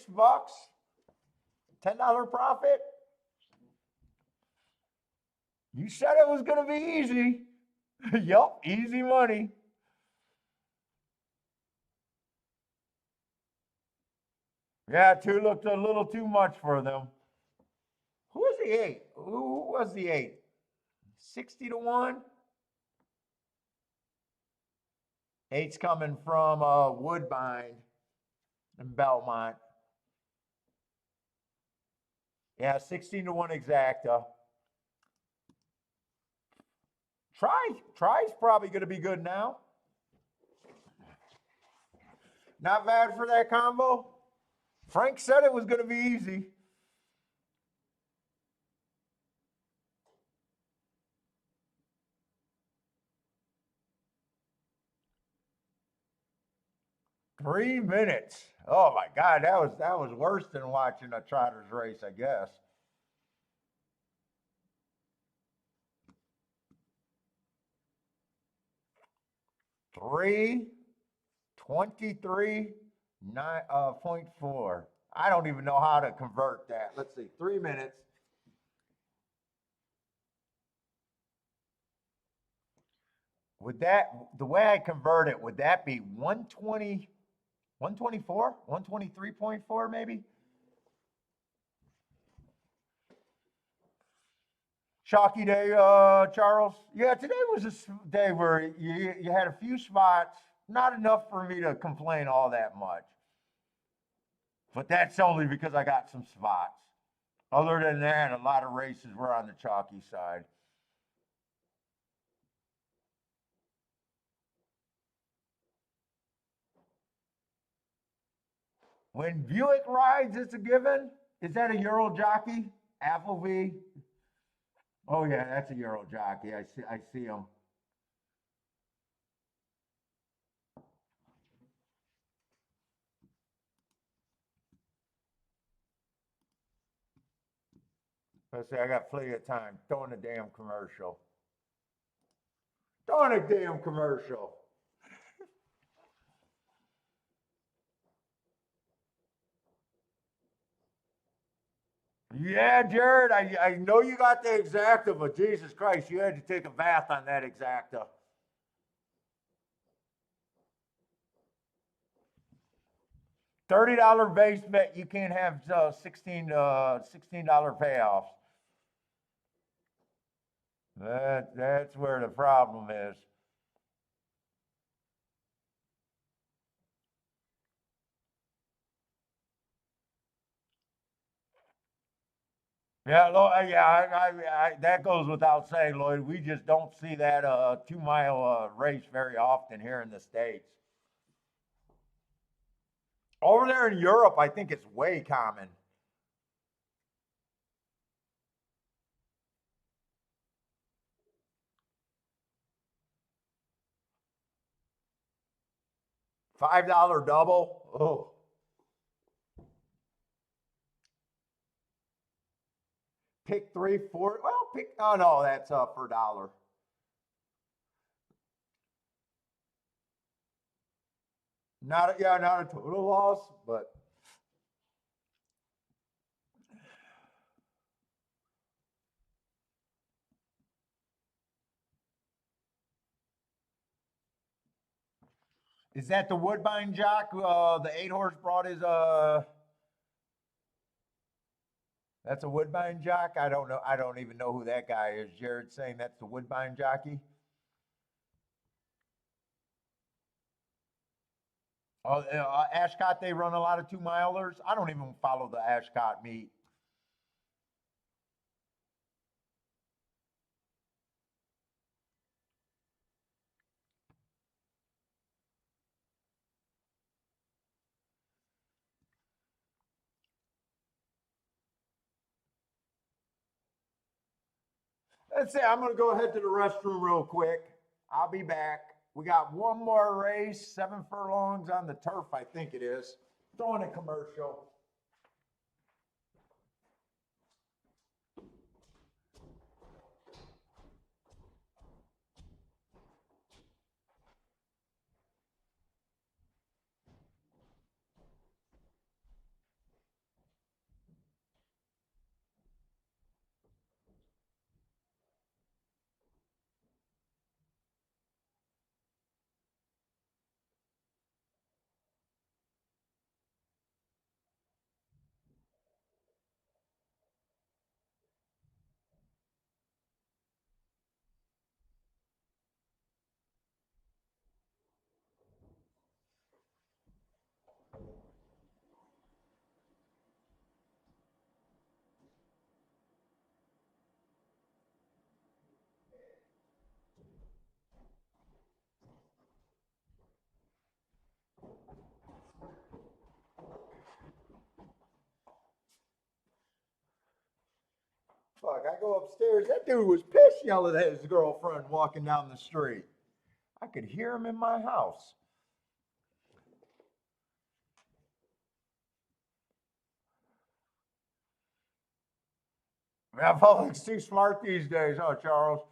Speaker 1: $10 profit. You said it was going to be easy. Yup, easy money. Yeah, 2 looked a little too much for them. Who was the 8? Who was the 8? 60-1? 8's coming from Woodbine and Belmont. Yeah, 16 to 1 exacta. Try's probably going to be good now. Not bad for that combo. Frank said it was going to be easy. $3 minutes. Oh my God, that was worse than watching a trotter's race, I guess. Three 23 .4. I don't even know how to convert that. Let's see, 3 minutes. Would that, the way I convert it, would that be 120, 124, 123.4 maybe? Chalky day, Charles. Yeah, today was a day where you had a few spots, not enough for me to complain all that much. But that's only because I got some spots. Other than that, a lot of races were on the chalky side. When Buick rides, it's a given. Is that a Euro jockey? Appleby? Oh yeah, that's a Euro jockey. I see him. Let's see, I got plenty of time. Throwing a damn commercial. Throwing a damn commercial. Yeah, Jared, I know you got the exacta, but Jesus Christ, you had to take a bath on that exacta. $30 base bet, you can't have $16 payoffs. That's where the problem is. Yeah, that goes without saying, Lloyd. We just don't see that 2 mile race very often here in the States. Over there in Europe, I think it's way common. $5 double. Oh, pick three, four. Well, pick. Oh no, that's per dollar. Not a total loss, but is that the Woodbine jock? The 8 horse brought his That's a Woodbine jock. I don't know. I don't even know who that guy is. Jared saying that's the Woodbine jockey. Oh, Ascot, they run a lot of 2 milers. I don't even follow the Ascot meet. Let's say I'm going to go ahead to the restroom real quick. I'll be back. We got one more race, 7 furlongs on the turf, I think it is. Throwing a commercial. Fuck, I go upstairs. That dude was pissed yelling at his girlfriend walking down the street. I could hear him in my house. Man, public's too smart these days, huh, Charles?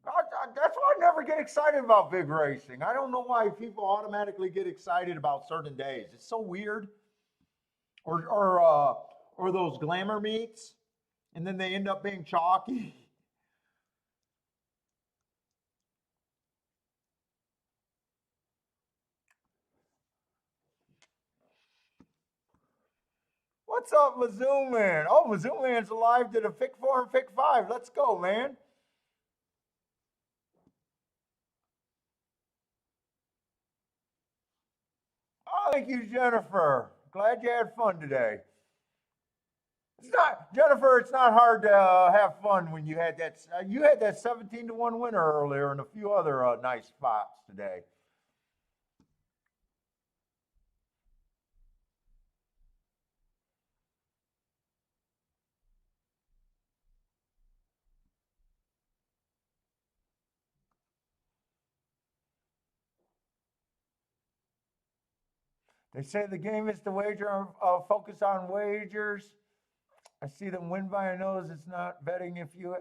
Speaker 1: That's why I never get excited about big racing. I don't know why people automatically get excited about certain days. It's so weird. Or those glamour meets, and then they end up being chalky. What's up, Mizzou Man? Oh, Mizzou Man's alive to the Fic 4 and Fic 5. Let's go, man. Oh, thank you, Jennifer. Glad you had fun today. It's not Jennifer. It's not hard to have fun when you had that 17-1 winner earlier and a few other nice spots today. They say the game is to wager, focus on wagers. I see them win by a nose. It's not betting if you.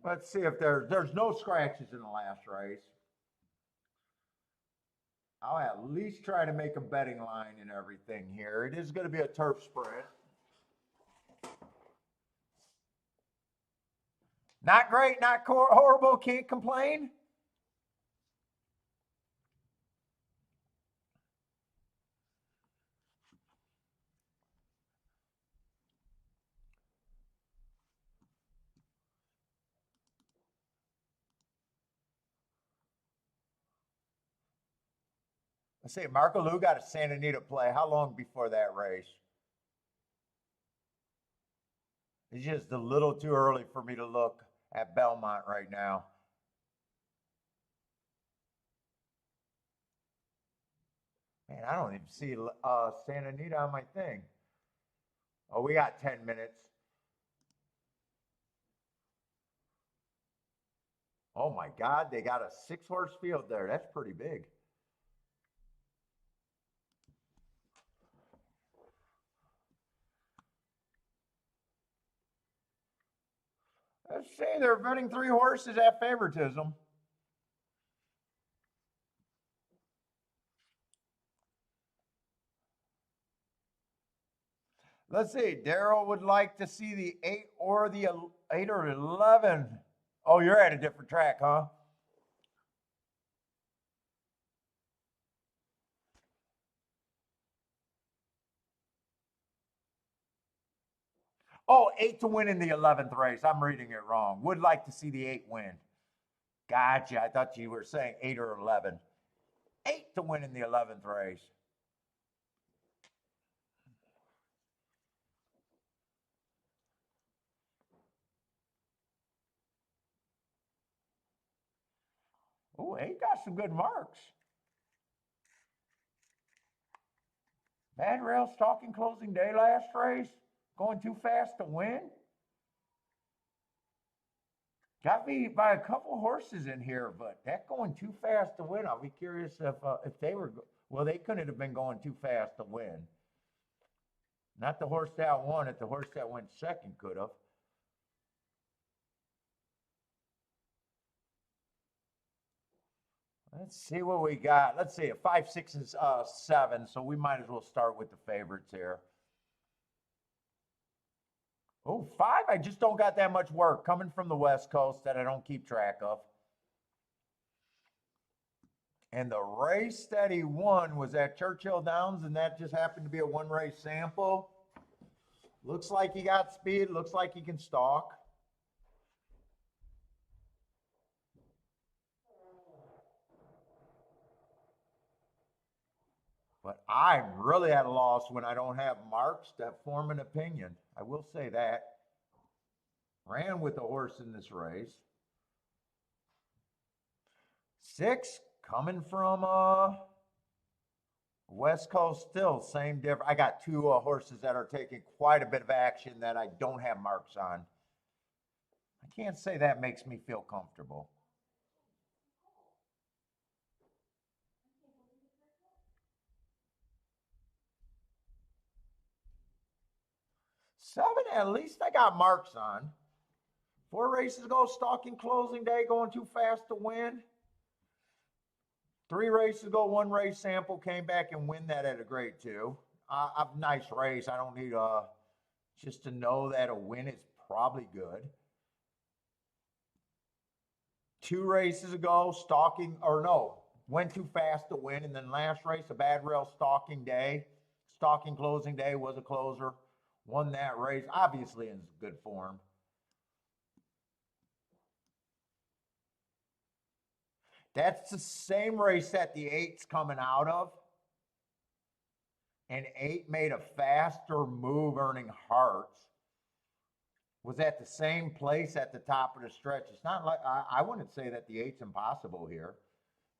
Speaker 1: Let's see if there's no scratches in the last race. I'll at least try to make a betting line and everything here. It is going to be a turf sprint. Not great, not horrible. Can't complain. Let's see. Marco Lou got a Santa Anita play. How long before that race? It's just a little too early for me to look at Belmont right now. Man, I don't even see Santa Anita on my thing. Oh, we got 10 minutes. Oh my God, they got a 6-horse field there. That's pretty big. Let's see, they're betting 3 horses at favoritism. Let's see. Daryl would like to see the 8 or 11. Oh, you're at a different track, huh? Oh, 8 to win in the 11th race. I'm reading it wrong. Would like to see the 8 win. Gotcha. I thought you were saying 8 or 11. 8 to win in the 11th race. Oh, 8 got some good marks. Bad rail stalking closing day last race. Going too fast to win. Got me by a couple horses in here, but that going too fast to win. I'll be curious if they were. Well, they couldn't have been going too fast to win. Not the horse that won it. The horse that went second could have. Let's see what we got. Let's see. A 5, 6, and 7. So we might as well start with the favorites here. Oh, 5. I just don't got that much work coming from the West Coast that I don't keep track of. And the race that he won was at Churchill Downs, and that just happened to be a 1-race sample. Looks like he got speed. Looks like he can stalk. But I'm really at a loss when I don't have marks that form an opinion. I will say that. Ran with the horse in this race. 6 coming from West Coast still, same difference. I got two horses that are taking quite a bit of action that I don't have marks on. I can't say that makes me feel comfortable. Seven, at least I got marks on. 4 races ago, stalking closing day, going too fast to win. 3 races ago, 1 race sample, came back and win that at a grade 2. A nice race. I don't need just to know that a win is probably good. 2 races ago, stalking, or no, went too fast to win. And then last race, a bad rail stalking day. Stalking closing day was a closer. Won that race, obviously in good form. That's the same race that the 8's coming out of. And 8 made a faster move, earning hearts. Was at the same place at the top of the stretch. It's not like, I wouldn't say that the 8's impossible here.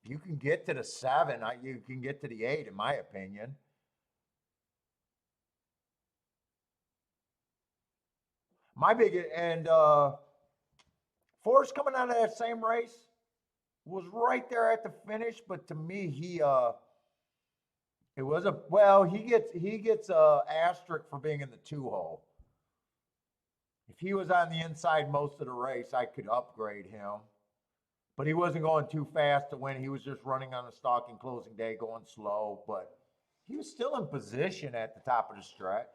Speaker 1: You can get to the 7, you can get to the 8, in my opinion. My big, and Forrest coming out of that same race was right there at the finish, but to me, it was he gets a asterisk for being in the 2 hole. If he was on the inside most of the race, I could upgrade him. But he wasn't going too fast to win. He was just running on the stalking closing day, going slow. But he was still in position at the top of the stretch.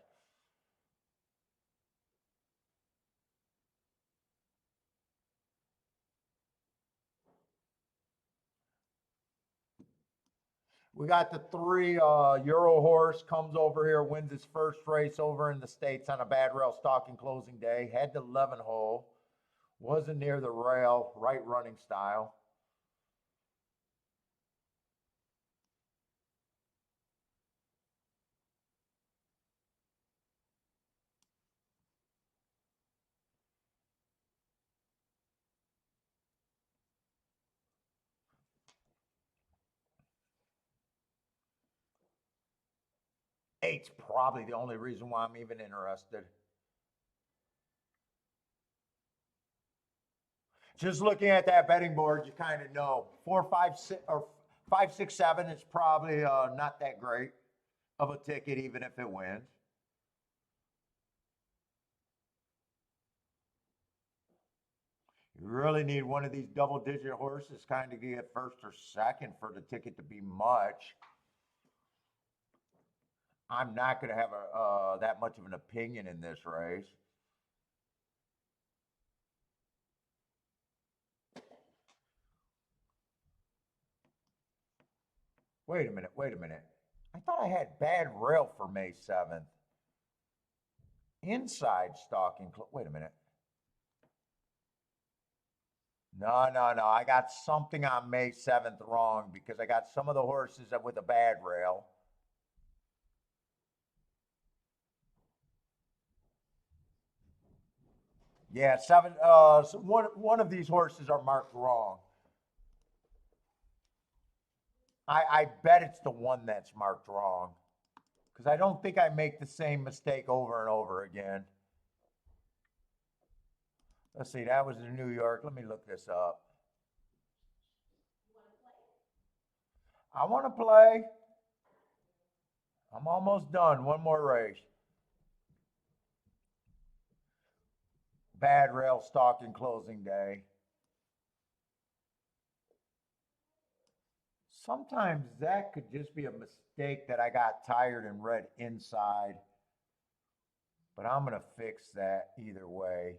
Speaker 1: We got the 3 Euro horse, comes over here, wins his first race over in the States on a bad rail stalking closing day. Had the 11 hole. Wasn't near the rail, right running style. Eight's probably the only reason why I'm even interested. Just looking at that betting board, you kind of know 4, 5, 6, or 5, 6, 7 is probably not that great of a ticket, even if it wins. You really need one of these double-digit horses kind of get first or second for the ticket to be much. I'm not going to have that much of an opinion in this race. Wait a minute, wait a minute. I thought I had bad rail for May 7th. Inside stalking, wait a minute. No, no, no. I got something on May 7th wrong because I got some of the horses with a bad rail. Yeah, 7. So one of these horses are marked wrong. I bet it's the one that's marked wrong because I don't think I make the same mistake over and over again. Let's see, that was in New York. Let me look this up. I want to play. I'm almost done. One more race. Bad rail stalking closing day. Sometimes that could just be a mistake that I got tired and read inside. But I'm going to fix that either way.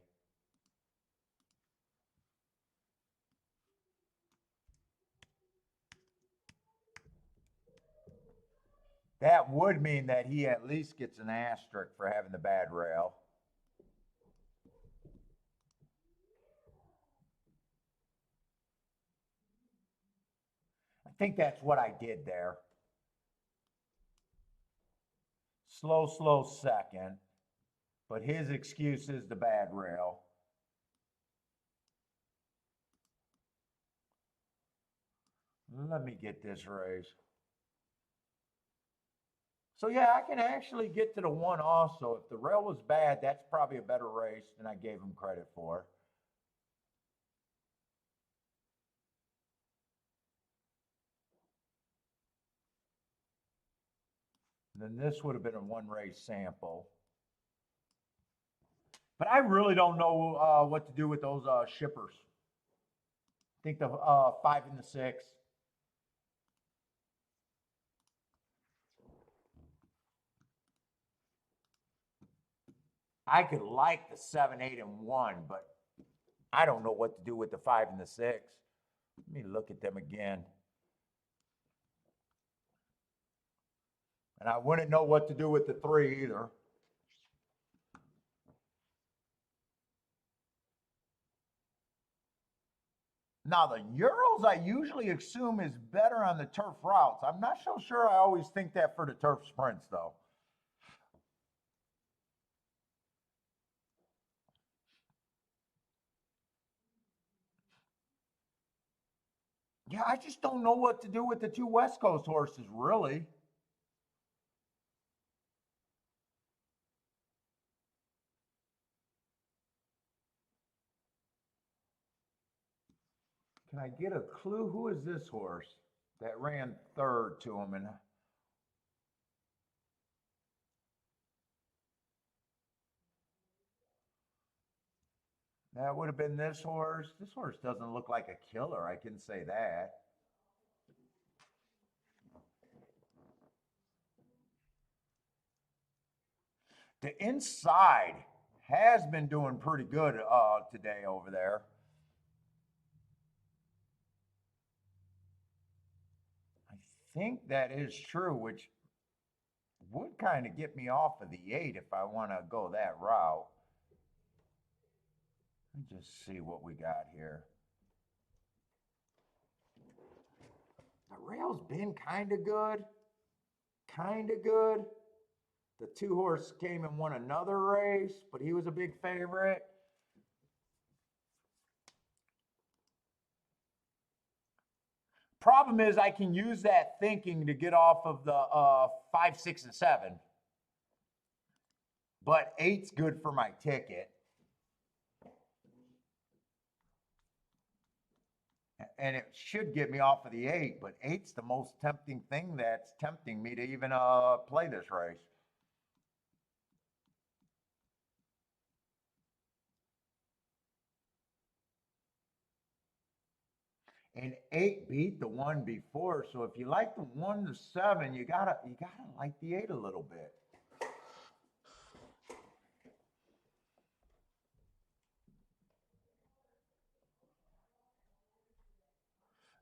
Speaker 1: That would mean that he at least gets an asterisk for having the bad rail. I think that's what I did there. Slow, slow second. But his excuse is the bad rail. Let me get this race. So yeah, I can actually get to the one also. If the rail was bad, that's probably a better race than I gave him credit for. And then this would have been a one race sample. But I really don't know what to do with those shippers. I think the 5 and the 6. I could like the 7, 8, and 1, but I don't know what to do with the 5 and the 6. Let me look at them again. And I wouldn't know what to do with the 3 either. Now, the Urals I usually assume is better on the turf routes. I'm not so sure I always think that for the turf sprints, though. Yeah, I just don't know what to do with the 2 West Coast horses, really. Can I get a clue? Who is this horse that ran third to him? And that would have been this horse. This horse doesn't look like a killer, I can say that. The inside has been doing pretty good today over there. I think that is true, which would kind of get me off of the 8 if I want to go that route. Let me just see what we got here. The rail's been kind of good. Kind of good. The 2 horse came and won another race, but he was a big favorite. Problem is, I can use that thinking to get off of the 5, 6, and 7. But 8's good for my ticket. And it should get me off of the 8, but 8's the most tempting thing that's tempting me to even play this race. And 8 beat the one before, so if you like the 1 to 7, you gotta like the 8 a little bit.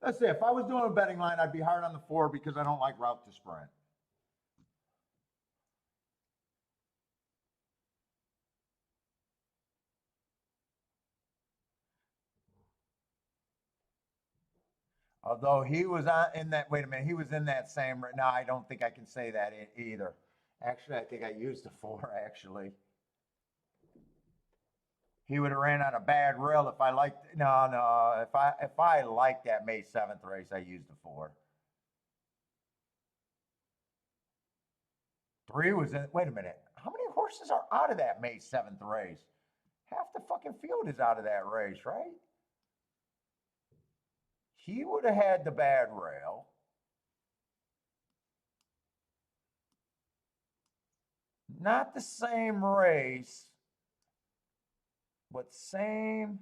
Speaker 1: Let's say if I was doing a betting line, I'd be hard on the 4 because I don't like route to sprint. Although he was in that, wait a minute, he was in that same, no, I don't think I can say that either. Actually, I think I used the 4, actually. He would have ran on a bad rail if I liked, no, if I liked that May 7th race, I used the 4. 3 was in, wait a minute, how many horses are out of that May 7th race? Half the fucking field is out of that race, right? He would have had the bad rail. Not the same race, but same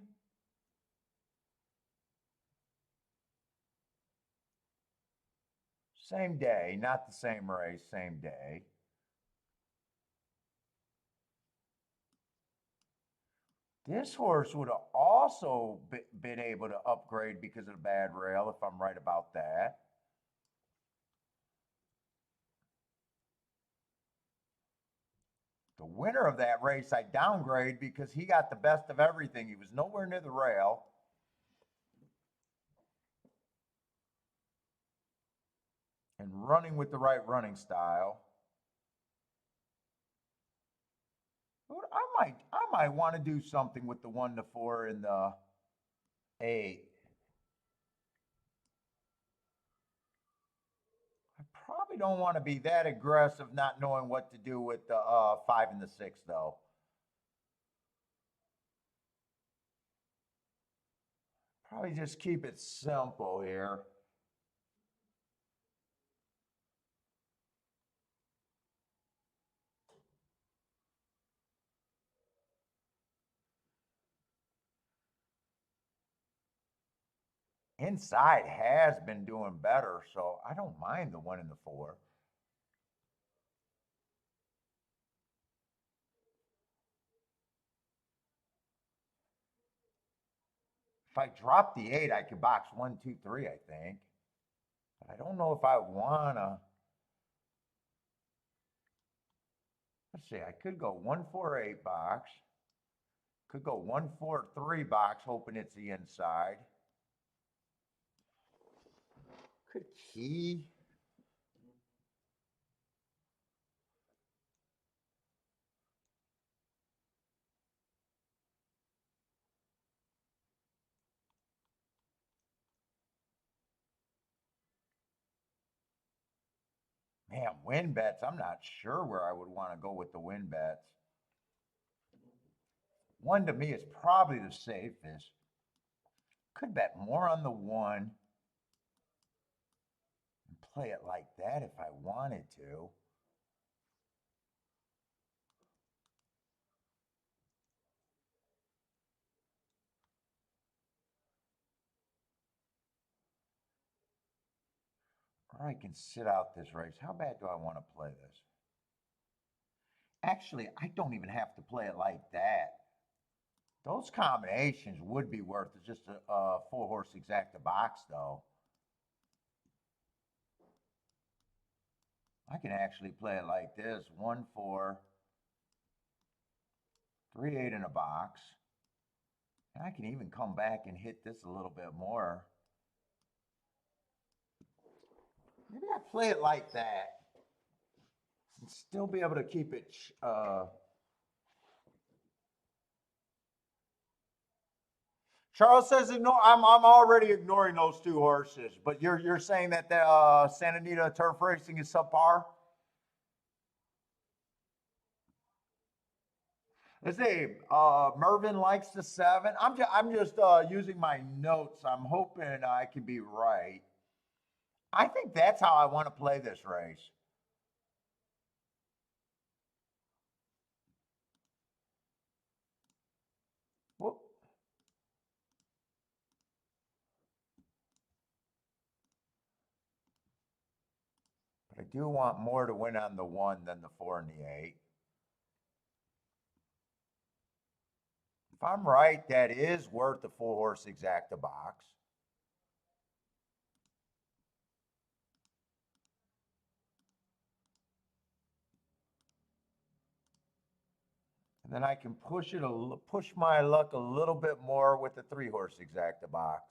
Speaker 1: day, not the same race, same day. This horse would have also been able to upgrade because of the bad rail, if I'm right about that. The winner of that race, I downgrade because he got the best of everything. He was nowhere near the rail. And running with the right running style. I might want to do something with the 1 to 4 and the 8. Probably don't want to be that aggressive, not knowing what to do with the 5 and the 6, though. Probably just keep it simple here. Inside has been doing better, so I don't mind the 1 and the 4. If I drop the 8, I could box 1, 2, 3, I think. But I don't know if I wanna. Let's see, I could go 1, 4, 8 box. Could go 1, 4, 3 box, hoping it's the inside. Could key. Man, win bets. I'm not sure where I would want to go with the win bets. 1 to me is probably the safest. Could bet more on the 1 and play it like that if I wanted to. Or I can sit out this race. How bad do I want to play this? Actually, I don't even have to play it like that. Those combinations would be worth it. Just a 4-horse exacta box, though. I can actually play it like this: 1, 4, 3, 8 in a box. And I can even come back and hit this a little bit more. Maybe I play it like that and still be able to keep it. Charles says, "No, I'm already ignoring those 2 horses." But you're saying that the Santa Anita turf racing is subpar. Let's see. Mervin likes the 7. I'm just using my notes. I'm hoping I can be right. I think that's how I want to play this race. Whoop. But I do want more to win on the 1 than the 4 and the 8. If I'm right, that is worth the 4-horse exacta box. And then I can push my luck a little bit more with the 3-horse exacta box.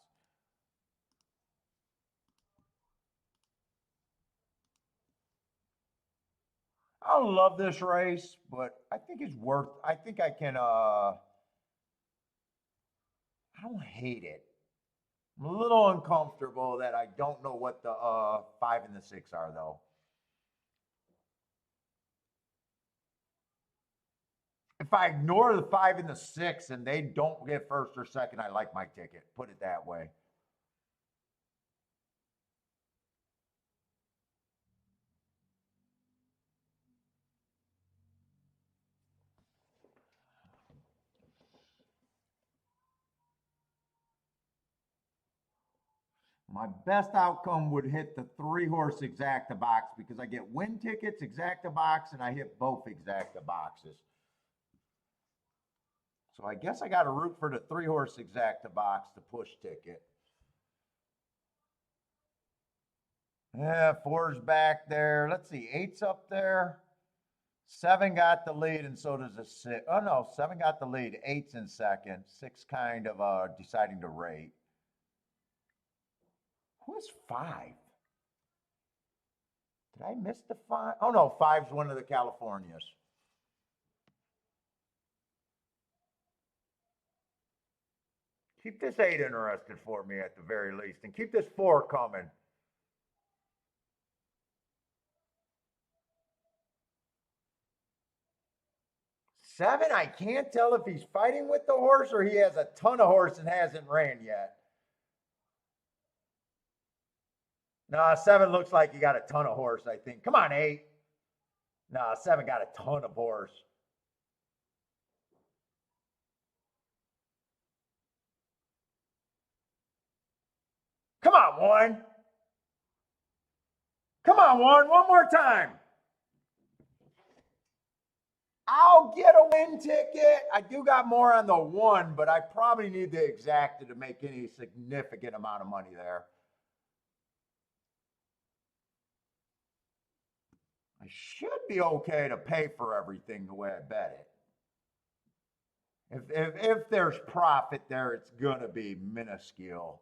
Speaker 1: I don't love this race, but I think it's worth. I think I can. I don't hate it. I'm a little uncomfortable that I don't know what the 5 and the 6 are, though. If I ignore the 5 and the 6 and they don't get first or second, I like my ticket. Put it that way. My best outcome would hit the 3-horse exacta box because I get win tickets, exacta box, and I hit both exacta boxes. So I guess I got to root for the 3-horse exacta box to push ticket. Yeah, 4's back there. Let's see, 8's up there. 7 got the lead, and so does a 6. Oh no, 7 got the lead. 8's in second. 6 kind of deciding to rate. Who is 5? Did I miss the 5? Oh no, 5's one of the Californias. Keep this 8 interested for me at the very least, and keep this 4 coming. 7, I can't tell if he's fighting with the horse or he has a ton of horse and hasn't ran yet. Nah, 7 looks like he got a ton of horse, I think. Come on, 8. Nah, 7 got a ton of horse. Come on, 1. Come on, 1 more time. I'll get a win ticket. I do got more on the 1, but I probably need the exacta to make any significant amount of money there. I should be okay to pay for everything the way I bet it. If there's profit there, it's going to be minuscule.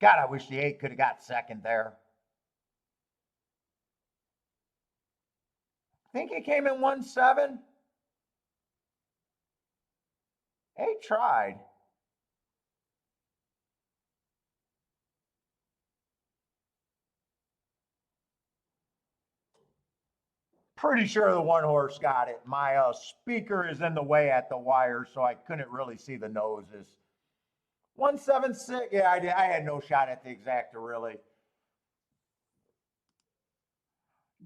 Speaker 1: God, I wish the 8 could have got second there. I think it came in 1-7. 8 tried. Pretty sure the 1 horse got it. My speaker is in the way at the wire, so I couldn't really see the noses. 1-7-6. Yeah, I had no shot at the exacta, really.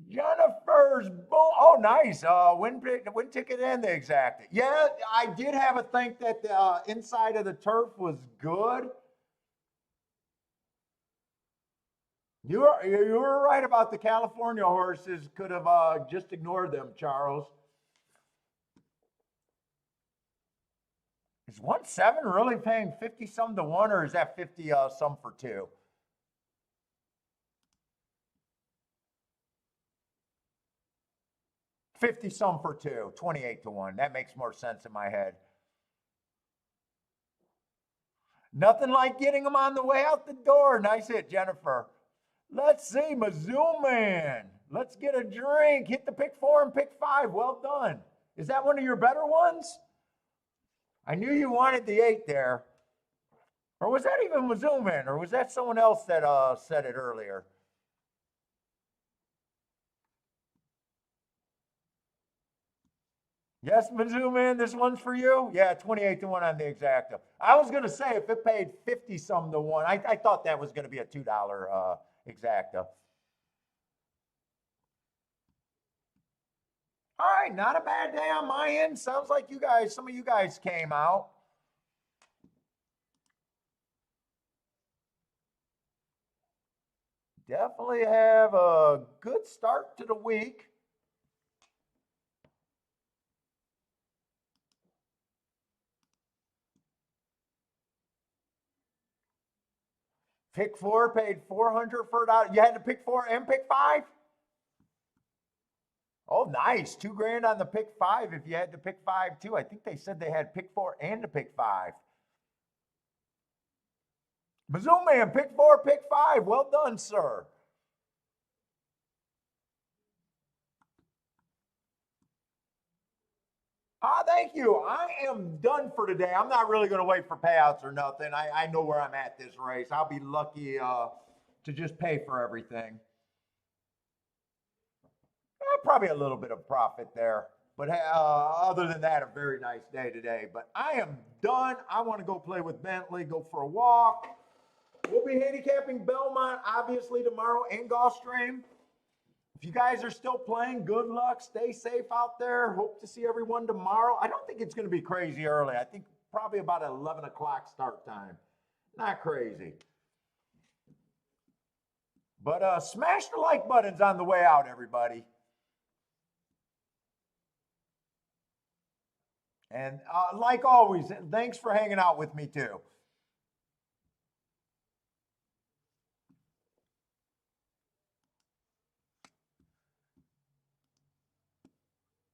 Speaker 1: Jennifer's boom. Oh, nice. Win ticket and the exacta. Yeah, I did have a think that the inside of the turf was good. You were right about the California horses. Could have just ignored them, Charles. Is 1-7 really paying 50 some to 1, or is that 50 some for 2? $50 some for 2, 28 to 1. That makes more sense in my head. Nothing like getting them on the way out the door. Nice hit, Jennifer. Let's see, Mizzou Man. Let's get a drink. Hit the pick 4 and pick 5. Well done. Is that one of your better ones? I knew you wanted the 8 there. Or was that even Mizzou Man? Or was that someone else that said it earlier? Yes, Mizzou Man, this one's for you? Yeah, 28 to 1 on the exacta. I was going to say if it paid 50 some to 1, I thought that was going to be a $2 exacta. All right, not a bad day on my end. Sounds like some of you guys came out. Definitely have a good start to the week. Pick 4 paid 400 for it. You had to pick 4 and pick 5? Oh, nice. $2,000 on the pick 5 if you had to pick 5 too. I think they said they had pick 4 and to pick 5. Mizzou Man, pick 4, pick 5. Well done, sir. Thank you. I am done for today. I'm not really going to wait for payouts or nothing. I know where I'm at this race. I'll be lucky to just pay for everything. Probably a little bit of profit there. But other than that, a very nice day today. But I am done. I want to go play with Bentley, go for a walk. We'll be handicapping Belmont, obviously, tomorrow and Gulfstream. If you guys are still playing, good luck. Stay safe out there. Hope to see everyone tomorrow. I don't think it's going to be crazy early. I think probably about 11 o'clock start time. Not crazy. But smash the like buttons on the way out, everybody. And like always, thanks for hanging out with me too.